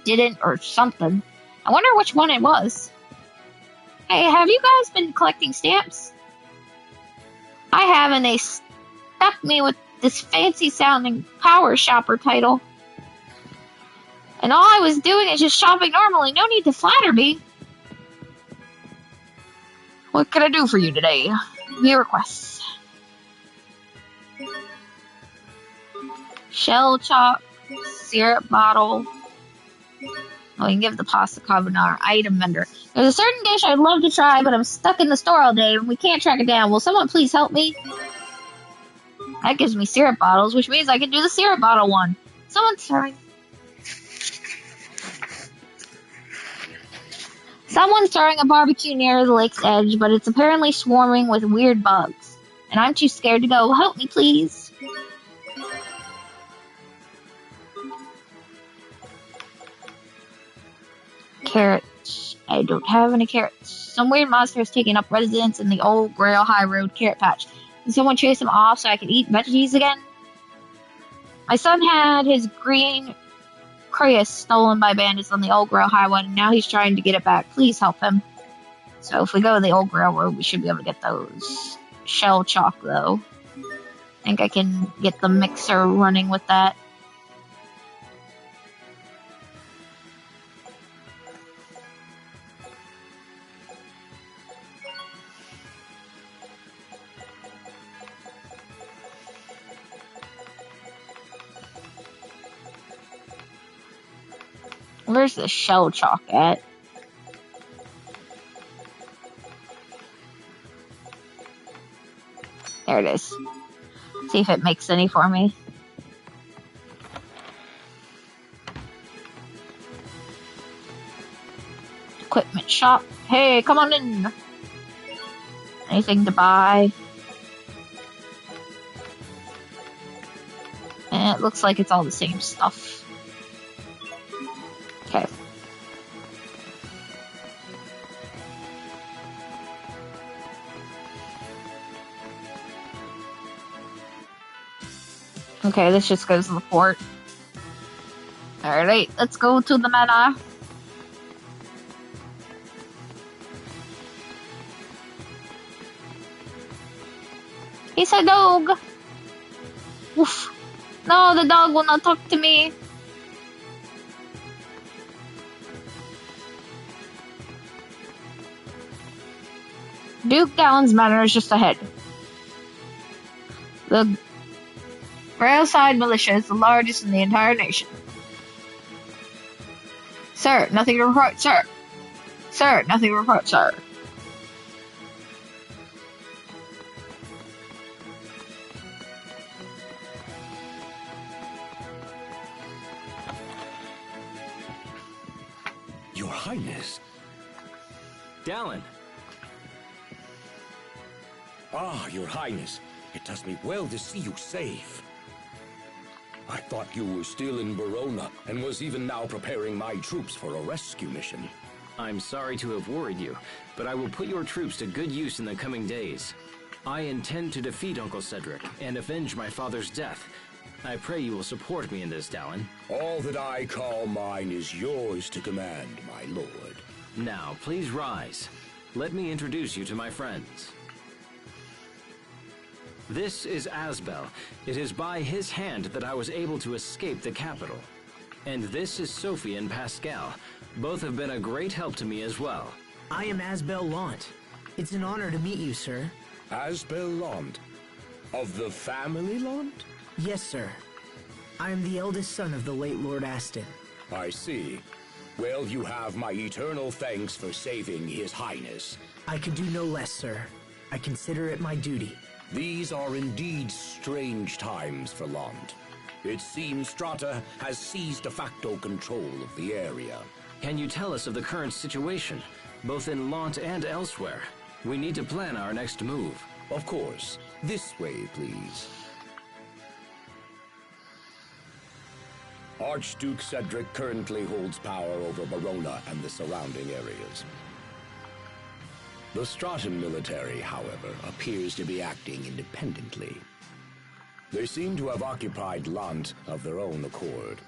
didn't or something. I wonder which one it was. Hey, have you guys been collecting stamps? I have, and they stuck me with this fancy-sounding Power Shopper title. And all I was doing is just shopping normally. No need to flatter me. What can I do for you today? Your requests. Shell chop, syrup bottle. Oh, we can give the pasta carbonara item vendor. There's a certain dish I'd love to try, but I'm stuck in the store all day and we can't track it down. Will someone please help me? That gives me syrup bottles, which means I can do the syrup bottle one. Someone's throwing a barbecue near the lake's edge, but it's apparently swarming with weird bugs. And I'm too scared to go. Help me, please. Carrots. I don't have any carrots. Some weird monster is taking up residence in the old Grail High Road carrot patch. Can someone chase him off so I can eat veggies again? My son had his green Crius stolen by bandits on the old Grail Highway, and now he's trying to get it back. Please help him. So if we go to the old Grail Road, we should be able to get those. Shell chalk, though. I think I can get the mixer running with that. Where's the shell chalk at? There it is. See if it makes any for me. Equipment shop. Hey, come on in. Anything to buy? And it looks like it's all the same stuff. Okay. Okay, this just goes to the port. Alright, let's go to the manor. He's a dog. Oof. No, the dog will not talk to me. Duke Dallin's manor is just ahead. The Grailside militia is the largest in the entire nation. Sir, nothing to report, sir. Sir, nothing to report, sir. Your Highness. Dallin. Ah, Your Highness. It does me well to see you safe. I thought you were still in Verona, and was even now preparing my troops for a rescue mission. I'm sorry to have worried you, but I will put your troops to good use in the coming days. I intend to defeat Uncle Cedric and avenge my father's death. I pray you will support me in this, Dallin. All that I call mine is yours to command, my lord. Now, please rise. Let me introduce you to my friends. This is Asbel. It is by his hand that I was able to escape the capital. And this is Sophie and Pascal. Both have been a great help to me as well. I am Asbel Lant. It's an honor to meet you, sir. Asbel Lant? Of the family Lant? Yes, sir. I am the eldest son of the late Lord Aston. I see. Well, you have my eternal thanks for saving His Highness. I could do no less, sir. I consider it my duty. These are indeed strange times for Lant. It seems Strata has seized de facto control of the area. Can you tell us of the current situation, both in Lant and elsewhere? We need to plan our next move. Of course. This way, please. Archduke Cedric currently holds power over Verona and the surrounding areas. The Stratan military, however, appears to be acting independently. They seem to have occupied Lant of their own accord.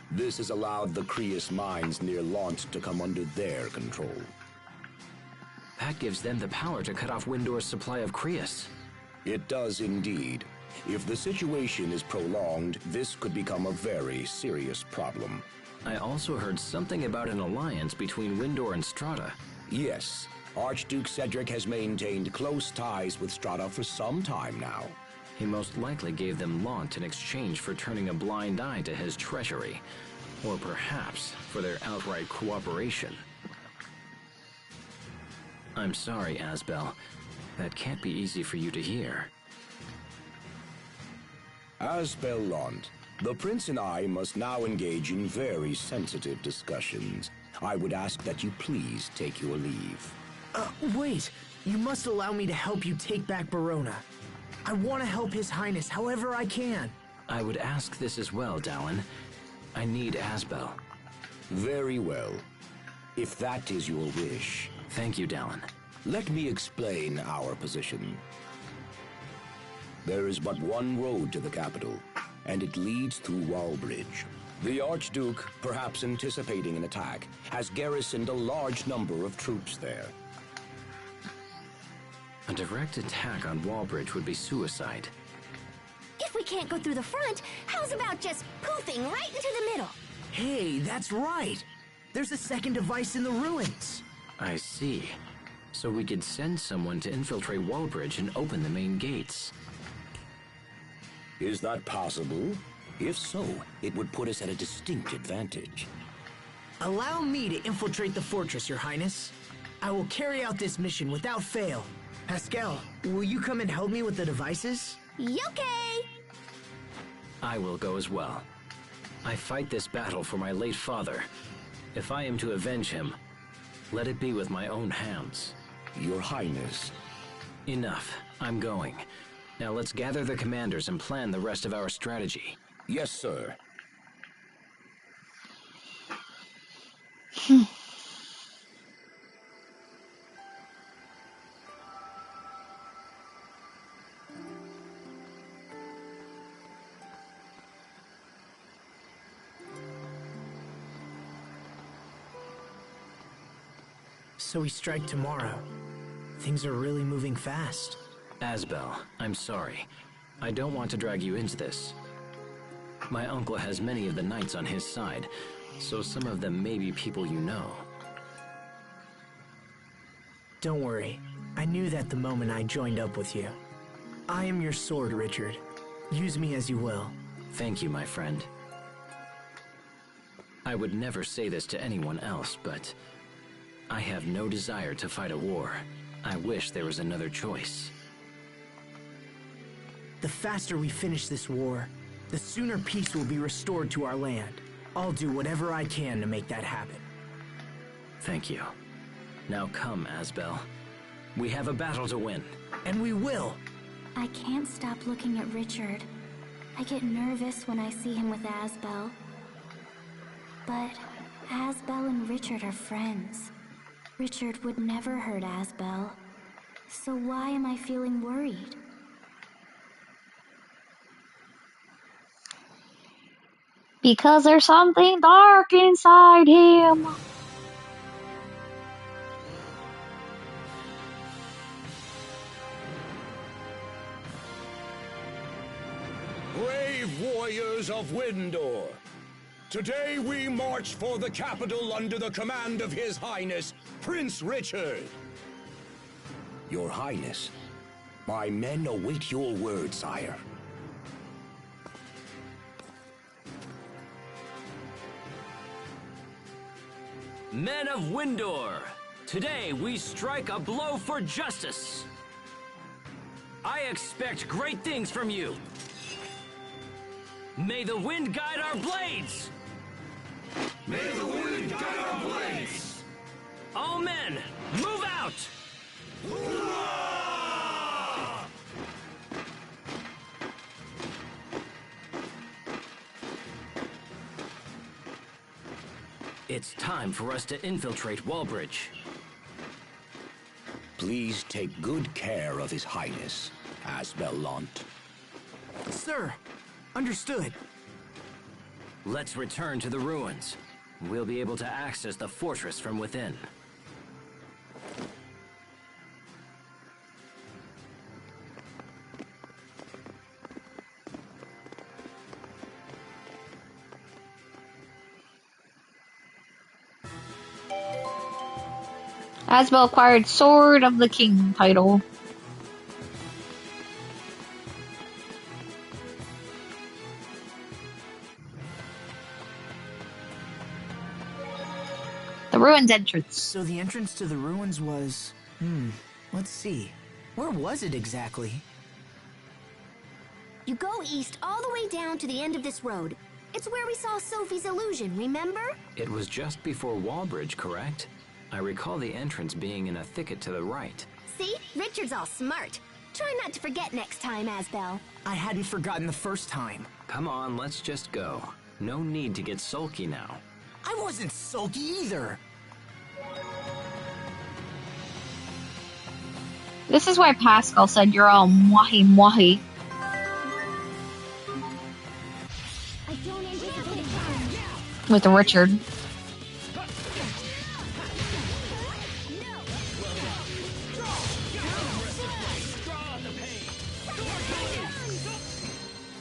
This has allowed the Crius mines near Lant to come under their control. That gives them the power to cut off Windor's supply of Crius. It does indeed. If the situation is prolonged, this could become a very serious problem. I also heard something about an alliance between Windor and Strata. Yes. Archduke Cedric has maintained close ties with Strata for some time now. He most likely gave them Lant in exchange for turning a blind eye to his treachery. Or perhaps for their outright cooperation. I'm sorry, Asbel. That can't be easy for you to hear. Asbel Lant, the Prince and I must now engage in very sensitive discussions. I would ask that you please take your leave. Wait. You must allow me to help you take back Barona. I want to help His Highness however I can. I would ask this as well, Dallin. I need Asbel. Very well. If that is your wish. Thank you, Dallin. Let me explain our position. There is but one road to the capital, and it leads through Wallbridge. The Archduke, perhaps anticipating an attack, has garrisoned a large number of troops there. A direct attack on Wallbridge would be suicide. If we can't go through the front, how's about just poofing right into the middle? Hey, that's right. There's a second device in the ruins. I see. So we could send someone to infiltrate Wallbridge and open the main gates. Is that possible? If so, it would put us at a distinct advantage. Allow me to infiltrate the fortress, Your Highness. I will carry out this mission without fail. Pascal, will you come and help me with the devices? Yoke! I will go as well. I fight this battle for my late father. If I am to avenge him, let it be with my own hands. Your Highness. Enough. I'm going. Now let's gather the commanders and plan the rest of our strategy. Yes, sir. So we strike tomorrow. Things are really moving fast. Asbel, I'm sorry. I don't want to drag you into this. My uncle has many of the knights on his side, so some of them may be people you know. Don't worry. I knew that the moment I joined up with you. I am your sword, Richard. Use me as you will. Thank you, my friend. I would never say this to anyone else, but I have no desire to fight a war. I wish there was another choice. The faster we finish this war, the sooner peace will be restored to our land. I'll do whatever I can to make that happen. Thank you. Now come, Asbel. We have a battle to win. And we will! I can't stop looking at Richard. I get nervous when I see him with Asbel. But Asbel and Richard are friends. Richard would never hurt Asbel. So why am I feeling worried? Because there's something dark inside him. Brave warriors of Windor, today we march for the capital under the command of His Highness, Prince Richard. Your Highness, my men await your word, sire. Men of Windor, today we strike a blow for justice. I expect great things from you. May the wind guide our blades! May the wind guide our blades! All men, move out! It's time for us to infiltrate Wallbridge. Please take good care of His Highness, Asbel Lant. Sir, understood. Let's return to the ruins. We'll be able to access the fortress from within. Asbel acquired Sword of the King title. ruins entrance. So the entrance to the ruins was... let's see. Where was it exactly? You go east all the way down to the end of this road. It's where we saw Sophie's illusion, remember? It was just before Wallbridge, correct? I recall the entrance being in a thicket to the right. See? Richard's all smart. Try not to forget next time, Asbel. I hadn't forgotten the first time. Come on, let's just go. No need to get sulky now. I wasn't sulky either. This is why Pascal said you're all mwahi mwahi. With Richard.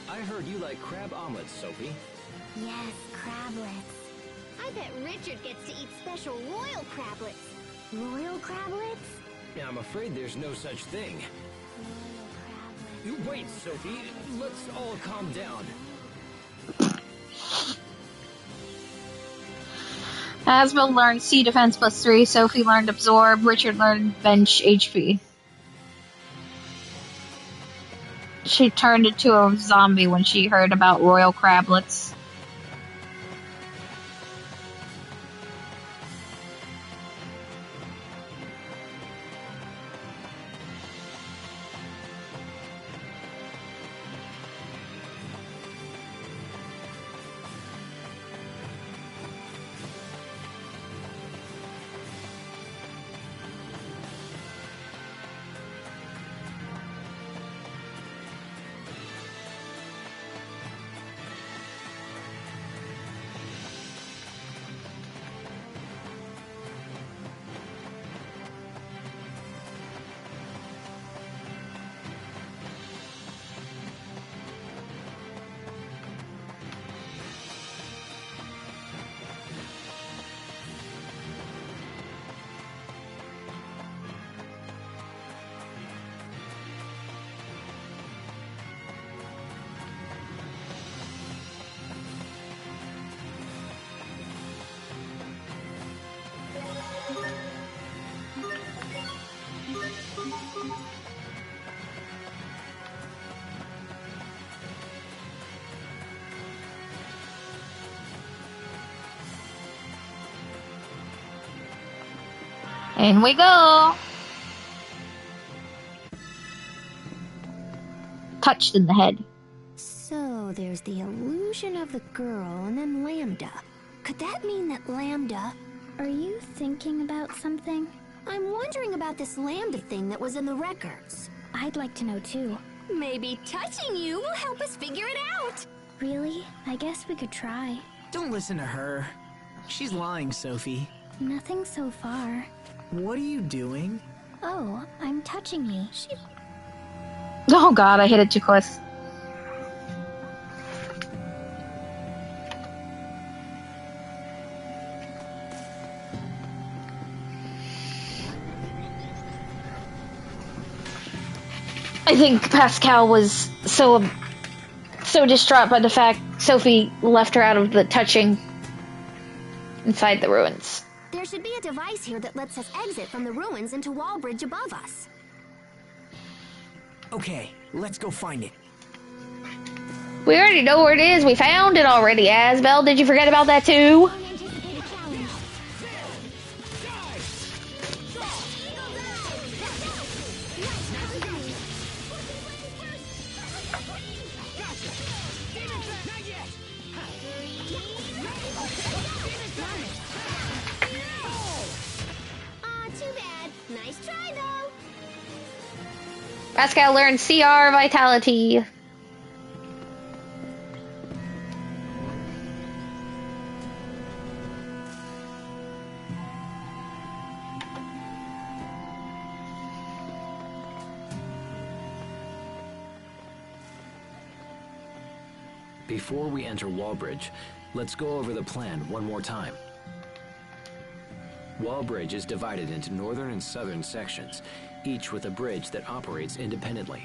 I heard you like crab omelets, Sophie. Yes, crablets. I bet Richard gets to eat special royal crablets. Royal crablets? I'm afraid there's no such thing. You wait, Sophie. Let's all calm down. Asbel learned C defense +3, Sophie learned absorb, Richard learned bench HP. She turned into a zombie when she heard about royal crablets. In we go! Touched in the head. So there's the illusion of the girl and then Lambda. Could that mean that Lambda... Are you thinking about something? I'm wondering about this Lambda thing that was in the records. I'd like to know too. Maybe touching you will help us figure it out. Really? I guess we could try. Don't listen to her. She's lying, Sophie. Nothing so far. What are you doing? Oh, I'm touching you. Oh god, I hit it too close. I think Pascal was so distraught by the fact Sophie left her out of the touching inside the ruins. There should be a device here that lets us exit from the ruins into Wallbridge above us. Okay, let's go find it. We already know where it is. We found it already, Asbel. Did you forget about that too? Pascal learned CR Vitality. Before we enter Wallbridge, let's go over the plan one more time. Wallbridge is divided into northern and southern sections, each with a bridge that operates independently.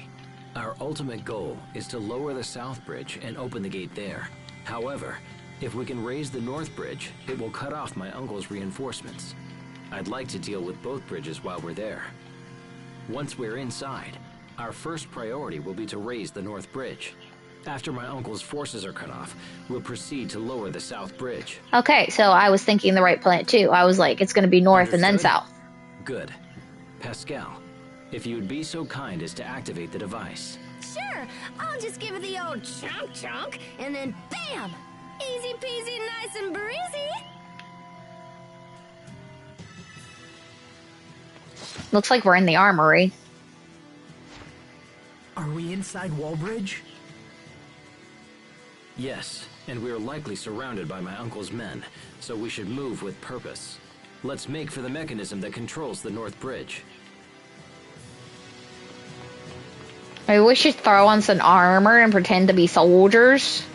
Our ultimate goal is to lower the south bridge and open the gate there. However, If we can raise the North Bridge, it will cut off my uncle's reinforcements. I'd like to deal with both bridges while we're there. Once we're inside, our first priority will be to raise the North Bridge. After my uncle's forces are cut off, we'll proceed to lower the South Bridge. Okay, so I was thinking the right plan too. I was like, it's going to be north and then south. Good. Pascal, if you would be so kind as to activate the device. Sure, I'll just give it the old chunk chunk, and then bam! Easy peasy, nice and breezy. Looks like we're in the armory. Are we inside Wallbridge? Yes, and we are likely surrounded by my uncle's men, so we should move with purpose. Let's make for the mechanism that controls the North Bridge. Maybe we should throw on some armor and pretend to be soldiers.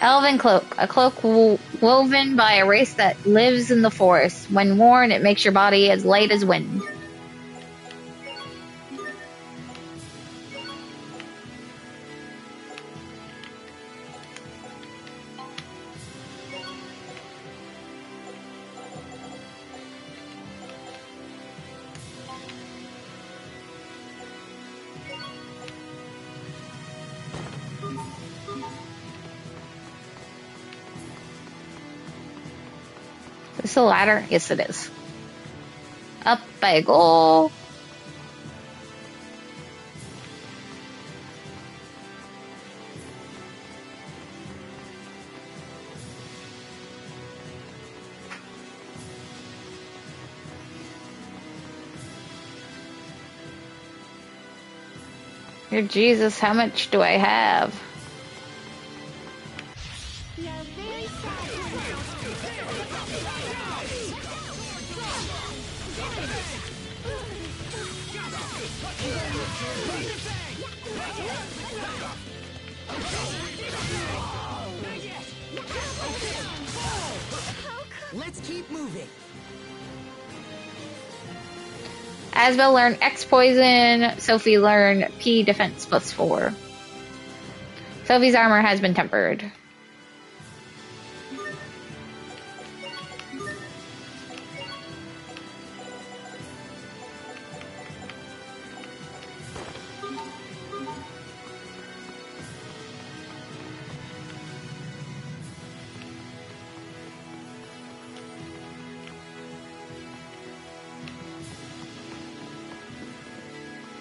Elven cloak. A cloak woven by a race that lives in the forest. When worn, it makes your body as light as wind. Is this a ladder? Yes, it is. Up I go. Dear Jesus, how much do I have? Let's keep moving. Asbel learned X poison. Sophie learned P defense +4. Sophie's armor has been tempered.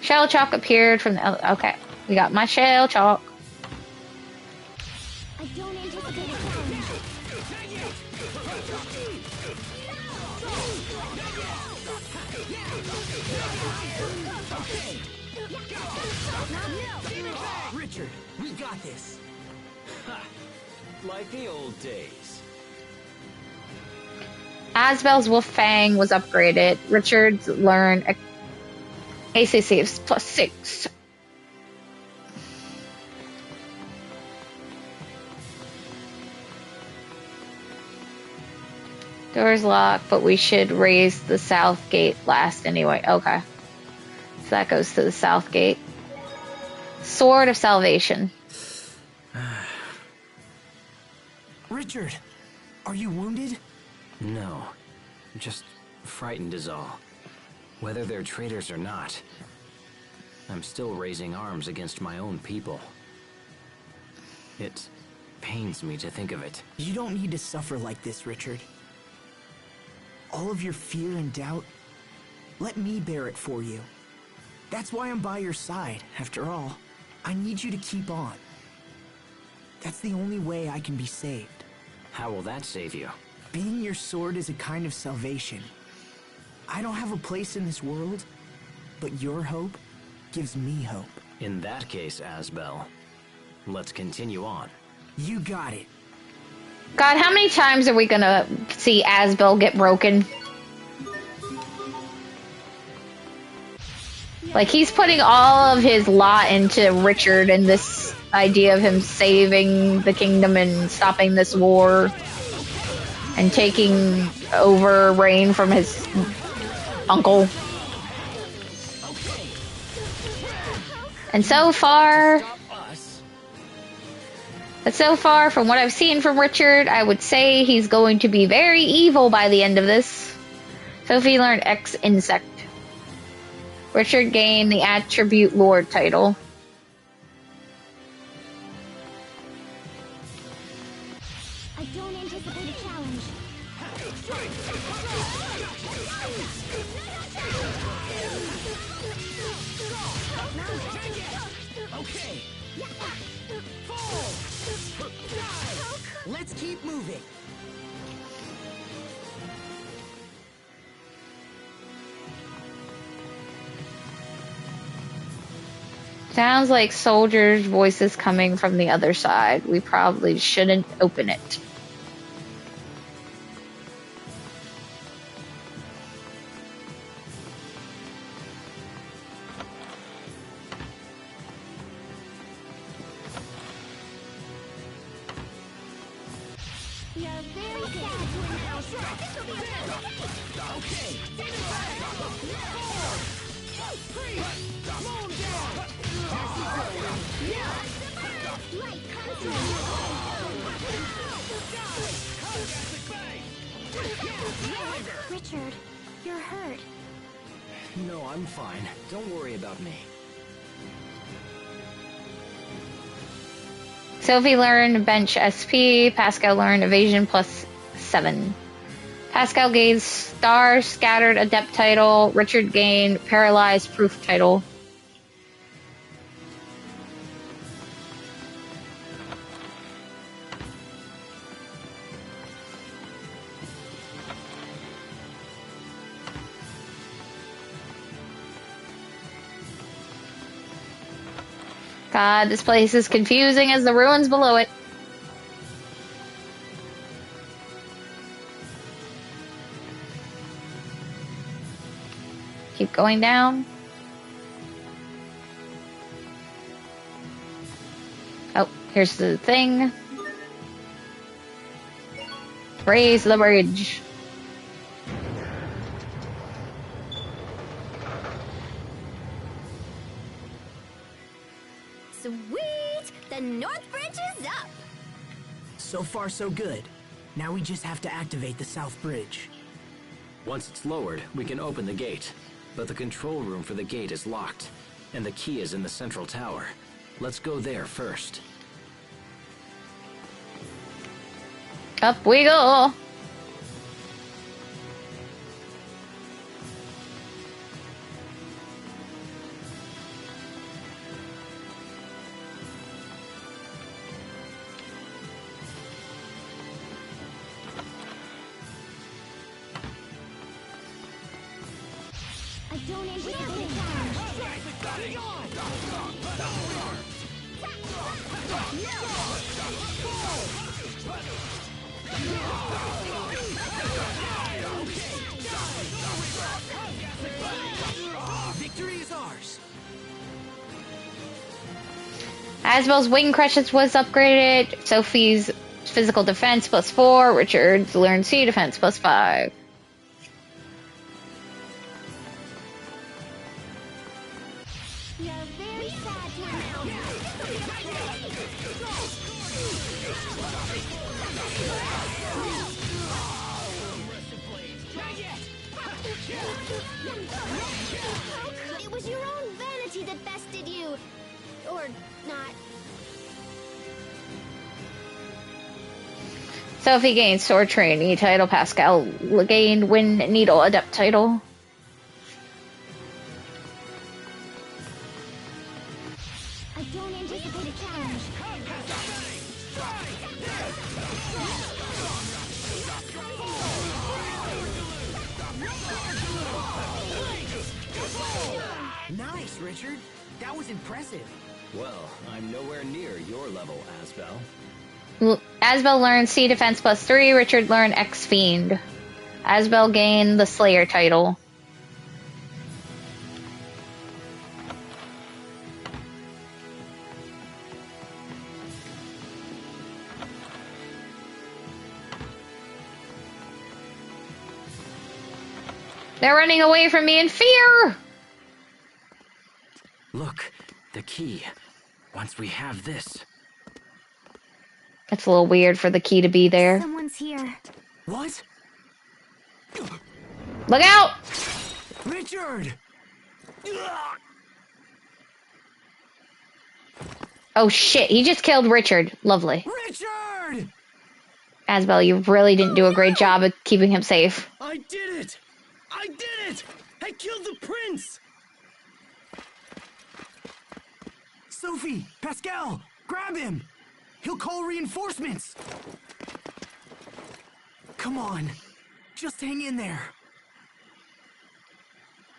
Shell chalk appeared from the... Okay, we got my shell chalk. I don't anticipate a challenge. Richard, we got this. Like the old days. Asbel's Wolf Fang was upgraded. Richard's learned ACC is +6. Door's locked, but we should raise the south gate last anyway. Okay. So that goes to the south gate. Sword of Salvation. Richard, are you wounded? No, just frightened is all. Whether they're traitors or not, I'm still raising arms against my own people. It pains me to think of it. You don't need to suffer like this, Richard. All of your fear and doubt, let me bear it for you. That's why I'm by your side, after all. I need you to keep on. That's the only way I can be saved. How will that save you? Being your sword is a kind of salvation. I don't have a place in this world, but your hope gives me hope. In that case, Asbel, let's continue on. You got it. God, how many times are we gonna see Asbel get broken? Like, he's putting all of his lot into Richard and this idea of him saving the kingdom and stopping this war and taking over reign from his uncle. And so far, from what I've seen from Richard, I would say he's going to be very evil by the end of this. Sophie learned X Insect. Richard gained the Attribute Lord title. I don't anticipate a challenge. Okay. Let's keep moving. Sounds like soldiers' voices coming from the other side. We probably shouldn't open it. You're very sad to announce. This will be a Richard, you're hurt. No, I'm fine. Don't worry about me. Sophie learned Bench SP. Pascal learned Evasion +7. Pascal gained Star Scattered Adept title. Richard gained Paralyzed Proof title. God, this place is confusing as the ruins below it. Keep going down. Oh, here's the thing. Raise the bridge. Sweet! The North Bridge is up! So far, so good. Now we just have to activate the South Bridge. Once it's lowered, we can open the gate. But the control room for the gate is locked, and the key is in the central tower. Let's go there first. Up we go. I don't anticipate a challenge. Victory is ours. Asbel's Wing Crushes was upgraded. Sophie's Physical Defense +4. Richard's Learn Sea Defense +5. You're very sad to announce. It was your own vanity that bested you. Or not. Sophie gained Sword Trainee title. Pascal gained Wind Needle Adept title. I don't anticipate a challenge. Nice, Richard. That was impressive. Well, I'm nowhere near your level, Asbel. Asbel learned Sea Defense +3. Richard learned X Fiend. Asbel gained the Slayer title. They're running away from me in fear! Look, the key. Once we have this... It's a little weird for the key to be there. Someone's here. What? Look out! Richard! Oh shit, he just killed Richard. Lovely. Richard! Asbel, you really didn't do a great job of keeping him safe. I did it! I did it! I killed the prince! Sophie! Pascal! Grab him! He'll call reinforcements! Come on. Just hang in there.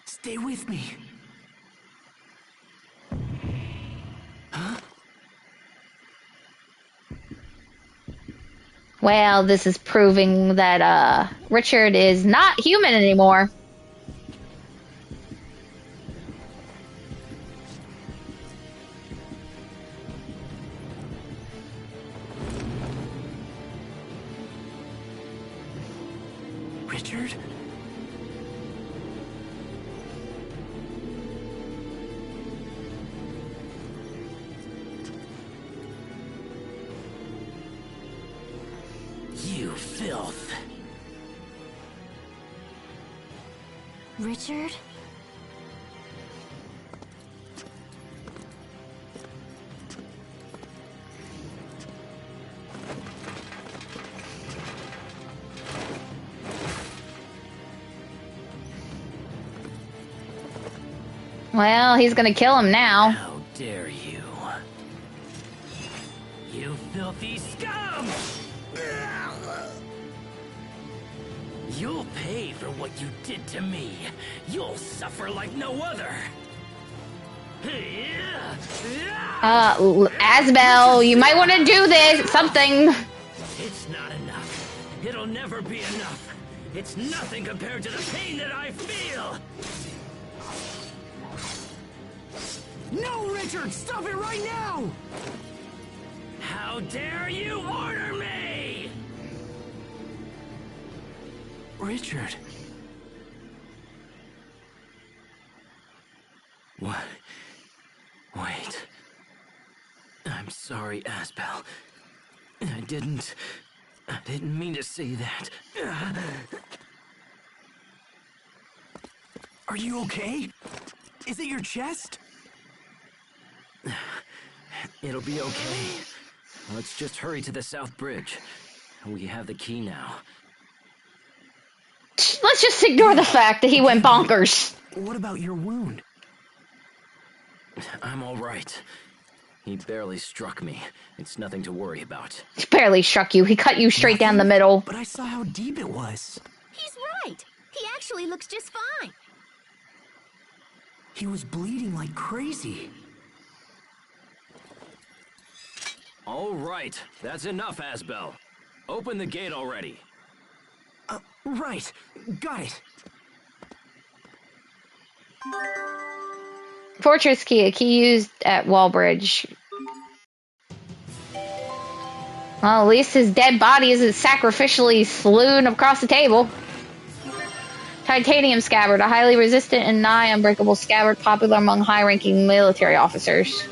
Stay with me. Huh? Well, this is proving that, Richard is not human anymore. Richard? You filth. Richard? Well, he's gonna kill him now. How dare you? You filthy scum! You'll pay for what you did to me. You'll suffer like no other. Asbel, you might want to do this, something. It's not enough. It'll never be enough. It's nothing compared to the pain that I feel. No, Richard! Stop it right now! How dare you order me? Richard. What? Wait. I'm sorry, Asbel. I didn't mean to say that. Are you okay? Is it your chest? It'll be okay. Let's just hurry to the South Bridge. We have the key now. Let's just ignore the fact that he went bonkers. What about your wound? I'm all right. He barely struck me. It's nothing to worry about. He barely struck you. He cut you straight down the middle. But I saw how deep it was. He's right. He actually looks just fine. He was bleeding like crazy. All right. That's enough, Asbel. Open the gate already. Right. Got it. Fortress key, a key used at Wallbridge. Well, at least his dead body isn't sacrificially slewn across the table. Titanium scabbard, a highly resistant and nigh unbreakable scabbard popular among high-ranking military officers.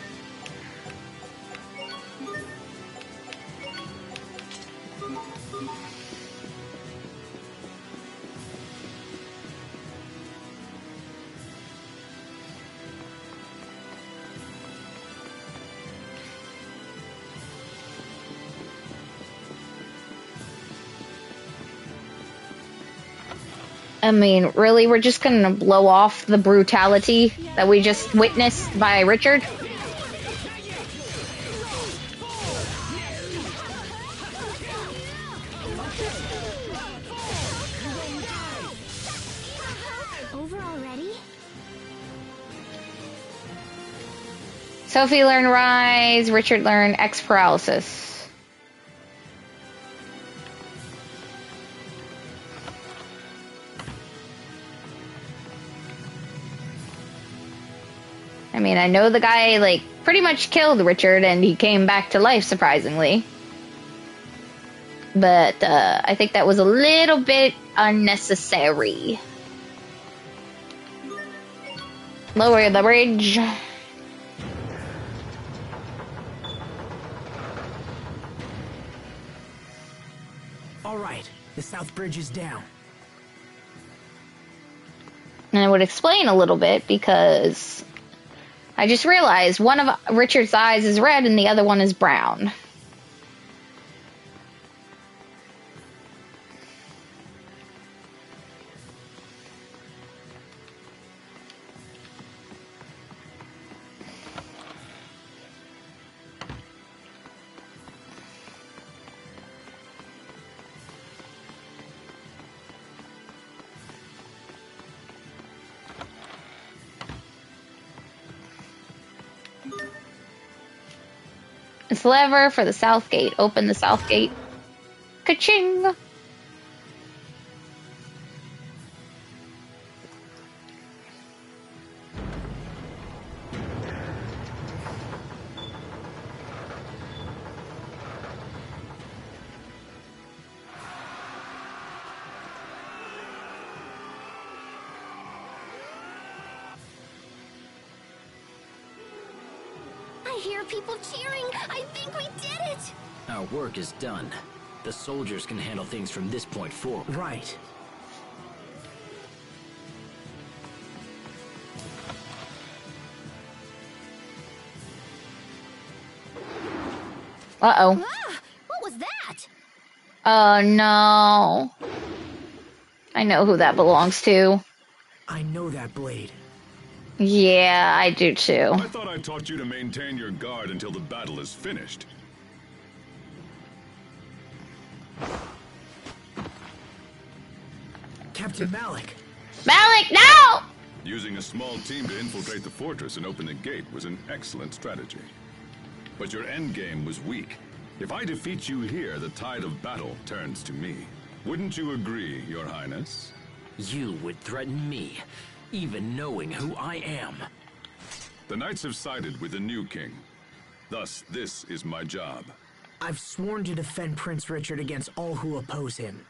I mean, really, we're just gonna blow off the brutality that we just witnessed by Richard? Over already? Sophie learned Rise, Richard learned X Paralysis. I mean, I know the guy, like, pretty much killed Richard and he came back to life, surprisingly. But, I think that was a little bit unnecessary. Lower the bridge. All right, the south bridge is down. And I would explain a little bit because I just realized one of Richard's eyes is red and the other one is brown. It's lever for the south gate. Open the south gate. Ka-ching! I hear people cheering. I think we did it. Our work is done. The soldiers can handle things from this point forward. Right. Uh-oh. Ah, what was that? Oh, no. I know who that belongs to. I know that blade. Yeah, I do too. I thought I taught you to maintain your guard until the battle is finished. Captain Malik. Malik, no! Using a small team to infiltrate the fortress and open the gate was an excellent strategy. But your endgame was weak. If I defeat you here, the tide of battle turns to me. Wouldn't you agree, Your Highness? You would threaten me, even knowing who I am. The knights have sided with the new king. Thus, this is my job. I've sworn to defend Prince Richard against all who oppose him.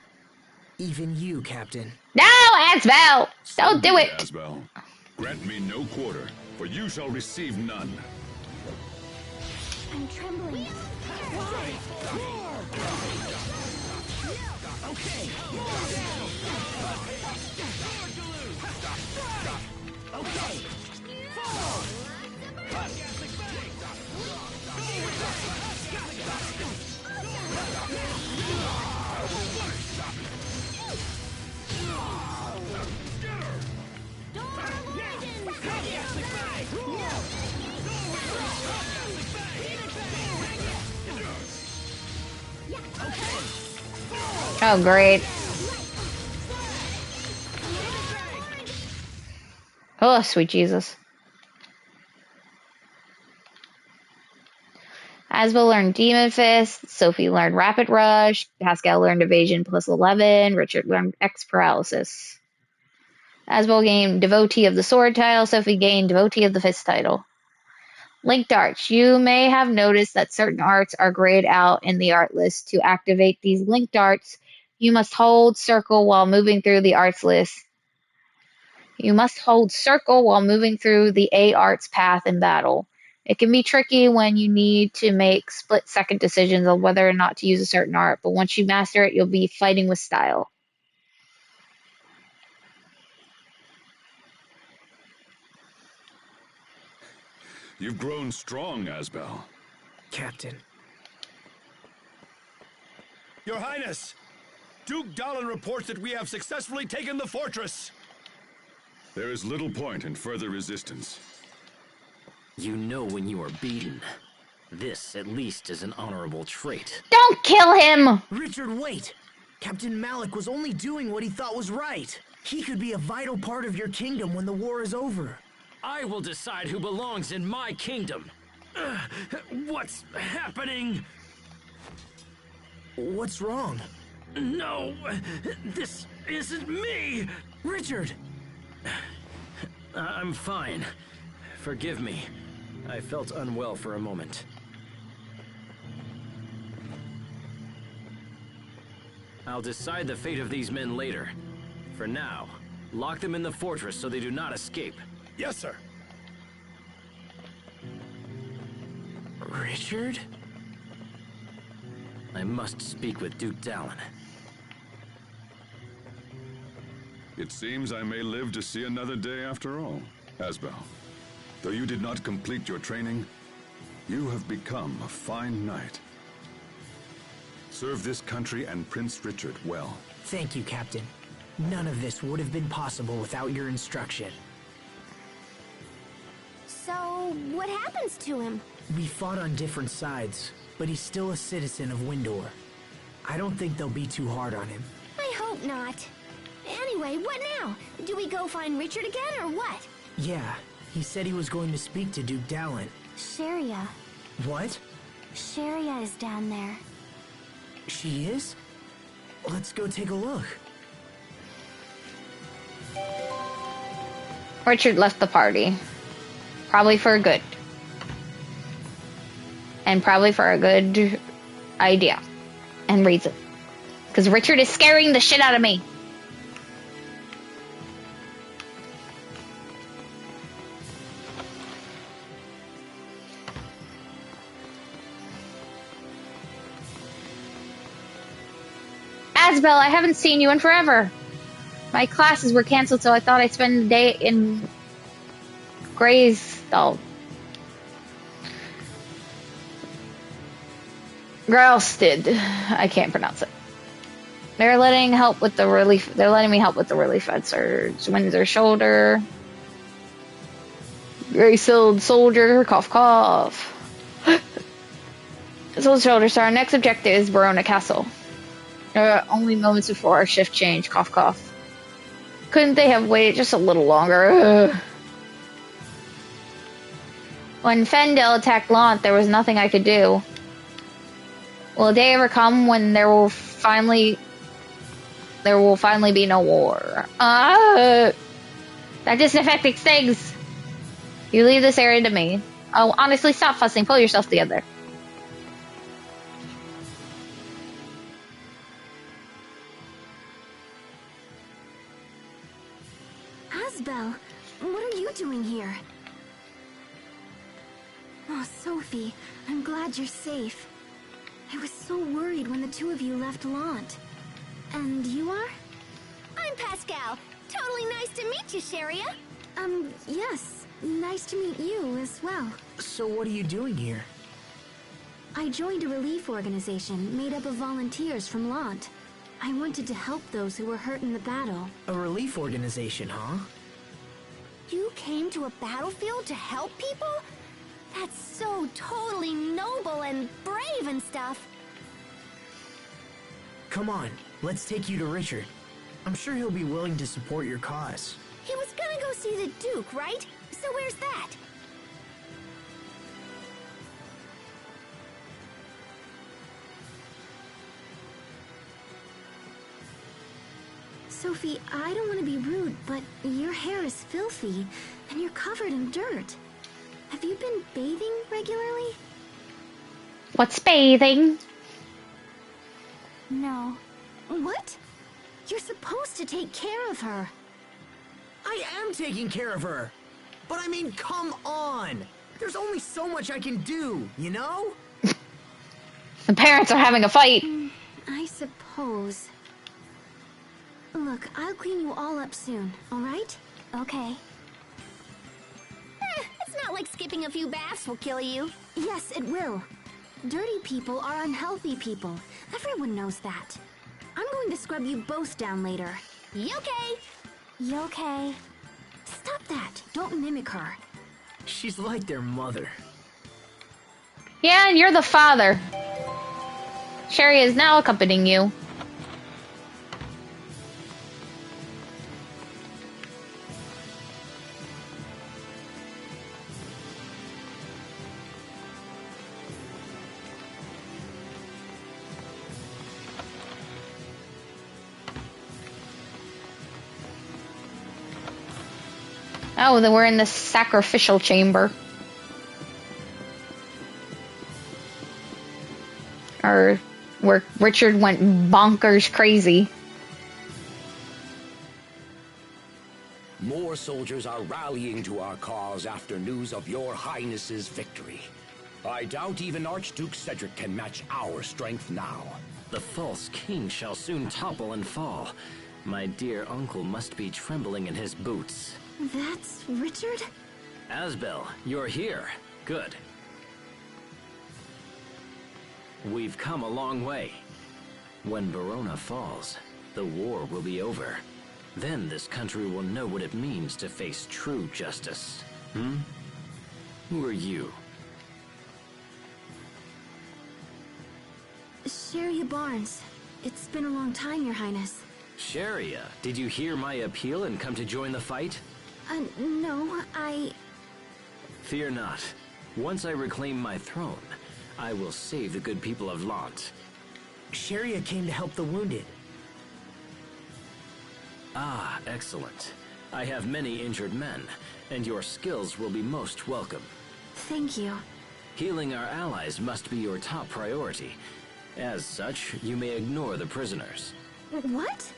Even you, Captain. No, Asbel! Don't do it! Asbel, grant me no quarter, for you shall receive none. I'm trembling. Why? Okay. Oh, great. Oh, sweet Jesus. Asbel learned Demon Fist, Sophie learned Rapid Rush, Pascal learned Evasion plus 11, Richard learned X Paralysis. Asbel gained Devotee of the Sword title, Sophie gained Devotee of the Fist title. Linked arts. You may have noticed that certain arts are grayed out in the art list. To activate these linked arts, you must hold circle while moving through the arts list. You must hold circle while moving through the A arts path in battle. It can be tricky when you need to make split-second decisions on whether or not to use a certain art, but once you master it, you'll be fighting with style. You've grown strong, Asbel. Captain. Your Highness! Duke Dallin reports that we have successfully taken the fortress! There is little point in further resistance. You know when you are beaten. This, at least, is an honorable trait. Don't kill him! Richard, wait! Captain Malik was only doing what he thought was right. He could be a vital part of your kingdom when the war is over. I will decide who belongs in my kingdom. What's happening? What's wrong? No, this isn't me! Richard! I'm fine. Forgive me. I felt unwell for a moment. I'll decide the fate of these men later. For now, lock them in the fortress so they do not escape. Yes, sir. Richard? I must speak with Duke Dallin. It seems I may live to see another day after all. Asbel, though you did not complete your training, you have become a fine knight. Serve this country and Prince Richard well. Thank you, Captain. None of this would have been possible without your instruction. So, what happens to him? We fought on different sides, but he's still a citizen of Windor. I don't think they'll be too hard on him. I hope not. Anyway, what now? Do we go find Richard again, or what? Yeah, he said he was going to speak to Duke Dallin. Sharia. What? Sharia is down there. She is? Let's go take a look. Richard left the party. Probably for good. And probably for a good idea. And reason. Because Richard is scaring the shit out of me. Asbel, I haven't seen you in forever. My classes were canceled, so I thought I'd spend the day in Greysdal. Gralsted. I can't pronounce it. They're letting me help with the relief efforts. Windsor Shoulder. Gray-Sealed Soldier. Cough, cough. Soul Shoulder, so our next objective is Verona Castle. Only moments before our shift change. Cough, cough. Couldn't they have waited just a little longer? When Fendel attacked Lant, there was nothing I could do. Will a day ever come when there will finally be no war? That disinfecting stings! You leave this area to me. Oh, honestly, stop fussing. Pull yourself together. Asbel, what are you doing here? Oh, Sophie, I'm glad you're safe. I was so worried when the two of you left Lant. And you are? I'm Pascal. Totally nice to meet you, Sharia. Yes. Nice to meet you as well. So what are you doing here? I joined a relief organization made up of volunteers from Lant. I wanted to help those who were hurt in the battle. A relief organization, huh? You came to a battlefield to help people? That's so totally noble and brave and stuff. Come on, let's take you to Richard. I'm sure he'll be willing to support your cause. He was gonna go see the Duke, right? So where's that? Sophie, I don't want to be rude, but your hair is filthy, and you're covered in dirt. Have you been bathing regularly? What's bathing? No. What? You're supposed to take care of her. I am taking care of her! But I mean, come on! There's only so much I can do, you know? The parents are having a fight. I suppose. Look, I'll clean you all up soon, alright? Okay. It's not like skipping a few baths will kill you. Yes, it will. Dirty people are unhealthy people. Everyone knows that. I'm going to scrub you both down later. You okay? You okay? Stop that. Don't mimic her. She's like their mother. Yeah, and you're the father. Sherry is now accompanying you. Oh, then we're in the sacrificial chamber. Or where Richard went bonkers crazy. More soldiers are rallying to our cause after news of your highness's victory. I doubt even Archduke Cedric can match our strength now. The false king shall soon topple and fall. My dear uncle must be trembling in his boots. That's Richard? Asbel, you're here. Good. We've come a long way. When Verona falls, the war will be over. Then this country will know what it means to face true justice. Who are you? Sharia Barnes. It's been a long time, Your Highness. Sharia, did you hear my appeal and come to join the fight? No, Fear not. Once I reclaim my throne, I will save the good people of Lant. Sharia came to help the wounded. Ah, excellent. I have many injured men, and your skills will be most welcome. Thank you. Healing our allies must be your top priority. As such, you may ignore the prisoners. What?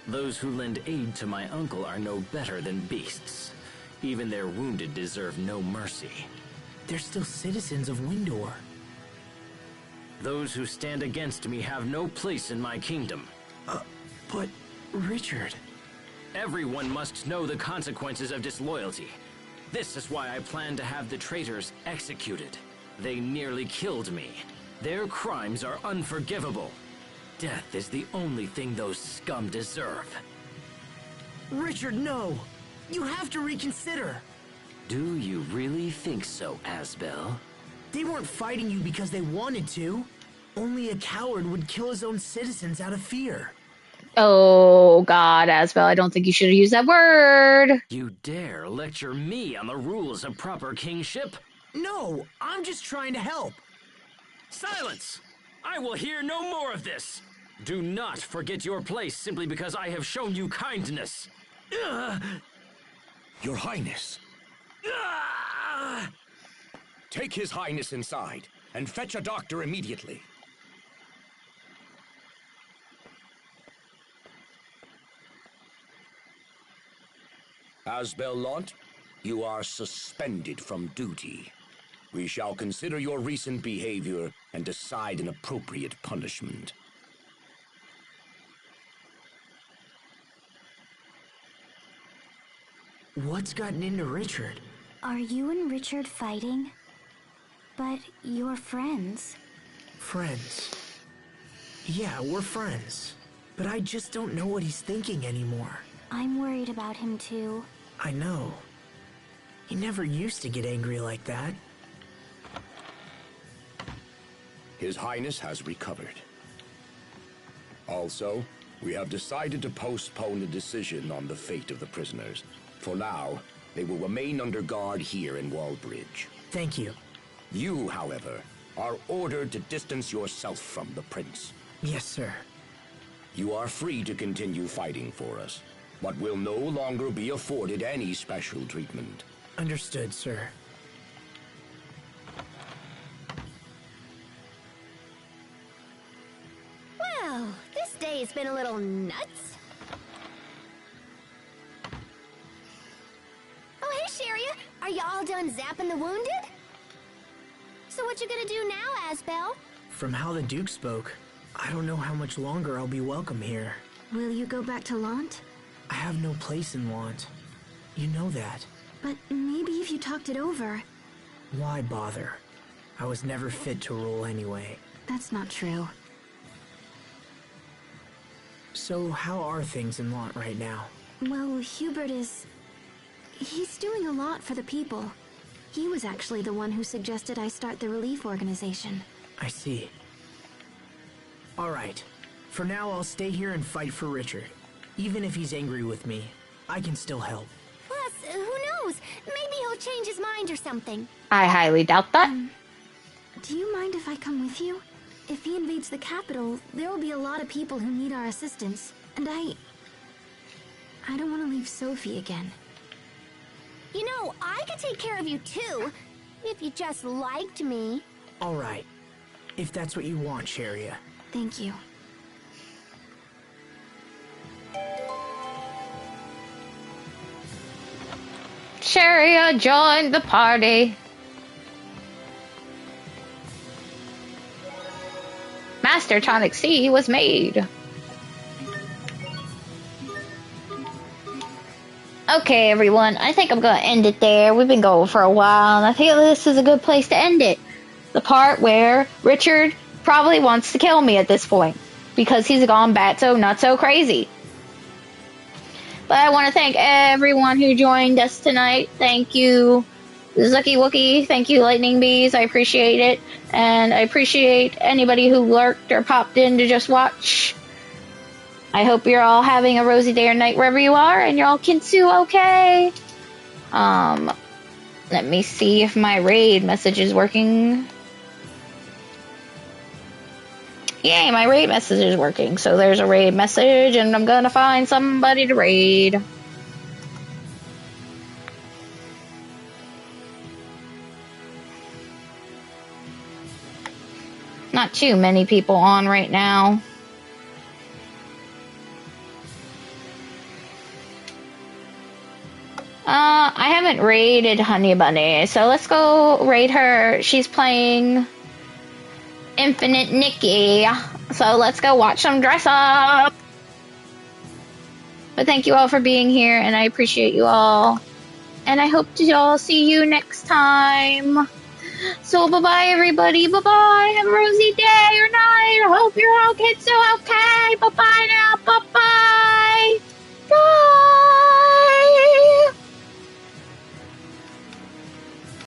Those who lend aid to my uncle are no better than beasts. Even their wounded deserve no mercy. They're still citizens of Windor. Those who stand against me have no place in my kingdom. But Richard... Everyone must know the consequences of disloyalty. This is why I plan to have the traitors executed. They nearly killed me. Their crimes are unforgivable. Death is the only thing those scum deserve. Richard, no! You have to reconsider! Do you really think so, Asbel? They weren't fighting you because they wanted to. Only a coward would kill his own citizens out of fear. Oh, God, Asbel, I don't think you should have used that word. You dare lecture me on the rules of proper kingship? No, I'm just trying to help. Silence! I will hear no more of this. Do not forget your place simply because I have shown you kindness. Your Highness. Take His Highness inside and fetch a doctor immediately. Asbel Lant, you are suspended from duty. We shall consider your recent behavior and decide an appropriate punishment. What's gotten into Richard? Are you and Richard fighting? But you're friends. Friends. Yeah, we're friends. But I just don't know what he's thinking anymore. I'm worried about him too. I know. He never used to get angry like that. His Highness has recovered. Also, we have decided to postpone the decision on the fate of the prisoners. For now, they will remain under guard here in Wallbridge. Thank you. You, however, are ordered to distance yourself from the prince. Yes, sir. You are free to continue fighting for us, but will no longer be afforded any special treatment. Understood, sir. Well, this day has been a little nuts. Oh, hey, Sharia. Are you all done zapping the wounded? So what you gonna do now, Asbel? From how the Duke spoke, I don't know how much longer I'll be welcome here. Will you go back to Lant? I have no place in Lant. You know that. But maybe if you talked it over... Why bother? I was never fit to rule anyway. That's not true. So how are things in Lant right now? Well, Hubert is... He's doing a lot for the people. He was actually the one who suggested I start the relief organization. I see. Alright. For now, I'll stay here and fight for Richard. Even if he's angry with me, I can still help. Plus, who knows? Maybe he'll change his mind or something. I highly doubt that. Do you mind if I come with you? If he invades the capital, there will be a lot of people who need our assistance. And I don't want to leave Sophie again. You know, I could take care of you too, if you just liked me. Alright. If that's what you want, Sharia. Thank you. Sharia joined the party. Master Tonic C was made. Okay, everyone, I think I'm gonna end it there. We've been going for a while, and I think this is a good place to end it. The part where Richard probably wants to kill me at this point, because he's gone batso not so crazy. But I want to thank everyone who joined us tonight. Thank you, Zucky Wookie. Thank you, Lightning Bees. I appreciate it. And I appreciate anybody who lurked or popped in to just watch. I hope you're all having a rosy day or night wherever you are, and you're all Kinsu okay. Let me see if my raid message is working. Yay, my raid message is working. So there's a raid message, and I'm gonna find somebody to raid. Not too many people on right now. I haven't raided Honey Bunny, so let's go raid her. She's playing Infinite Nikki, so let's go watch some dress up. But thank you all for being here, and I appreciate you all. And I hope to all see you next time. So bye-bye, everybody. Bye-bye. Have a rosy day or night. I hope you're all kids so okay. Bye-bye now. Bye-bye.